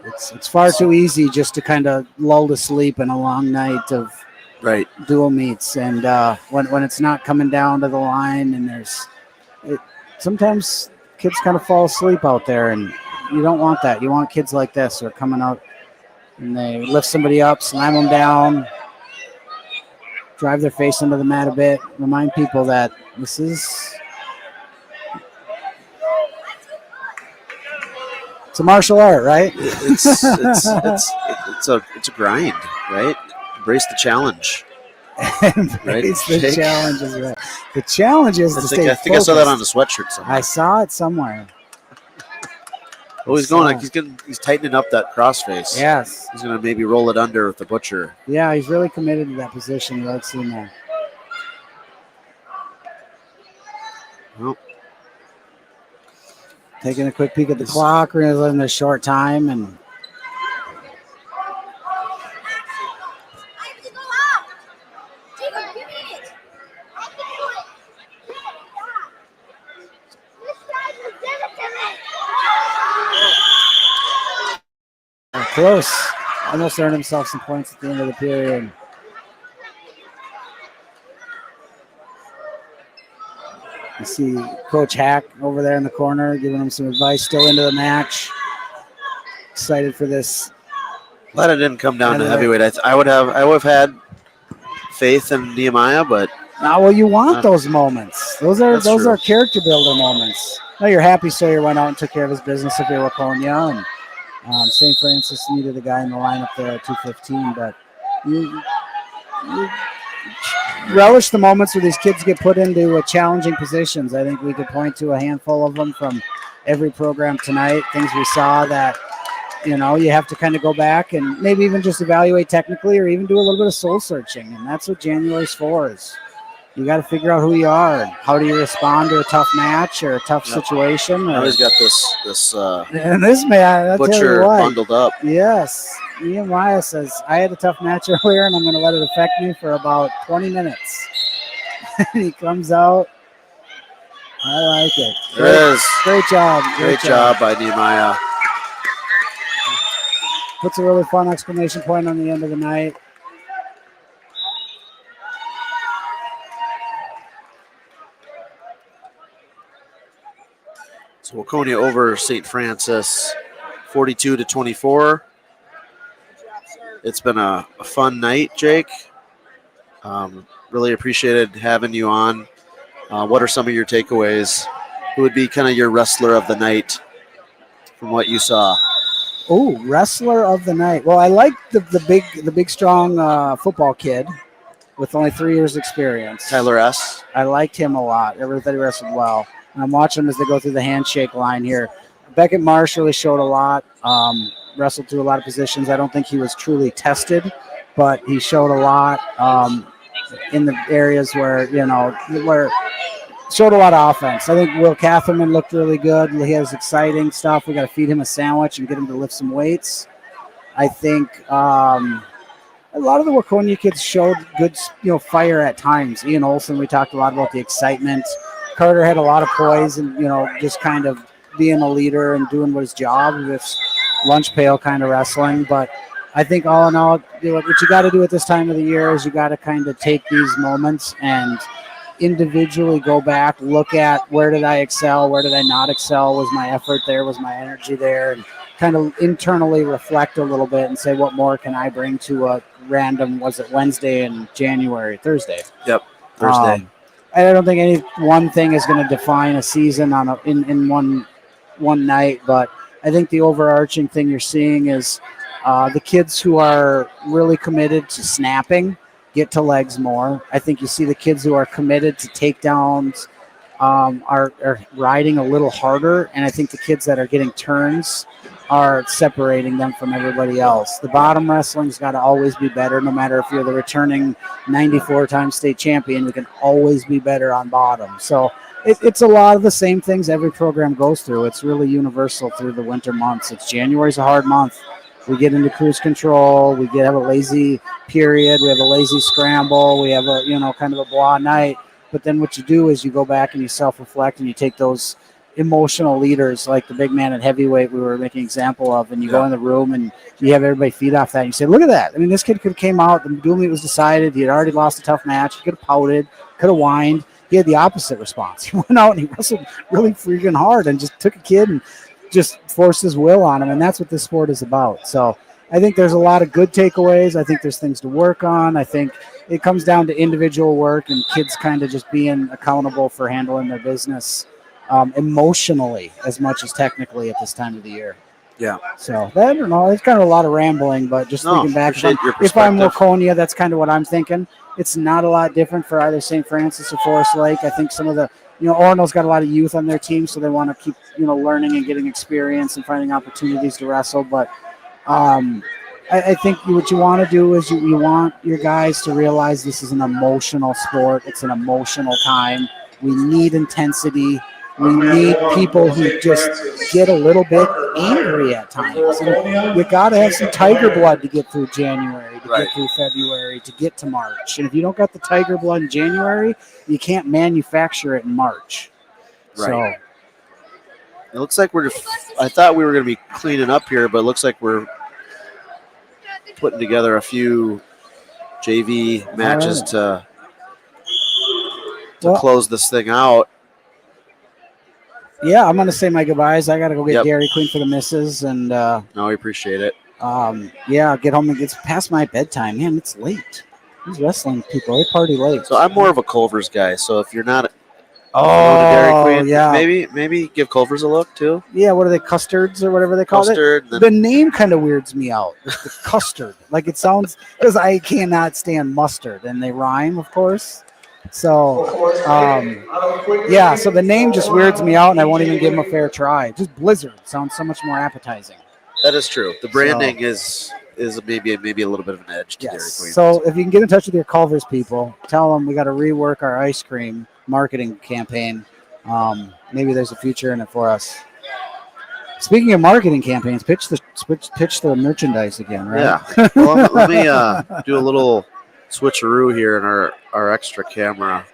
It's far too easy just to kind of lull to sleep in a long night of dual meets, and when it's not coming down to the line, and sometimes kids kind of fall asleep out there, and you don't want that. You want kids like this who are coming out and they lift somebody up, slam them down, drive their face into the mat a bit, remind people that this is it's a martial art, right?
It's a grind, right? Embrace the challenge.
Embrace the challenges, right? The challenge is to stay
I think
focused.
I saw that on the sweatshirt somewhere.
I saw it somewhere.
Oh, he's going he's tightening up that crossface.
Yes.
He's gonna maybe roll it under with the butcher.
Yeah, he's really committed to that position. Let's see now.
Well,
taking a quick peek at the clock, realizing there's short time, and close. Almost earned himself some points at the end of the period. You see Coach Hack over there in the corner giving him some advice, still into the match. Excited for this.
Glad it didn't come down to heavyweight. I would have had faith in Nehemiah, but
you want those moments. Those are character builder moments. Now you're happy Sawyer went out and took care of his business if you're Waconia, and St. Francis needed a guy in the lineup there at 2:15, but you relish the moments where these kids get put into challenging positions. I think we could point to a handful of them from every program tonight, things we saw that, you have to kind of go back and maybe even just evaluate technically or even do a little bit of soul searching, and that's what January's for, is you got to figure out who you are and how do you respond to a tough match or a tough situation.
Now
Or,
he's got this
and this man, I'll tell you
butcher
what.
bundled up.
Yes. Nehemiah says, I had a tough match earlier and I'm going to let it affect me for about 20 minutes. He comes out. I like it.
There is.
Great job.
Great job by Nehemiah.
Puts a really fun exclamation point on the end of the night.
So Waconia over St. Francis, 42-24. It's been a fun night, Jake. Really appreciated having you on. What are some of your takeaways? Who would be kind of your wrestler of the night from what you saw?
Oh, wrestler of the night. Well, I like the big strong football kid with only 3 years experience.
Tyler S.
I liked him a lot. Everybody wrestled well. And I'm watching them as they go through the handshake line here. Beckett Marsh really showed a lot. Wrestled through a lot of positions. I don't think he was truly tested, but he showed a lot in the areas where showed a lot of offense. I think Will Catherman looked really good. He has exciting stuff. We got to feed him a sandwich and get him to lift some weights. I think a lot of the Waconia kids showed good, fire at times. Ian Olson, we talked a lot about the excitement. Carter had a lot of poise and, just kind of being a leader and doing what his job with lunch pail kind of wrestling. But I think all in all, what you got to do at this time of the year is you got to kind of take these moments and individually go back, look at where did I excel, where did I not excel, was my effort there, was my energy there, and kind of internally reflect a little bit and say what more can I bring to a random, was it Wednesday in January, Thursday?
Yep, Thursday.
I don't think any one thing is going to define a season in one night, but I think the overarching thing you're seeing is the kids who are really committed to snapping get to legs more. I think you see the kids who are committed to takedowns are riding a little harder, and I think the kids that are getting turns are separating them from everybody else. The bottom wrestling's got to always be better, no matter if you're the returning 94-time state champion. We can always be better on bottom. So it's a lot of the same things every program goes through. It's really universal through the winter months. January's a hard month. We get into cruise control. We have a lazy period. We have a lazy scramble. We have a kind of a blah night. But then what you do is you go back and you self-reflect and you take those emotional leaders like the big man at heavyweight we were making an example of, and you go in the room and you have everybody feed off that. And you say, look at that. I mean, this kid could have came out, the dual meet was decided. He had already lost a tough match. He could have pouted, could have whined. He had the opposite response. He went out and he wrestled really freaking hard and just took a kid and just forced his will on him. And that's what this sport is about. So I think there's a lot of good takeaways. I think there's things to work on. I think it comes down to individual work and kids kind of just being accountable for handling their business emotionally as much as technically at this time of the year.
Yeah.
So I don't know. It's kind of a lot of rambling, but just thinking back, if I'm Waconia, that's kind of what I'm thinking. It's not a lot different for either St. Francis or Forest Lake. I think some of the, Orono's got a lot of youth on their team, so they want to keep, learning and getting experience and finding opportunities to wrestle. But I think what you want to do is you want your guys to realize this is an emotional sport. It's an emotional time. We need intensity. We need people who just get a little bit angry at times. And you got to have some tiger blood to get through January, to get through February, to get to March. And if you don't got the tiger blood in January, you can't manufacture it in March.
Right.
So
it looks like I thought we were going to be cleaning up here, but it looks like we're putting together a few JV matches to close this thing out.
Yeah, I'm going to say my goodbyes. I got to go get Dairy Queen for the missus. And
no, we appreciate it.
Yeah, get home and it's past my bedtime. Man, it's late. These wrestling people, they party late.
So I'm more of a Culver's guy. So if you're not Dairy Queen,
yeah,
maybe give Culver's a look too.
Yeah, what are they, custards or whatever they call it? The name kind of weirds me out. The custard. Like it sounds, because I cannot stand mustard. And they rhyme, of course. So, yeah, so the name just weirds me out, and I won't even give them a fair try. Just Blizzard sounds so much more appetizing.
That is true. The branding is is maybe a little bit of an edge to Dairy
Yes.
Queen.
So if you can get in touch with your Culver's people, tell them we got to rework our ice cream marketing campaign. Maybe there's a future in it for us. Speaking of marketing campaigns, pitch the merchandise again, right?
Yeah. Well, let me do a little switcheroo here in our extra camera.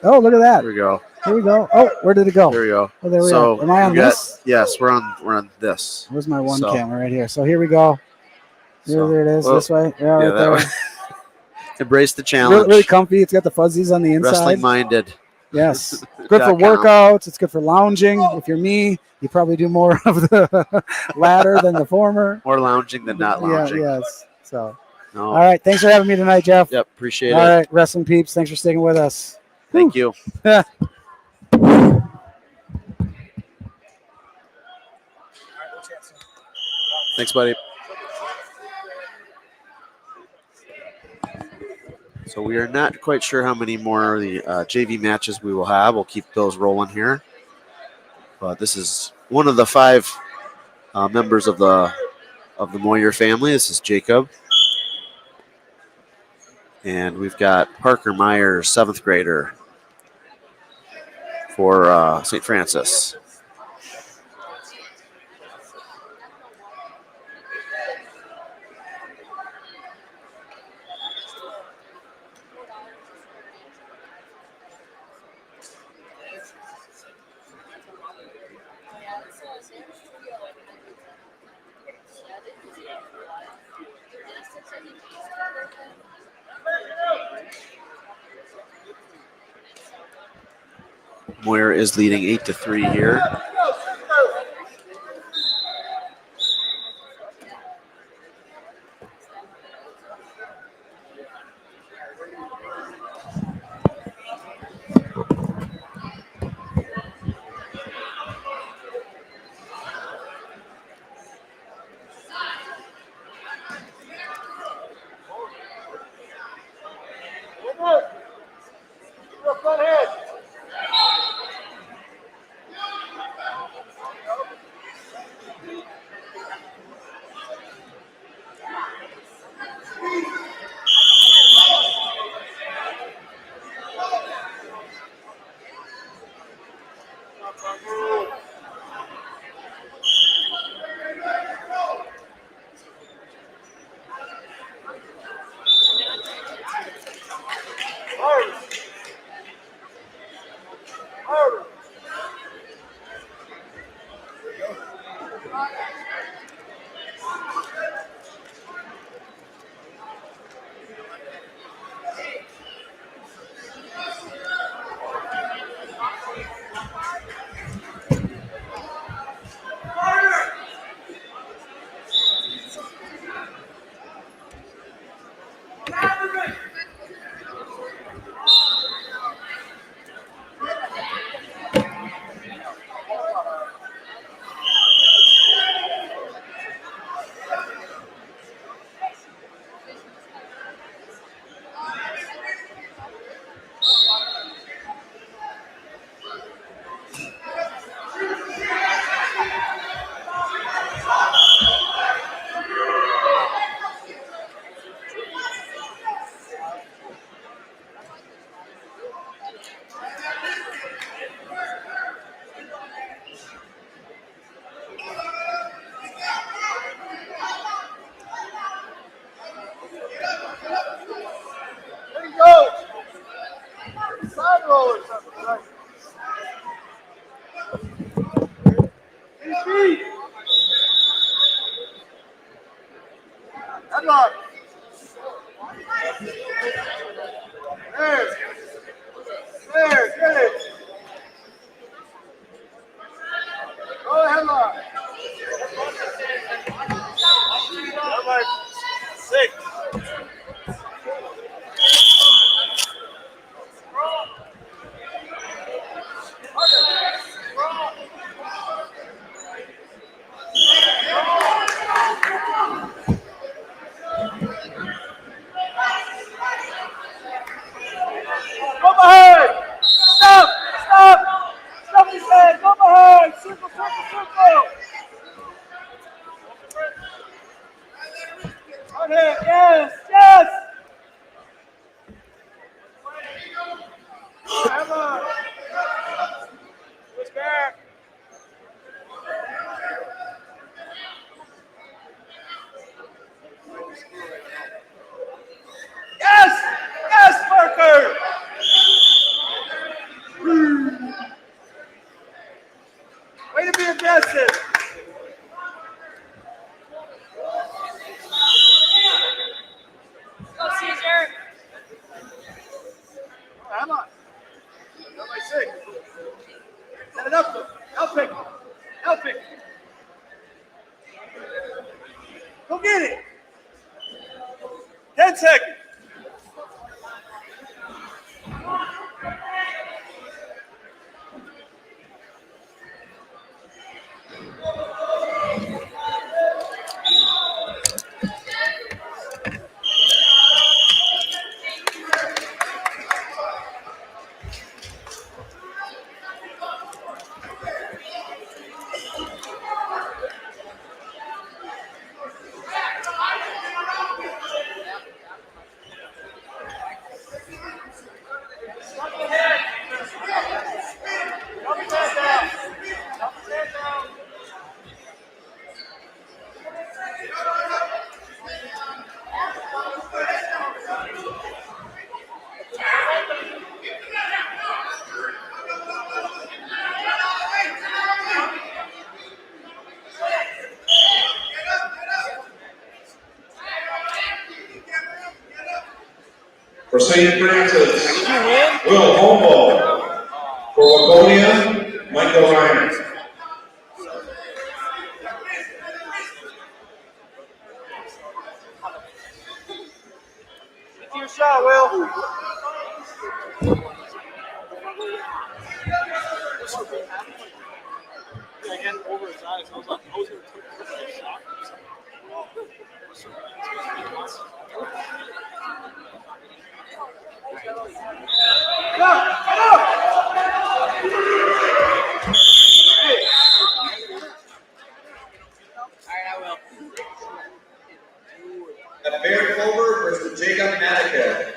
Oh, look at that.
Here we go.
Here we go. Oh, where did it go?
Here we go.
Oh, there we
So
are. Am I on
we got-
this?
Yes, we're on this.
Where's my one
So-
camera right here? So here we go. There it is.
oh,
This way. Yeah,
yeah,
right
that
there.
way. Embrace the challenge.
Really, really comfy. It's got the fuzzies on the inside.
Wrestling minded.
Yes. Good for
.com.
workouts. It's good for lounging. If you're me, you probably do more of the latter than the former.
More lounging than not lounging.
Yeah, yes. So,
No.
all right. Thanks for having me tonight, Jeff.
Yep. Appreciate
All
it.
right, wrestling peeps. Thanks for sticking with us.
Thank you. Thanks, buddy. So we are not quite sure how many more of the JV matches we will have. We'll keep those rolling here. But this is one of the 5 members of the Moyer family. This is Jacob. And we've got Parker Myers, 7th grader for St. Francis. Moyer is leading 8-3 here.
it. Yes, yes. Emma. Switch back. Yes! Yes, Parker! Way to be aggressive. Go, Caesar. Come on. Go by 6. Set it up. Help pick. Help pick. Go get it. 10 seconds.
For St. Francis, Will Holmbo. For Waconia, Michael Ryan.
Get your shot, Will. Again, over his eyes. I was like, I was going to take a shot.
At Bear Clover versus Jacob Madica.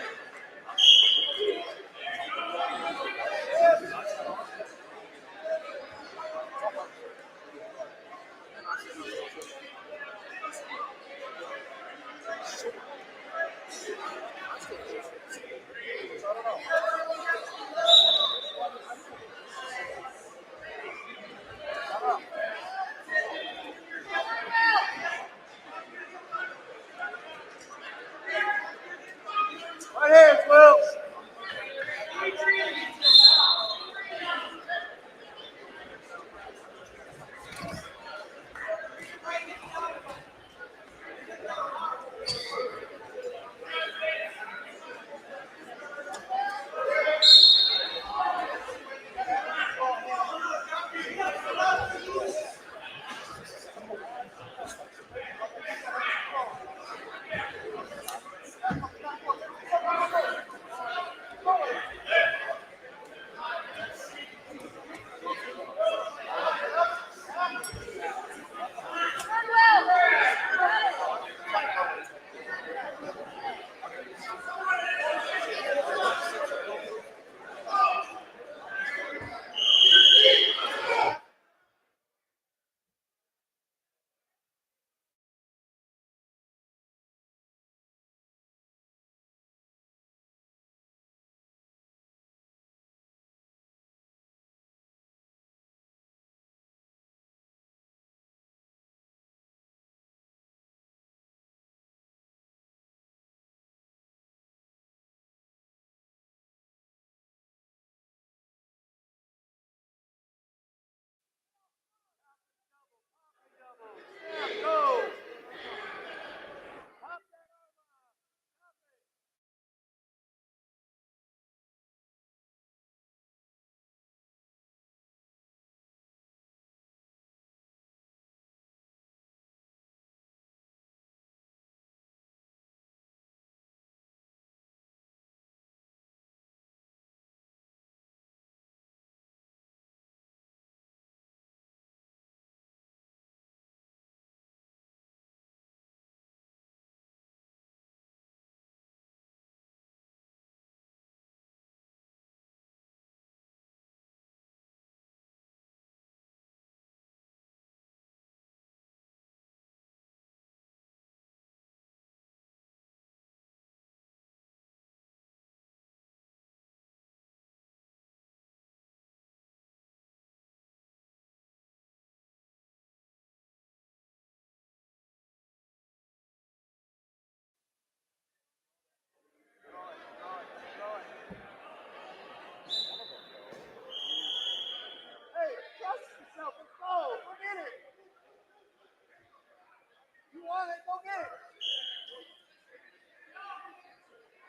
want it, go get it.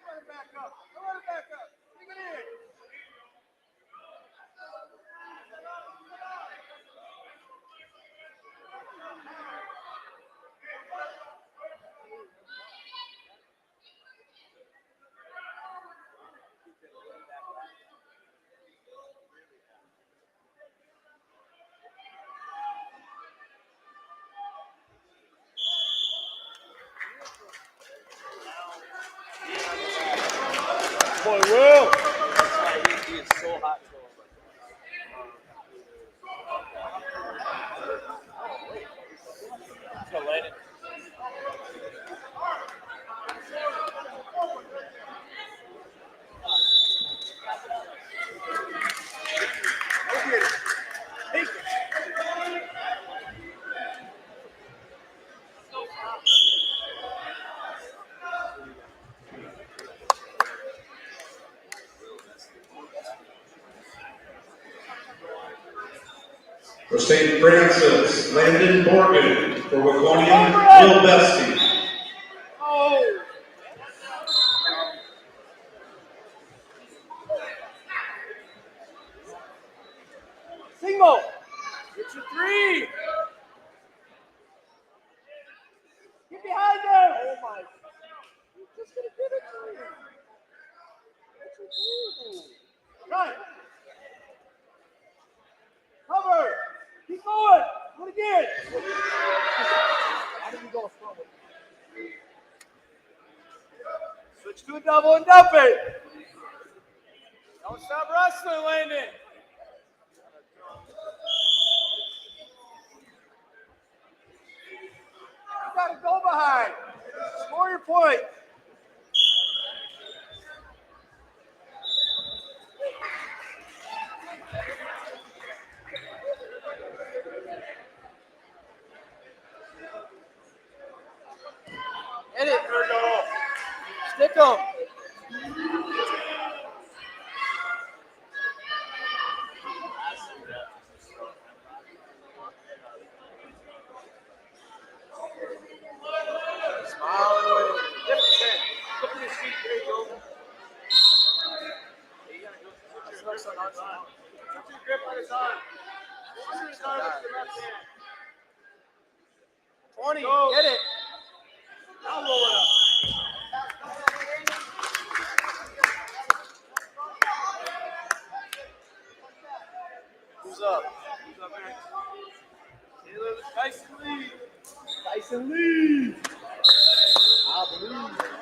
Run it back up. Run it back up. Bring it in. Boy, Will. He is so hot. So let it.
For St. Francis, Landon Morgan. For Waconia, Varsity.
Oh. Single. Get your three. Get behind them. Oh my. You're just gonna give it to him. Get your three. Right. Cover. Keep going. Do it again. How did you go from it? Switch to a double and dump it. Don't stop wrestling, Landon. You gotta go behind. Score your point. Hit it. Stick them. Smile and wave. Dip the chin. Look at your feet. There you go. You gotta go. Switch your grip on his arm. Switch his arm with your left hand. 20. Go. Get it. Now roll it up. Who's up? Who's up next? Taylor Tyson Lee. Tyson Lee. I believe.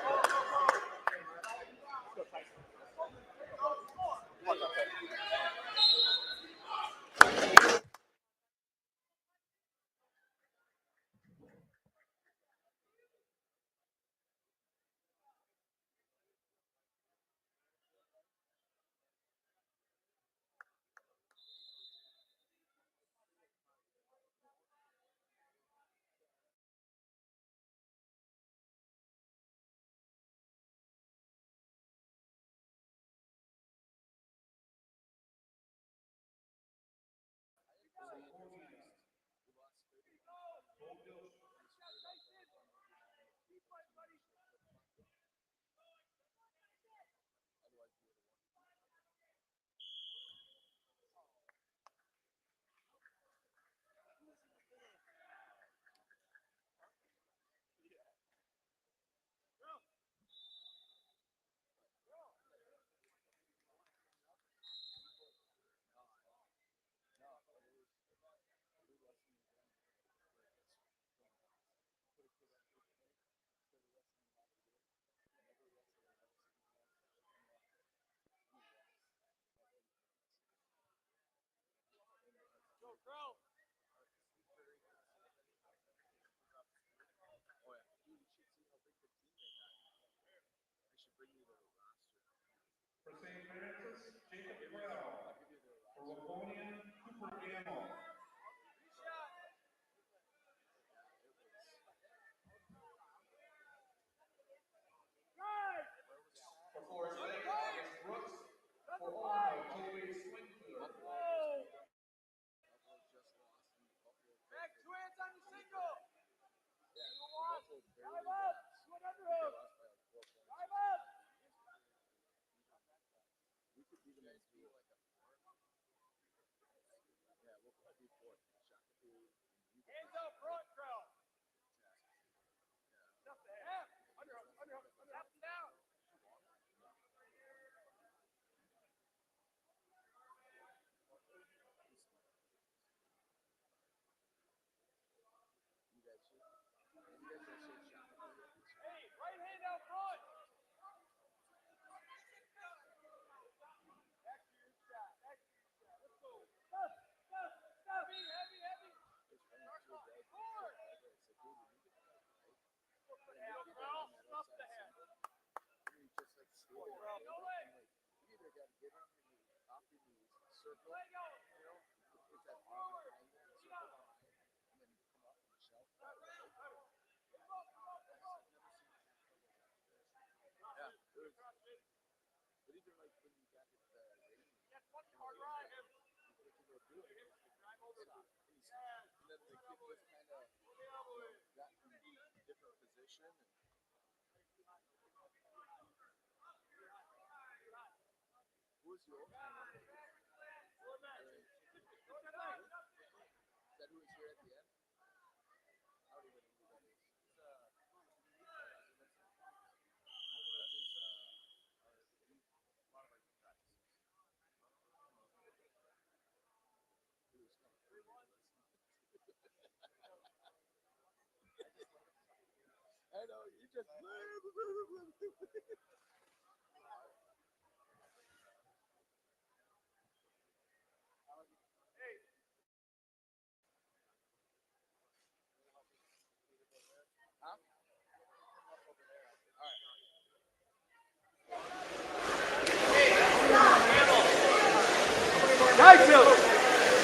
Nice, Bill.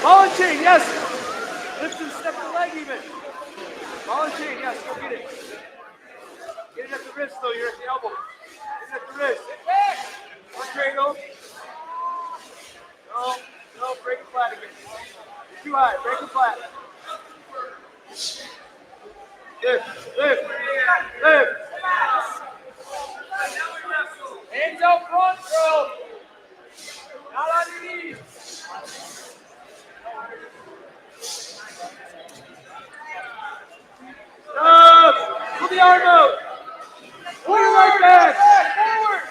Ball and chain, yes. Lift and step the leg even. Ball and chain, yes. Go get it. Get it at the wrist, though. You're at the elbow. Get it at the wrist. One cradle. No, break it flat again. You're too high. Break it flat. Lift. Hands out front, bro. Not on your knees. Stop! Pull the arm out. Pull your right back. Forward.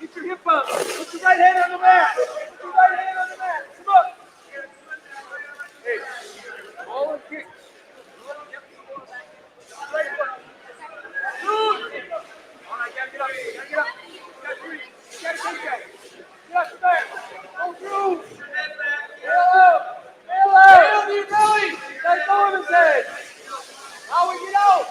Keep your hip up. Put your right hand on the mat. Come up. Hey, ball and kick. Right foot. Shoot. All right, get up. Got three. Get back. Get back. Go through. Nail to your belly. Let go of his head. Now we get out.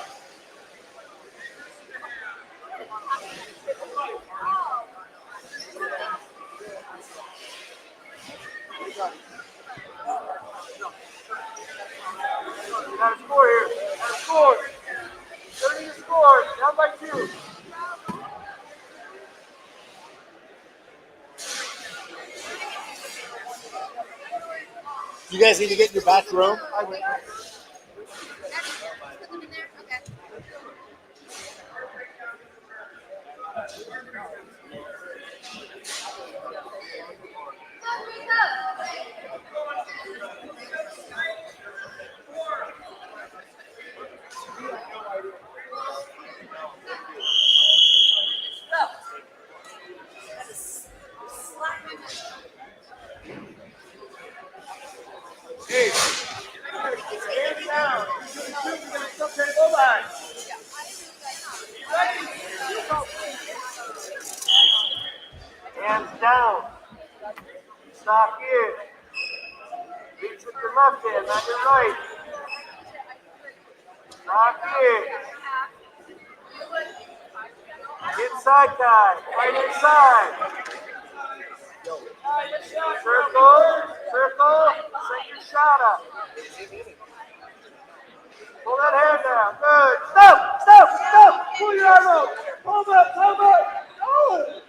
Got a score here. Got a score. 30 to score. Down by 2.
You guys need to get in your back room.
Hey, hands down. You're going to stop that low line. Hands down. Stop here. Reach with your left hand, not your right. Stop here. Inside tie. Right inside. Circle. Set your shot up. Pull that hand down. Good. Stop. Pull your arm out. Hold up. Oh.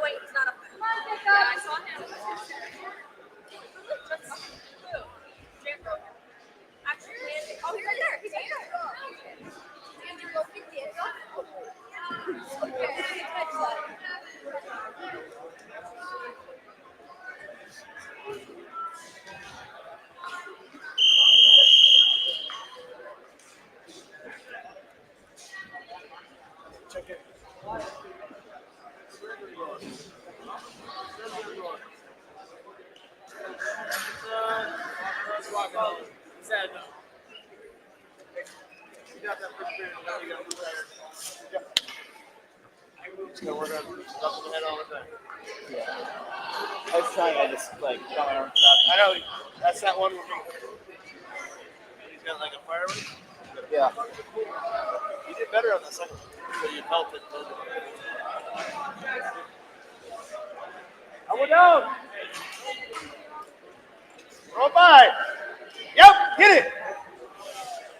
wait, he's not up there. Yeah, I saw him. Actually, oh, he's right there. He's right there. Andrew, go pick the end up. Okay.
Check it.
Just gotta work on stuff in the head all the time.
I was trying to just like come around.
I know. That's that one where he's got like a firework.
Yeah.
You did better on the second one. So you felt it. I went down. Roll by. Yep. Get it.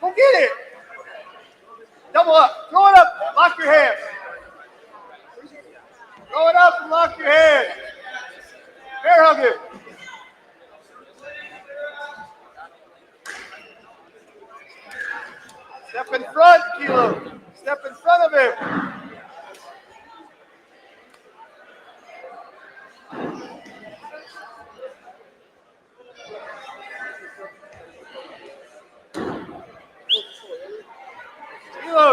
Go get it. Double up. Throw it up. Lock your hands. Throw it up and lock your hands. Bear hug it. Step in front, Kilo. Step in front of him. Kilo.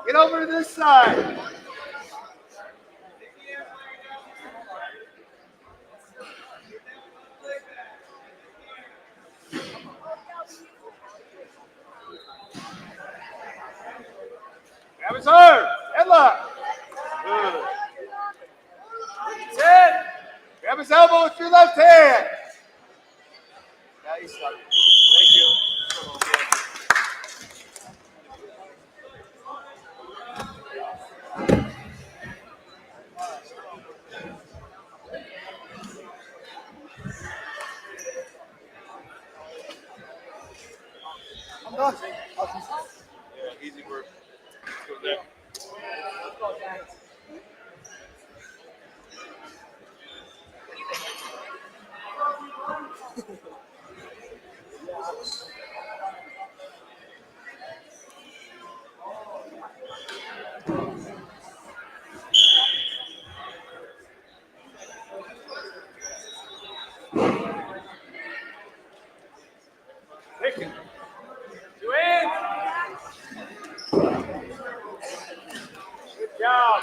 Get over to this side. Grab his arm. Headlock. Good. Sit. Grab his elbow with your left hand. Now you start. Thank you.
I'm done.
Yeah, easy work. Let's go there. Pick it. Two in. Good job.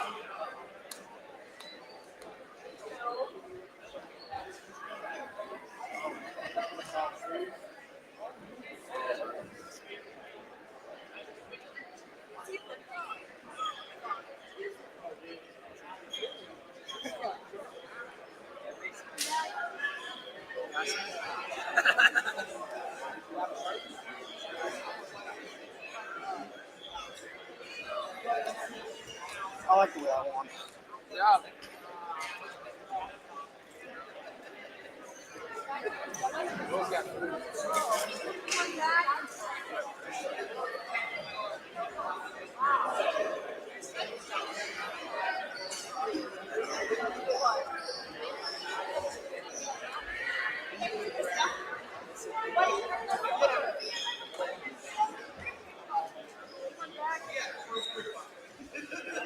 I like the way I want.
Yeah.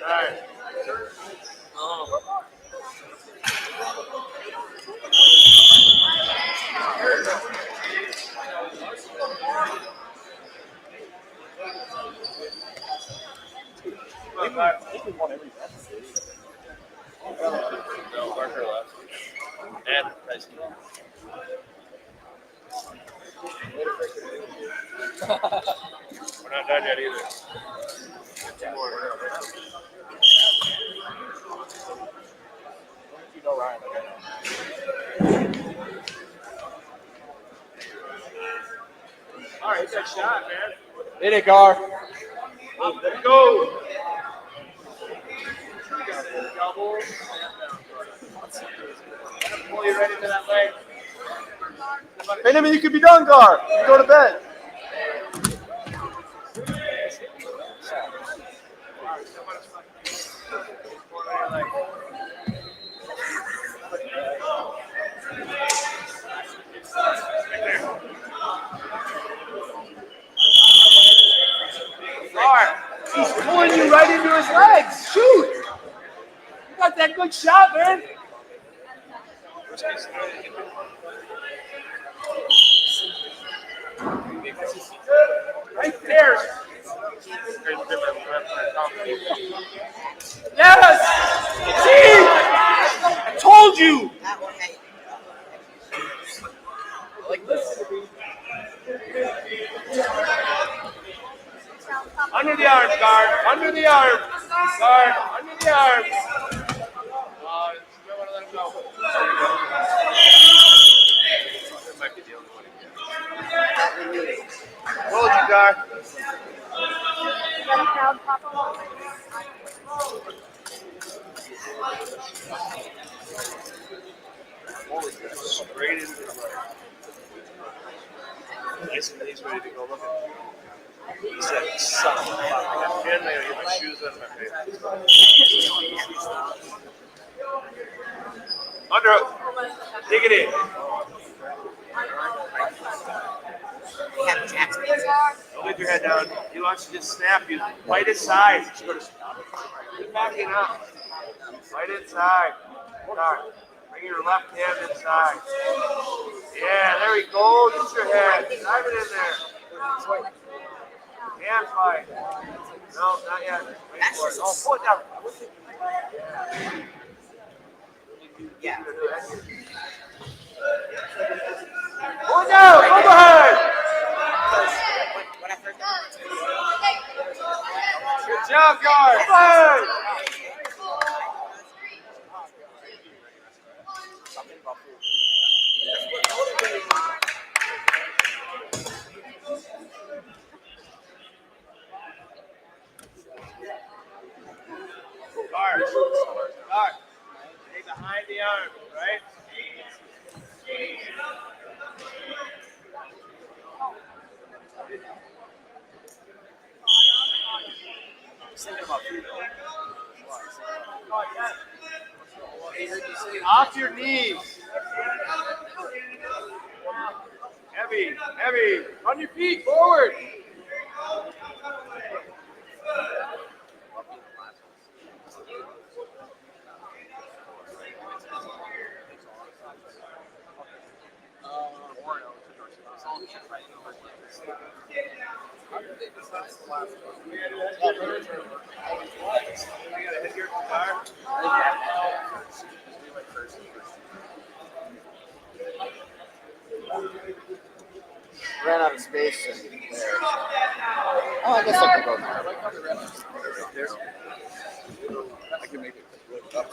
All right. And nice. We're not done yet either. 2 more.
You know, Ryan.
All right, hit that shot, man.
Hit it, Gar.
Let's go. Double. Pull you right into that leg. Pin him and you can be done, Gar. You can go to bed. Gar, he's pulling you right into his legs. Shoot. You got that good shot, man. Right there. Yes! See? I told you! Under the arm, guard. Under the arm. Guard. Under the arm. You want to let him go. Might be the only one. Told you, guard. Straight into the nice and he's ready to go. Look at him. He said, son of a fuck. I got 10 there. I get my shoes out of my face. Underhook. Dig it in. Don't get your head down. He wants to just snap you. Fight inside. Get back in up. Fight inside. Start. Bring your left hand inside. Yeah, there we go. Get your head. Dive it in there. Hand fight. No, not yet. Wait for it. Oh, pull it down. Yeah. Pull it down. Go ahead. Good job, guard. Go ahead. Guard. Guard. Stay behind the arm, right? Off your knees. Heavy, heavy. On your feet, forward.
Ran out of space. Oh, I guess I can go there. I can make it look up.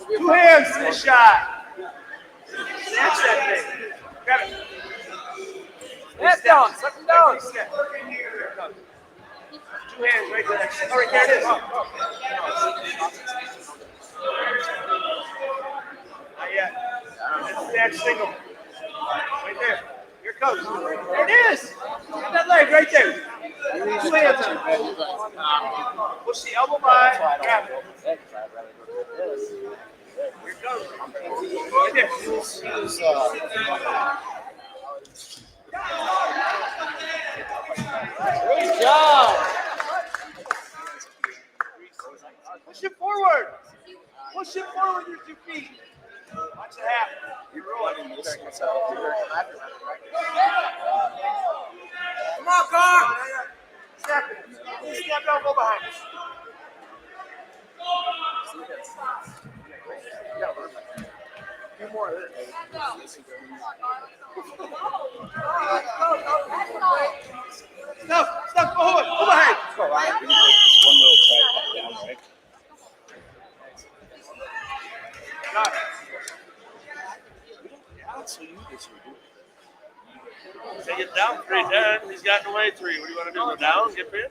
2 hands to the shot. Snatch that thing. Grab it. Hands down. Let him down. 2 hands right there. Oh, right there it is. Not yet. Snatch single. Right there. Here it comes. There it is. Get that leg right there. 2 hands on it. Push the elbow by. Grab it. Here it comes. Right there. Good job. Push it forward. Push it forward with your 2 feet. Watch it happen. You're rolling. Come on, Carl. Step it. Step down, go behind. Two more of this. Stop, go ahead. Go behind.
One little try pop down, right?
Got it.
So you this
Take it down 3, 10. He's gotten away 3. What do you want to do? Go down, get pinned?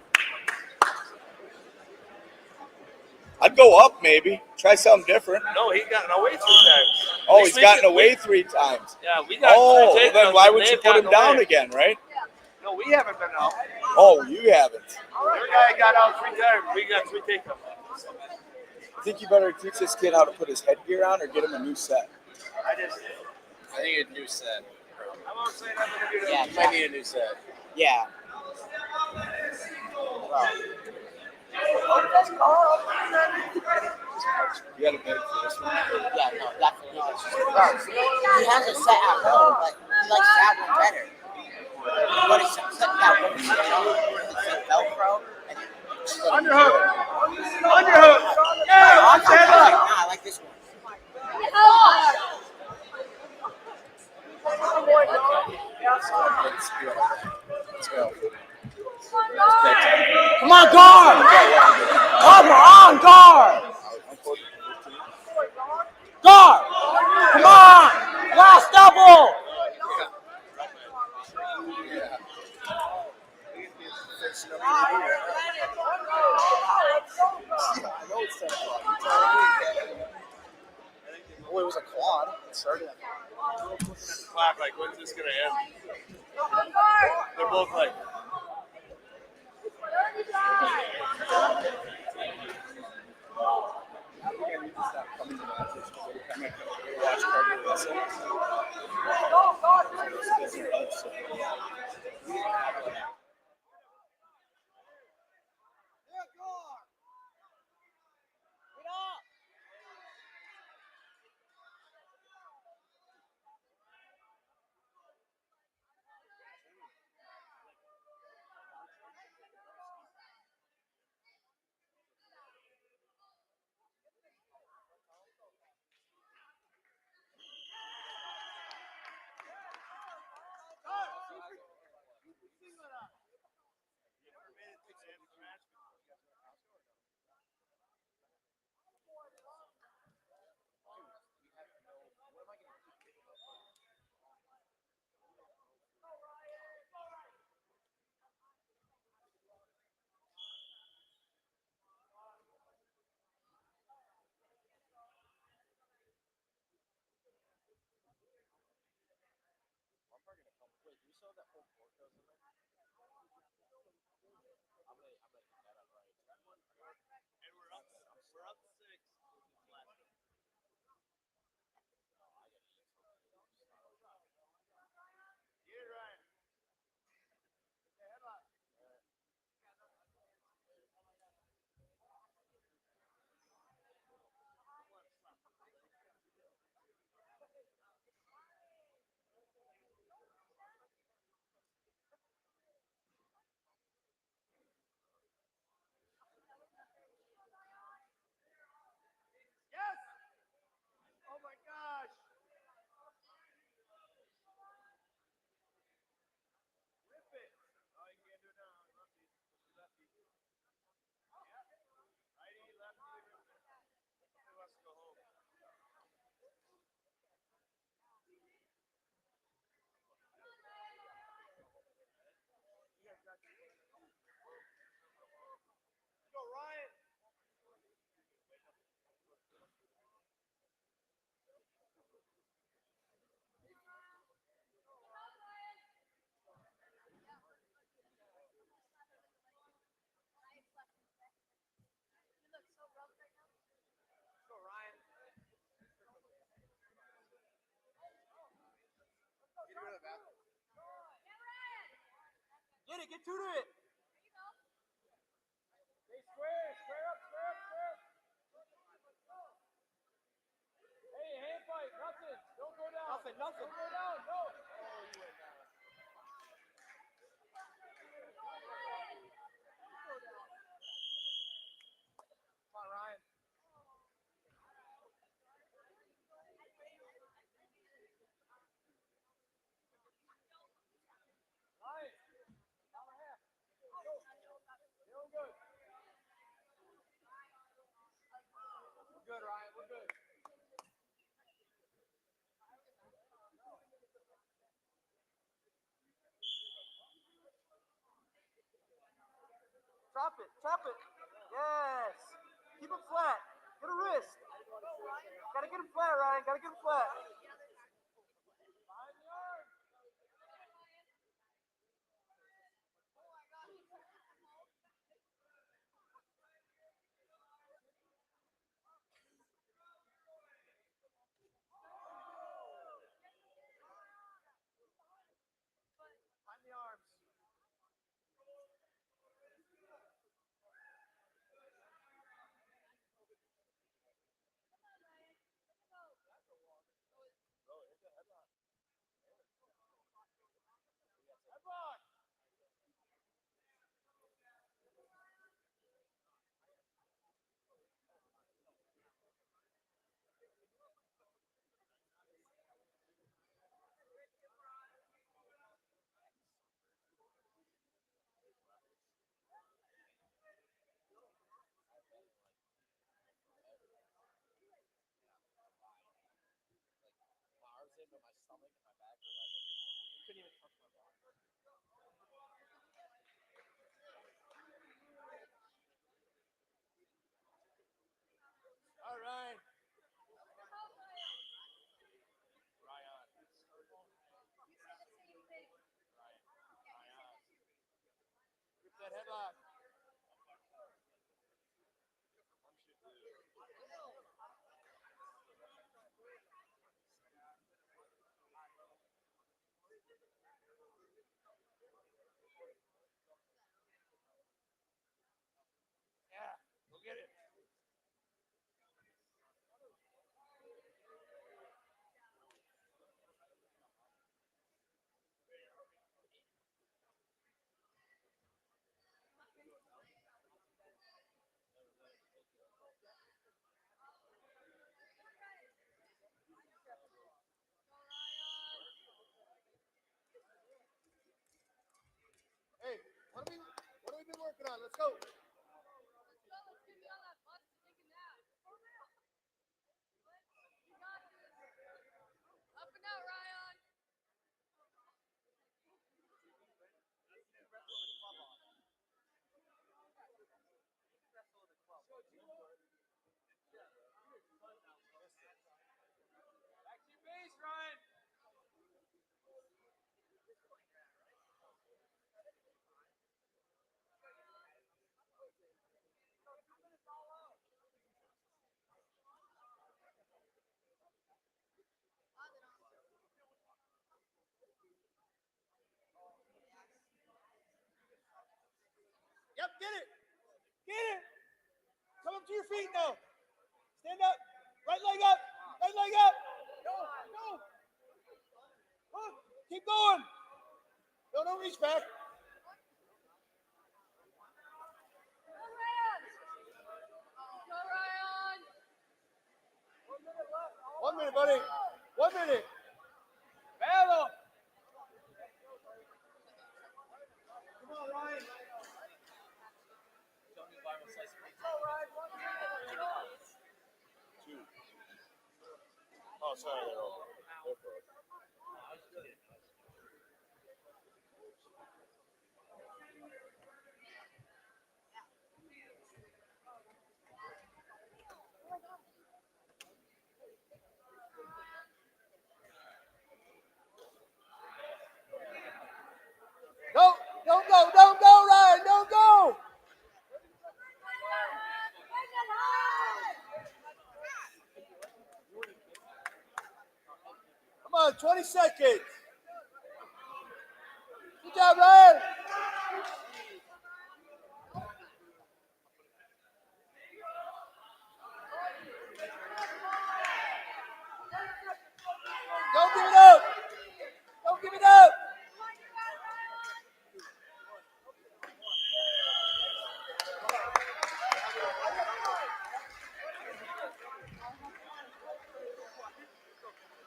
I'd go up maybe. Try something different.
No, he's gotten away 3 times.
Oh, he's gotten away 3 times.
Yeah, we got 3 takedowns.
Then why would you
they've
put him
gotten
down
away.
again, right?
No, we haven't been out.
Oh, you haven't.
Their guy got out 3 times. We got 3 takedowns.
I think you better teach this kid how to put his headgear on or get him a new set.
I think a new set. I'm not saying I'm going to do that.
You might need a new set.
Yeah.
You got to beg for this one.
Yeah, no, definitely. He has a set at home, but he likes that one better. But it's that one set, Velcro.
Underhook. Underhook. Yeah,
I'm I like this one.
Let's go.
Come on, guard! Come on, guard! Guard! Come on! Last double!
Oh, it was a quad. It started at
Clock, like, when's this going to end? They're both like,
watch cardio wrestling.
get it, get to it. Stay square, square up, square up, square up. Hey, hand fight, nothing. Don't go down. Nothing. Don't go down, no. Oh, you went down. Come on, Ryan. Ryan, hour and a half. Go. Feeling good. We're good, Ryan. We're good. Drop it, drop it. Yes. Keep him flat. Get a wrist. Gotta get him flat, Ryan. Gotta get him flat. Find the arms. All right. Grip that headlock. Yeah, go get it. Hey, what have we been working on? Let's go.
Up and out, Ryan.
Back to your base, Ryan. Yep, get it. Get it. Come up to your feet now. Stand up. Right leg up. Right leg up. Go. Go. Huh. Keep going. No, don't reach back.
Go, Ryan. Go, Ryan.
1 minute, buddy. 1 minute. Battle. Come on, Ryan.
Oh, sorry, they're over. They're frozen.
Don't go, Ryan. Don't go. Come on, 20 seconds. Good job, Ryan. Don't give it up. Don't give it up.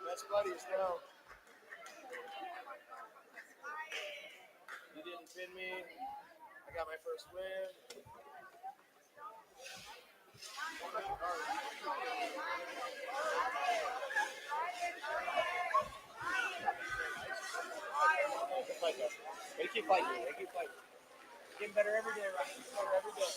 Best buddies now. You didn't pin me. I got my first win. They keep fighting. Getting better every day, right? Better every day.